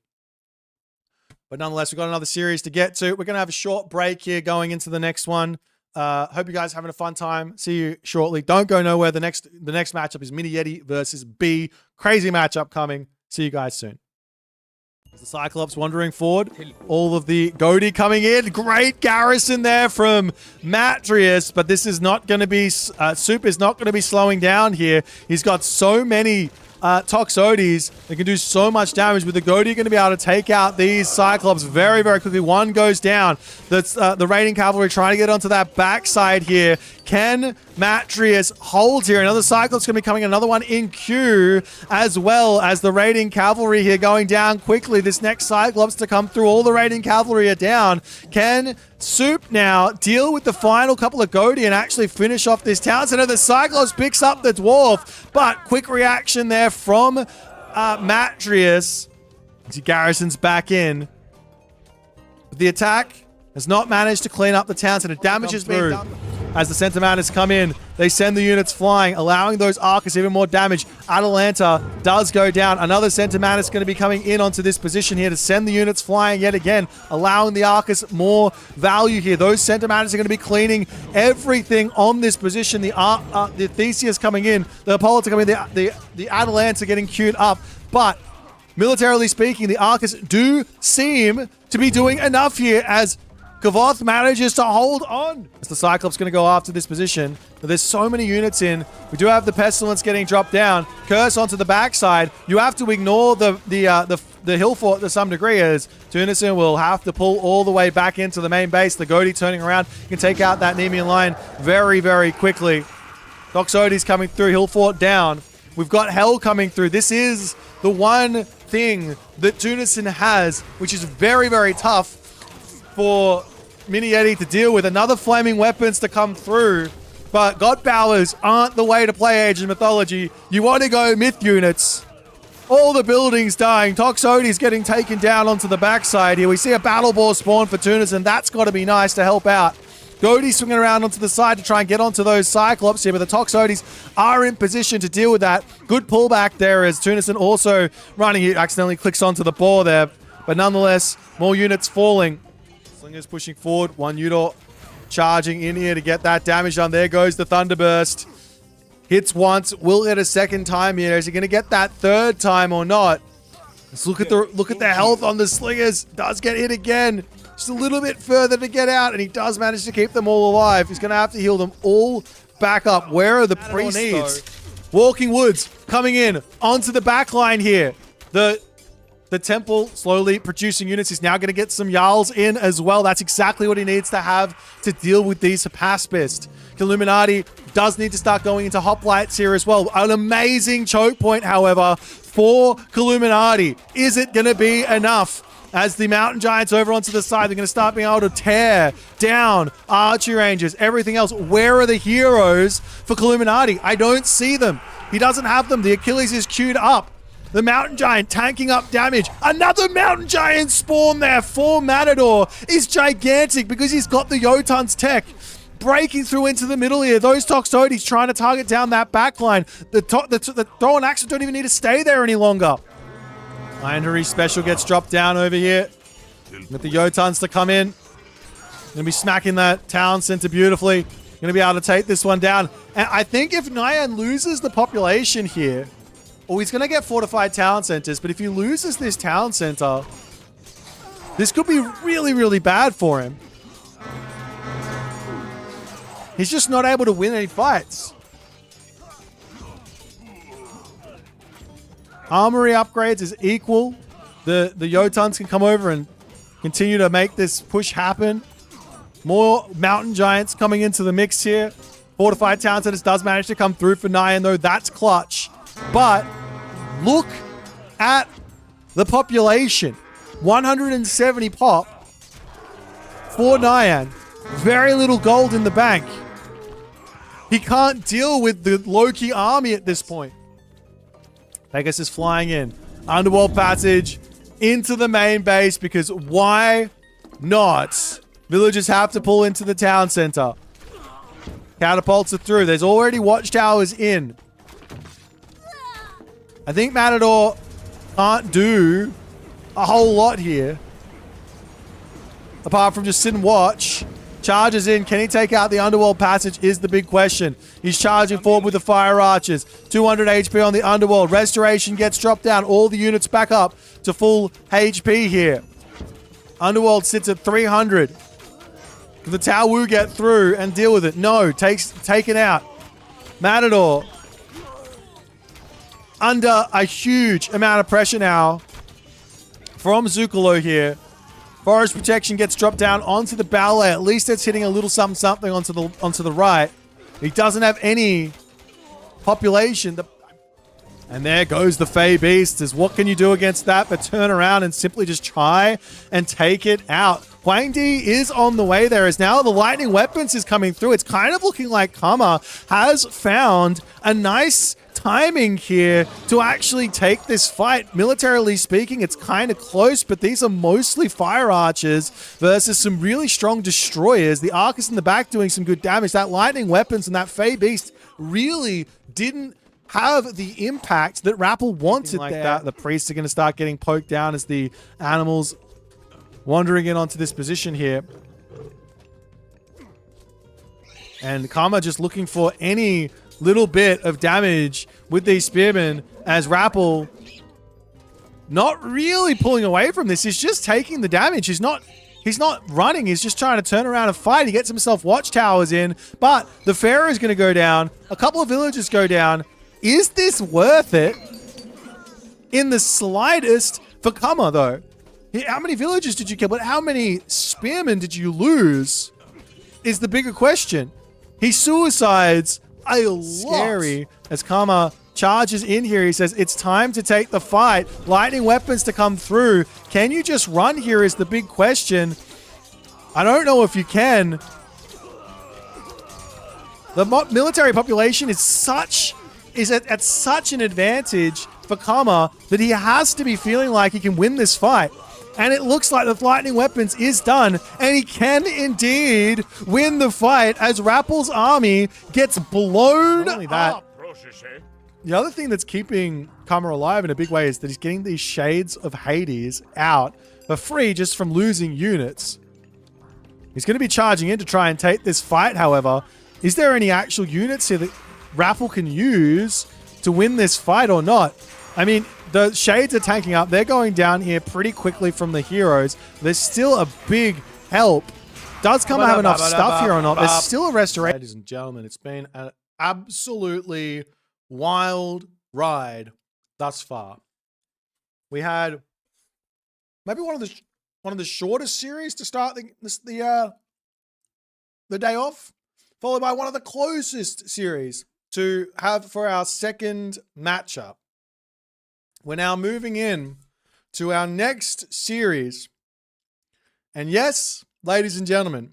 But nonetheless, we've got another series to get to. We're going to have a short break here going into the next one. Hope you guys are having a fun time. See you shortly. Don't go nowhere. The next matchup is MiniYeti versus B. Crazy matchup coming. See you guys soon. The Cyclops wandering forward. All of the Goaty coming in. Great garrison there from Matreiuss, but this is not going to be... Soup is not going to be slowing down here. He's got so many Toxotes. They can do so much damage, but the Goaty are going to be able to take out these Cyclops very, very quickly. One goes down. That's the raiding cavalry trying to get onto that backside here. Can Matreiuss hold here? Another Cyclops going to be coming. Another one in queue, as well as the raiding cavalry here going down quickly. This next Cyclops to come through. All the raiding cavalry are down. Can Soup now deal with the final couple of Goaty and actually finish off this town center? The Cyclops picks up the Dwarf, but quick reaction there from Matreiuss as he garrisons back in. But the attack has not managed to clean up the town center. Damage has been done. As the Centamantis come in, they send the units flying, allowing those Arcus even more damage. Atalanta does go down. Another Centamantis going to be coming in onto this position here to send the units flying yet again, allowing the Arcus more value here. Those Centamantis are going to be cleaning everything on this position. The Theseus coming in, the Apollo coming in, the Atalanta getting queued up, but militarily speaking, the Arcus do seem to be doing enough here as Kavoth manages to hold on. As the Cyclops going to go after this position. But there's so many units in. We do have the Pestilence getting dropped down. Curse onto the backside. You have to ignore the hill fort to some degree, as Tunison will have to pull all the way back into the main base. The Goaty turning around. You can take out that Nemean line very, very quickly. Toxotes coming through. Hill fort down. We've got Hell coming through. This is the one thing that Tunison has, which is very, very tough for MiniYeti to deal with. Another flaming weapons to come through, but God Powers aren't the way to play Age of Mythology. You want to go myth units. All the buildings dying. Toxody's getting taken down onto the backside here. We see a battle ball spawn for Tunison. That's got to be nice to help out. Goaty swinging around onto the side to try and get onto those Cyclops here, but the Toxotes are in position to deal with that. Good pullback there as Tunison also running. He accidentally clicks onto the ball there, but nonetheless, more units falling. Slinger's pushing forward. One Udor charging in here to get that damage done. There goes the Thunderburst. Hits once, will hit a second time here. Is he going to get that third time or not? Let's look at the health on the Slingers. Does get hit again. Just a little bit further to get out, and he does manage to keep them all alive. He's going to have to heal them all back up. Where are the priests? Walking Woods coming in onto the back line here. The temple slowly producing units. He's now going to get some Jarls in as well. That's exactly what he needs to have to deal with these Hapaspist. Illuminati does need to start going into hoplites here as well. An amazing choke point, however, for Illuminati. Is it going to be enough? As the Mountain Giants over onto the side, they're going to start being able to tear down Archery Rangers, everything else. Where are the heroes for Illuminati? I don't see them. He doesn't have them. The Achilles is queued up. The Mountain Giant tanking up damage. Another Mountain Giant spawn there for Matador is gigantic because he's got the Jotun's tech. Breaking through into the middle here. Those Toxotes trying to target down that backline. The Throw and Axes don't even need to stay there any longer. Legendary Special gets dropped down over here. With the Jotuns to come in. Gonna be smacking that town center beautifully. Gonna be able to take this one down. And I think if Nyan loses the population here, or he's gonna get fortified town centers, but if he loses this town center, this could be really, really bad for him. He's just not able to win any fights. Armory upgrades is equal. The Jotuns can come over and continue to make this push happen. More Mountain Giants coming into the mix here. Fortified Town Centers does manage to come through for Nyan, though. That's clutch. But look at the population. 170 pop for Nyan. Very little gold in the bank. He can't deal with the Loki army at this point. Pegasus is flying in. Underworld passage into the main base because why not? Villagers have to pull into the town center. Catapults are through. There's already watchtowers in. I think Matador can't do a whole lot here. Apart from just sit and watch. Charges in. Can he take out the Underworld passage is the big question. He's charging forward with the Fire Archers. 200 HP on the Underworld. Restoration gets dropped down. All the units back up to full HP here. Underworld sits at 300. Can the Tao Wu get through and deal with it? No. Taken out. Matador under a huge amount of pressure now from Zukalo here. Forest protection gets dropped down onto the ballet. At least it's hitting a little something onto the right. He doesn't have any population. And there goes the Fey Beast. What can you do against that but turn around and simply just try and take it out? Huang Di is on the way there as now the lightning weapons is coming through. It's kind of looking like Kama has found a nice timing here to actually take this fight. Militarily speaking, it's kind of close, but these are mostly Fire Archers versus some really strong destroyers. The Arcus in the back doing some good damage. That lightning weapons and that Fey Beast really didn't have the impact that Rappel wanted like there. That. The priests are going to start getting poked down as the animals wandering in onto this position here. And Kama just looking for any little bit of damage with these spearmen as Rappel not really pulling away from this. He's just taking the damage. He's not running. He's just trying to turn around and fight. He gets himself watchtowers in, but the Pharaoh is going to go down. A couple of villagers go down. Is this worth it? In the slightest for Kama, though. How many villagers did you kill? But how many spearmen did you lose? Is the bigger question. He suicides a lot. Scary as Kama charges in here. He says, it's time to take the fight. Lightning weapons to come through. Can you just run here is the big question. I don't know if you can. The military population is at such an advantage for Kama that he has to be feeling like he can win this fight. And it looks like the lightning weapons is done, and he can indeed win the fight as Rappel's army gets blown up. The other thing that's keeping Kama alive in a big way is that he's getting these shades of Hades out for free just from losing units. He's going to be charging in to try and take this fight, however. Is there any actual units here that Rappel can use to win this fight or not? I mean, the shades are tanking up. They're going down here pretty quickly from the heroes. There's still a big help. Does Kama have enough stuff here or not? There's still a restoration. Ladies and gentlemen, it's been an absolutely wild ride thus far. We had maybe one of the shortest series to start the day off, followed by one of the closest series to have for our second matchup. We're now moving in to our next series. And yes, ladies and gentlemen,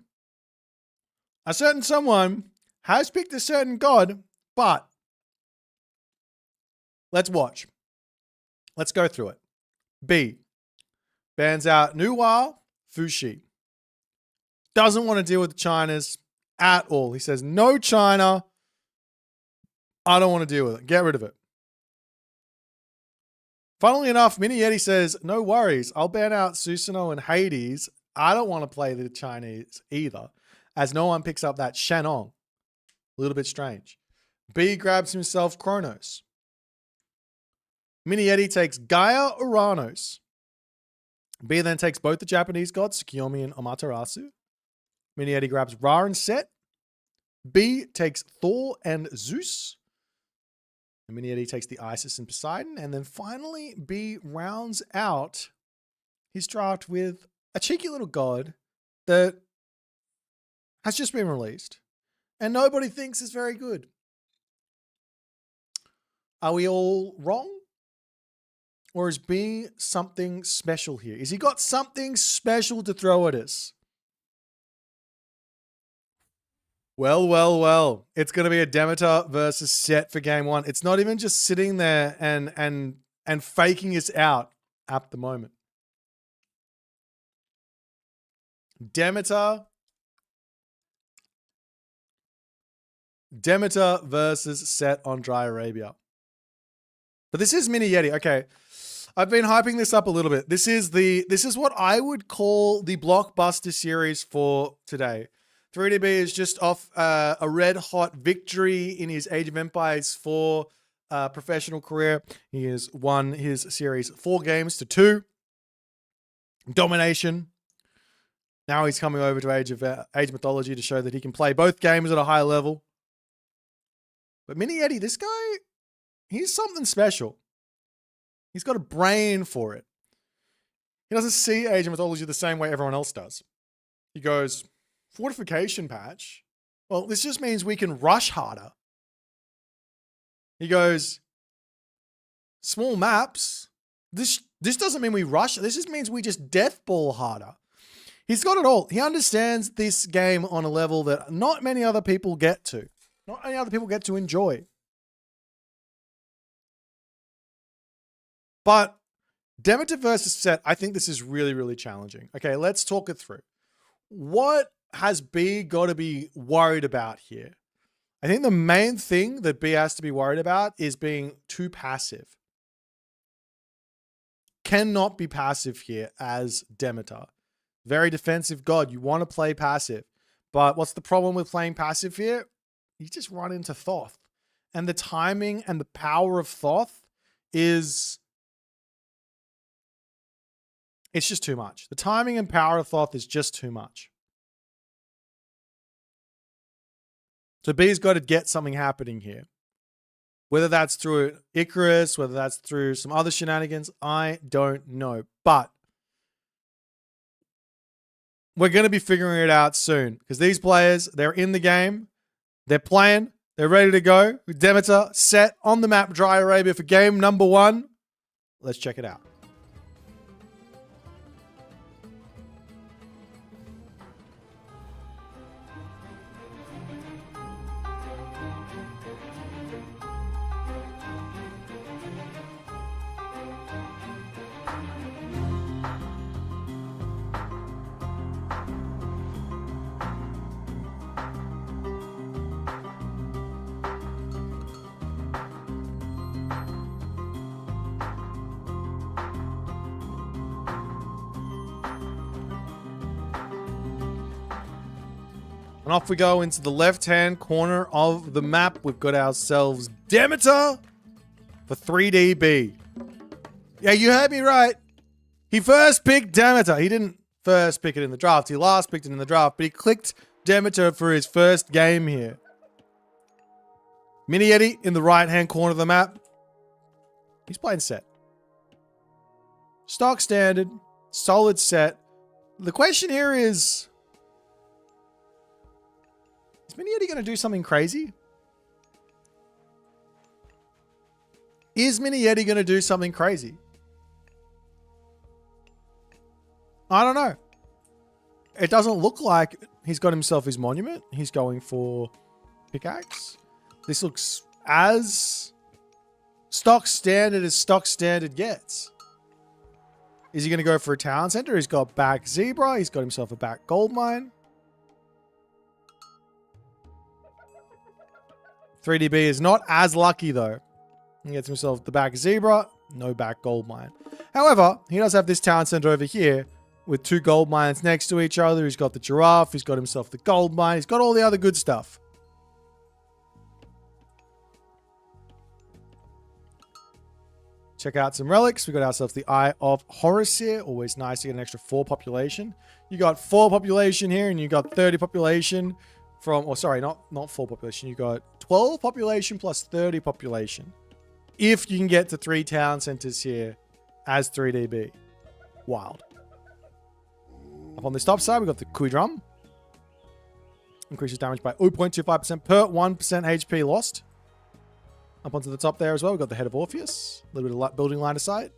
a certain someone has picked a certain god, but let's watch. Let's go through it. B bans out Nuwa Fushi. Doesn't want to deal with the Chinas at all. He says, no China. I don't want to deal with it. Get rid of it. Funnily enough, MiniYeti says, no worries. I'll ban out Susanoo and Hades. I don't want to play the Chinese either, as no one picks up that Shennong. A little bit strange. B grabs himself Kronos. MiniYeti takes Gaia Uranus. B then takes both the Japanese gods, Tsukuyomi and Amaterasu. MiniYeti grabs Ra and Set. B takes Thor and Zeus. And MiniYeti takes the Isis and Poseidon. And then finally, B rounds out his draft with a cheeky little god that has just been released. And nobody thinks is very good. Are we all wrong? Or is B something special here? Is he got something special to throw at us? Well, well, well. It's going to be a Demeter versus Set for game one. It's not even just sitting there and faking us out at the moment. Demeter versus Set on Dry Arabia. But this is MiniYeti. Okay. I've been hyping this up a little bit. This is what I would call the blockbuster series for today. 3DB is just off a red hot victory in his Age of Empires 4 professional career. He has won his series 4 games to 2. Domination. Now he's coming over to Age Mythology to show that he can play both games at a high level. But MiniYeti, this guy, he's something special. He's got a brain for it. He doesn't see Age of Mythology the same way everyone else does. He goes, fortification patch? Well, this just means we can rush harder. He goes, small maps? This doesn't mean we rush. This just means we just deathball harder. He's got it all. He understands this game on a level that not many other people get to. Not many other people get to enjoy. But Demeter versus Set, I think this is really, really challenging. Okay, let's talk it through. What has B got to be worried about here? I think the main thing that B has to be worried about is being too passive. Cannot be passive here as Demeter. Very defensive god. You want to play passive. But what's the problem with playing passive here? You just run into Thoth. And the timing and the power of Thoth is... it's just too much. The timing and power of Thoth is just too much. So B's got to get something happening here. Whether that's through Icarus, whether that's through some other shenanigans, I don't know. But we're going to be figuring it out soon. Because these players, they're in the game. They're playing. They're ready to go with Demeter set on the map Dry Arabia for game number 1. Let's check it out. And off we go into the left-hand corner of the map. We've got ourselves Demeter for 3DB. Yeah, you heard me right. He first picked Demeter. He didn't first pick it in the draft. He last picked it in the draft, but he clicked Demeter for his first game here. MiniYeti in the right-hand corner of the map. He's playing set. Stock standard, solid set. The question here is MiniYeti going to do something crazy? Is MiniYeti going to do something crazy? I don't know. It doesn't look like he's got himself his monument. He's going for pickaxe. This looks as stock standard gets. Is he going to go for a town center? He's got back zebra. He's got himself a back gold mine. 3DB is not as lucky though. He gets himself the back zebra, no back gold mine. However, he does have this town center over here with 2 gold mines next to each other. He's got the giraffe, he's got himself the gold mine, he's got all the other good stuff. Check out some relics. We got ourselves the Eye of Horus here. Always nice to get an extra 4 population. You got 4 population here and you got 30 population from, or sorry, not 4 population. You got 12 population plus 30 population. If you can get to 3 town centers here as 3DB. Wild. Up on this top side, we got the Kui Drum. Increases damage by 0.25% per 1% HP lost. Up onto the top there as well, we've got the Head of Orpheus. A little bit of building line of sight.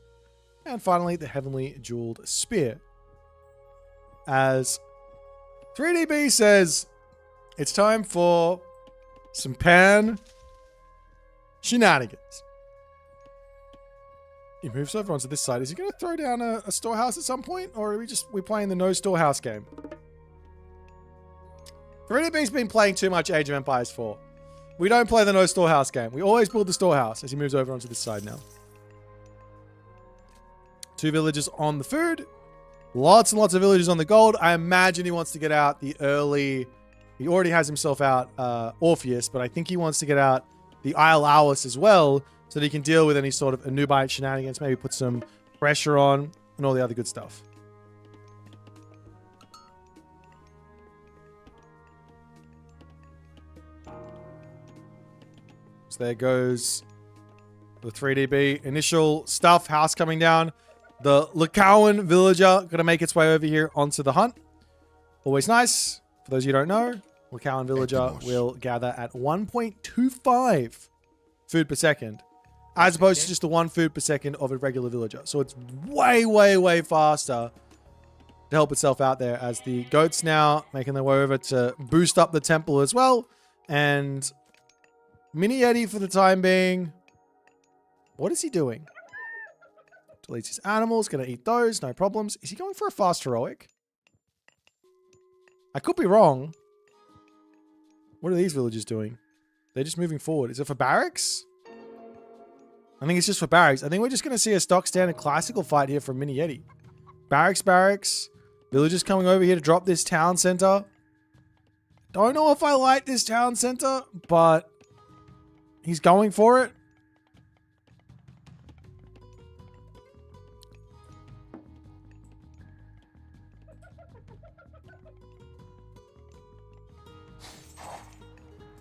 And finally, the Heavenly Jeweled Spear. As 3DB says, it's time for some pan shenanigans. He moves over onto this side. Is he going to throw down a storehouse at some point? Or are we playing the no storehouse game? 3DB's been playing too much Age of Empires 4. We don't play the no storehouse game. We always build the storehouse as he moves over onto this side now. 2 villagers on the food. Lots and lots of villagers on the gold. I imagine he wants to get out the early... He already has himself out Orpheus, but I think he wants to get out the Isle Hours as well so that he can deal with any sort of Anubite shenanigans, maybe put some pressure on and all the other good stuff. So there goes the 3DB initial stuff, house coming down. The Lakawan villager going to make its way over here onto the hunt. Always nice. For those of you who don't know, Lakawan villager will gather at 1.25 food per second, as opposed to just the 1 food per second of a regular villager. So it's way, way, way faster to help itself out there as the goats now making their way over to boost up the temple as well. And MiniYeti for the time being, what is he doing? Deletes his animals, gonna eat those, no problems. Is he going for a fast heroic? I could be wrong. What are these villagers doing? They're just moving forward. Is it for barracks? I think it's just for barracks. I think we're just going to see a stock standard classical fight here from MiniYeti. Barracks. Villagers coming over here to drop this town center. Don't know if I like this town center, but he's going for it.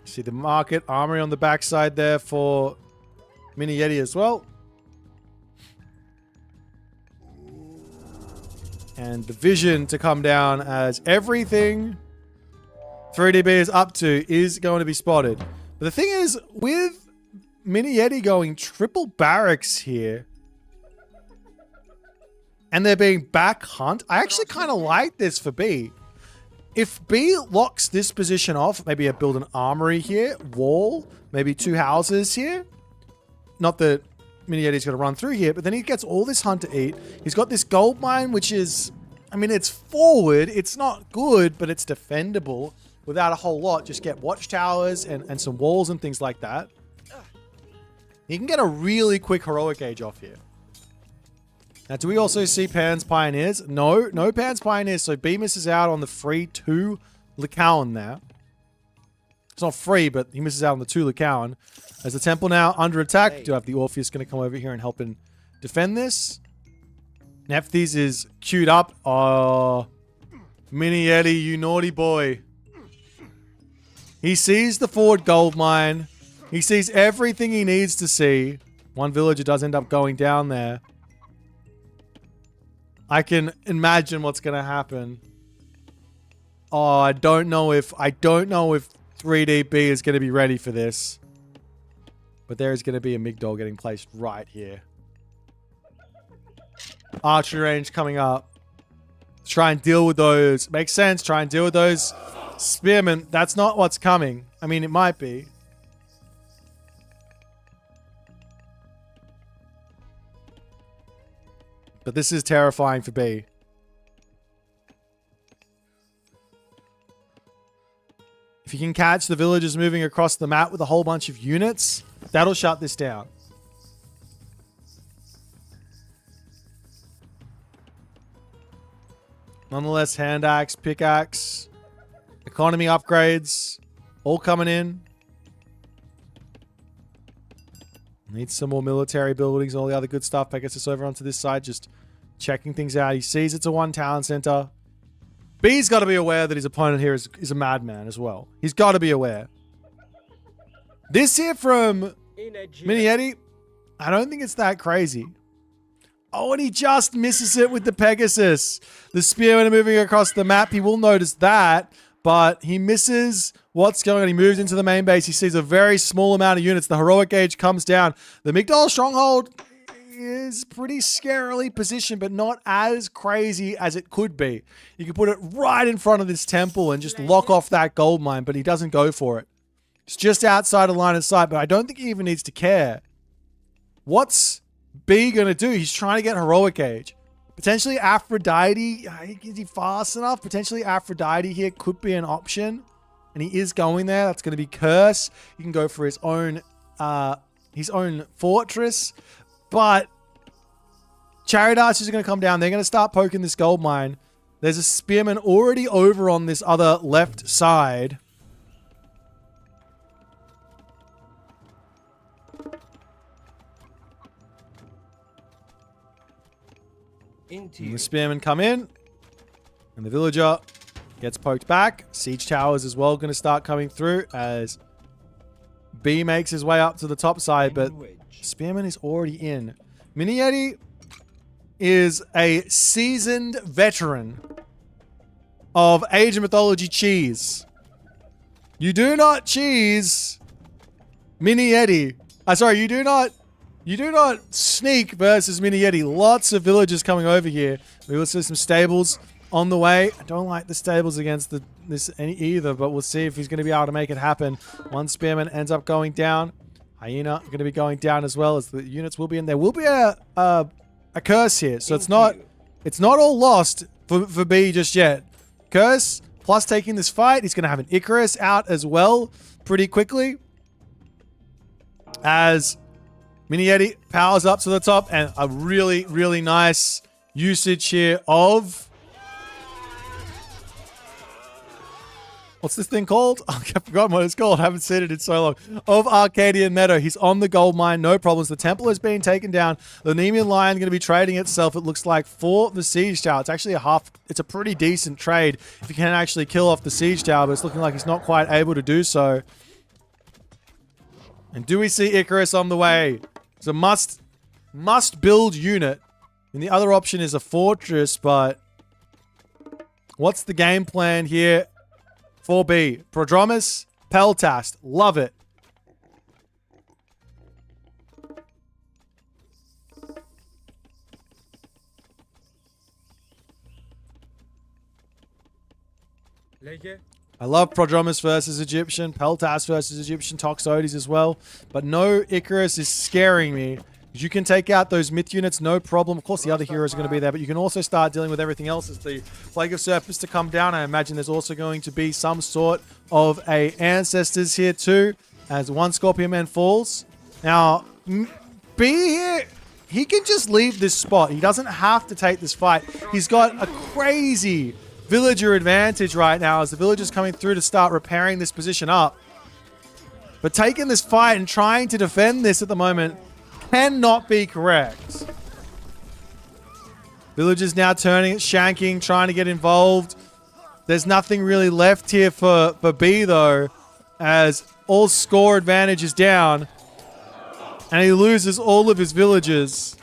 See the market armory on the backside there for MiniYeti as well. And the vision to come down as everything 3DB is up to is going to be spotted. But the thing is, with MiniYeti going triple barracks here, and they're being back hunt, I actually kind of like this for B. If B locks this position off, maybe I build an armory here, wall, maybe 2 houses here. Not that MiniYeti's going to run through here, but then he gets all this hunt to eat. He's got this gold mine, which is, I mean, it's forward. It's not good, but it's defendable without a whole lot. Just get watchtowers and some walls and things like that. You can get a really quick heroic age off here. Now, do we also see Pan's Pioneers? No, no Pan's Pioneers. So B misses out on the free 2 Lycaon there. It's not free, but he misses out on the 2 Lycaon. As the temple now under attack, do have the Orpheus going to come over here and help him defend this. Nephthys is queued up. Oh, MiniYeti, you naughty boy. He sees the forward gold mine. He sees everything he needs to see. One villager does end up going down there. I can imagine what's going to happen. Oh, I don't know if 3DB is going to be ready for this. But there is going to be a Migdol getting placed right here. Archery range coming up. Try and deal with those. Makes sense. Try and deal with those spearmen. That's not what's coming. I mean, it might be. But this is terrifying for B. If you can catch the villagers moving across the map with a whole bunch of units, that'll shut this down. Nonetheless, hand axe, pickaxe, economy upgrades, all coming in. Needs some more military buildings, all the other good stuff. Pegasus over onto this side, just checking things out. He sees it's a 1 talent center. B's got to be aware that his opponent here is a madman as well. He's got to be aware. This here from MiniYeti, I don't think it's that crazy. Oh, and he just misses it with the Pegasus. The spearmen are moving across the map. He will notice that, but he misses what's going on. He moves into the main base. He sees a very small amount of units. The heroic age comes down. The Migdol stronghold is pretty scarily positioned, but not as crazy as it could be. You could put it right in front of this temple and just lock off that gold mine, but he doesn't go for it. It's just outside of line of sight, but I don't think he even needs to care. What's B going to do? He's trying to get heroic age. Potentially Aphrodite. Is he fast enough? Potentially Aphrodite here could be an option. And he is going there. That's going to be Curse. He can go for his own fortress. But Chariot Archers are going to come down. They're going to start poking this gold mine. There's a spearman already over on this other left side. And the spearmen come in. And the villager gets poked back. Siege towers as well going to start coming through as B makes his way up to the top side. But spearman is already in. MiniYeti is a seasoned veteran of Age of Mythology cheese. You do not cheese MiniYeti. Sorry, you do not sneak versus MiniYeti. Lots of villagers coming over here. We will see some stables on the way. I don't like the stables against this either, but we'll see if he's going to be able to make it happen. One spearman ends up going down. Hyena going to be going down as well, as the units will be in. There will be a curse here, so it's not all lost for B just yet. Curse plus taking this fight. He's going to have an Icarus out as well pretty quickly, as MiniYeti powers up to the top, and a really, really nice usage here of... What's this thing called? I forgot what it's called. I haven't seen it in so long. Of Arcadian Meadow. He's on the gold mine. No problems. The temple is being taken down. The Nemean Lion going to be trading itself, it looks like, for the siege tower. It's actually it's a pretty decent trade if you can actually kill off the siege tower, but it's looking like he's not quite able to do so. And do we see Icarus on the way? It's a must build unit. And the other option is a fortress, but what's the game plan here? 4B. Prodromus, Peltast. Love it. I love Prodromus versus Egyptian, Peltas versus Egyptian, Toxotes as well. But no Icarus is scaring me. You can take out those myth units, no problem. Of course, the other heroes are going to be there, but you can also start dealing with everything else as the Plague of Serpents to come down. I imagine there's also going to be some sort of a Ancestors here too, as one Scorpion Man falls. Now, B here, he can just leave this spot. He doesn't have to take this fight. He's got a crazy villager advantage right now as the villagers coming through to start repairing this position up. But taking this fight and trying to defend this at the moment cannot be correct. Villagers now turning it, shanking, trying to get involved. There's nothing really left here for B though, as all score advantage is down. And he loses all of his villagers.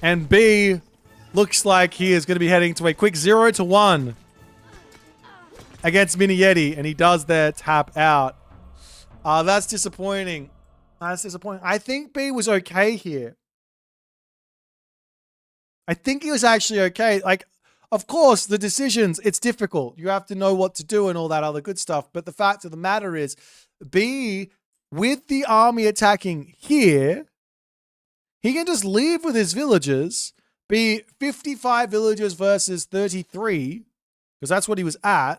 And B looks like he is going to be heading to a quick 0-1 against MiniYeti. And he does there tap out. That's disappointing. That's disappointing. I think B was okay here. I think he was actually okay. Like, of course, the decisions, it's difficult. You have to know what to do and all that other good stuff. But the fact of the matter is, B, with the army attacking here, he can just leave with his villagers, be 55 villagers versus 33, because that's what he was at.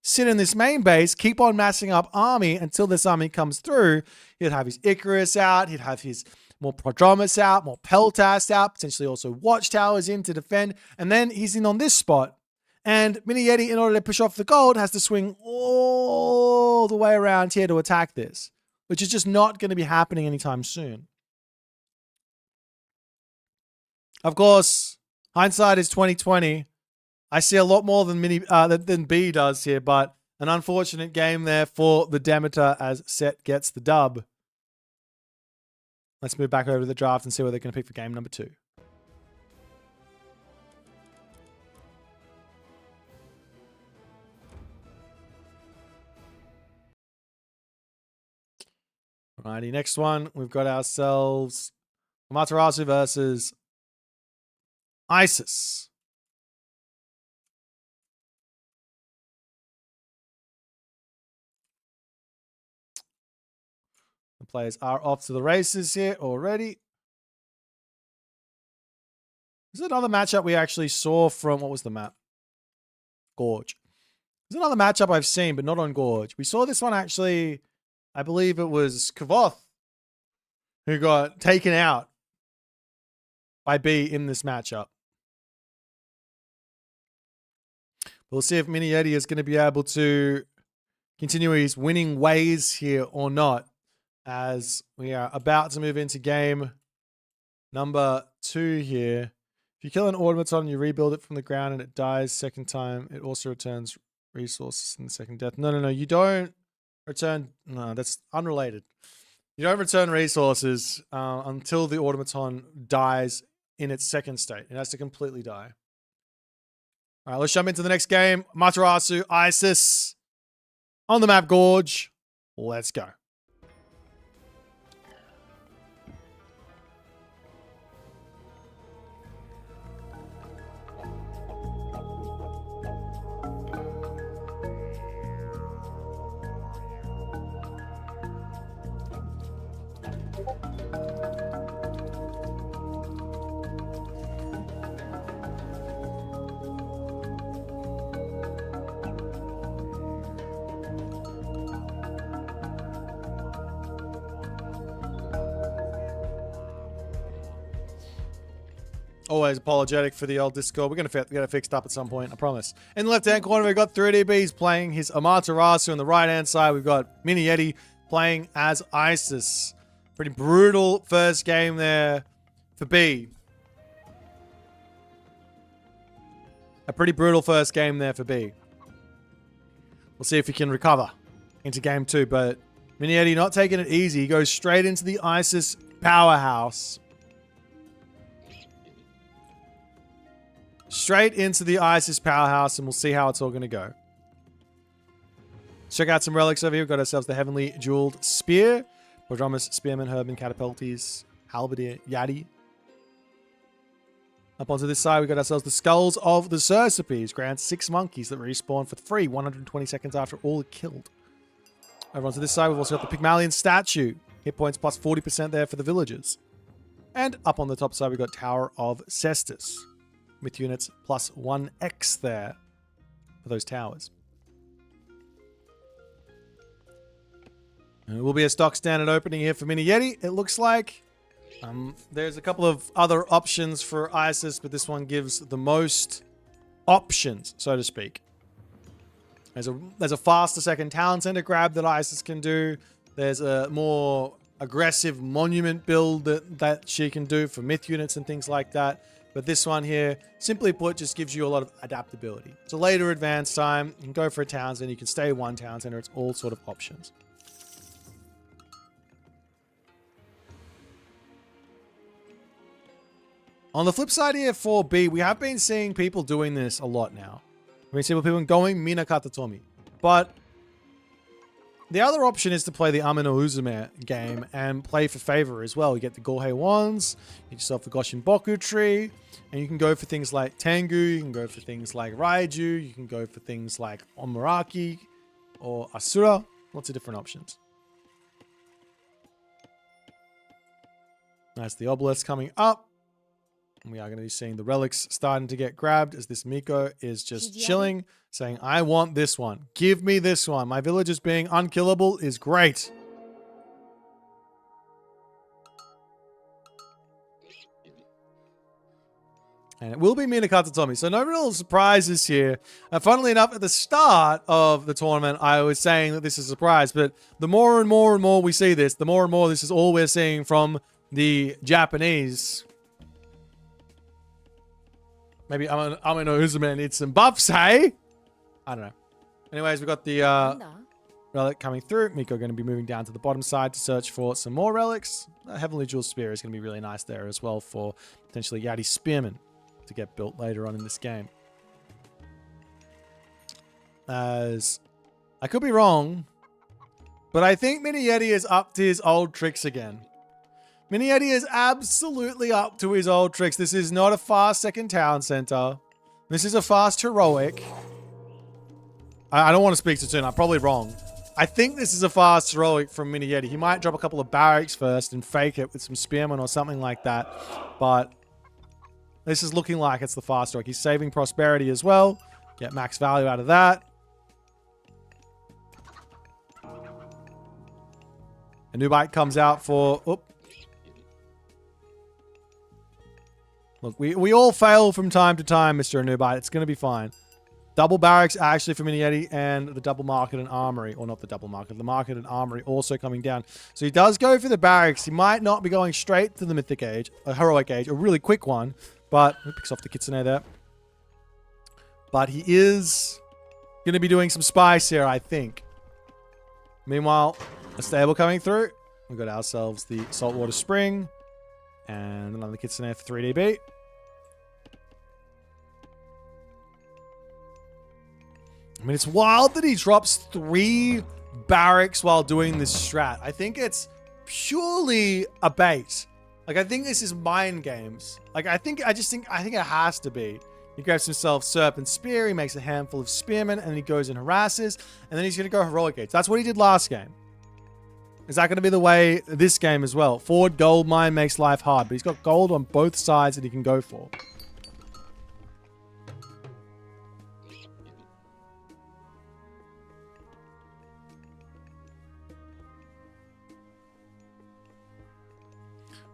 Sit in this main base, keep on massing up army until this army comes through. He'd have his Icarus out, he'd have his more Prodromus out, more Peltas out, potentially also Watchtowers in to defend, and then he's in on this spot. And MiniYeti, in order to push off the gold, has to swing all the way around here to attack this, which is just not going to be happening anytime soon. Of course, hindsight is 2020. I see a lot more than than B does here, but an unfortunate game there for the Demeter as Set gets the dub. Let's move back over to the draft and see what they're going to pick for game number 2. Alrighty, next one, we've got ourselves Amaterasu versus Isis. The players are off to the races here already. This is another matchup we actually saw from, what was the map? Gorge. This is another matchup I've seen, but not on Gorge. We saw this one actually, I believe it was Kavoth who got taken out by B in this matchup. We'll see if MiniYeti is going to be able to continue his winning ways here or not, as we are about to move into game number 2 here. If you kill an automaton, you rebuild it from the ground and it dies second time, it also returns resources in the second death. No, you don't return. No, that's unrelated. You don't return resources until the automaton dies in its second state. It has to completely die. All right, let's jump into the next game. Matreiuss, Isis on the map Gorge. Let's go. Always apologetic for the old Discord. We're going to get it fixed up at some point, I promise. In the left-hand corner, we've got 3DBs playing his Amaterasu. On the right-hand side, we've got MiniYeti playing as Isis. Pretty brutal first game there for B. A pretty brutal first game there for B. We'll see if he can recover into game 2, but MiniYeti not taking it easy. He goes straight into the Isis powerhouse. Straight into the Isis powerhouse, and we'll see how it's all going to go. Let's check out some relics over here. We've got ourselves the Heavenly Jeweled Spear, Prodromus, Spearman, Herban, Catapultes, Halberdier, Yeti. Up onto this side, we got ourselves the Skulls of the Cercipes. Grants 6 monkeys that respawn for free 120 seconds after all are killed. Over onto this side, we've also got the Pygmalion statue. Hit points plus 40% there for the villagers. And up on the top side, we've got Tower of Cestus. With units plus 1x there for those towers. And it will be a stock standard opening here for MiniYeti, it looks like. There's a couple of other options for Isis, but this one gives the most options, so to speak. There's a faster second town center grab that Isis can do. There's a more aggressive monument build that she can do for myth units and things like that. But this one here, simply put, just gives you a lot of adaptability. It's a later advance time. You can go for a town center. You can stay one town center. It's all sort of options. On the flip side here for B, we have been seeing people doing this a lot now. We've been seeing people going Mina Katatomi. But the other option is to play the Amino Uzume game and play for favor as well. You get the Gorge wands, you get yourself the Goshin Boku tree, and you can go for things like Tengu, you can go for things like Raiju, you can go for things like Omaraki or Asura. Lots of different options. That's the obelisk coming up. We are going to be seeing the relics starting to get grabbed as this Miko is just chilling, saying, I want this one. Give me this one. My villagers being unkillable is great. And it will be Mina Katatomi. So no real surprises here. Funnily enough, at the start of the tournament, I was saying that this is a surprise. But the more and more and more we see this, the more and more this is all we're seeing from the Japanese. Maybe Amino Uzume needs some buffs, hey? I don't know. Anyways, we've got the relic coming through. Miko going to be moving down to the bottom side to search for some more relics. A Heavenly Jewel Spear is going to be really nice there as well for potentially Yeti Spearman to get built later on in this game. As I could be wrong, but I think MiniYeti is up to his old tricks again. MiniYeti is absolutely up to his old tricks. This is not a fast second town center. This is a fast heroic. I don't want to speak too soon. I'm probably wrong. I think this is a fast heroic from MiniYeti. He might drop a couple of barracks first and fake it with some spearmen or something like that. But this is looking like it's the fast heroic. He's saving prosperity as well. Get max value out of that. A new bite comes out for... Oop. Look, we all fail from time to time, Mr. Anubite. It's going to be fine. Double barracks actually for MiniYeti and the double market and armory. Or not the double market. The market and armory also coming down. So he does go for the barracks. He might not be going straight to the mythic age. A heroic age. A really quick one. But he picks off the Kitsune there. But he is going to be doing some spice here, I think. Meanwhile, a stable coming through. We've got ourselves the Saltwater Spring. And another Kitsune for 3DB. I mean, it's wild that he drops 3 barracks while doing this strat. I think it's purely a bait. Like, I think this is mind games. Like, I think it has to be. He grabs himself Serpent Spear, he makes a handful of spearmen, and then he goes and harasses, and then he's going to go Heroic Age. That's what he did last game. Is that going to be the way this game as well? Forward Gold Mine makes life hard, but he's got gold on both sides that he can go for.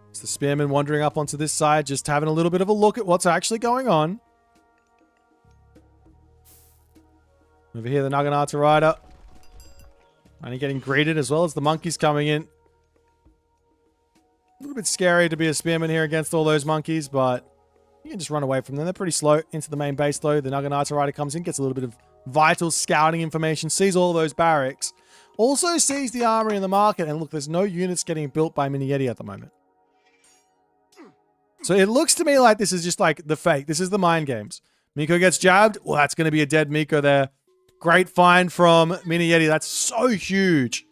It's the Spearman wandering up onto this side, just having a little bit of a look at what's actually going on. Over here, the Naginata Rider. And getting greeted as well as the monkeys coming in. A little bit scary to be a spearman here against all those monkeys, but you can just run away from them. They're pretty slow into the main base though. The Naginata Rider comes in, gets a little bit of vital scouting information, sees all those barracks. Also sees the armory in the market, and look, there's no units getting built by MiniYeti at the moment. So it looks to me like this is just like the fake. This is the mind games. Miko gets jabbed. Well, that's going to be a dead Miko there. Great find from MiniYeti. That's so huge.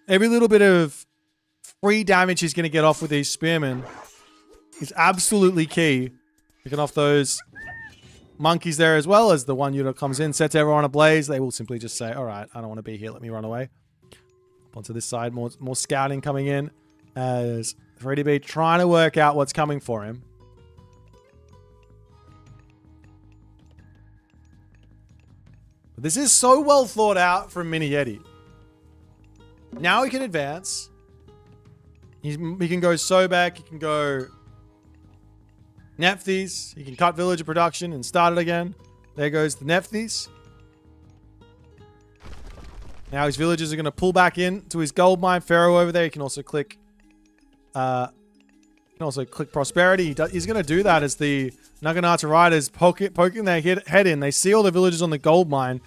Every little bit of free damage he's going to get off with these spearmen is absolutely key. Picking off those monkeys there as well as the one unit comes in, sets everyone ablaze. They will simply just say, all right, I don't want to be here. Let me run away. Up onto this side, more scouting coming in as 3DB trying to work out what's coming for him. But this is so well thought out from MiniYeti. Now he can advance. He can go Sobek. He can go Nephthys. He can cut villager production and start it again. There goes the Nephthys. Now his villagers are going to pull back in to his gold mine. Pharaoh over there. He can also click prosperity. He's going to do that as the Naginata riders poking their head in. They see all the villagers on the gold mine.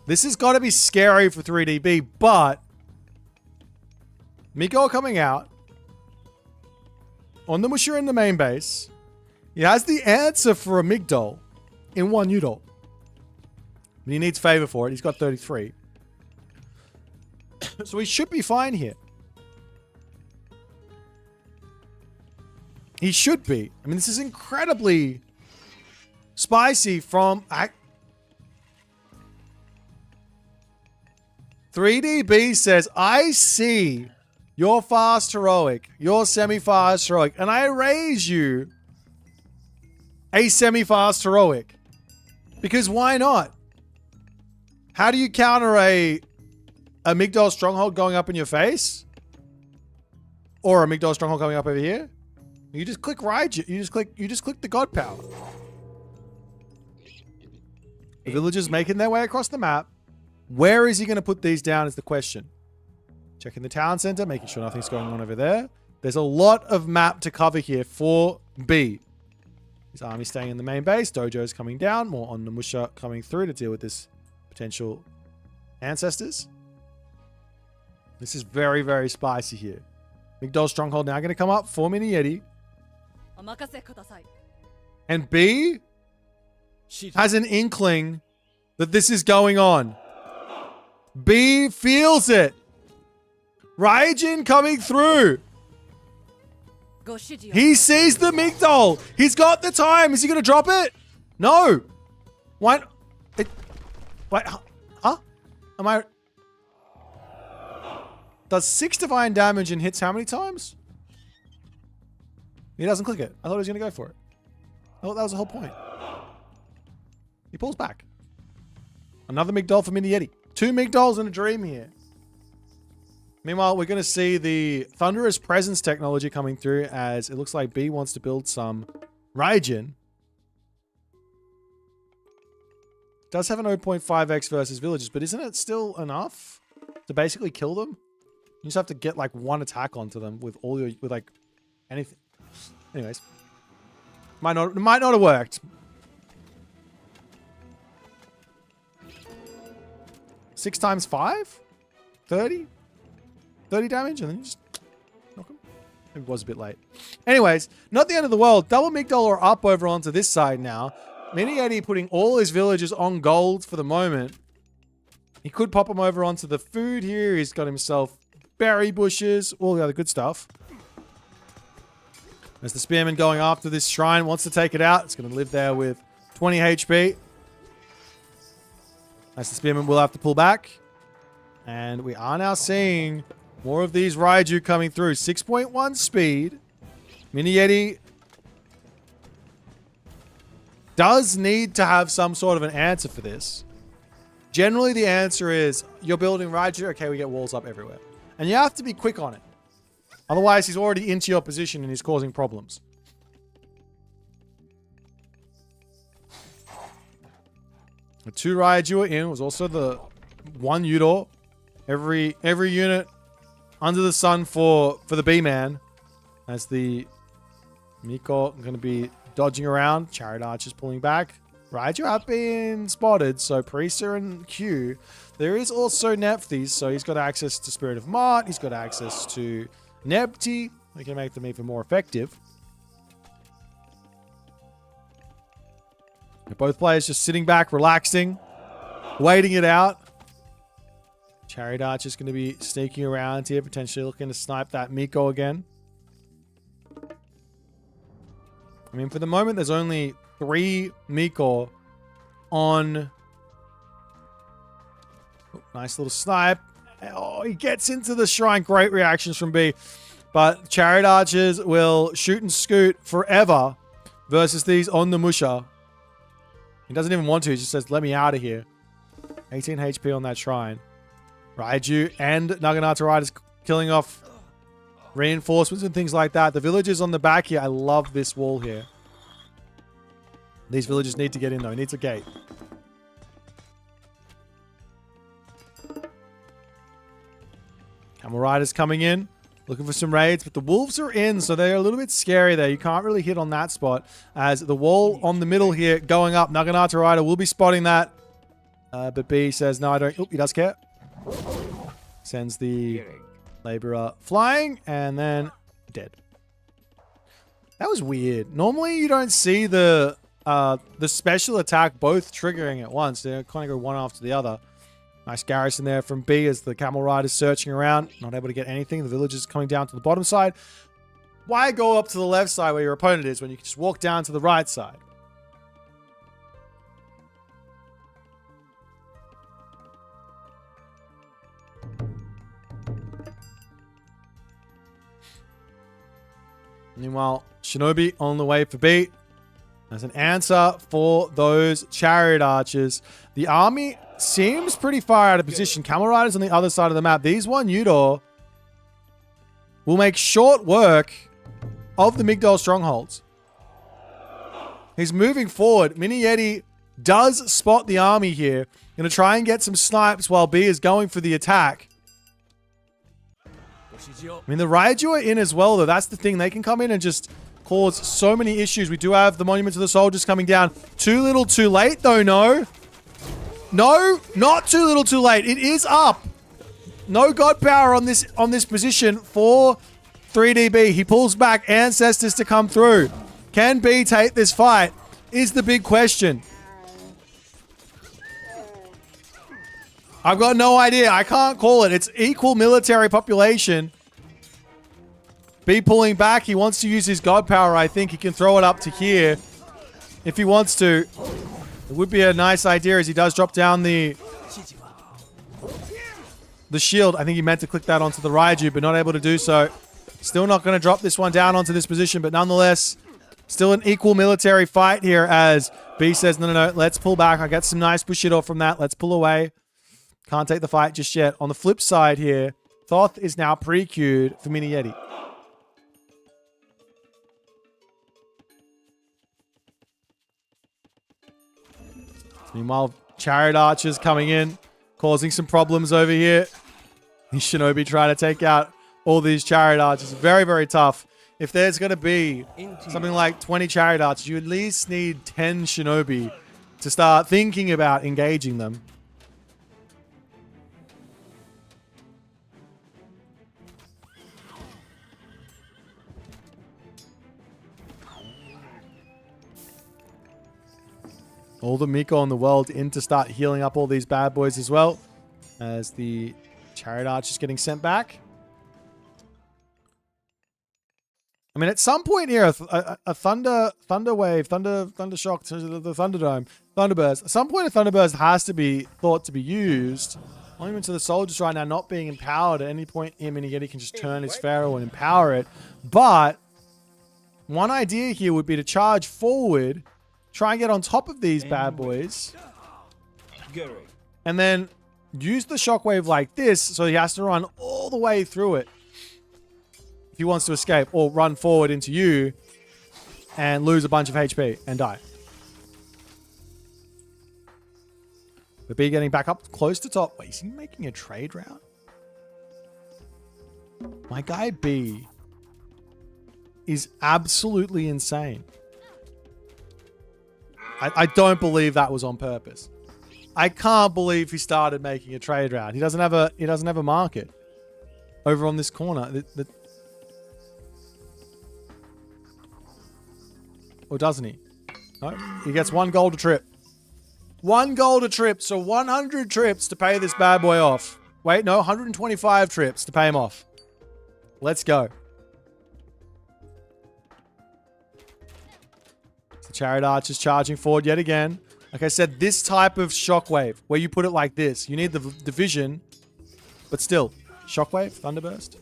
This has got to be scary for 3DB, but Miko coming out on the Musha in the main base. He has the answer for a Migdol in one Udol. But he needs favor for it. He's got 33. So he should be fine here. He should be. I mean, this is incredibly spicy from 3DB says, I see your fast heroic, your semi-fast heroic, and I raise you a semi-fast heroic. Because why not? How do you counter a Migdol stronghold going up in your face? Or a Migdol stronghold coming up over here? You just click Raiju. You just click the god power. The villagers making their way across the map. Where is he going to put these down is the question. Checking the town center, making sure nothing's going on over there. There's a lot of map to cover here for B. His army staying in the main base. Dojo's coming down. More on the Musha coming through to deal with this potential ancestors. This is very, very spicy here. Migdol stronghold now going to come up for MiniYeti. And B has an inkling that this is going on. B feels it. Raijin coming through. He sees the Migdol. He's got the time. Is he going to drop it? No. Why? Wait, huh? Am I? Does 6 divine damage and hits how many times? He doesn't click it. I thought he was going to go for it. I thought that was the whole point. He pulls back. Another Migdol for MiniYeti. 2 Migdols in a dream here. Meanwhile, we're going to see the Thunderous Presence technology coming through as it looks like B wants to build some Raijin. Does have an 0.5x versus villagers, but isn't it still enough to basically kill them? You just have to get like one attack onto them with all your, with like anything. Anyways. Might not have worked. 6 times 5? 30? 30 damage and then you just knock him. It was a bit late. Anyways, not the end of the world. Double Migdol are up over onto this side now. MiniYeti putting all his villagers on gold for the moment. He could pop them over onto the food here. He's got himself berry bushes, all the other good stuff. As the spearman going after this shrine wants to take it out. It's going to live there with 20 HP. As the spearman will have to pull back. And we are now seeing more of these Raiju coming through. 6.1 speed. MiniYeti does need to have some sort of an answer for this. Generally, the answer is you're building Raiju. Okay, we get walls up everywhere. And you have to be quick on it. Otherwise, he's already into your position and he's causing problems. The 2 Raiju are in. Was also the 1 Udor. Every unit under the sun for the B-Man. As the Miko going to be dodging around. Chariot Archers pulling back. Raiju have been spotted. So Priester and Q. There is also Nephthys. So he's got access to Spirit of Mart. He's got access to Nebti. We can make them even more effective. Both players just sitting back, relaxing, waiting it out. Chariot Archer is going to be sneaking around here, potentially looking to snipe that Miko again. I mean, for the moment, there's only 3 Miko on... Oh, nice little snipe. Oh, he gets into the shrine. Great reactions from B. But Chariot Archers will shoot and scoot forever versus these on the Musha. He doesn't even want to. He just says, let me out of here. 18 HP on that shrine. Raiju and Naginata Riders killing off reinforcements and things like that. The villagers on the back here. I love this wall here. These villagers need to get in though. He needs a gate. Camel Riders coming in. Looking for some raids, but the wolves are in, so they're a little bit scary there. You can't really hit on that spot. As the wall on the middle here going up. Naginata Rider will be spotting that. But B says, no, I don't. Oh, he does care. Sends the laborer flying and then dead. That was weird. Normally you don't see the special attack both triggering at once. They kind of go one after the other. Nice garrison there from B as the camel rider's searching around. Not able to get anything. The villagers coming down to the bottom side. Why go up to the left side where your opponent is when you can just walk down to the right side? Meanwhile, Shinobi on the way for B. As an answer for those chariot archers. The army seems pretty far out of position. Camel Riders on the other side of the map. These one Yudor will make short work of the Migdol strongholds. He's moving forward. MiniYeti does spot the army here. Going to try and get some snipes while B is going for the attack. I mean, the Raiju are in as well, though. That's the thing. They can come in and just cause so many issues. We do have the Monument to the Soldiers coming down. Too little, too late, though, no. No, not too little, too late. It is up. No god power on this position for 3DB. He pulls back. Ancestors to come through. Can B take this fight? Is the big question. I've got no idea. I can't call it. It's equal military population. B pulling back. He wants to use his god power. I think he can throw it up to here if he wants to. It would be a nice idea as he does drop down the shield. I think he meant to click that onto the Raiju, but not able to do so. Still not going to drop this one down onto this position, but nonetheless, still an equal military fight here as B says, no, let's pull back. I got some nice Bushido from that. Let's pull away. Can't take the fight just yet. On the flip side here, Thoth is now pre-queued for MiniYeti. Meanwhile, Chariot Archers coming in, causing some problems over here. Shinobi trying to take out all these Chariot Archers. Very, very tough. If there's going to be something like 20 Chariot Archers, you at least need 10 Shinobi to start thinking about engaging them. All the Miko in the world in to start healing up all these bad boys as well. As the Chariot Arch is getting sent back. I mean, at some point here, a thunder wave, thunder shock to the Thunderdome, Thunderburst. At some point, a Thunderburst has to be thought to be used. Monument to the Soldiers right now not being empowered. At any point here, MiniYeti can just turn his Pharaoh and empower it. But one idea here would be to charge forward, try and get on top of these bad boys, and then use the shockwave like this so he has to run all the way through it if he wants to escape, or run forward into you and lose a bunch of HP and die. The B getting back up close to top. Wait, is he making a trade route? My guy B is absolutely insane. I don't believe that was on purpose. I can't believe he started making a trade route. He doesn't have a market over on this corner. Or doesn't he? No, he gets 1 gold a trip. 1 gold a trip, so 100 trips to pay this bad boy off. Wait, no, 125 trips to pay him off. Let's go. Chariot Archers charging forward yet again. Like I said, this type of shockwave, where you put it like this, you need the division, but still, shockwave, thunderburst.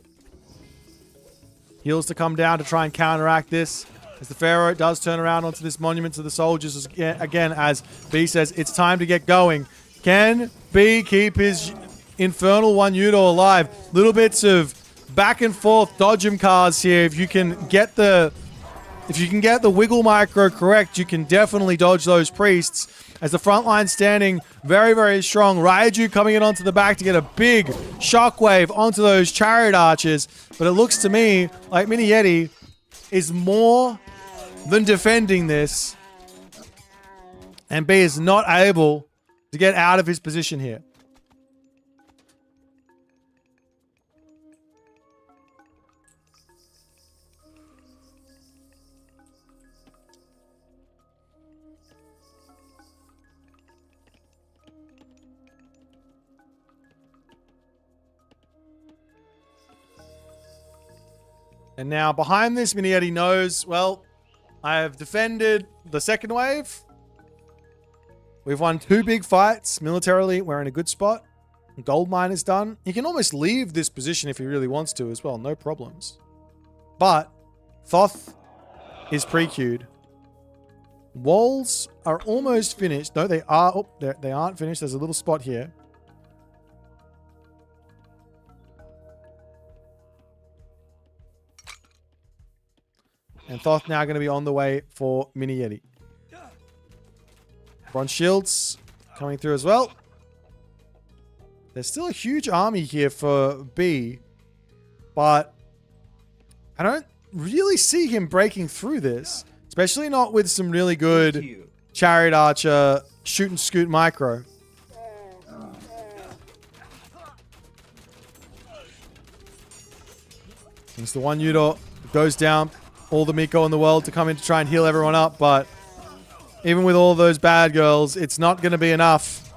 Heals to come down to try and counteract this. As the Pharaoh does turn around onto this monument to the soldiers again, as B says, it's time to get going. Can B keep his Infernal One Yudo alive? Little bits of back and forth dodgem cards here. If you can get the wiggle micro correct, you can definitely dodge those priests. As the front line standing very, very strong. Raiju coming in onto the back to get a big shockwave onto those Chariot Archers. But it looks to me like MiniYeti is more than defending this. And B is not able to get out of his position here. And now behind this, MiniYeti knows, well, I have defended the second wave. We've won 2 big fights. Militarily, we're in a good spot. Gold mine is done. He can almost leave this position if he really wants to as well. No problems. But Thoth is pre-queued. Walls are almost finished. No, they are. Oh, they aren't finished. There's a little spot here. And Thoth now going to be on the way for MiniYeti. Bronze shields coming through as well. There's still a huge army here for B. But I don't really see him breaking through this. Especially not with some really good Chariot Archer shoot and scoot micro. It's the one Yudo goes down. All the Miko in the world to come in to try and heal everyone up, but even with all those bad girls, it's not going to be enough.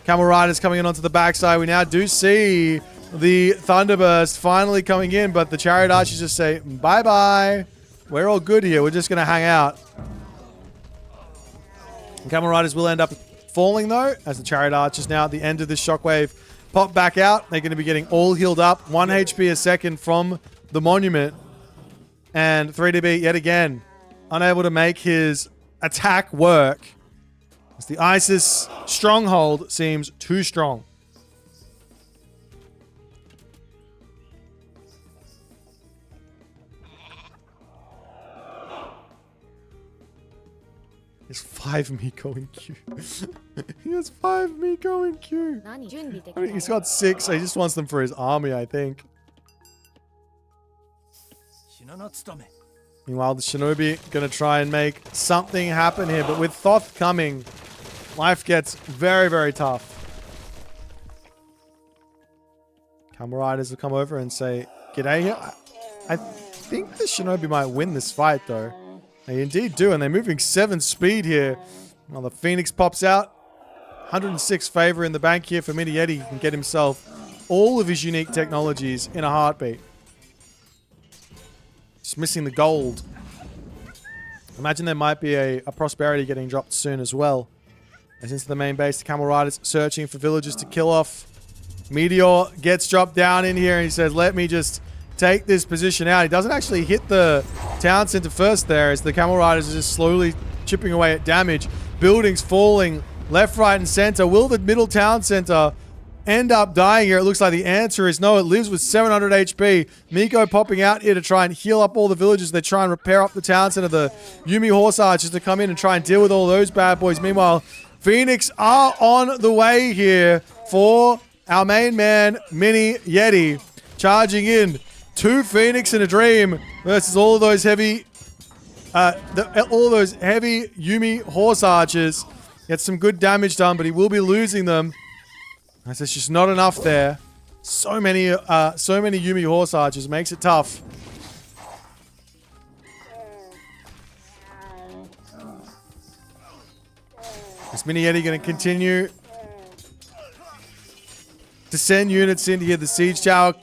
Camel Riders coming in onto the backside. We now do see the Thunderburst finally coming in, but the Chariot Archers just say, bye-bye. We're all good here. We're just going to hang out. And Camel Riders will end up falling, though, as the Chariot Archers now at the end of this shockwave pop back out. They're going to be getting all healed up. 1 HP a second from the monument. And 3DB, yet again, unable to make his attack work. As the ISIS stronghold seems too strong. He has 5 Miko in queue. He has 5 Miko in queue. I mean, he's got 6, so he just wants them for his army, I think. Meanwhile, the Shinobi going to try and make something happen here. But with Thoth coming, life gets very, very tough. Camel Riders will come over and say, g'day here. I think the Shinobi might win this fight, though. They indeed do, and they're moving 7 speed here. Well, the Phoenix pops out. 106 favor in the bank here for MiniYeti. He can get himself all of his unique technologies in a heartbeat. Just missing the gold. Imagine there might be a prosperity getting dropped soon as well. As into the main base, the Camel Riders searching for villagers to kill off. Meteor gets dropped down in here and he says, let me just take this position out. He doesn't actually hit the town center first there as the Camel Riders are just slowly chipping away at damage. Buildings falling left, right, and center. Will the middle town center end up dying here? It looks like the answer is no. It lives with 700 HP. Miko popping out here to try and heal up all the villagers. They try and repair up the town center. The Yumi Horse Archers to come in and try and deal with all those bad boys. Meanwhile, Phoenix are on the way here for our main man, MiniYeti. Charging in. 2 Phoenix in a Dream versus all of those heavy Yumi Horse Archers. Gets some good damage done, but he will be losing them. As there's just not enough there. So many Yumi Horse Archers makes it tough. Is MiniYeti going to continue to send units in here? The siege tower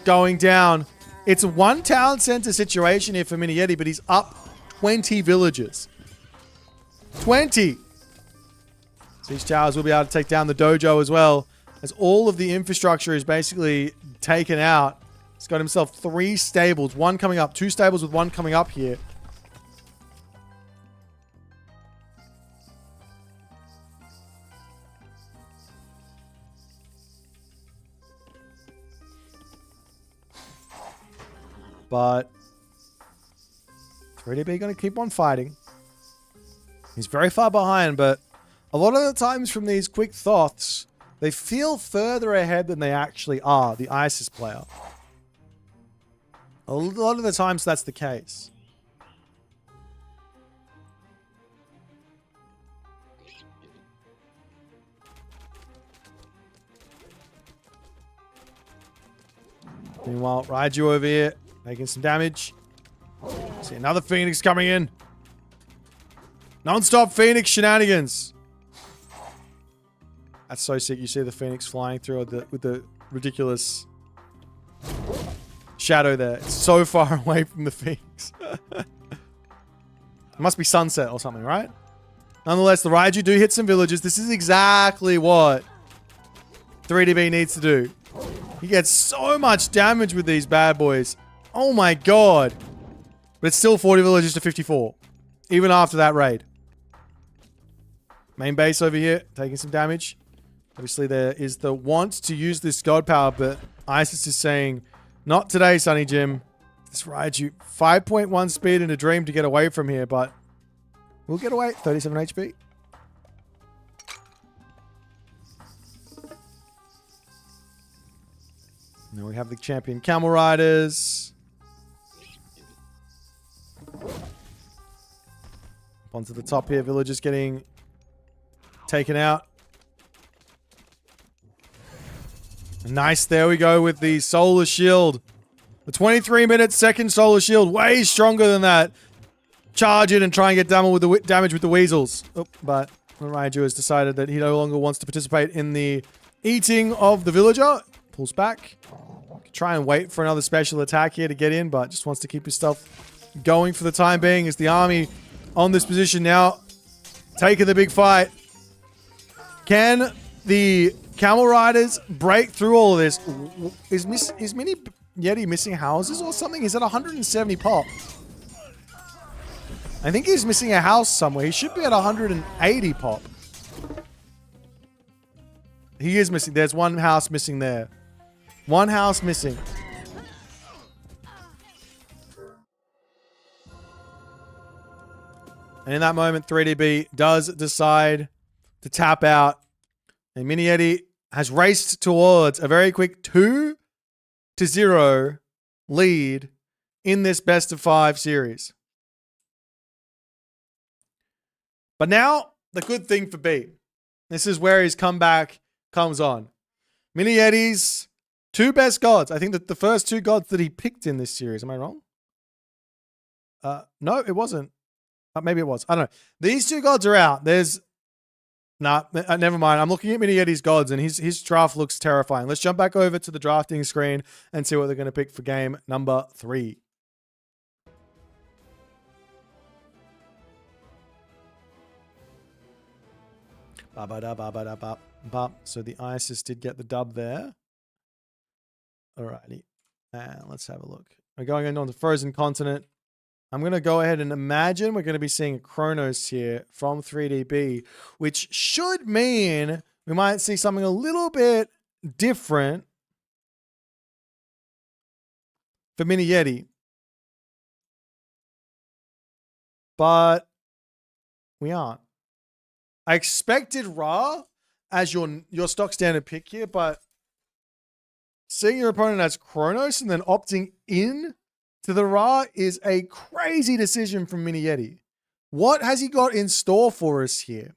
going down. It's a 1 town center situation here for MiniYeti, but he's up 20 villagers. 20. Siege towers will be able to take down the dojo as well, as all of the infrastructure is basically taken out. He's got himself 3 stables, 1 coming up, 2 stables with 1 coming up here. But 3DB going to keep on fighting. He's very far behind, but a lot of the times from these quick thoughts, they feel further ahead than they actually are, the ISIS player. A lot of the times that's the case. Meanwhile, Raiju over here, making some damage. See another Phoenix coming in. Non-stop Phoenix shenanigans. That's so sick. You see the Phoenix flying through with the ridiculous shadow there. It's so far away from the Phoenix. It must be sunset or something, right? Nonetheless, the Raiju do hit some villages. This is exactly what 3DB needs to do. He gets so much damage with these bad boys. Oh my god. But it's still 40 villages to 54. Even after that raid. Main base over here, taking some damage. Obviously, there is the want to use this god power, but Isis is saying, not today, Sonny Jim. This Raiju, 5.1 speed and a dream to get away from here, but we'll get away. 37 HP. Now we have the champion camel riders. Up onto the top here, villagers getting taken out. Nice, there we go with the solar shield. The 23-minute second solar shield, way stronger than that. Charge it and try and get damage with the weasels. Oh, but Raiju has decided that he no longer wants to participate in the eating of the villager. Pulls back. Try and wait for another special attack here to get in, but just wants to keep his stuff going for the time being as the army on this position now taking the big fight. Can the camel riders break through all of this? Is MiniYeti missing houses or something? He's at 170 pop. I think he's missing a house somewhere. He should be at 180 pop. He is missing. There's one house missing there. One house missing. And in that moment, 3DB does decide to tap out. And MiniYeti has raced towards a very quick 2-0 lead in this best of 5 series. But now, the good thing for B. This is where his comeback comes on. MiniYeti's 2 best gods. I think that the first 2 gods that he picked in this series. Am I wrong? No, it wasn't. Maybe it was. I don't know. These 2 gods are out. There's... Nah, never mind. I'm looking at MiniYeti's gods and his draft looks terrifying. Let's jump back over to the drafting screen and see what they're going to pick for game number 3. So the Isis did get the dub there. Alrighty. And let's have a look. We're going on the frozen continent. I'm going to go ahead and imagine we're going to be seeing a Kronos here from 3DB, which should mean we might see something a little bit different for MiniYeti. But we aren't. I expected Ra as your stock standard pick here, but seeing your opponent as Kronos and then opting in to the Ra is a crazy decision from MiniYeti. What has he got in store for us here?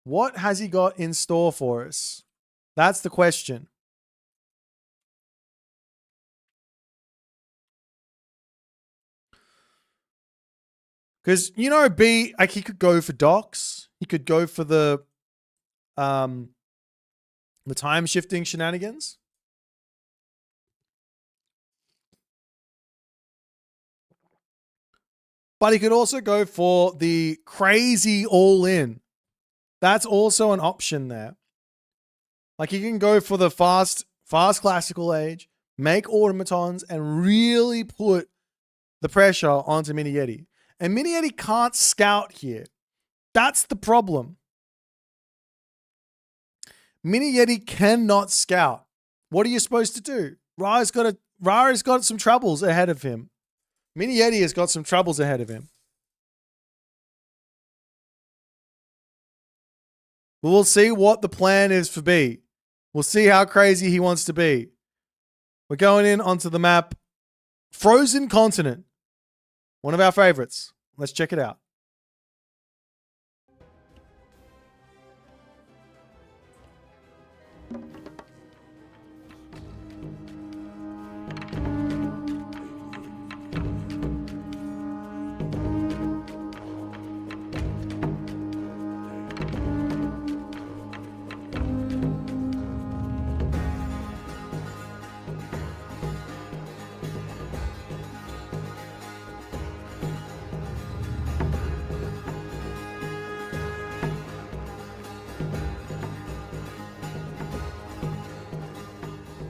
What has he got in store for us? That's the question. Because, you know, B, like he could go for docks. He could go for the time shifting shenanigans. But he could also go for the crazy all-in. That's also an option there. Like he can go for the fast classical age, make automatons, and really put the pressure onto MiniYeti. And MiniYeti can't scout here. That's the problem. MiniYeti cannot scout. What are you supposed to do? Ra's got some troubles ahead of him. MiniYeti has got some troubles ahead of him. We'll see what the plan is for B. We'll see how crazy he wants to be. We're going in onto the map. Frozen Continent. One of our favorites. Let's check it out.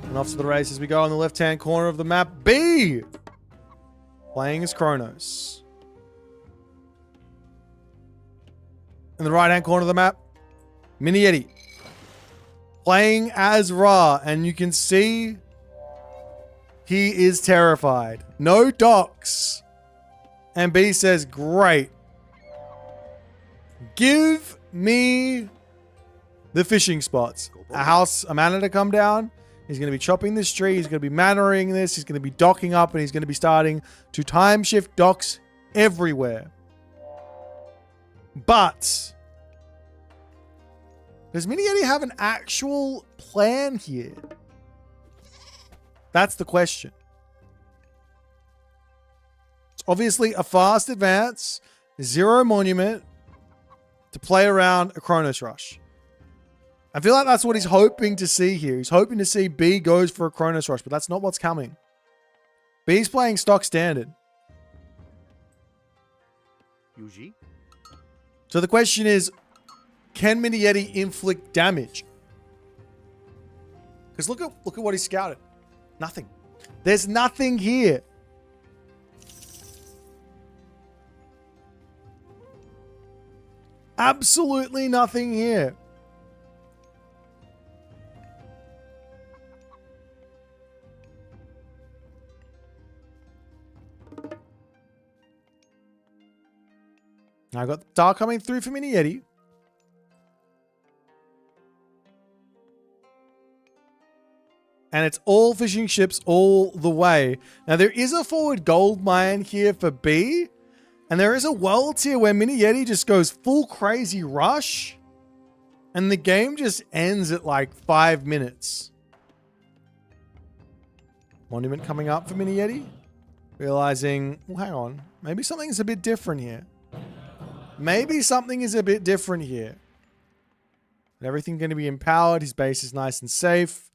And off to the races we go on the left-hand corner of the map. B! Playing as Kronos. In the right-hand corner of the map, MiniYeti. Playing as Ra. And you can see he is terrified. No docks. And B says, great. Give me the fishing spots. A mana to come down. He's going to be chopping this tree. He's going to be mannering this. He's going to be docking up, and he's going to be starting to time shift docks everywhere. But does MiniYeti have an actual plan here? That's the question. It's obviously a fast advance, 0 monument to play around a Kronos rush. I feel like that's what he's hoping to see here. He's hoping to see B goes for a Kronos rush, but that's not what's coming. B's playing stock standard. Yuji. So the question is, can MiniYeti inflict damage? Because look at what he scouted. Nothing. There's nothing here. Absolutely nothing here. Now I got the star coming through for MiniYeti. And it's all fishing ships all the way. Now there is a forward gold mine here for B. And there is a world tier where MiniYeti just goes full crazy rush. And the game just ends at like 5 minutes. Monument coming up for MiniYeti. Realizing, well, hang on. Maybe something's a bit different here. Maybe something is a bit different here. Everything going to be empowered. His base is nice and safe.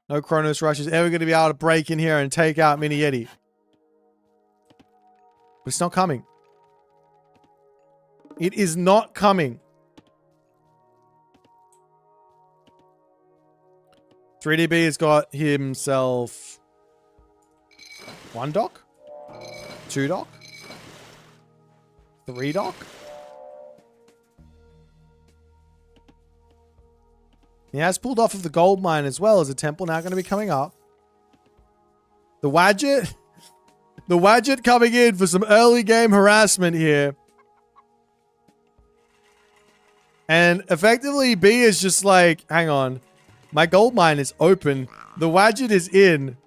No Kronos Rush is ever going to be able to break in here and take out MiniYeti. But it's not coming. It is not coming. 3DB has got himself 1 dock, 2 dock, 3 dock. He has pulled off of the gold mine as well as a temple now going to be coming up. The Wadget. The Wadget coming in for some early game harassment here. And effectively B is just like, hang on. My gold mine is open. The Wadget is in.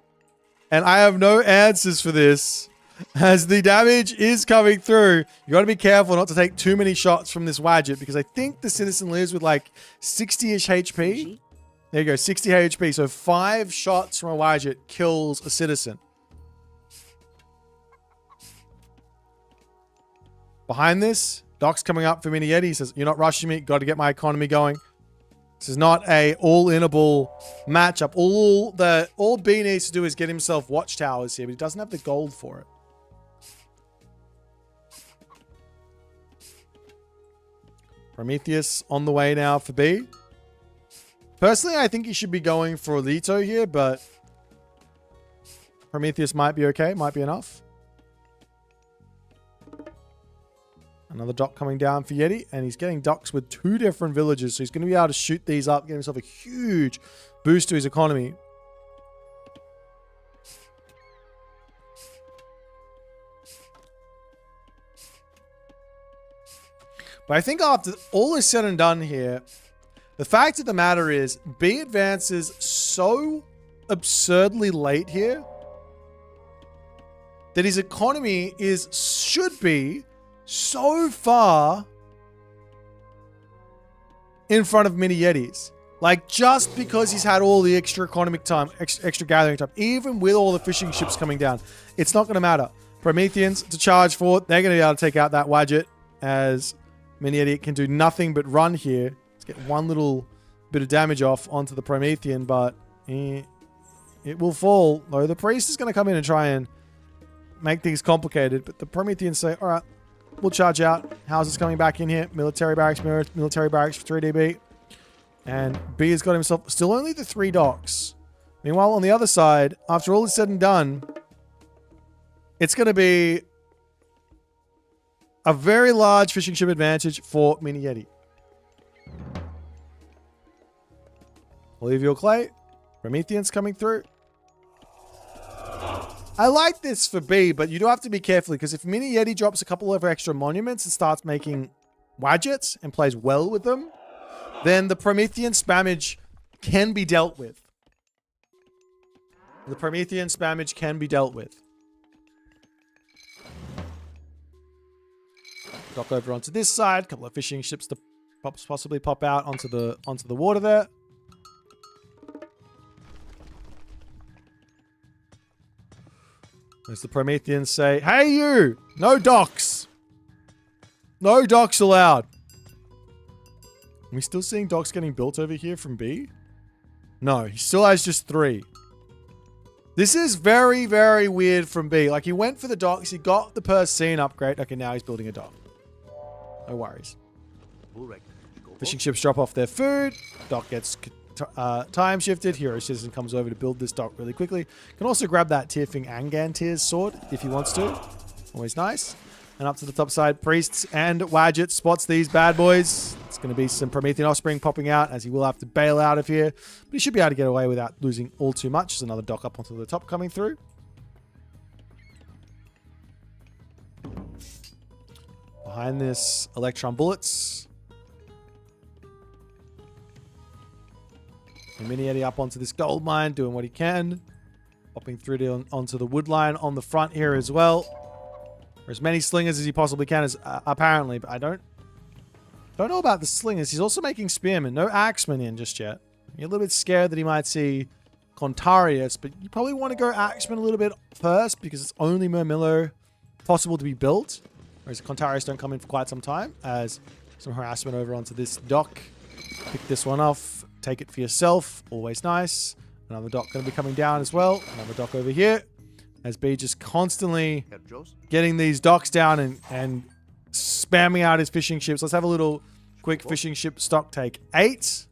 And I have no answers for this. As the damage is coming through, you got to be careful not to take too many shots from this Wadget because I think the citizen lives with like 60-ish HP. There you go, 60 HP. So 5 shots from a Wadget kills a citizen. Behind this, Doc's coming up for MiniYeti. He says, you're not rushing me. Got to get my economy going. This is not a all-inable matchup. All B needs to do is get himself watchtowers here, but he doesn't have the gold for it. Prometheus on the way now for B. Personally, I think he should be going for Leto here, but Prometheus might be okay, might be enough. Another dock coming down for Yeti, and he's getting docks with 2 different villages, so he's going to be able to shoot these up, get himself a huge boost to his economy. But I think after all is said and done here, the fact of the matter is, B advances so absurdly late here that his economy should be so far in front of MiniYeti's. Like, just because he's had all the extra economic time, extra gathering time, even with all the fishing ships coming down, it's not going to matter. Prometheans to charge for, they're going to be able to take out that Wadjet, as MiniYeti can do nothing but run here. Let's get one little bit of damage off onto the Promethean, but it will fall. Though the priest is going to come in and try and make things complicated, but the Prometheans say, all right, we'll charge out. Houses coming back in here. Military barracks for 3DB. And B has got himself still only the 3 docks. Meanwhile, on the other side, after all is said and done, it's going to be a very large fishing ship advantage for MiniYeti. Alluvial clay. Prometheans coming through. I like this for B, but you do have to be careful, because if MiniYeti drops a couple of extra monuments and starts making Wadgets and plays well with them, then the Promethean spammage can be dealt with. The Promethean spammage can be dealt with. Dock over onto this side. A couple of fishing ships to possibly pop out onto the water there. As the Prometheans say, hey you! No docks! No docks allowed. Are we still seeing docks getting built over here from B? No, he still has just 3. This is very, very weird from B. Like, he went for the docks, he got the Persine upgrade. Okay, now he's building a dock. No worries. Fishing ships drop off their food. Dock gets time shifted. Hero Citizen comes over to build this dock really quickly. Can also grab that Tearfing Angantir's sword if he wants to. Always nice. And up to the top side, Priests and Wadget spots these bad boys. It's going to be some Promethean offspring popping out, as he will have to bail out of here. But he should be able to get away without losing all too much. There's another dock up onto the top coming through. Behind this, Electron bullets. And MiniYeti up onto this gold mine, doing what he can. Popping through onto the wood line on the front here as well. For as many slingers as he possibly can, as apparently, but I don't know about the slingers. He's also making spearmen. No axemen in just yet. You're a little bit scared that he might see Contarius, but you probably want to go axemen a little bit first, because it's only Murmillo possible to be built. Whereas the Contarius don't come in for quite some time, as some harassment over onto this dock. Pick this one off. Take it for yourself. Always nice. Another dock going to be coming down as well. Another dock over here. As B just constantly getting these docks down and spamming out his fishing ships. Let's have a little quick fishing ship stock take. 8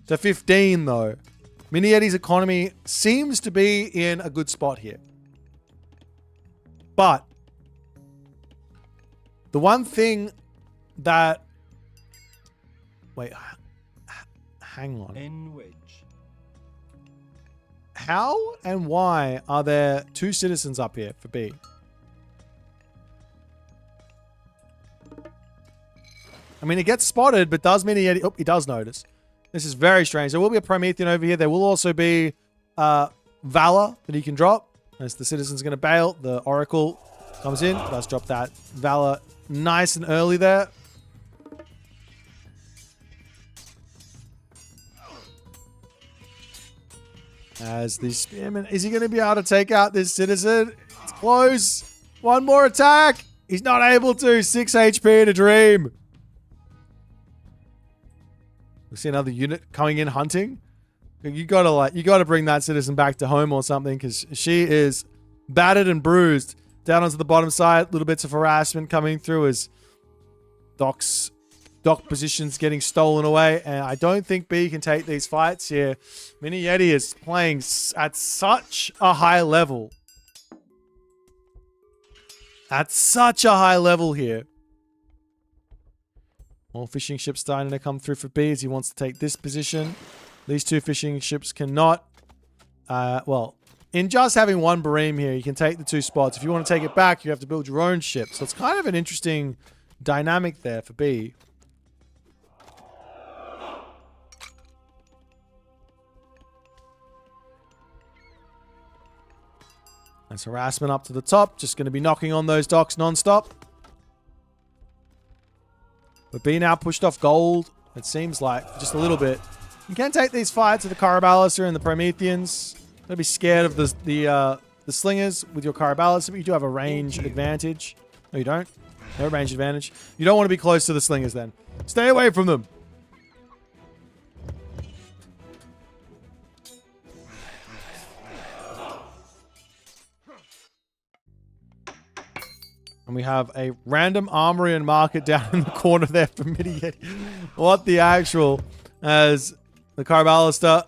to 15 though. MiniYeti's economy seems to be in a good spot here. But the one thing that... Wait, hang on. How and why are there 2 citizens up here for B? I mean, it gets spotted, but does MiniYeti... Oh, he does notice. This is very strange. There will be a Promethean over here. There will also be Valor that he can drop. As the citizen's going to bail, the Oracle comes in. Does drop that Valor nice and early there. As the spearman, is he going to be able to take out this citizen? It's close. One more attack. He's not able to. 6 HP in a dream. We see another unit coming in hunting. You gotta bring that citizen back to home or something, because she is battered and bruised. Down onto the bottom side, little bits of harassment coming through as docks dock positions getting stolen away, and I don't think B can take these fights here. MiniYeti is playing at such a high level. At such a high level here. More fishing ships starting to come through for B as he wants to take this position. These two fishing ships cannot. Well, in just having one Bareem here, you can take the 2 spots. If you want to take it back, you have to build your own ship. So it's kind of an interesting dynamic there for B. There's harassment up to the top. Just going to be knocking on those docks non-stop. But B now pushed off gold, it seems like, just a little bit. You can take these fights with the Caraballister and the Prometheans. Don't be scared of the slingers with your Caraballister, but you do have a range advantage. No, you don't. No range advantage. You don't want to be close to the slingers then. Stay away from them. And we have a random armory and market down in the corner there for MiniYeti. What the actual, as the Caraballister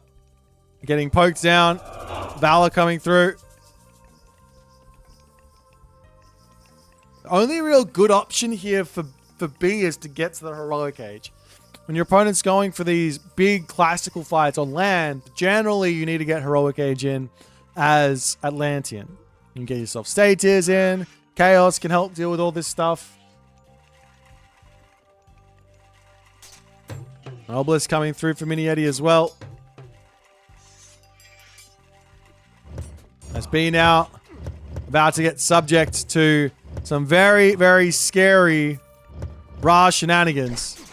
getting poked down. Valor coming through. The only real good option here for B is to get to the heroic age. When your opponent's going for these big classical fights on land, generally you need to get heroic age in as Atlantean. You can get yourself state tiers in. Chaos can help deal with all this stuff. Obelisk coming through for MiniYeti as well. As B now about to get subject to some very, very scary Ra shenanigans.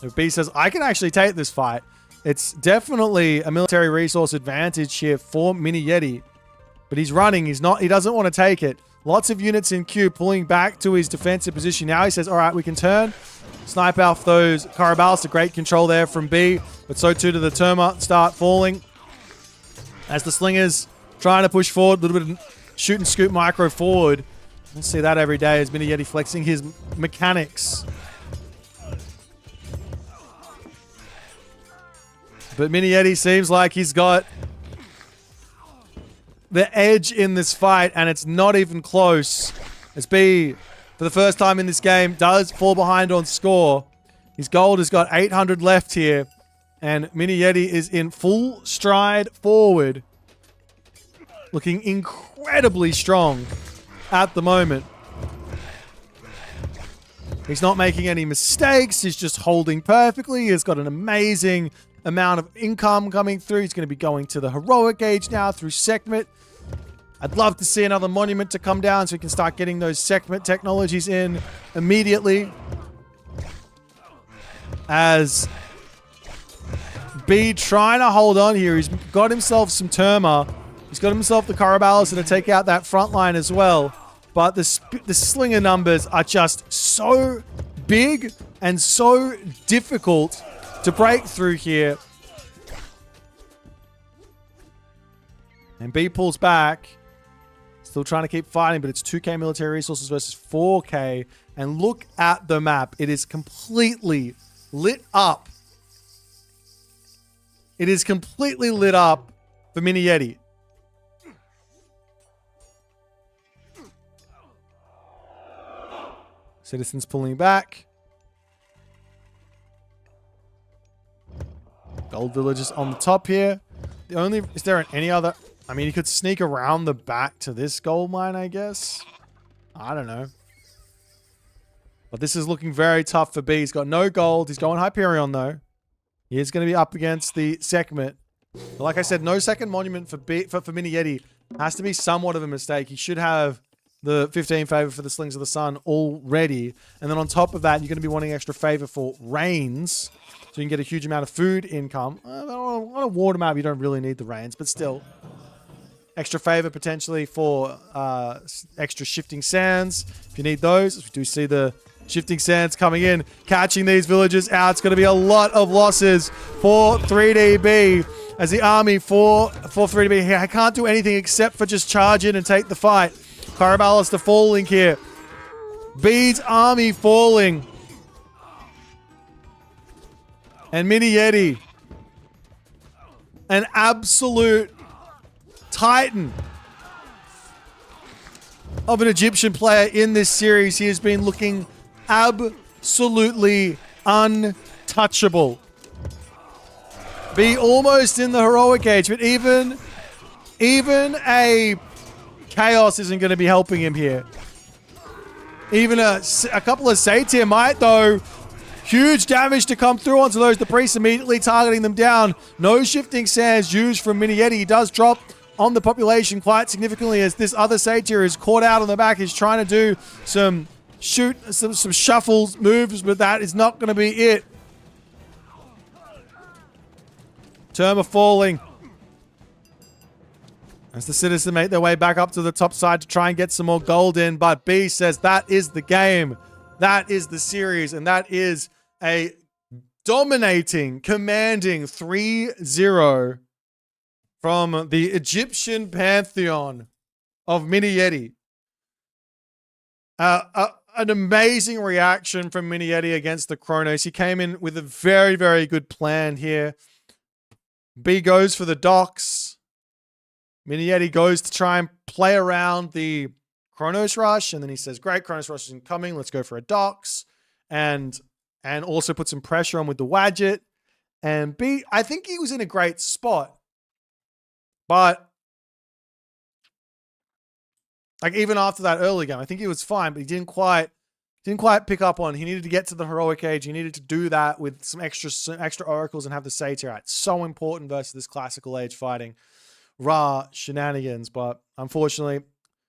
If B says, I can actually take this fight, it's definitely a military resource advantage here for MiniYeti. But he's running. He doesn't want to take it. Lots of units in queue pulling back to his defensive position. Now he says, all right, we can turn. Snipe off those Caraballister. Great control there from B. But so too do the Terma start falling. As the Slingers trying to push forward. A little bit of shoot and scoop micro forward. We'll see that every day as MiniYeti flexing his mechanics. But MiniYeti seems like he's got the edge in this fight, and it's not even close. As B, for the first time in this game, does fall behind on score. His gold has got 800 left here, and MiniYeti is in full stride forward. Looking incredibly strong at the moment. He's not making any mistakes. He's just holding perfectly. He's got an amazing amount of income coming through. He's going to be going to the heroic age now through Sekhmet. I'd love to see another monument to come down so we can start getting those Sekhmet technologies in immediately. As B trying to hold on here. He's got himself some Terma. He's got himself the Caraballister to take out that front line as well. But the slinger numbers are just so big and so difficult to break through here. And B pulls back. Still trying to keep fighting, but it's 2k military resources versus 4k. And look at the map. It is completely lit up. It is completely lit up for MiniYeti. Citizens pulling back. Gold villages on the top here. Is there any other? I mean, he could sneak around the back to this gold mine, I guess. I don't know. But this is looking very tough for B. He's got no gold. He's going Hyperion, though. He is going to be up against the Sekhmet. But like I said, no second monument for MiniYeti. Has to be somewhat of a mistake. He should have the 15 favor for the Slings of the Sun already. And then on top of that, you're going to be wanting extra favor for rains. So you can get a huge amount of food income. On a water map, you don't really need the rains, but still. Extra favor potentially for extra shifting sands. If you need those, we do see the shifting sands coming in. Catching these villagers out. It's going to be a lot of losses for 3DB. As the army for 3DB here, I can't do anything except for just charge in and take the fight. Caraballister falling here. Bede's army falling. And MiniYeti, an absolute titan of an Egyptian player in this series. He has been looking absolutely untouchable. Be almost in the heroic age, but even a chaos isn't going to be helping him here. Even a couple of satyr might, though. Huge damage to come through onto those. The priest immediately targeting them down. No shifting sands used from MiniYeti. He does drop on the population quite significantly as this other satyr is caught out on the back. He's trying to do some shuffles moves, but that is not going to be it. Terma falling. As the citizens make their way back up to the top side to try and get some more gold in, but B says that is the game. That is the series, and that is a dominating, commanding 3-0 from the Egyptian pantheon of MiniYeti. An amazing reaction from MiniYeti against the Kronos. He came in with a very, very good plan here. B goes for the docks. MiniYeti goes to try and play around the Kronos Rush, and then he says, great, Kronos Rush isn't coming, let's go for a docks, and also put some pressure on with the Wadjet. And B, I think he was in a great spot, but like even after that early game, I think he was fine, but he didn't quite pick up on. He needed to get to the heroic age. He needed to do that with some extra oracles and have the satyr out. It's so important versus this classical age fighting Ra shenanigans, but unfortunately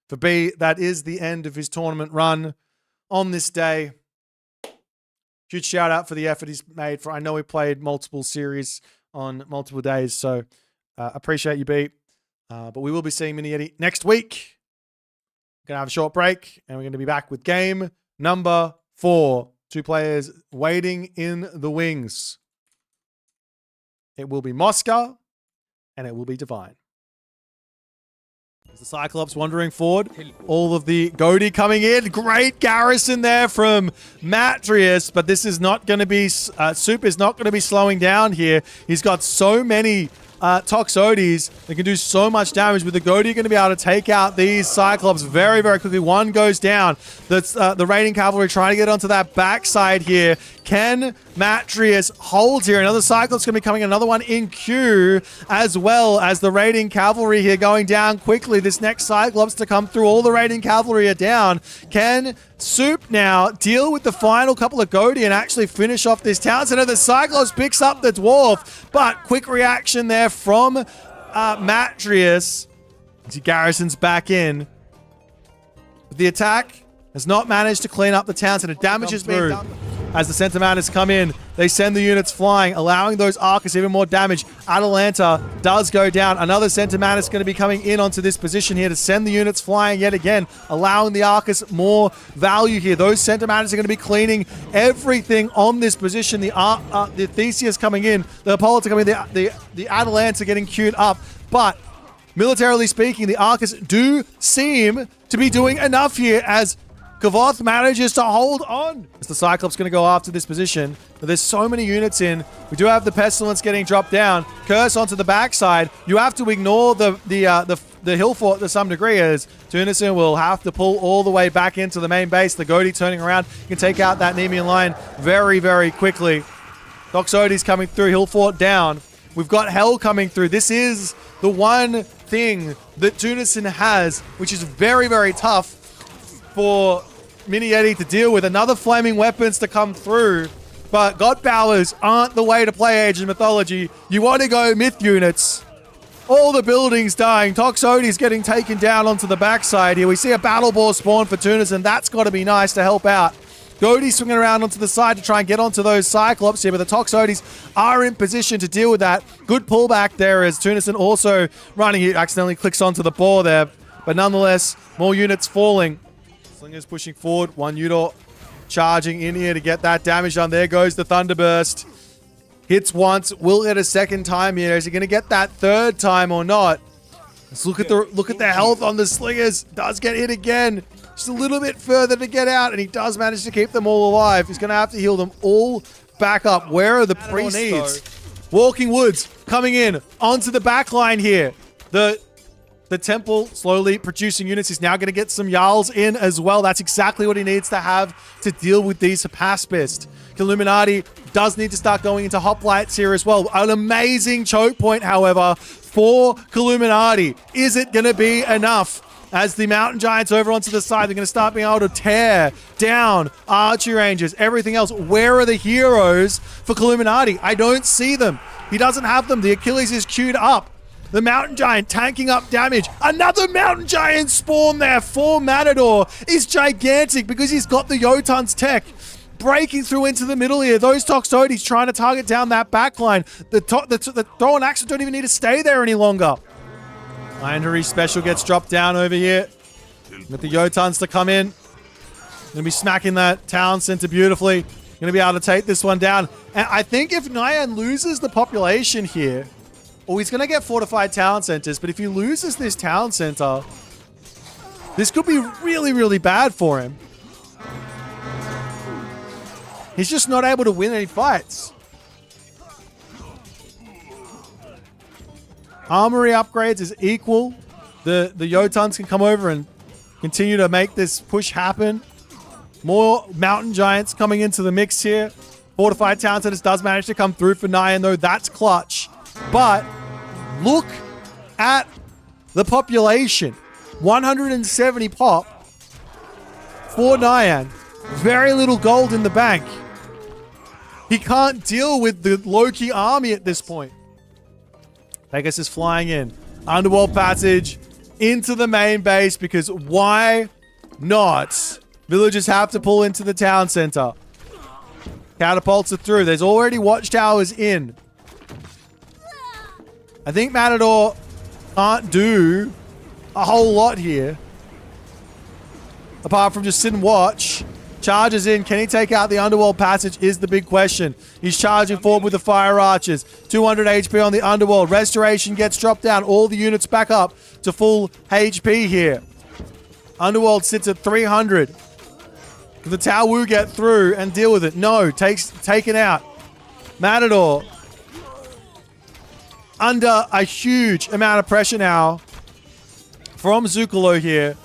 for B, that is the end of his tournament run on this day. Huge shout out for the effort he's made. I know he played multiple series on multiple days, so appreciate you, B. But we will be seeing MiniYeti next week. We're going to have a short break, and we're going to be back with game number 4. 2 players waiting in the wings. It will be Mosca, and it will be Divine. The Cyclops wandering forward. All of the Goaty coming in. Great garrison there from Matreiuss, but this is not going to be... Soup is not going to be slowing down here. He's got so many Toxotes that can do so much damage. With the Goaty going to be able to take out these Cyclops very, very quickly. One goes down. That's the raiding cavalry trying to get onto that backside here. Can Matreiuss hold here? Another Cyclops going to be coming. Another one in queue, as well as the raiding cavalry here going down quickly. This next Cyclops to come through. All the raiding cavalry are down. Can Soup now deal with the final couple of Goaty and actually finish off this town center? The Cyclops picks up the dwarf, but quick reaction there from Matreiuss as he garrisons back in. The attack has not managed to clean up the town center. Damage has been done. As the Centimatters come in, they send the units flying, allowing those Arcus even more damage. Atalanta does go down. Another Centimatters going to be coming in onto this position here to send the units flying yet again, allowing the Arcus more value here. Those Centimatters are going to be cleaning everything on this position. The Theseus coming in, the Apollo coming in, the Atalanta getting queued up. But militarily speaking, the Arcus do seem to be doing enough here as Kavoth manages to hold on. As the Cyclops going to go after this position, but there's so many units in. We do have the Pestilence getting dropped down. Curse onto the backside. You have to ignore the hill fort to some degree, as Tunison will have to pull all the way back into the main base. The Goaty turning around can take out that Nemean line very, very quickly. Toxotes coming through. Hill fort down. We've got Hell coming through. This is the one thing that Tunison has, which is very, very tough for MiniYeti to deal with. Another flaming weapons to come through, but God Powers aren't the way to play Age of Mythology. You want to go myth units. All the buildings dying. Toxotes getting taken down onto the backside here. We see a battle boar spawn for Tunis, and that's got to be nice to help out. Goaty swinging around onto the side to try and get onto those Cyclops here, but the Toxotes are in position to deal with that. Good pullback there as Tunison also running. He accidentally clicks onto the boar there, but nonetheless, more units falling. Slinger's pushing forward. One Udor charging in here to get that damage done. There goes the Thunderburst. Hits once. Will hit a second time here. Is he going to get that third time or not? Let's look at the health on the Slingers. Does get hit again. Just a little bit further to get out, and he does manage to keep them all alive. He's going to have to heal them all back up. Where are the priests? Walking Woods coming in onto the back line here. The temple slowly producing units. He's now going to get some Jarls in as well. That's exactly what he needs to have to deal with these Hapaspist. Illuminati does need to start going into hoplites here as well. An amazing choke point, however, for Illuminati. Is it going to be enough? As the Mountain Giants over onto the side, they're going to start being able to tear down Archery Rangers, everything else. Where are the heroes for Illuminati? I don't see them. He doesn't have them. The Achilles is queued up. The Mountain Giant tanking up damage. Another Mountain Giant spawn there for Matador is gigantic because he's got the Jotun's tech. Breaking through into the middle here. Those Toxotes trying to target down that backline. The Throw and Axes don't even need to stay there any longer. Legendary Special gets dropped down over here. With the Jotuns to come in. Gonna be smacking that town center beautifully. Gonna be able to take this one down. And I think if Nyan loses the population here, or he's gonna get fortified town centers, but if he loses this town center, this could be really, really bad for him. He's just not able to win any fights. Armory upgrades is equal. The Jotuns can come over and continue to make this push happen. More Mountain Giants coming into the mix here. Fortified Town Centers does manage to come through for Nyan, though. That's clutch. But look at the population. 170 pop for Nyan. Very little gold in the bank. He can't deal with the Loki army at this point. Pegasus is flying in. Underworld passage into the main base because why not? Villagers have to pull into the town center. Catapults are through. There's already watchtowers in. I think Matador can't do a whole lot here. Apart from just sit and watch. Charges in. Can he take out the Underworld passage is the big question. He's charging forward with the Fire Archers. 200 HP on the Underworld. Restoration gets dropped down. All the units back up to full HP here. Underworld sits at 300. Can the Tau Wu get through and deal with it? No. Taken out. Matador under a huge amount of pressure now from Zukalo here.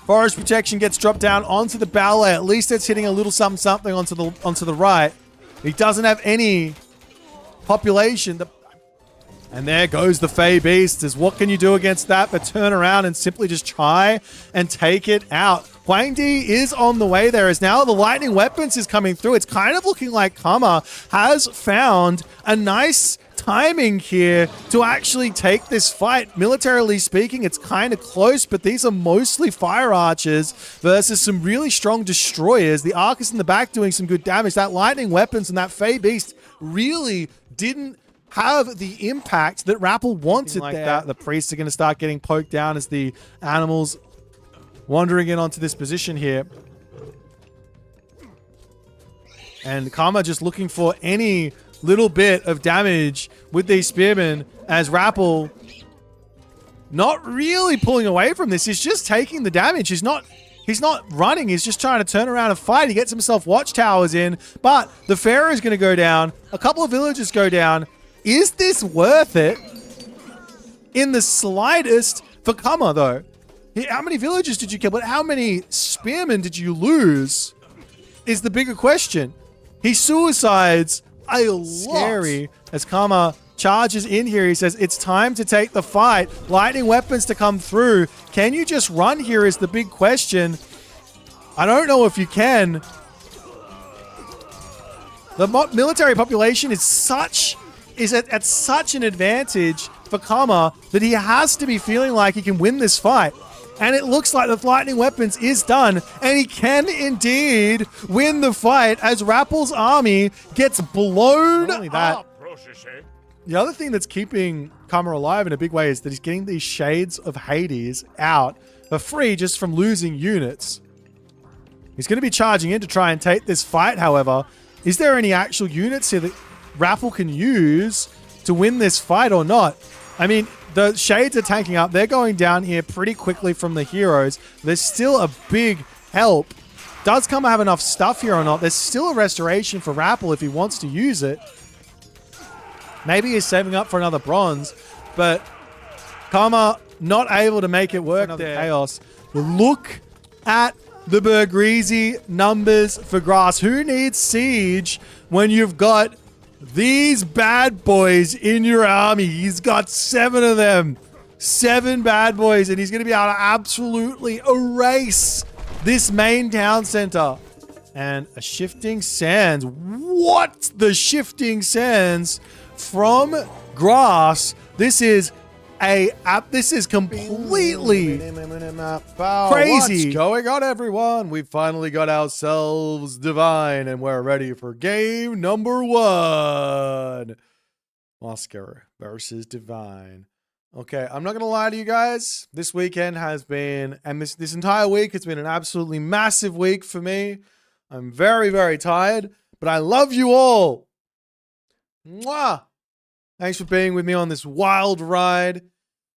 Forest protection gets dropped down onto the ballet. At least it's hitting a little something onto the right. He doesn't have any population. And there goes the Fey Beasts. What can you do against that but turn around and simply just try and take it out? Huang Di is on the way there as now the lightning weapons is coming through. It's kind of looking like Kama has found a nice timing here to actually take this fight. Militarily speaking, it's kind of close, but these are mostly Fire Archers versus some really strong destroyers. The Arcus in the back doing some good damage. That lightning weapons and that Fey Beast really didn't have the impact that Rappel wanted like there. That. The priests are going to start getting poked down as the animals wandering in onto this position here. And Karma just looking for any little bit of damage with these spearmen as Rappel not really pulling away from this. He's just taking the damage. He's not running. He's just trying to turn around and fight. He gets himself watchtowers in, but the Pharaoh is going to go down. A couple of villagers go down. Is this worth it? In the slightest for Kama, though. How many villagers did you kill? But how many spearmen did you lose? Is the bigger question. He suicides a lot. Scary as Kama charges in here. He says, it's time to take the fight. Lightning weapons to come through. Can you just run here is the big question. I don't know if you can. The military population is at such an advantage for Kama that he has to be feeling like he can win this fight. And it looks like the lightning weapons is done. And he can indeed win the fight as Rappel's army gets blown up. The other thing that's keeping Kama alive in a big way is that he's getting these shades of Hades out for free just from losing units. He's going to be charging in to try and take this fight, however. Is there any actual units here that Rappel can use to win this fight or not? I mean, the Shades are tanking up. They're going down here pretty quickly from the heroes. There's still a big help. Does Kama have enough stuff here or not? There's still a restoration for Rappel if he wants to use it. Maybe he's saving up for another bronze, but Kama not able to make it work there. Chaos. Look at the Bergrizi numbers for Grass. Who needs Siege when you've got these bad boys in your army? He's got 7 of them. 7 bad boys, and he's going to be able to absolutely erase this main town center. And a Shifting Sands. What? The Shifting Sands from Grass. This is completely crazy. What's going on, everyone? We finally got ourselves Divine, and we're ready for game number 1. Mosca versus Divine. Okay, I'm not going to lie to you guys. This weekend has been, and this entire week, it's been an absolutely massive week for me. I'm very, very tired, but I love you all. Mwah! Thanks for being with me on this wild ride.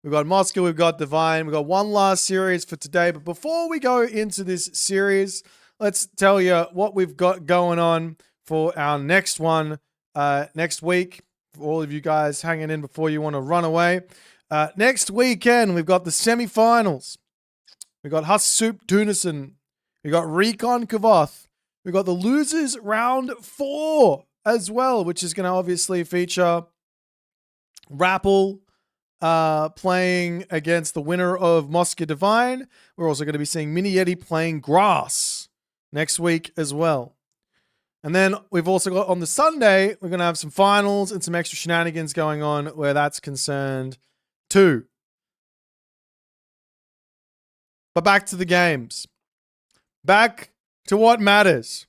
We've got Mosca, we've got Divine, we've got one last series for today. But before we go into this series, let's tell you what we've got going on for our next one next week. For all of you guys hanging in before you want to run away. Next weekend, we've got the semifinals. We've got Hussup Tunison. We've got Recon Kavoth. We've got the losers round 4 as well, which is going to obviously feature Rappel playing against the winner of Mosca Divine. We're also going to be seeing MiniYeti playing Grass next week as well. And then we've also got on the Sunday, we're going to have some finals and some extra shenanigans going on where that's concerned too. But back to the games. Back to what matters.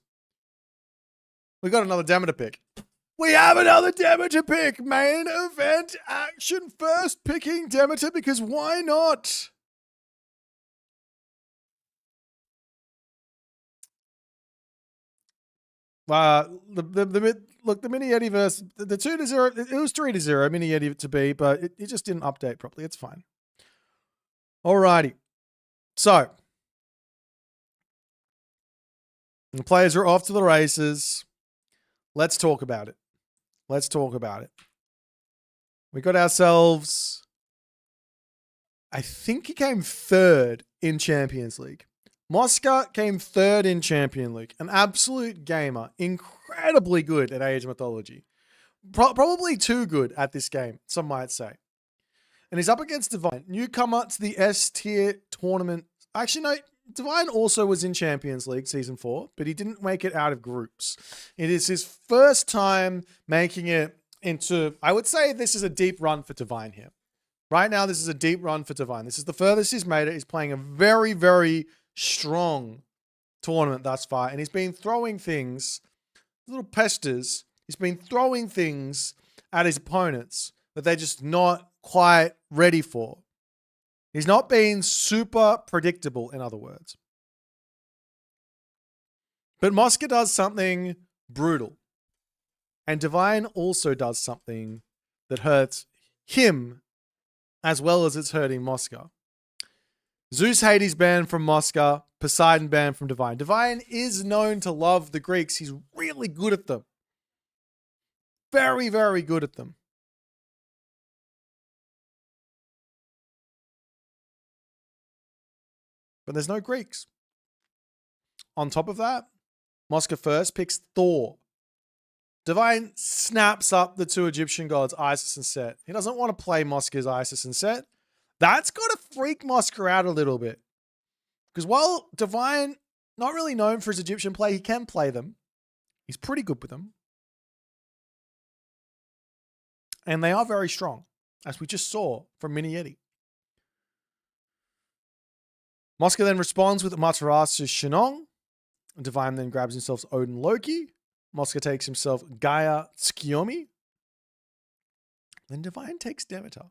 We got another Demeter pick. We have another Demeter pick. Main event action. First picking Demeter because why not? Look, the MiniYeti versus the 2-0. It was 3-0 MiniYeti to be, but it just didn't update properly. It's fine. Alrighty. So the players are off to the races. Let's talk about it. Let's talk about it. We got ourselves, I think he came 3rd in Champions League. Mosca came 3rd in Champion League. An absolute gamer. Incredibly good at Age of Mythology. Probably too good at this game, some might say. And he's up against Divine. Newcomer to the S-tier tournament. Actually, no. Divine also was in Champions League Season 4, but he didn't make it out of groups. It is his first time making it into, I would say this is a deep run for Divine here. Right now, this is a deep run for Divine. This is the furthest he's made it. He's playing a very, very strong tournament thus far, and he's been throwing things, little pesters, he's been throwing things at his opponents that they're just not quite ready for. He's not being super predictable, in other words. But Mosca does something brutal. And Divine also does something that hurts him as well as it's hurting Mosca. Zeus Hades banned from Mosca, Poseidon banned from Divine. Divine is known to love the Greeks. He's really good at them. Very, very good at them. But there's no Greeks. On top of that, Mosca first picks Thor. Divine snaps up the 2 Egyptian gods, Isis and Set. He doesn't want to play Mosca's Isis and Set. That's got to freak Mosca out a little bit. Because while Divine, not really known for his Egyptian play, he can play them. He's pretty good with them. And they are very strong, as we just saw from MiniYeti. Mosca then responds with Amaterasu Shennong. Divine then grabs himself Odin Loki. Mosca takes himself Gaia Tsukuyomi. Then Divine takes Demeter.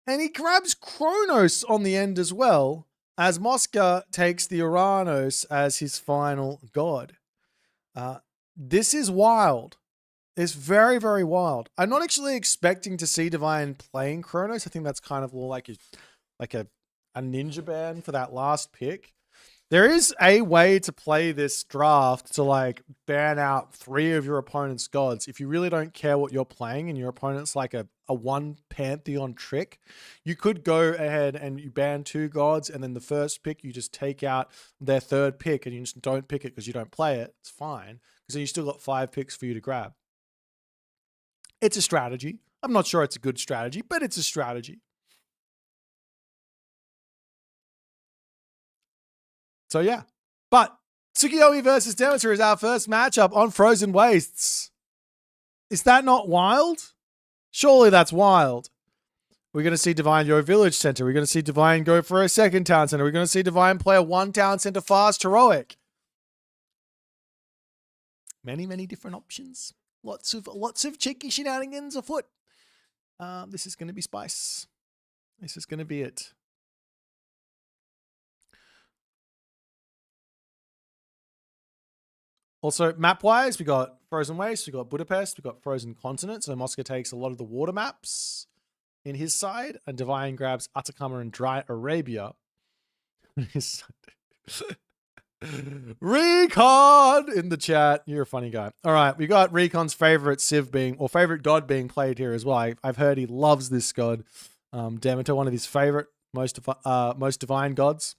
And he grabs Kronos on the end as well, as Mosca takes the Uranus as his final god. This is wild. It's very, very wild. I'm not actually expecting to see Divine playing Kronos. I think that's kind of more like a ninja band for that last pick. There is a way to play this draft to like ban out 3 of your opponent's gods. If you really don't care what you're playing and your opponent's like a one pantheon trick, you could go ahead and you ban 2 gods, and then the first pick you just take out their third pick and you just don't pick it because you don't play it. It's fine, because then you still got 5 picks for you to grab. It's a strategy. I'm not sure it's a good strategy, but it's a strategy. So yeah. But Tsukuyomi versus Demeter is our first matchup on Frozen Wastes. Is that not wild? Surely that's wild. We're going to see Divine go Village Center. We're going to see Divine go for a second town center. We're going to see Divine play a 1 town center fast heroic. Many, many different options. Lots of cheeky shenanigans afoot. This is going to be spice. This is going to be it. Also, map-wise, we got Frozen Waste, we got Budapest, we got Frozen Continent. So Mosca takes a lot of the water maps in his side, and Divine grabs Atakama and Dry Arabia. Recon in the chat. You're a funny guy. All right, we got Recon's favorite Civ being, or favorite god being played here as well. I've heard he loves this god. Demeter, one of his favorite, most divine gods.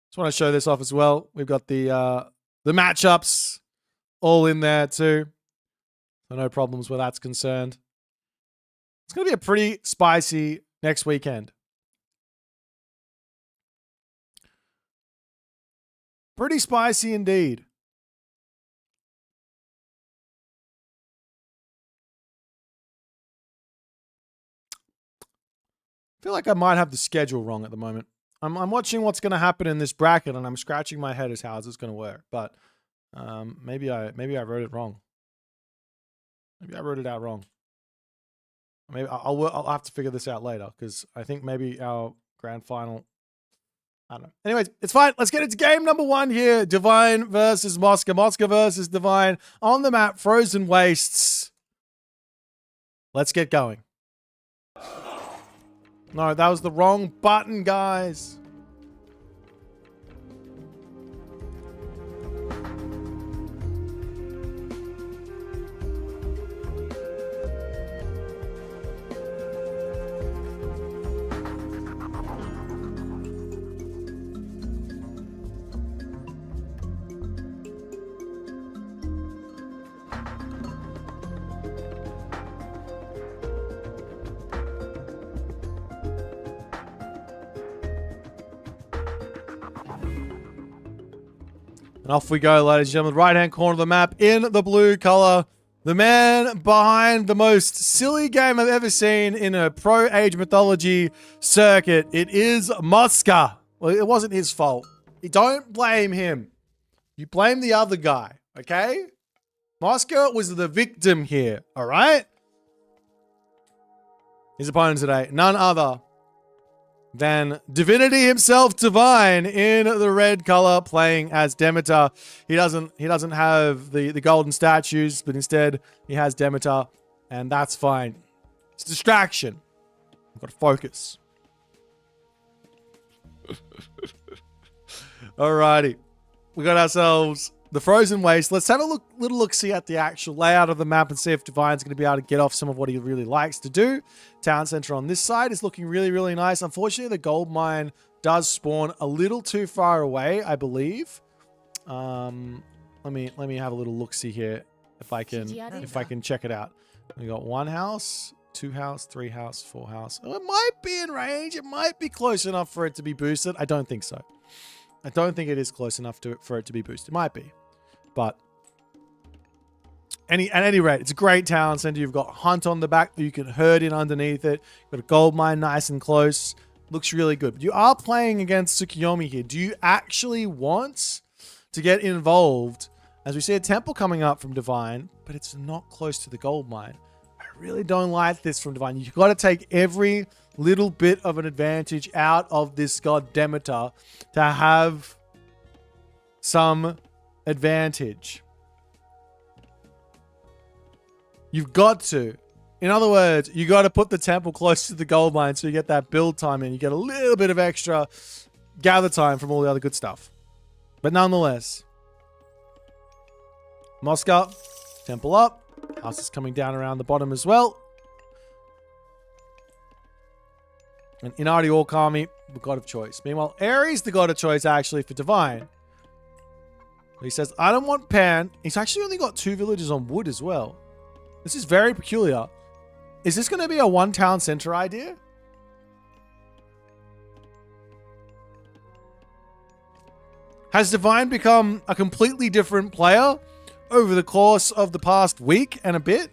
Just want to show this off as well. We've got the matchups all in there too. So no problems where that's concerned. It's going to be a pretty spicy next weekend. Pretty spicy indeed. I feel like I might have the schedule wrong at the moment. I'm watching what's going to happen in this bracket, and I'm scratching my head as how is this going to work. But maybe I wrote it wrong. Maybe I wrote it out wrong. Maybe I'll have to figure this out later, because I think maybe our grand final, I don't know. Anyways, it's fine. Let's get into game number 1 here. Divine versus Mosca. Mosca versus Divine on the map, Frozen Wastes. Let's get going. No, that was the wrong button, guys. And off we go, ladies and gentlemen. Right-hand corner of the map in the blue color. The man behind the most silly game I've ever seen in a Pro Age Mythology circuit. It is Mosca. Well, it wasn't his fault. You don't blame him. You blame the other guy, okay? Mosca was the victim here, all right? His opponent today, none other than Divinity himself, Divine, in the red color, playing as Demeter. He doesn't have the golden statues, but instead he has Demeter, and that's fine. It's distraction. I've got to focus. Alrighty. We got ourselves the Frozen Waste. Let's have a little look-see at the actual layout of the map and see if Divine's going to be able to get off some of what he really likes to do. Town center on this side is looking really, really nice. Unfortunately, the gold mine does spawn a little too far away, I believe. Let me have a little look-see here if I can check it out. We got 1 house, 2 house, 3 house, 4 house. Oh, it might be in range. It might be close enough for it to be boosted. I don't think so. I don't think it is close enough for it to be boosted. It might be. But at any rate, it's a great town center. You've got Hunt on the back that you can herd in underneath it. You've got a gold mine nice and close. Looks really good. But you are playing against Tsukuyomi here. Do you actually want to get involved? As we see a temple coming up from Divine, but it's not close to the gold mine. I really don't like this from Divine. You've got to take every little bit of an advantage out of this god Demeter to have some advantage. You've got to. In other words, you got to put the temple close to the gold mine so you get that build time in. You get a little bit of extra gather time from all the other good stuff. But nonetheless, Mosca, temple up. House is coming down around the bottom as well. And Inari Orkami, the god of choice. Meanwhile, Ares, the god of choice, actually, for Divine. He says, I don't want Pan. He's actually only got 2 villages on wood as well. This is very peculiar. Is this going to be a one town center idea? Has Divine become a completely different player over the course of the past week and a bit?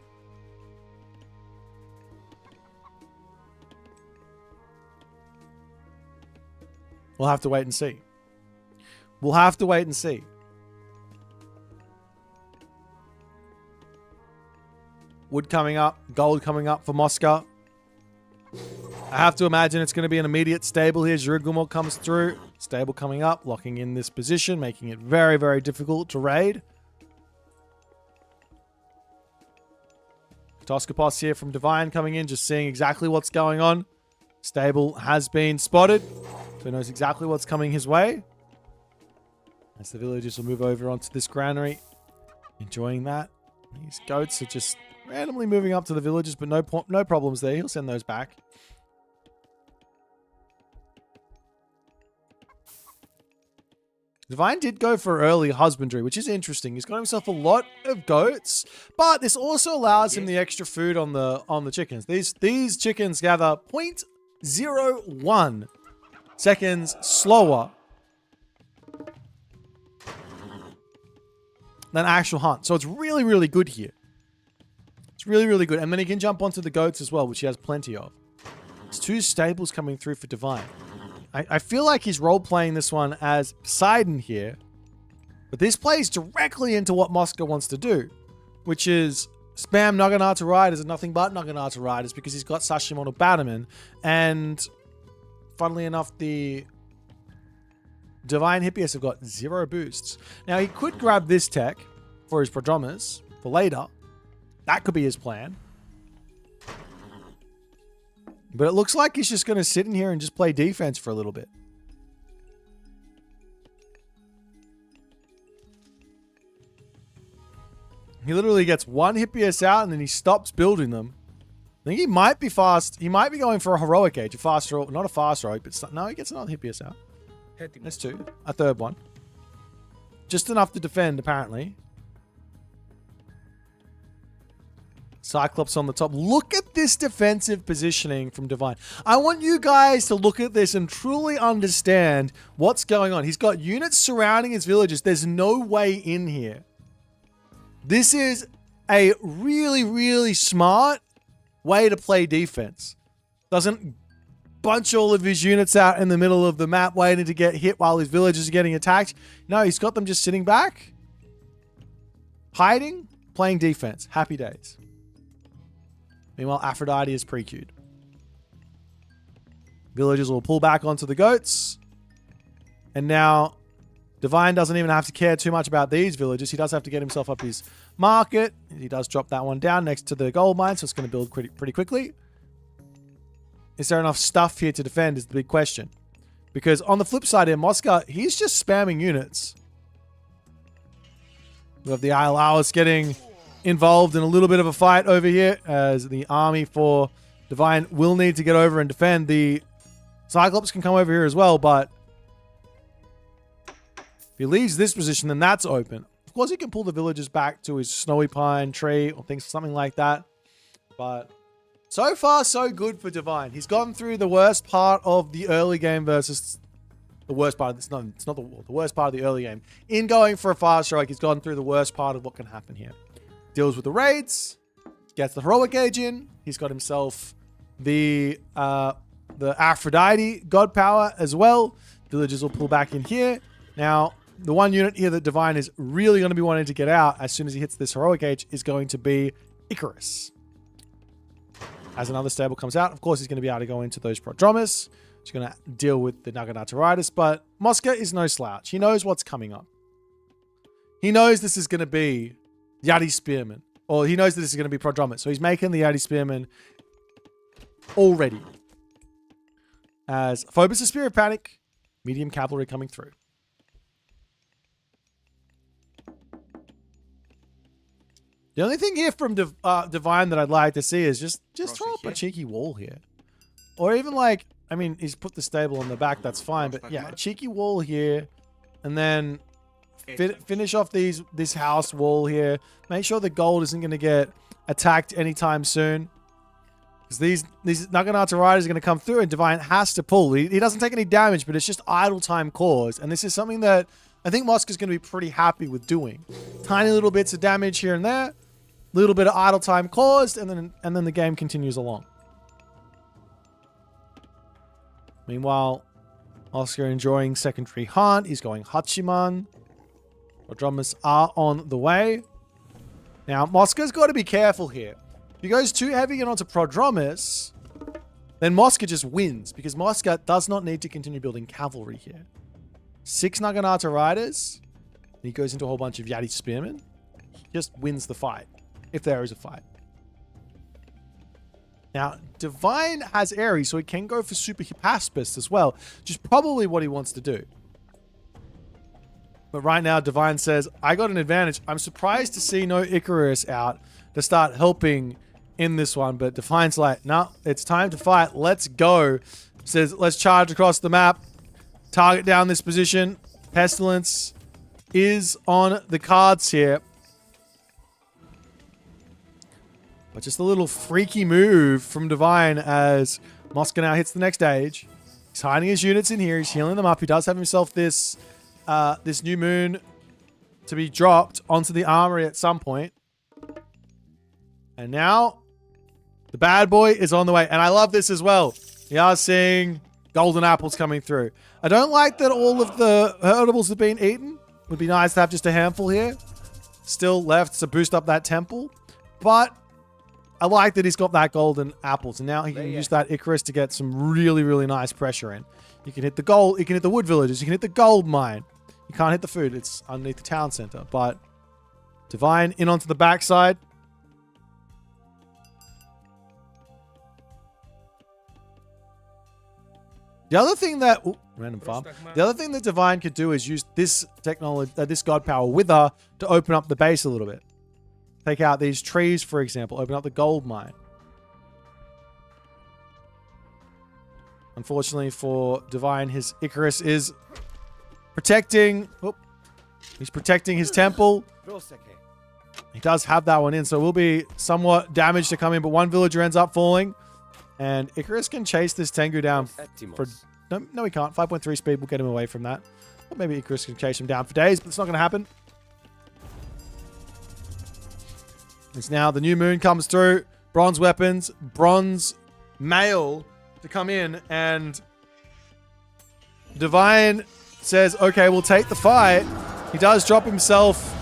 We'll have to wait and see. We'll have to wait and see. Wood coming up. Gold coming up for Mosca. I have to imagine it's going to be an immediate stable here. Zhirigumor comes through. Stable coming up. Locking in this position. Making it very, very difficult to raid. Toskopos here from Divine coming in. Just seeing exactly what's going on. Stable has been spotted. So he knows exactly what's coming his way. As the villagers will move over onto this granary. Enjoying that. These goats are just randomly moving up to the villages, but no problems there. He'll send those back. Divine did go for early husbandry, which is interesting. He's got himself a lot of goats, but this also allows him the extra food on the chickens. These chickens gather 0.01 seconds slower than actual hunt. So it's really, really good here. It's really, really good. And then he can jump onto the goats as well, which he has plenty of. There's 2 stables coming through for Divine. I feel like he's role-playing this one as Poseidon here. But this plays directly into what Mosca wants to do, which is spam Naginata Riders and nothing but Naginata Riders because he's got Sashimono Batman. And funnily enough, the Divine Hippias have got 0 boosts. Now, he could grab this tech for his Prodromus for later. That could be his plan. But it looks like he's just going to sit in here and just play defense for a little bit. He literally gets 1 Hippias out and then he stops building them. I think he might be fast. He might be going for a heroic age. A fast heroic. Not a fast heroic, but no, he gets another Hippias out. That's 2. A 3rd one. Just enough to defend, apparently. Cyclops on the top. Look at this defensive positioning from Divine. I want you guys to look at this and truly understand what's going on. He's got units surrounding his villages. There's no way in here. This is a really, really smart way to play defense. Doesn't bunch all of his units out in the middle of the map waiting to get hit while his villagers are getting attacked. No, he's got them just sitting back, hiding, playing defense. Happy days. Meanwhile, Aphrodite is pre-queued. Villagers will pull back onto the goats. And now, Divine doesn't even have to care too much about these villagers. He does have to get himself up his market. He does drop that one down next to the gold mine, so it's going to build pretty quickly. Is there enough stuff here to defend is the big question. Because on the flip side here, Mosca, he's just spamming units. We have the Iolaus getting involved in a little bit of a fight over here as the army for Divine will need to get over and defend. The Cyclops can come over here as well, but if he leaves this position, then that's open. Of course, he can pull the villagers back to his snowy pine tree or something like that. But so far, so good for Divine. He's gone through the worst part of the early game versus the worst part of this. No, it's not the worst part of the early game. In going for a fast strike, he's gone through the worst part of what can happen here. Deals with the raids, gets the heroic age in. He's got himself the Aphrodite god power as well. Villagers will pull back in here. Now, the one unit here that Divine is really going to be wanting to get out as soon as he hits this heroic age is going to be Icarus. As another stable comes out, of course, he's going to be able to go into those Prodromus. He's going to deal with the Naginata Riders, but Mosca is no slouch. He knows what's coming up. He knows this is going to be Yeti Spearman. Or he knows that this is going to be Prodromus. So he's making the Yeti Spearman already. As Phobos' Spirit Panic, medium cavalry coming through. The only thing here from Divine that I'd like to see is just throw up a cheeky wall here. Or even like, I mean, he's put the stable on the back, that's fine. But yeah, a cheeky wall here. And then finish off this house wall here. Make sure the gold isn't going to get attacked anytime soon. Because these Naginata Riders are going to come through and Divine has to pull. He doesn't take any damage, but it's just idle time cause. And this is something that I think Mosca's going to be pretty happy with doing. Tiny little bits of damage here and there. Little bit of idle time caused, and then the game continues along. Meanwhile, Oscar enjoying secondary hunt. He's going Hachiman. Prodromus are on the way. Now, Mosca's got to be careful here. If he goes too heavy onto Prodromus, then Mosca just wins, because Mosca does not need to continue building cavalry here. 6 Naginata Riders. And he goes into a whole bunch of Yeti Spearmen. He just wins the fight. If there is a fight. Now, Divine has Ares, so he can go for Super Hypaspist as well, which is probably what he wants to do. But right now, Divine says, I got an advantage. I'm surprised to see no Icarus out to start helping in this one, but Divine's like, no, it's time to fight. Let's go. Says, let's charge across the map. Target down this position. Pestilence is on the cards here. But just a little freaky move from Divine as Mosca now hits the next stage. He's hiding his units in here. He's healing them up. He does have himself this new moon to be dropped onto the armory at some point. And now the bad boy is on the way. And I love this as well. We are seeing golden apples coming through. I don't like that all of the herdables have been eaten. Would be nice to have just a handful here. Still left to boost up that temple. But I like that he's got that golden apples, and now he can use that Icarus to get some really, really nice pressure in. You can hit the gold, you can hit the wood villages, you can hit the gold mine. You can't hit the food, it's underneath the town center. But Divine in onto the backside. The other thing that random farm. The other thing that Divine could do is use this technology, this god power with her to open up the base a little bit. Take out these trees, for example. Open up the gold mine. Unfortunately for Divine, his Icarus is protecting... Oh, he's protecting his temple. He does have that one in, so it will be somewhat damaged to come in, but one villager ends up falling. And Icarus can chase this Tengu down for... No, he can't. 5.3 speed will get him away from that. Or maybe Icarus can chase him down for days, but it's not going to happen. It's now the new moon comes through. Bronze weapons. Bronze mail to come in. And Divine says, okay, we'll take the fight. He does drop himself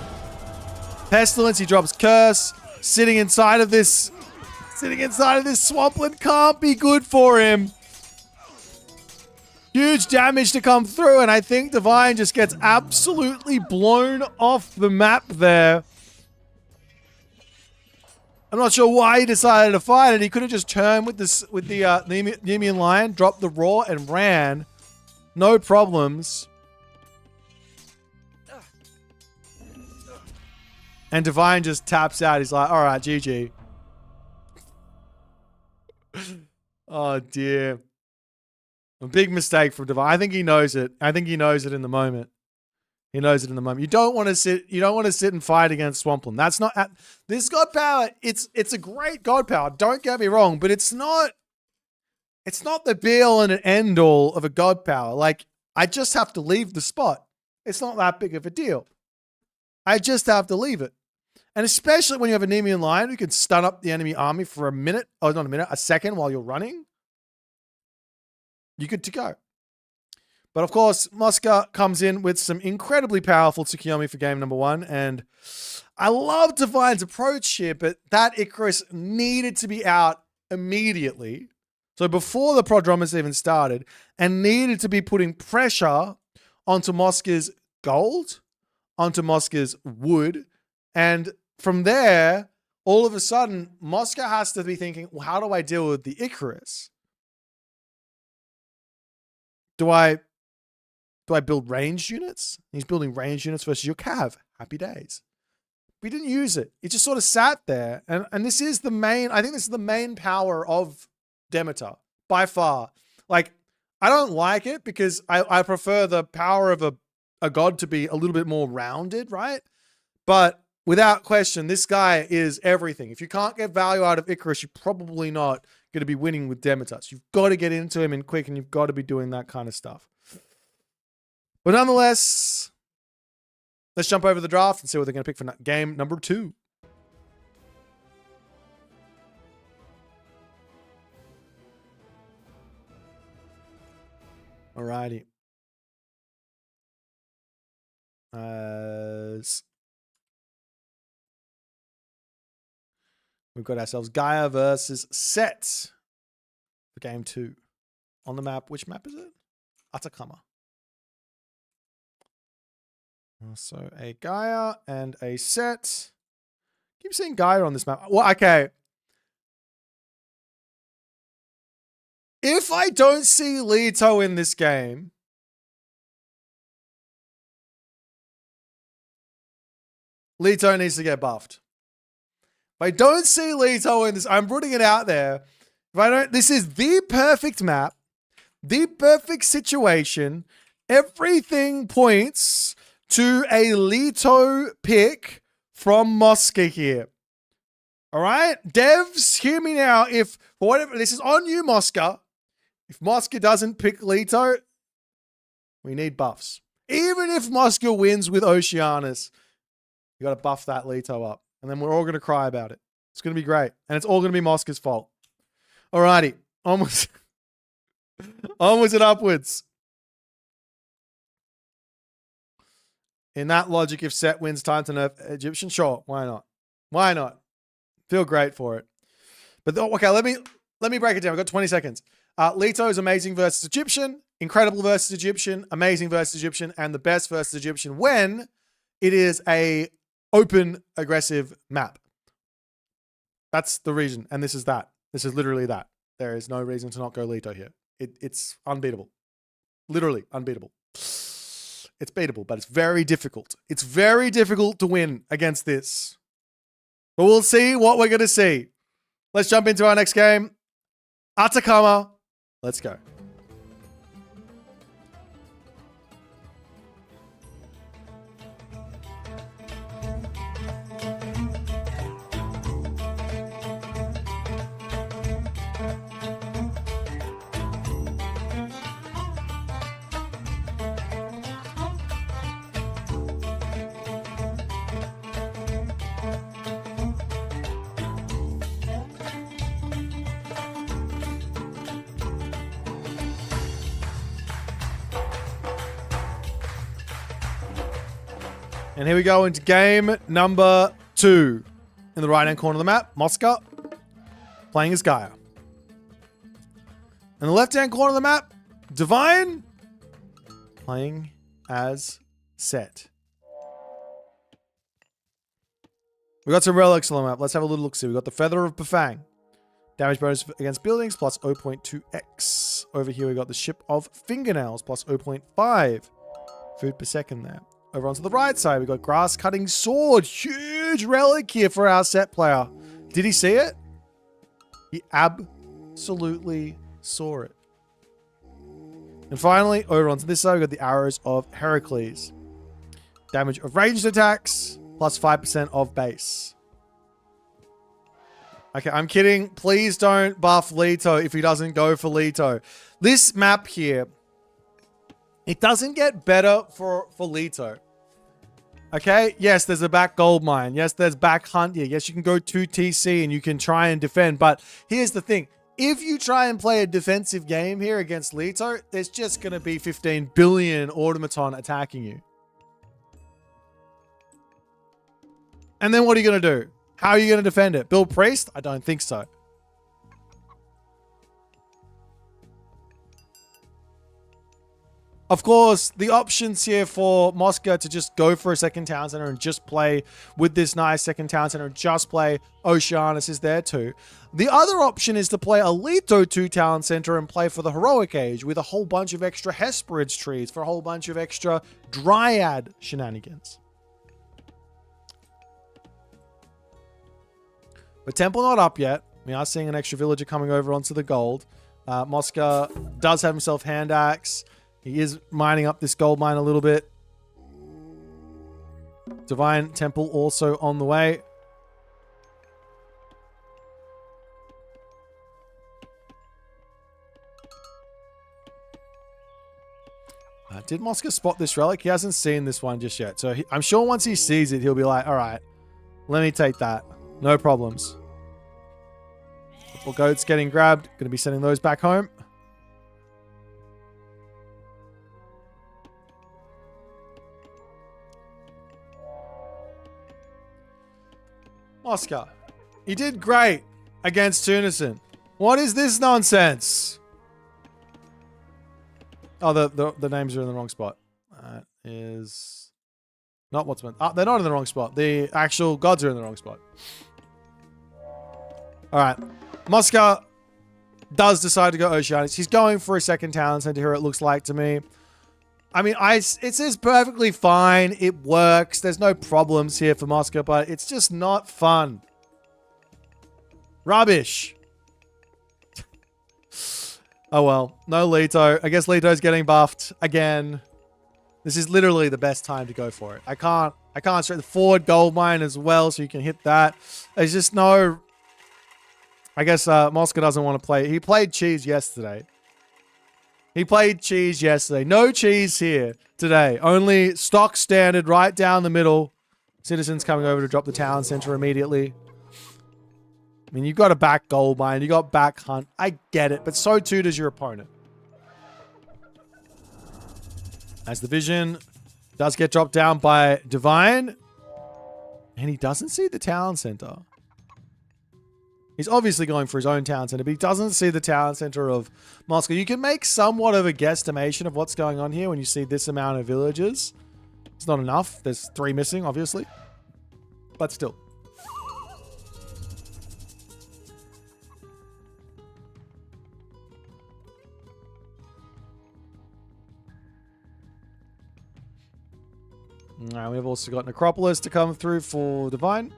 Pestilence. He drops Curse. Sitting inside of this swampland can't be good for him. Huge damage to come through. And I think Divine just gets absolutely blown off the map there. I'm not sure why he decided to fight it. He could have just turned with the Nemean Lion, dropped the Roar, and ran. No problems. And Divine just taps out. He's like, all right, GG. Oh, dear. A big mistake from Divine. I think he knows it. I think he knows it in the moment. He knows it in the moment. You don't want to sit and fight against Swampland. That's not this god power. It's a great god power. Don't get me wrong, but it's not the be all and an end all of a god power. Like, I just have to leave the spot. It's not that big of a deal. I just have to leave it. And especially when you have a Nemean Lion who can stun up the enemy army for a minute, oh, not a minute, a second while you're running, you're good to go. But of course, Mosca comes in with some incredibly powerful Tsukuyomi for game number 1. And I love Divine's approach here, but that Icarus needed to be out immediately. So before the Prodromus even started, and needed to be putting pressure onto Mosca's gold, onto Mosca's wood. And from there, all of a sudden, Mosca has to be thinking, well, how do I deal with the Icarus? Do I build ranged units? He's building ranged units versus your Cav. Happy days. We didn't use it. It just sort of sat there. And this is the main, I think this is the main power of Demeter by far. Like, I don't like it because I prefer the power of a god to be a little bit more rounded, right? But without question, this guy is everything. If you can't get value out of Icarus, you're probably not going to be winning with Demeter. So you've got to get into him in quick, and you've got to be doing that kind of stuff. But nonetheless, let's jump over the draft and see what they're going to pick for game number 2. Alrighty. We've got ourselves Gaia versus Set for game 2. On the map, which map is it? Atakama. So a Gaia and a Set. Keep seeing Gaia on this map. Well, okay. If I don't see Leto in this game, Leto needs to get buffed. If I don't see Leto in this, I'm putting it out there. If I don't, this is the perfect map, the perfect situation. Everything points to a Leto pick from Mosca here. All right, devs, hear me now. If for whatever, this is on you, Mosca. If Mosca doesn't pick Leto, we need buffs. Even if Mosca wins with Oceanus, you got to buff that Leto up. And then we're all going to cry about it. It's going to be great. And it's all going to be Mosca's fault. Alrighty. Onwards. Onwards and upwards. In that logic, if Set wins time to nerf Egyptian, sure. Why not? Why not? Feel great for it. But okay, let me break it down. We've got 20 seconds. Leto is amazing versus Egyptian, incredible versus Egyptian, amazing versus Egyptian, and the best versus Egyptian when it is a open, aggressive map. That's the reason. And this is that. This is literally that. There is no reason to not go Leto here. It's unbeatable. Literally unbeatable. It's beatable, but it's very difficult. It's very difficult to win against this. But we'll see what we're going to see. Let's jump into our next game. Atakama. Let's go. And here we go into game number 2. In the right-hand corner of the map, Mosca playing as Gaia. In the left-hand corner of the map, Divine playing as Set. We got some relics on the map. Let's have a little look-see. We got the Feather of Bafang. Damage bonus against buildings plus 0.2x. Over here we got the Ship of Fingernails plus 0.5. Food per second there. Over onto the right side, we got Grass Cutting Sword. Huge relic here for our Set player. Did he see it? He absolutely saw it. And finally, over onto this side, we got the Arrows of Heracles. Damage of ranged attacks, plus 5% of base. Okay, I'm kidding. Please don't buff Leto if he doesn't go for Leto. This map here, it doesn't get better for Leto. Okay, yes, there's a back gold mine. Yes, there's back hunt here. Yes, you can go 2 TC and you can try and defend. But here's the thing. If you try and play a defensive game here against Leto, there's just going to be 15 billion automaton attacking you. And then what are you going to do? How are you going to defend it? Build Priest? I don't think so. Of course, the options here for Mosca to just go for a second town center and just play with this nice second town center and just play Oceanus is there too. The other option is to play a Leto 2 town center and play for the Heroic Age with a whole bunch of extra Hesperids trees for a whole bunch of extra Dryad shenanigans. But Temple not up yet. We are seeing an extra villager coming over onto the gold. Mosca does have himself hand axe. He is mining up this gold mine a little bit. Divine Temple also on the way. Did Mosca spot this relic? He hasn't seen this one just yet. So I'm sure once he sees it, he'll be like, all right, let me take that. No problems. Couple goats getting grabbed. Going to be sending those back home. Mosca, he did great against Tunison. What is this nonsense? Oh, the names are in the wrong spot. That is not what's meant. Oh, they're not in the wrong spot. The actual gods are in the wrong spot. All right. Mosca does decide to go Oceanus. He's going for a second talent center here, it looks like to me. I mean, it says perfectly fine. It works. There's no problems here for Mosca, but it's just not fun. Rubbish. Oh well, no Leto. I guess Leto's getting buffed again. This is literally the best time to go for it. I can't straight the forward gold mine as well, so you can hit that. There's just no. I guess Mosca doesn't want to play. He played cheese yesterday. No cheese here today. Only stock standard right down the middle. Citizens coming over to drop the town center immediately. I mean, you've got a back gold mine. You got back hunt. I get it, but so too does your opponent. As the vision does get dropped down by Divine. And he doesn't see the town center. He's obviously going for his own town center, but he doesn't see the town center of Mosca. You can make somewhat of a guesstimation of what's going on here when you see this amount of villagers. It's not enough. There's 3 missing, obviously. But still. Now we've also got Necropolis to come through for Divine.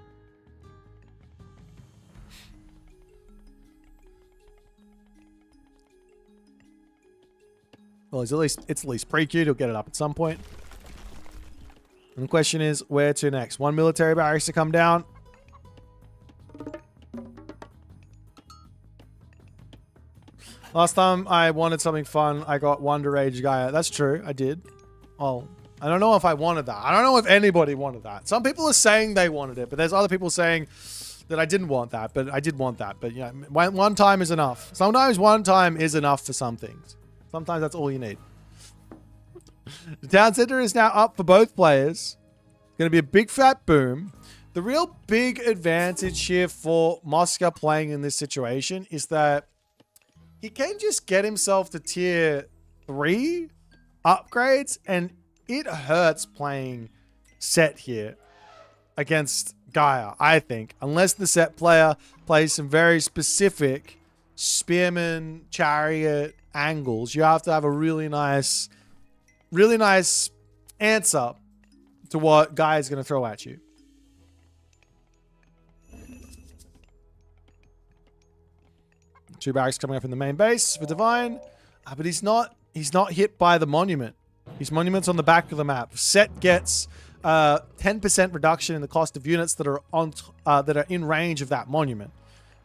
Well, it's at least pre-queued. He'll get it up at some point. And the question is, where to next? 1 military barracks to come down. Last time I wanted something fun, I got Wonder Age Gaia. That's true. I did. Oh, I don't know if I wanted that. I don't know if anybody wanted that. Some people are saying they wanted it, but there's other people saying that I didn't want that, but I did want that. But yeah, one time is enough. Sometimes one time is enough for some things. Sometimes that's all you need. The town center is now up for both players. It's going to be a big fat boom. The real big advantage here for Mosca playing in this situation is that he can just get himself to tier 3 upgrades, and it hurts playing set here against Gaia, I think. Unless the set player plays some very specific spearman, chariot angles, you have to have a really nice answer to what Gaia is going to throw at you. Two barracks coming up in the main base for Divine, but he's not hit by the monument. His monument's on the back of the map. Set gets 10% reduction in the cost of units that are in range of that monument.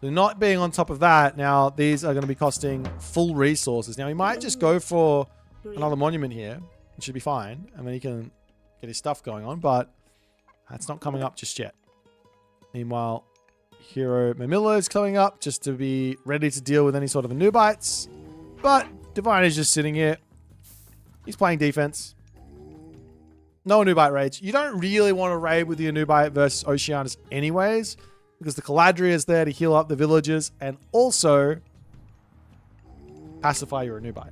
They're not being on top of that. Now, these are going to be costing full resources. Now, he might just go for another monument here. It should be fine. And then he can get his stuff going on. But that's not coming up just yet. Meanwhile, Hero Mamilla is coming up just to be ready to deal with any sort of Anubites. But Divine is just sitting here. He's playing defense. No Anubite raids. You don't really want to raid with the Anubite versus Oceanus anyways, because the Caladria is there to heal up the villagers and also pacify your Anubite.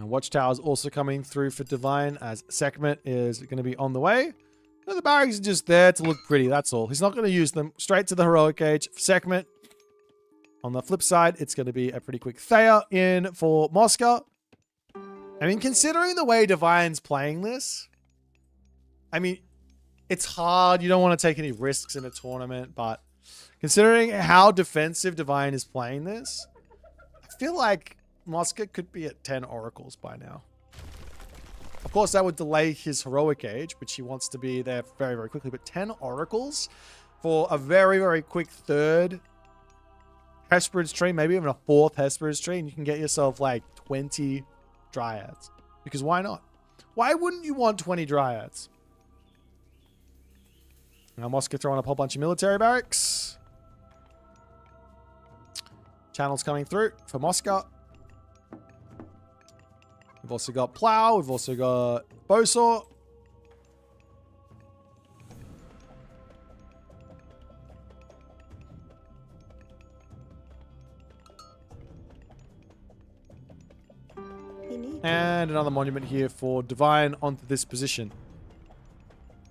And Watchtower's also coming through for Divine, as Sekhmet is going to be on the way. No, the barracks are just there to look pretty, that's all. He's not going to use them. Straight to the heroic age for Sekhmet. On the flip side, it's going to be a pretty quick Thea in for Mosca. I mean, considering the way Divine's playing this, I mean, it's hard. You don't want to take any risks in a tournament, but considering how defensive Divine is playing this, I feel like Mosca could be at 10 oracles by now. Of course, that would delay his heroic age, which he wants to be there very, very quickly. But 10 oracles for a very, very quick third Hesperid's tree, maybe even a fourth Hesperid's tree, and you can get yourself like 20 dryads. Because why not? Why wouldn't you want 20 dryads? Now Mosca throwing up a whole bunch of military barracks. Channels coming through for Mosca. We've also got Plow. We've also got Bowsaw. And another monument here for Divine onto this position.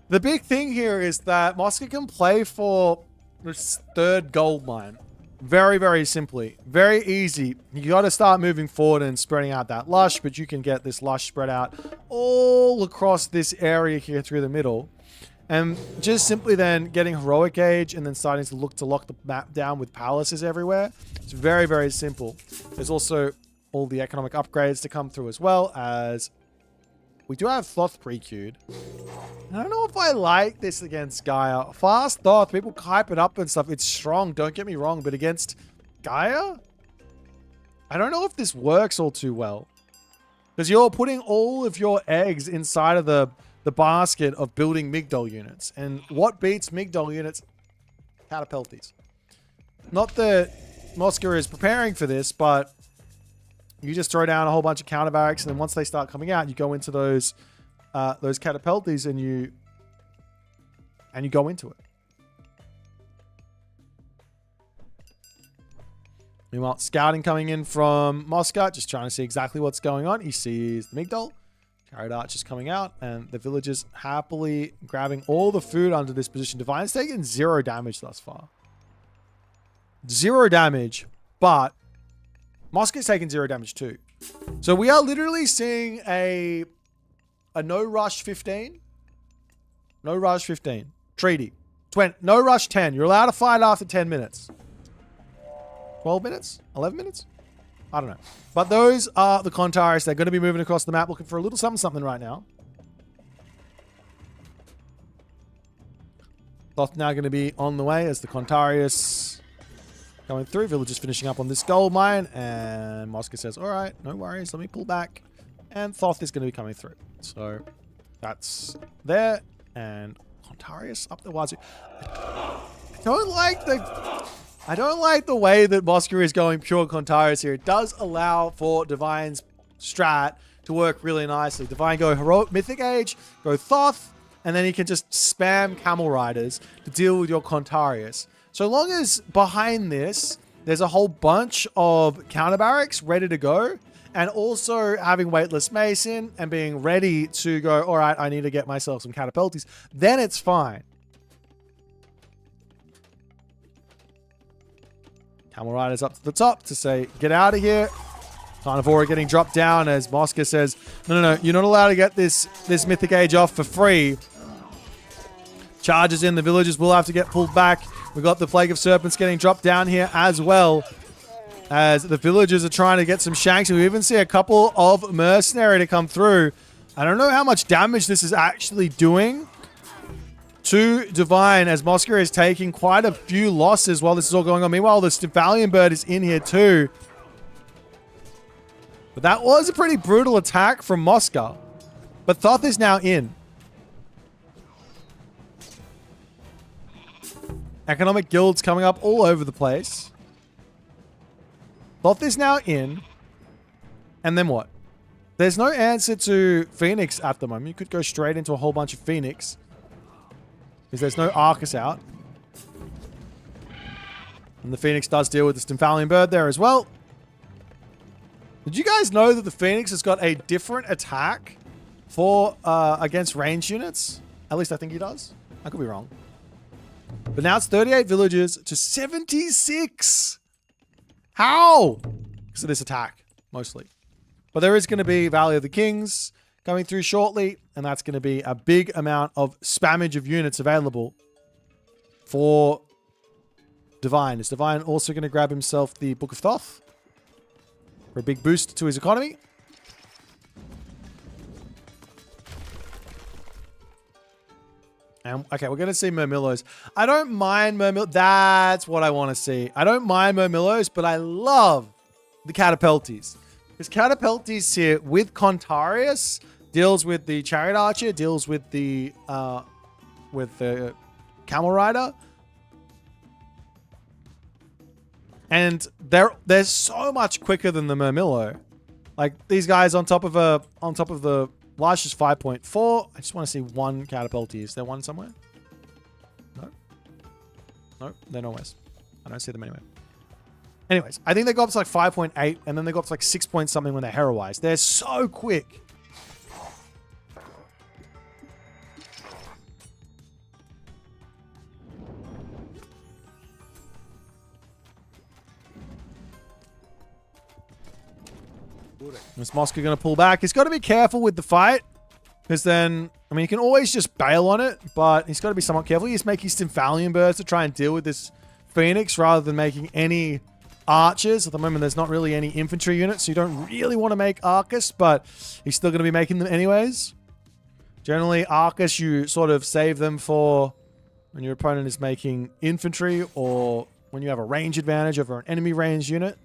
The big thing here is that Mosca can play for this third gold mine. Very, very simply. Very easy. You got to start moving forward and spreading out that lush, but you can get this lush spread out all across this area here through the middle. And just simply then getting heroic age and then starting to look to lock the map down with palaces everywhere. It's very, very simple. There's also all the economic upgrades to come through as well, as we do have Thoth pre-queued. I don't know if I like this against Gaia. Fast Thoth, people hype it up and stuff. It's strong, don't get me wrong, but against Gaia, I don't know if this works all too well. Because you're putting all of your eggs inside of the basket of building Migdol units. And what beats Migdol units? Catapulties. Not that Mosca is preparing for this, but you just throw down a whole bunch of counter barracks, and then once they start coming out, you go into those catapulties and you go into it. Meanwhile, scouting coming in from Mosca, just trying to see exactly what's going on. He sees the Migdol. Chariot archers coming out, and the villagers happily grabbing all the food under this position. Divine's taken 0 damage thus far. 0 damage, but Mosca's taken 0 damage too. So we are literally seeing a no rush 15. No rush 15. Treaty. 20. No rush 10. You're allowed to fight after 10 minutes. 12 minutes? 11 minutes? I don't know. But those are the Contaris. They're going to be moving across the map looking for a little something right now. Thoth now going to be on the way as the Contarius going through. Villagers finishing up on this gold mine. And Mosca says, all right, no worries. Let me pull back. And Thoth is going to be coming through. So that's there. And Contarius up the wazoo. I don't like the way that Mosca is going pure Contarius here. It does allow for Divine's strat to work really nicely. Divine go Heroic Mythic Age, go Thoth, and then he can just spam Camel Riders to deal with your Contarius. So long as behind this, there's a whole bunch of counter barracks ready to go, and also having Weightless Mason and being ready to go, all right, I need to get myself some catapulties, then it's fine. Camel Riders up to the top to say, get out of here. Carnivore getting dropped down as Mosca says, no, you're not allowed to get this Mythic Age off for free. Charges in, the villagers will have to get pulled back. We've got the Plague of Serpents getting dropped down here as well, as the villagers are trying to get some shanks. We even see a couple of mercenary to come through. I don't know how much damage this is actually doing to Divine, as Mosca is taking quite a few losses while this is all going on. Meanwhile, the Stymphalian Bird is in here too. But that was a pretty brutal attack from Mosca. But Thoth is now in. Economic guilds coming up all over the place. Thoth is now in. And then what? There's no answer to Phoenix at the moment. You could go straight into a whole bunch of Phoenix, because there's no Arcus out. And the Phoenix does deal with the Stymphalian Bird there as well. Did you guys know that the Phoenix has got a different attack for against ranged units? At least I think he does. I could be wrong. But now it's 38 villages to 76. How? Because of this attack, mostly. But there is going to be Valley of the Kings coming through shortly, and that's going to be a big amount of spammage of units available for Divine. Is Divine also going to grab himself the Book of Thoth for a big boost to his economy? And, okay, we're going to see Murmillos. I don't mind Murmillos. That's what I want to see. I don't mind Murmillos, but I love the Catapeltes. Because Catapeltes here with Contarius deals with the Chariot Archer, deals with the Camel Rider. And they're so much quicker than the Murmillo. Like these guys on top of the Lush is 5.4. I just want to see one Catapelti. Is there one somewhere? No. No, they're nowhere. I don't see them anywhere. Anyways, I think they go up to like 5.8 and then they go up to like 6 point something when they're heroized. They're so quick. Is Mosca going to pull back? He's got to be careful with the fight. Because then, I mean, he can always just bail on it. But he's got to be somewhat careful. He's making Stymphalian Birds to try and deal with this Phoenix rather than making any archers. At the moment, there's not really any infantry units. So you don't really want to make Arcus. But he's still going to be making them anyways. Generally, Arcus, you sort of save them for when your opponent is making infantry. Or when you have a range advantage over an enemy range unit.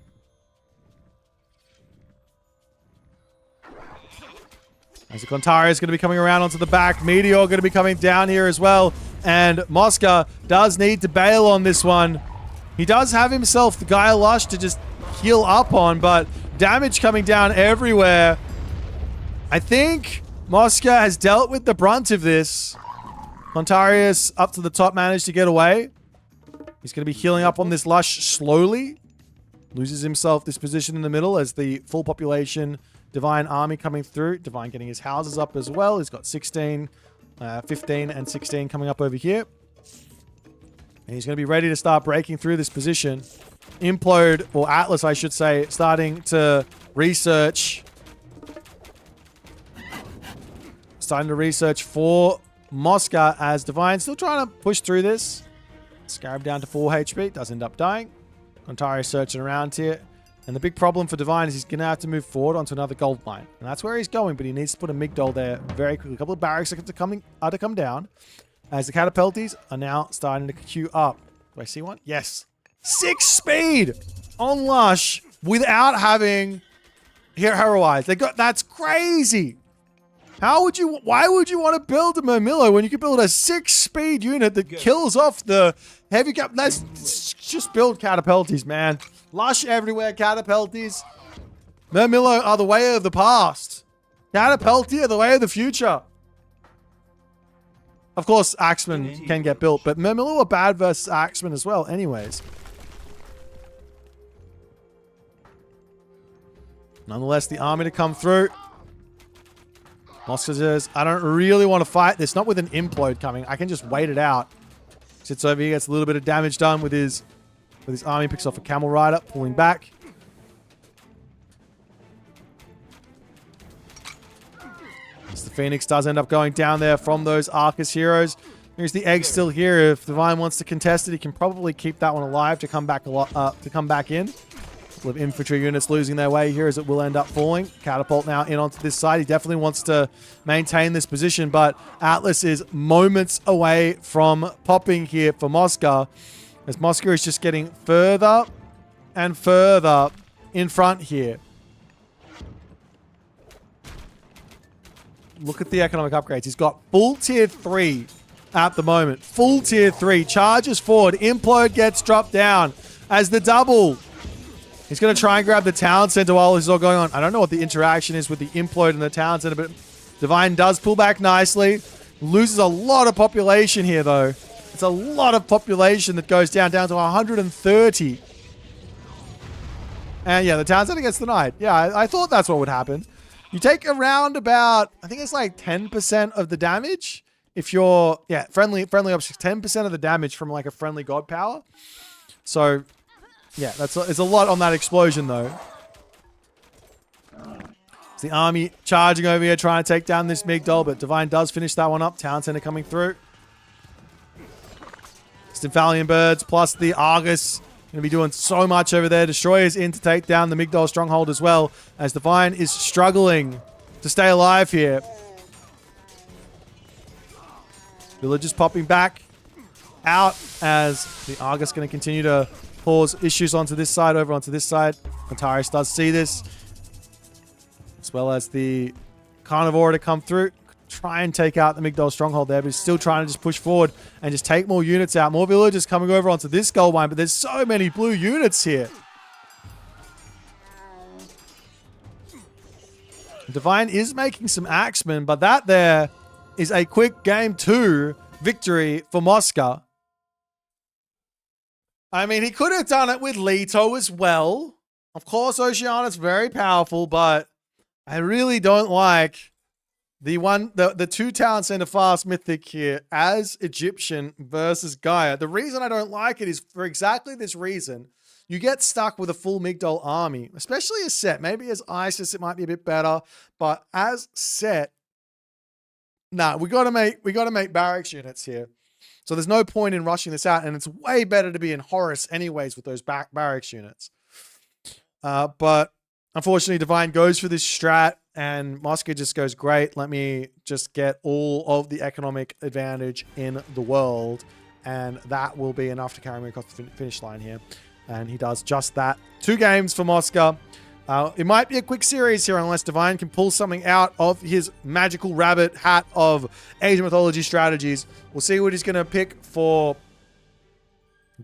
As the Contari is going to be coming around onto the back. Meteor going to be coming down here as well. And Mosca does need to bail on this one. He does have himself the Gaia Lush to just heal up on, but damage coming down everywhere. I think Mosca has dealt with the brunt of this. Contarius up to the top managed to get away. He's going to be healing up on this Lush slowly. Loses himself this position in the middle as the full population Divine army coming through. Divine getting his houses up as well. He's got 16, 15, and 16 coming up over here. And he's going to be ready to start breaking through this position. Implode, or Atlas, I should say, starting to research. Starting to research for Mosca as Divine. Still trying to push through this. Scarab down to 4 HP. Does end up dying. Contari searching around here. And the big problem for Divine is he's going to have to move forward onto another gold mine. And that's where he's going, but he needs to put a Migdol there very quickly. A couple of barracks are to come down. As the Catapeltes are now starting to queue up. Do I see one? Yes. 6 speed on Lush without having heroized. That's crazy. Why would you want to build a Murmillo when you can build a 6 speed unit that kills off the heavy cap? Let's just build Catapeltes, man. Lush everywhere, Catapeltes. Murmillo are the way of the past. Catapelti are the way of the future. Of course, Axemen can get built, but Murmillo are bad versus Axemen as well anyways. Nonetheless, the army to come through. Mosca says, I don't really want to fight this. Not with an implode coming. I can just wait it out. Sits over here, gets a little bit of damage done with his army. Picks off a Camel Rider, pulling back. As the Phoenix does end up going down there from those Arcus heroes. Here's the egg still here. If Divine wants to contest it, he can probably keep that one alive to come back in. Of infantry units losing their way here as it will end up falling. Catapult now in onto this side. He definitely wants to maintain this position, but Atlas is moments away from popping here for Mosca, as Mosca is just getting further and further in front here. Look at the economic upgrades. He's got full tier 3 at the moment. Full tier 3. Charges forward. Implode gets dropped down as the double. He's going to try and grab the town center while this is all going on. I don't know what the interaction is with the implode and the town center, but Divine does pull back nicely. Loses a lot of population here, though. It's a lot of population that goes down to 130. And yeah, the town center gets denied. Yeah, I thought that's what would happen. You take around about, I think it's like 10% of the damage. If you're, yeah, friendly objects, 10% of the damage from like a friendly god power. So, yeah, it's a lot on that explosion though. It's the army charging over here, trying to take down this Migdol, but Divine does finish that one up. Town center coming through. Stymphalian birds plus the Argus. Going to be doing so much over there. Destroyers in to take down the Migdol stronghold as well, as Divine is struggling to stay alive here. Villagers popping back out as the Argus going to continue to cause issues onto this side, over onto this side. Matreiuss does see this, as well as the Carnivore to come through. Try and take out the Migdol stronghold there, but he's still trying to just push forward and just take more units out. More villagers coming over onto this gold mine, but there's so many blue units here. Divine is making some axemen, but that there is a quick game 2 victory for Mosca. I mean, he could have done it with Leto as well. Of course, Oceanus very powerful, but I really don't like the two town center fast mythic here as Egyptian versus Gaia. The reason I don't like it is for exactly this reason. You get stuck with a full Migdol army, especially as Set. Maybe as Isis it might be a bit better, but as Set, nah, we gotta make barracks units here. So there's no point in rushing this out, and it's way better to be in Horus anyways with those barracks units. But unfortunately, Divine goes for this strat, and Mosca just goes, great, let me just get all of the economic advantage in the world, and that will be enough to carry me across the finish line here. And he does just that. 2 games for Mosca. It might be a quick series here unless Divine can pull something out of his magical rabbit hat of Asian mythology strategies. We'll see what he's going to pick for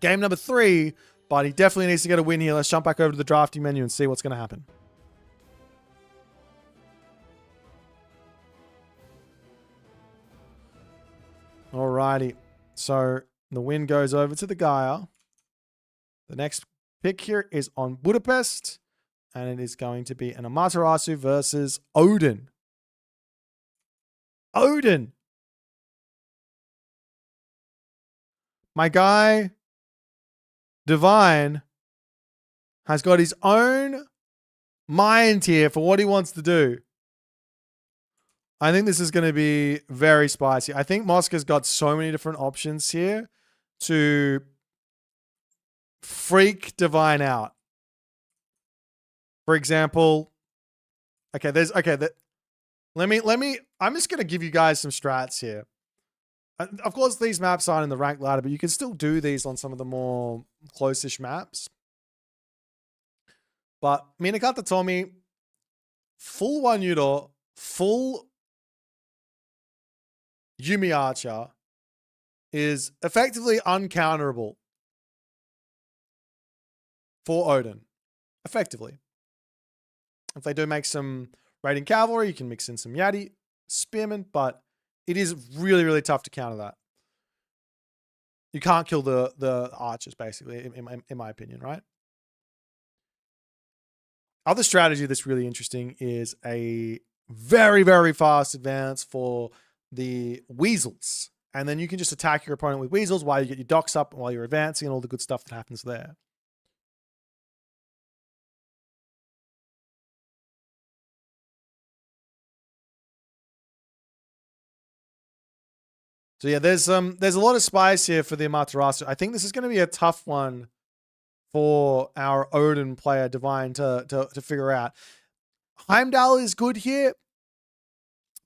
game number 3, but he definitely needs to get a win here. Let's jump back over to the drafting menu and see what's going to happen. Alrighty, so the win goes over to the Gaia. The next pick here is on Budapest, and it is going to be an Amaterasu versus Odin. Odin! My guy, Divine, has got his own mind here for what he wants to do. I think this is going to be very spicy. I think Mosca's got so many different options here to freak Divine out. For example, I'm just going to give you guys some strats here. Of course, these maps aren't in the rank ladder, but you can still do these on some of the more close-ish maps. But Minakata Tomi, full one Yudo, full Yumi Archer is effectively uncounterable for Odin. Effectively. If they do make some raiding cavalry, you can mix in some Yeti, spearmen, but it is really, really tough to counter that. You can't kill the archers, basically, in my opinion, right? Other strategy that's really interesting is a very, very fast advance for the weasels. And then you can just attack your opponent with weasels while you get your docks up and while you're advancing and all the good stuff that happens there. So yeah, there's a lot of spice here for the Amaterasu. I think this is going to be a tough one for our Odin player Divine to figure out. Heimdall is good here.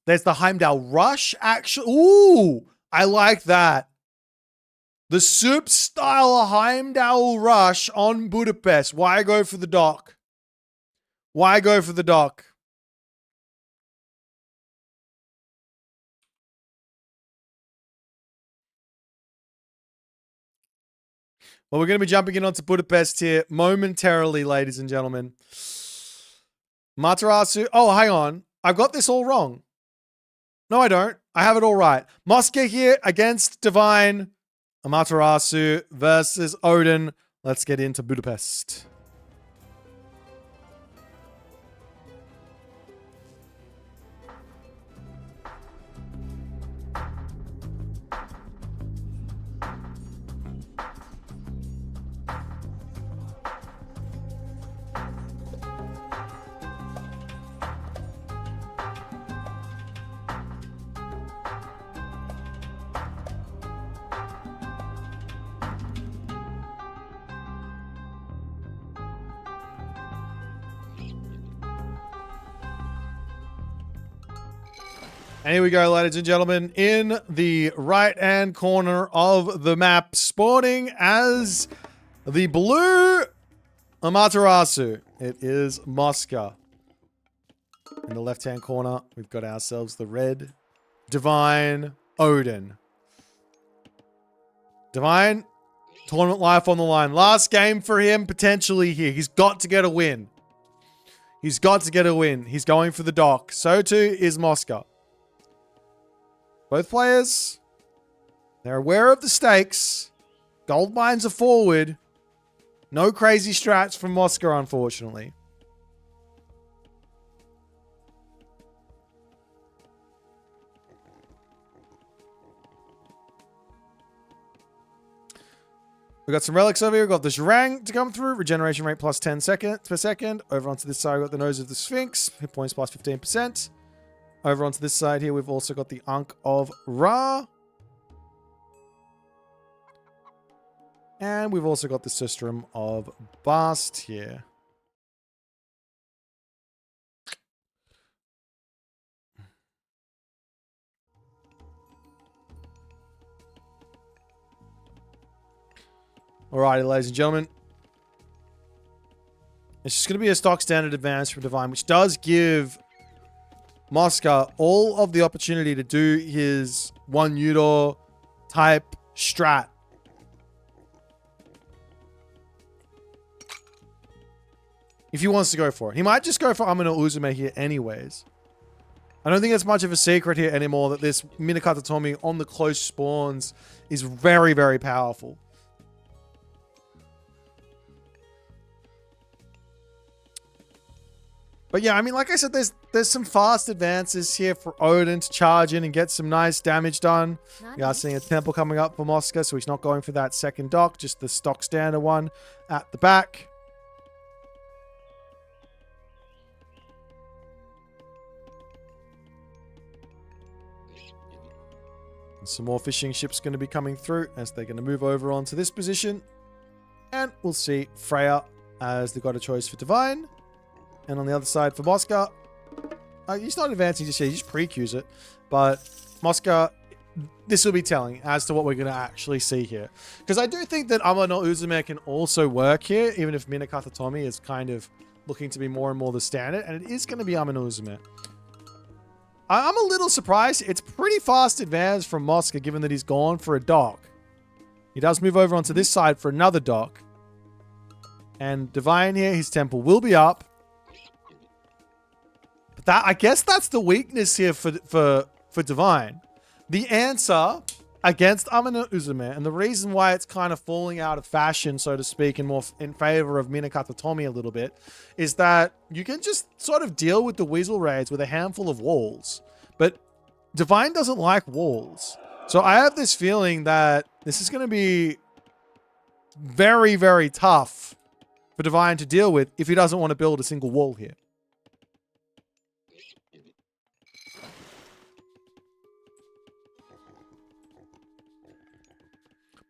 There's the Heimdall Rush, actually. Ooh, I like that. The soup style Heimdall Rush on Budapest. Why go for the dock? Why go for the dock? Well, we're going to be jumping in onto Budapest here momentarily, ladies and gentlemen. Materasu. Oh, hang on. I've got this all wrong. No, I don't. I have it all right. Mosca here against Divine. Amaterasu versus Odin. Let's get into Budapest. And here we go, ladies and gentlemen, in the right-hand corner of the map, spawning as the blue Amaterasu. It is Mosca. In the left-hand corner, we've got ourselves the red Divine Odin. Divine, tournament life on the line. Last game for him, potentially here. He's got to get a win. He's got to get a win. He's going for the dock. So too is Mosca. Both players, they're aware of the stakes. Gold mines are forward. No crazy strats from Mosca, unfortunately. We've got some relics over here. We've got the Shennong to come through. Regeneration rate plus 10 seconds per second. Over onto this side, we've got the nose of the Sphinx. Hit points plus 15%. Over onto this side here, we've also got the Ankh of Ra. And we've also got the Sistrum of Bast here. Alrighty, ladies and gentlemen. It's just going to be a stock standard advance from Divine, which does give Mosca all of the opportunity to do his one Udor type strat. If he wants to go for it. He might just go for Amino Uzume here anyways. I don't think it's much of a secret here anymore that this Minakata on the close spawns is very, very powerful. But yeah, I mean, like I said, there's some fast advances here for Odin to charge in and get some nice damage done. We are seeing a temple coming up for Mosca, so he's not going for that second dock, just the stock standard one at the back. And some more fishing ships going to be coming through as they're going to move over onto this position. And we'll see Freya as the god of choice for Divine. And on the other side for Mosca, he's not advancing just yet, he just pre-queues it. But Mosca, this will be telling as to what we're going to actually see here. Because I do think that Amano Uzume can also work here, even if Minakata Tomi is kind of looking to be more and more the standard. And it is going to be Amano Uzume. I'm a little surprised. It's pretty fast advance from Mosca, given that he's gone for a dock. He does move over onto this side for another dock. And Divine here, his temple will be up. That, I guess that's the weakness here for Divine. The answer against Amano Uzume, and the reason why it's kind of falling out of fashion, so to speak, and more in favor of Minakata Tomi a little bit, is that you can just sort of deal with the Weasel Raids with a handful of walls. But Divine doesn't like walls. So I have this feeling that this is going to be very, very tough for Divine to deal with if he doesn't want to build a single wall here.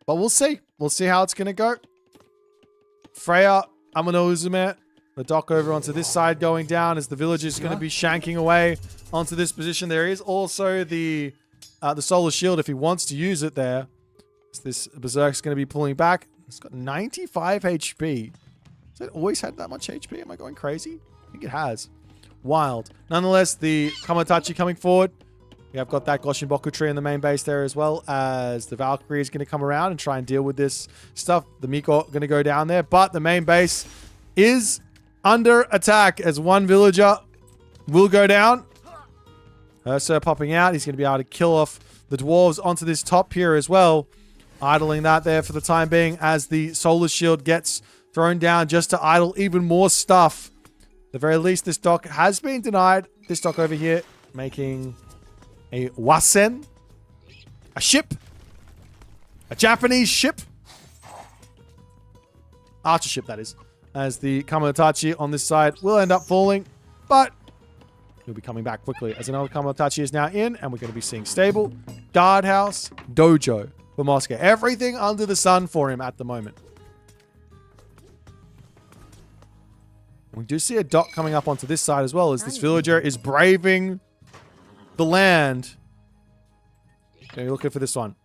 But we'll see. We'll see how it's going to go. Freya, Amano Uzume, the dock over onto this side going down as the villager is going to be shanking away onto this position. There is also the solar shield if he wants to use it there. So this Berserk's going to be pulling back. It's got 95 HP. Has it always had that much HP? Am I going crazy? I think it has. Wild. Nonetheless, the Kamatachi coming forward. We have got that Goshinboku tree in the main base there, as well as the Valkyrie is going to come around and try and deal with this stuff. The Miko going to go down there, but the main base is under attack as one villager will go down. Ursa popping out. He's going to be able to kill off the dwarves onto this top here as well. Idling that there for the time being as the solar shield gets thrown down just to idle even more stuff. At the very least, this dock has been denied. This dock over here making a wasen, a ship, a Japanese ship, archer ship that is, as the Kamatachi on this side will end up falling, but he'll be coming back quickly as another Kamatachi is now in, and we're going to be seeing stable, guardhouse, dojo for Mosca. Everything under the sun for him at the moment. We do see a dock coming up onto this side as well as this villager is braving the land. Okay, you're looking for this one.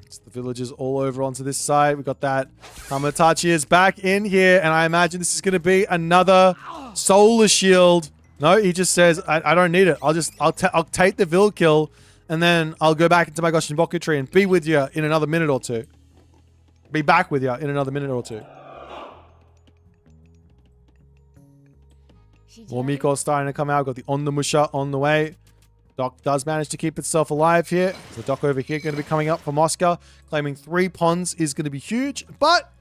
It's the villagers all over onto this side. We got that. Amaterasu is back in here, and I imagine this is going to be another solar shield. No, he just says, I don't need it. I'll take the Vil kill, and then I'll go back into my Goshinboku tree and be with you in another minute or two. Be back with you in another minute or two. More Miko's starting to come out. Got the Ondamusha on the way. Doc does manage to keep itself alive here. So Doc over here going to be coming up for Mosca. Claiming 3 ponds is going to be huge. But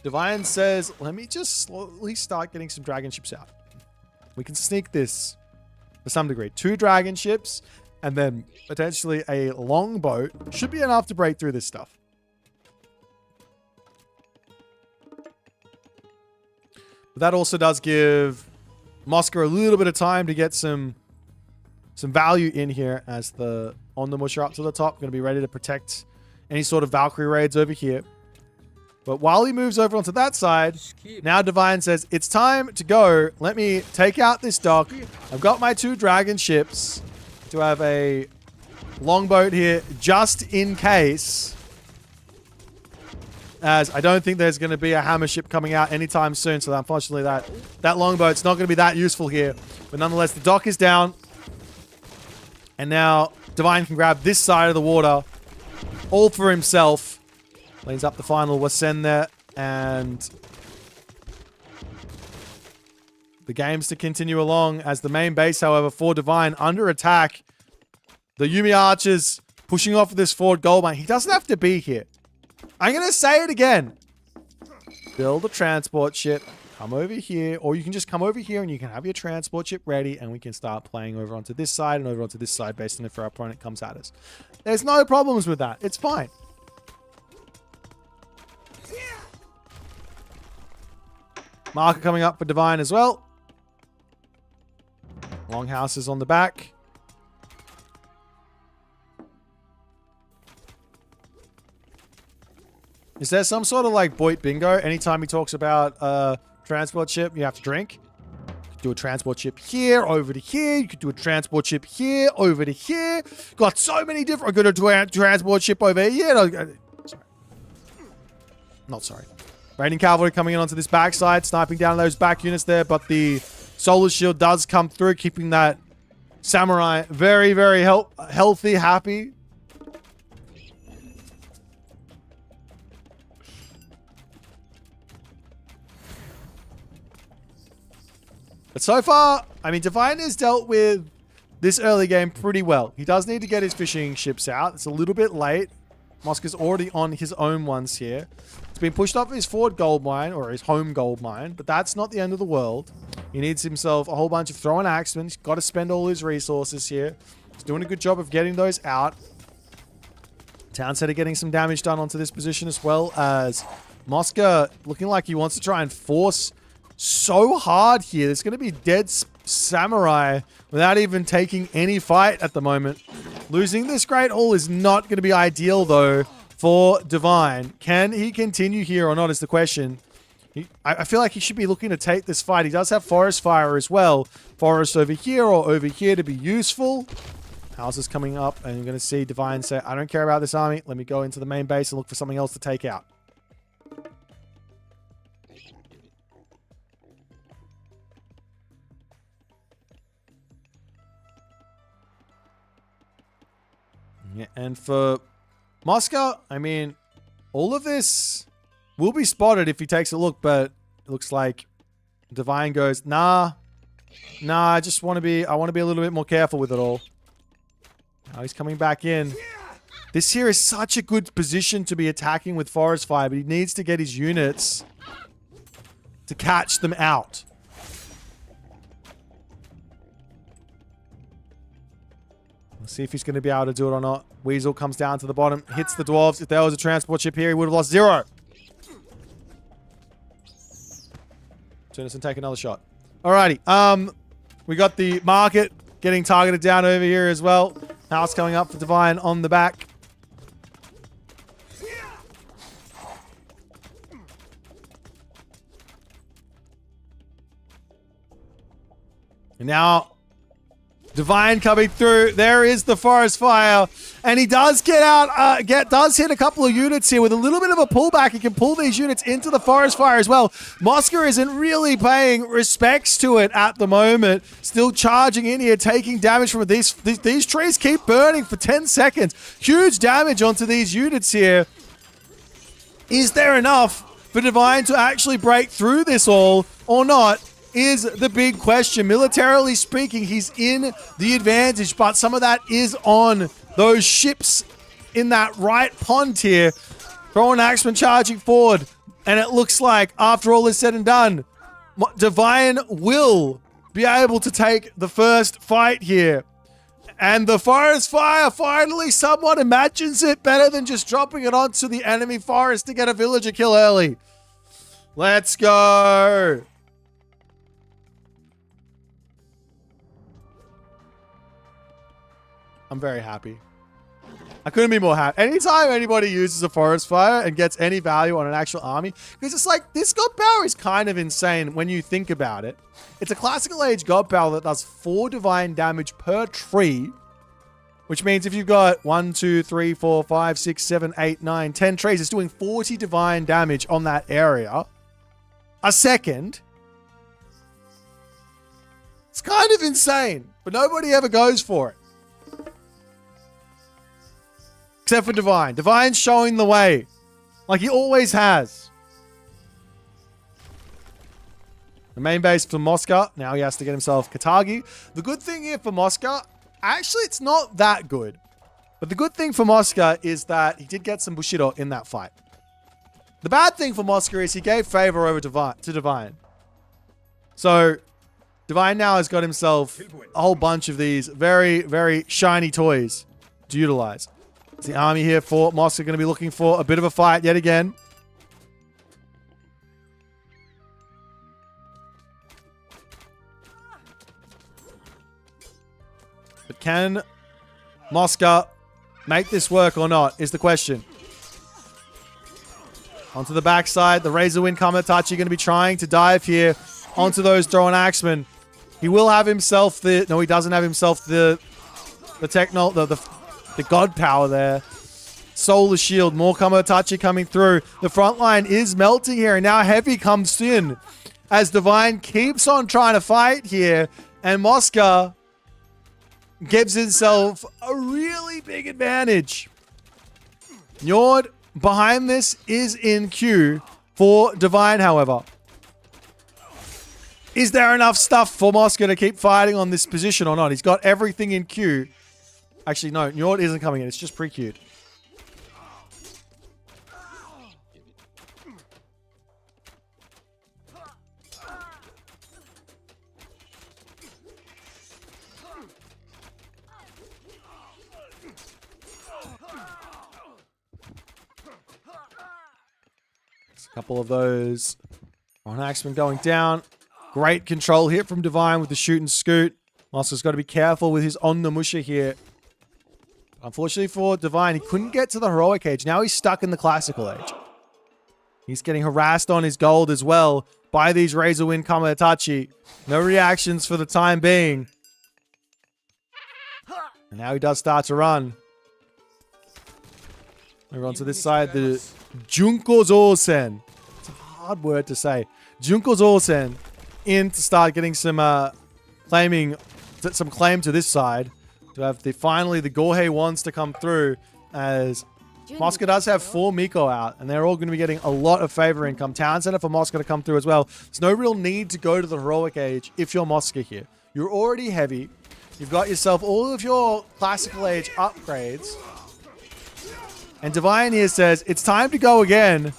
Divine says, let me just slowly start getting some dragon ships out. We can sneak this to some degree. 2 dragon ships and then potentially a longboat should be enough to break through this stuff. But that also does give Mosca a little bit of time to get some value in here as the Ondamusha up to the top. Going to be ready to protect any sort of Valkyrie raids over here. But while he moves over onto that side, now Divine says, it's time to go. Let me take out this dock. I've got my 2 dragon ships to have a longboat here just in case. As I don't think there's going to be a hammer ship coming out anytime soon. So unfortunately that longboat's not going to be that useful here. But nonetheless, the dock is down. And now Divine can grab this side of the water all for himself. Lanes up the final Wasen there. And the game's to continue along as the main base, however, for Divine under attack. The Yumi archers pushing off this forward gold mine. He doesn't have to be here. I'm going to say it again. Build a transport ship. Come over here. Or you can just come over here and you can have your transport ship ready and we can start playing over onto this side and over onto this side based on if our opponent comes at us. There's no problems with that. It's fine. Marker coming up for Divine as well. Longhouse is on the back. Is there some sort of like Boit bingo? Anytime he talks about transport ship, you have to drink. You could do a transport ship here, over to here. You could do a transport ship here, over to here. Got so many different... I'm going to do a transport ship over here. Sorry. Not sorry. Raiding cavalry coming in onto this backside, sniping down those back units there, but the solar shield does come through, keeping that samurai very, very healthy, happy. But so far, I mean, Divine has dealt with this early game pretty well. He does need to get his fishing ships out. It's a little bit late. Mosca's already on his own ones here. It's been pushed off his forward gold mine, or his home gold mine, but that's not the end of the world. He needs himself a whole bunch of throwing axemen. He's got to spend all his resources here. He's doing a good job of getting those out. Townset are getting some damage done onto this position as well as Mosca looking like he wants to try and force so hard here. There's going to be dead samurai without even taking any fight at the moment. Losing this Great Hall is not going to be ideal, though, for Divine. Can he continue here or not is the question. I feel like he should be looking to take this fight. He does have Forest Fire as well. Forest over here or over here to be useful. Houses coming up, and you're going to see Divine say, I don't care about this army. Let me go into the main base and look for something else to take out. Yeah, and for Mosca, I mean, all of this will be spotted if he takes a look, but it looks like Divine goes, nah, I just want to be, I want to be a little bit more careful with it all. Now he's coming back in. This here is such a good position to be attacking with Forest Fire, but he needs to get his units to catch them out. See if he's going to be able to do it or not. Weasel comes down to the bottom, hits the dwarves. If there was a transport ship here, he would have lost 0. Tunison, take another shot. Alrighty. We got the market getting targeted down over here as well. House coming up for Divine on the back. And now Divine coming through. There is the forest fire, and he does get out. Does hit a couple of units here with a little bit of a pullback. He can pull these units into the forest fire as well. Mosca isn't really paying respects to it at the moment. Still charging in here, taking damage from it. These trees keep burning for 10 seconds. Huge damage onto these units here. Is there enough for Divine to actually break through this all or not? Is the big question. Militarily speaking, he's in the advantage, but some of that is on those ships in that right pond here. Throwing Axeman charging forward, and it looks like after all is said and done, Divine will be able to take the first fight here. And the forest fire, finally someone imagines it better than just dropping it onto the enemy forest to get a villager kill early. Let's go. I'm very happy. I couldn't be more happy. Anytime anybody uses a forest fire and gets any value on an actual army, because it's like, this god power is kind of insane when you think about it. It's a classical age god power that does 4 divine damage per tree, which means if you've got 1, 2, 3, 4, 5, 6, 7, 8, 9, 10 trees, it's doing 40 divine damage on that area a second. It's kind of insane, but nobody ever goes for it. Except for Divine. Divine's showing the way. Like he always has. The main base for Mosca. Now he has to get himself Katagi. The good thing here for Mosca, actually it's not that good. But the good thing for Mosca is that he did get some Bushido in that fight. The bad thing for Mosca is he gave favor over to Divine. So Divine now has got himself a whole bunch of these very, very shiny toys to utilize. It's the army here for Mosca going to be looking for a bit of a fight yet again. But can Mosca make this work or not is the question. Onto the backside, the Razor Wind Kamatachi going to be trying to dive here onto those throwing axemen. He will have himself the... No, he doesn't have himself the god power there. Solar Shield, more Kamatachi coming through. The front line is melting here, and now Heavy comes in as Divine keeps on trying to fight here, and Mosca gives himself a really big advantage. Njord behind this is in queue for Divine, however. Is there enough stuff for Mosca to keep fighting on this position or not? He's got everything in queue. Actually, no, Njord isn't coming in. It's just pre-queued. A couple of those. On Axeman going down. Great control here from Divine with the shoot and scoot. Mosca's got to be careful with his on-the-musha here. Unfortunately for Divine, he couldn't get to the heroic age. Now he's stuck in the classical age. He's getting harassed on his gold as well by these Razor Wind Kamatachi. No reactions for the time being. And now he does start to run. Over onto this side, the Junko-Zosen. It's a hard word to say. Junko-Zosen in to start getting some claim to this side. To have finally the Gorge wants to come through, as Mosca does have 4 Miko out, and they're all going to be getting a lot of favor income. Town center for Mosca to come through as well. There's no real need to go to the heroic age if you're Mosca here. You're already heavy. You've got yourself all of your classical age upgrades. And Divine here says, it's time to go again.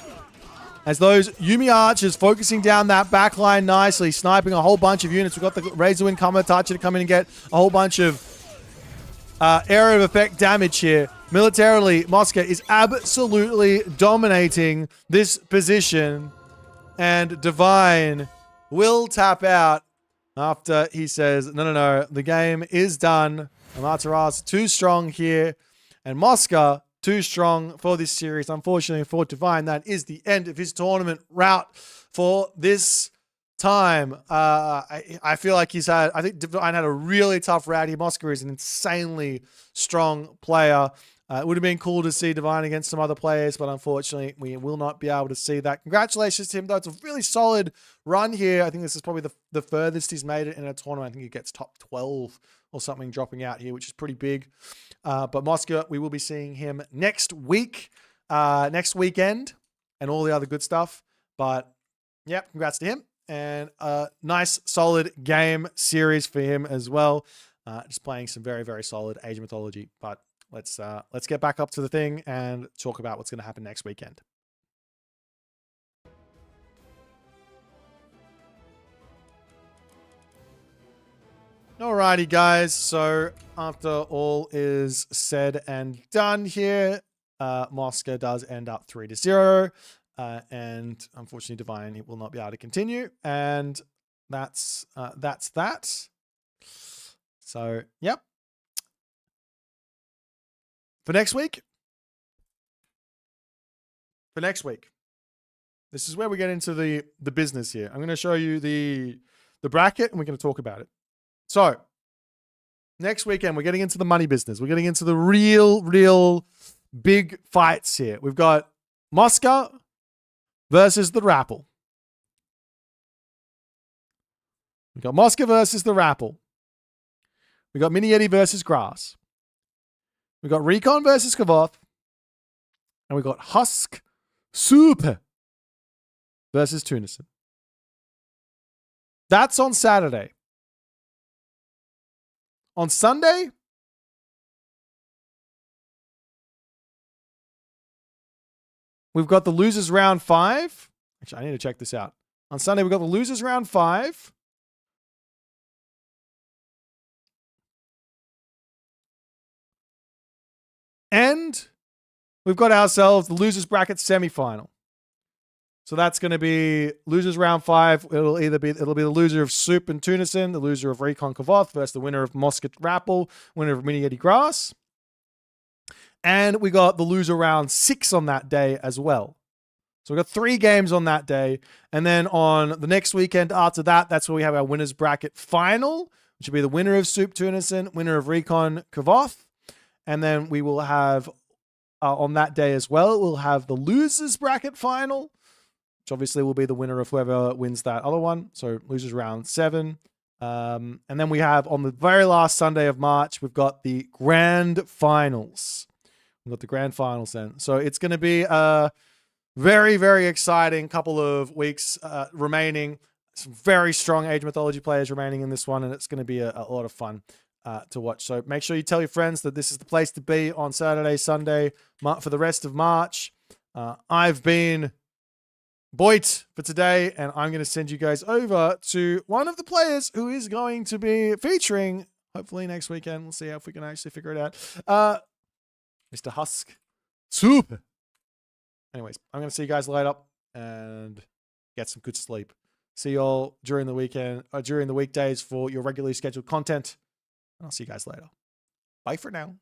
As those Yumi archers focusing down that back line nicely, sniping a whole bunch of units. We've got the Razor Wind Kamatachi to come in and get a whole bunch of area of effect damage here. Militarily, Mosca is absolutely dominating this position. And Divine will tap out after he says, no, the game is done. Amaterasu too strong here. And Mosca too strong for this series. Unfortunately for Divine, that is the end of his tournament route for this time. I feel like I think Divine had a really tough round here. Mosca is an insanely strong player. It would have been cool to see Divine against some other players, but unfortunately, we will not be able to see that. Congratulations to him, though. It's a really solid run here. I think this is probably the furthest he's made it in a tournament. I think he gets top 12 or something dropping out here, which is pretty big. But Mosca, we will be seeing him next week, next weekend, and all the other good stuff. But, yeah, congrats to him. And a nice, solid game series for him as well. Just playing some very, very solid Age of Mythology. But let's get back up to the thing and talk about what's going to happen next weekend. Alrighty, guys. So after all is said and done here, Mosca does end up 3-0. And unfortunately, Divine will not be able to continue. And that's that. So, yep. For next week, this is where we get into the business here. I'm going to show you the bracket, and we're going to talk about it. So, next weekend, we're getting into the money business. We're getting into the real big fights here. We've got Mosca versus TheRapl. We've got Mosca versus TheRapl. We've got MiniYeti versus Grass. We've got Recon versus Kavoth. And we've got Husk Super versus Tunison. That's on Saturday. On Sunday, we've got the losers round 5. Actually, I need to check this out. On Sunday, we've got the losers round 5. And we've got ourselves the losers bracket semifinal. So that's going to be losers round 5. It'll be the loser of Soup and Tunison, the loser of Recon Kavoth versus the winner of Mosca Rappel, winner of MiniYeti Grass. And we got the loser round 6 on that day as well. So we've got 3 games on that day. And then on the next weekend after that, that's where we have our winners bracket final, which will be the winner of Soup Tunison, winner of Recon Kavoth. And then we will have, on that day as well, we'll have the losers bracket final, which obviously will be the winner of whoever wins that other one. So losers round 7. And then we have on the very last Sunday of March, we've got the grand finals. We've got the grand finals then. So it's going to be a very, very exciting couple of weeks remaining. Some very strong Age of Mythology players remaining in this one, and it's going to be a lot of fun to watch. So make sure you tell your friends that this is the place to be on Saturday, Sunday, for the rest of March. I've been Boit for today, and I'm going to send you guys over to one of the players who is going to be featuring hopefully next weekend. We'll see if we can actually figure it out. Mr. Husk Super. Anyways, I'm going to see you guys later and get some good sleep. See y'all during the weekend, during the weekdays for your regularly scheduled content. And I'll see you guys later. Bye for now.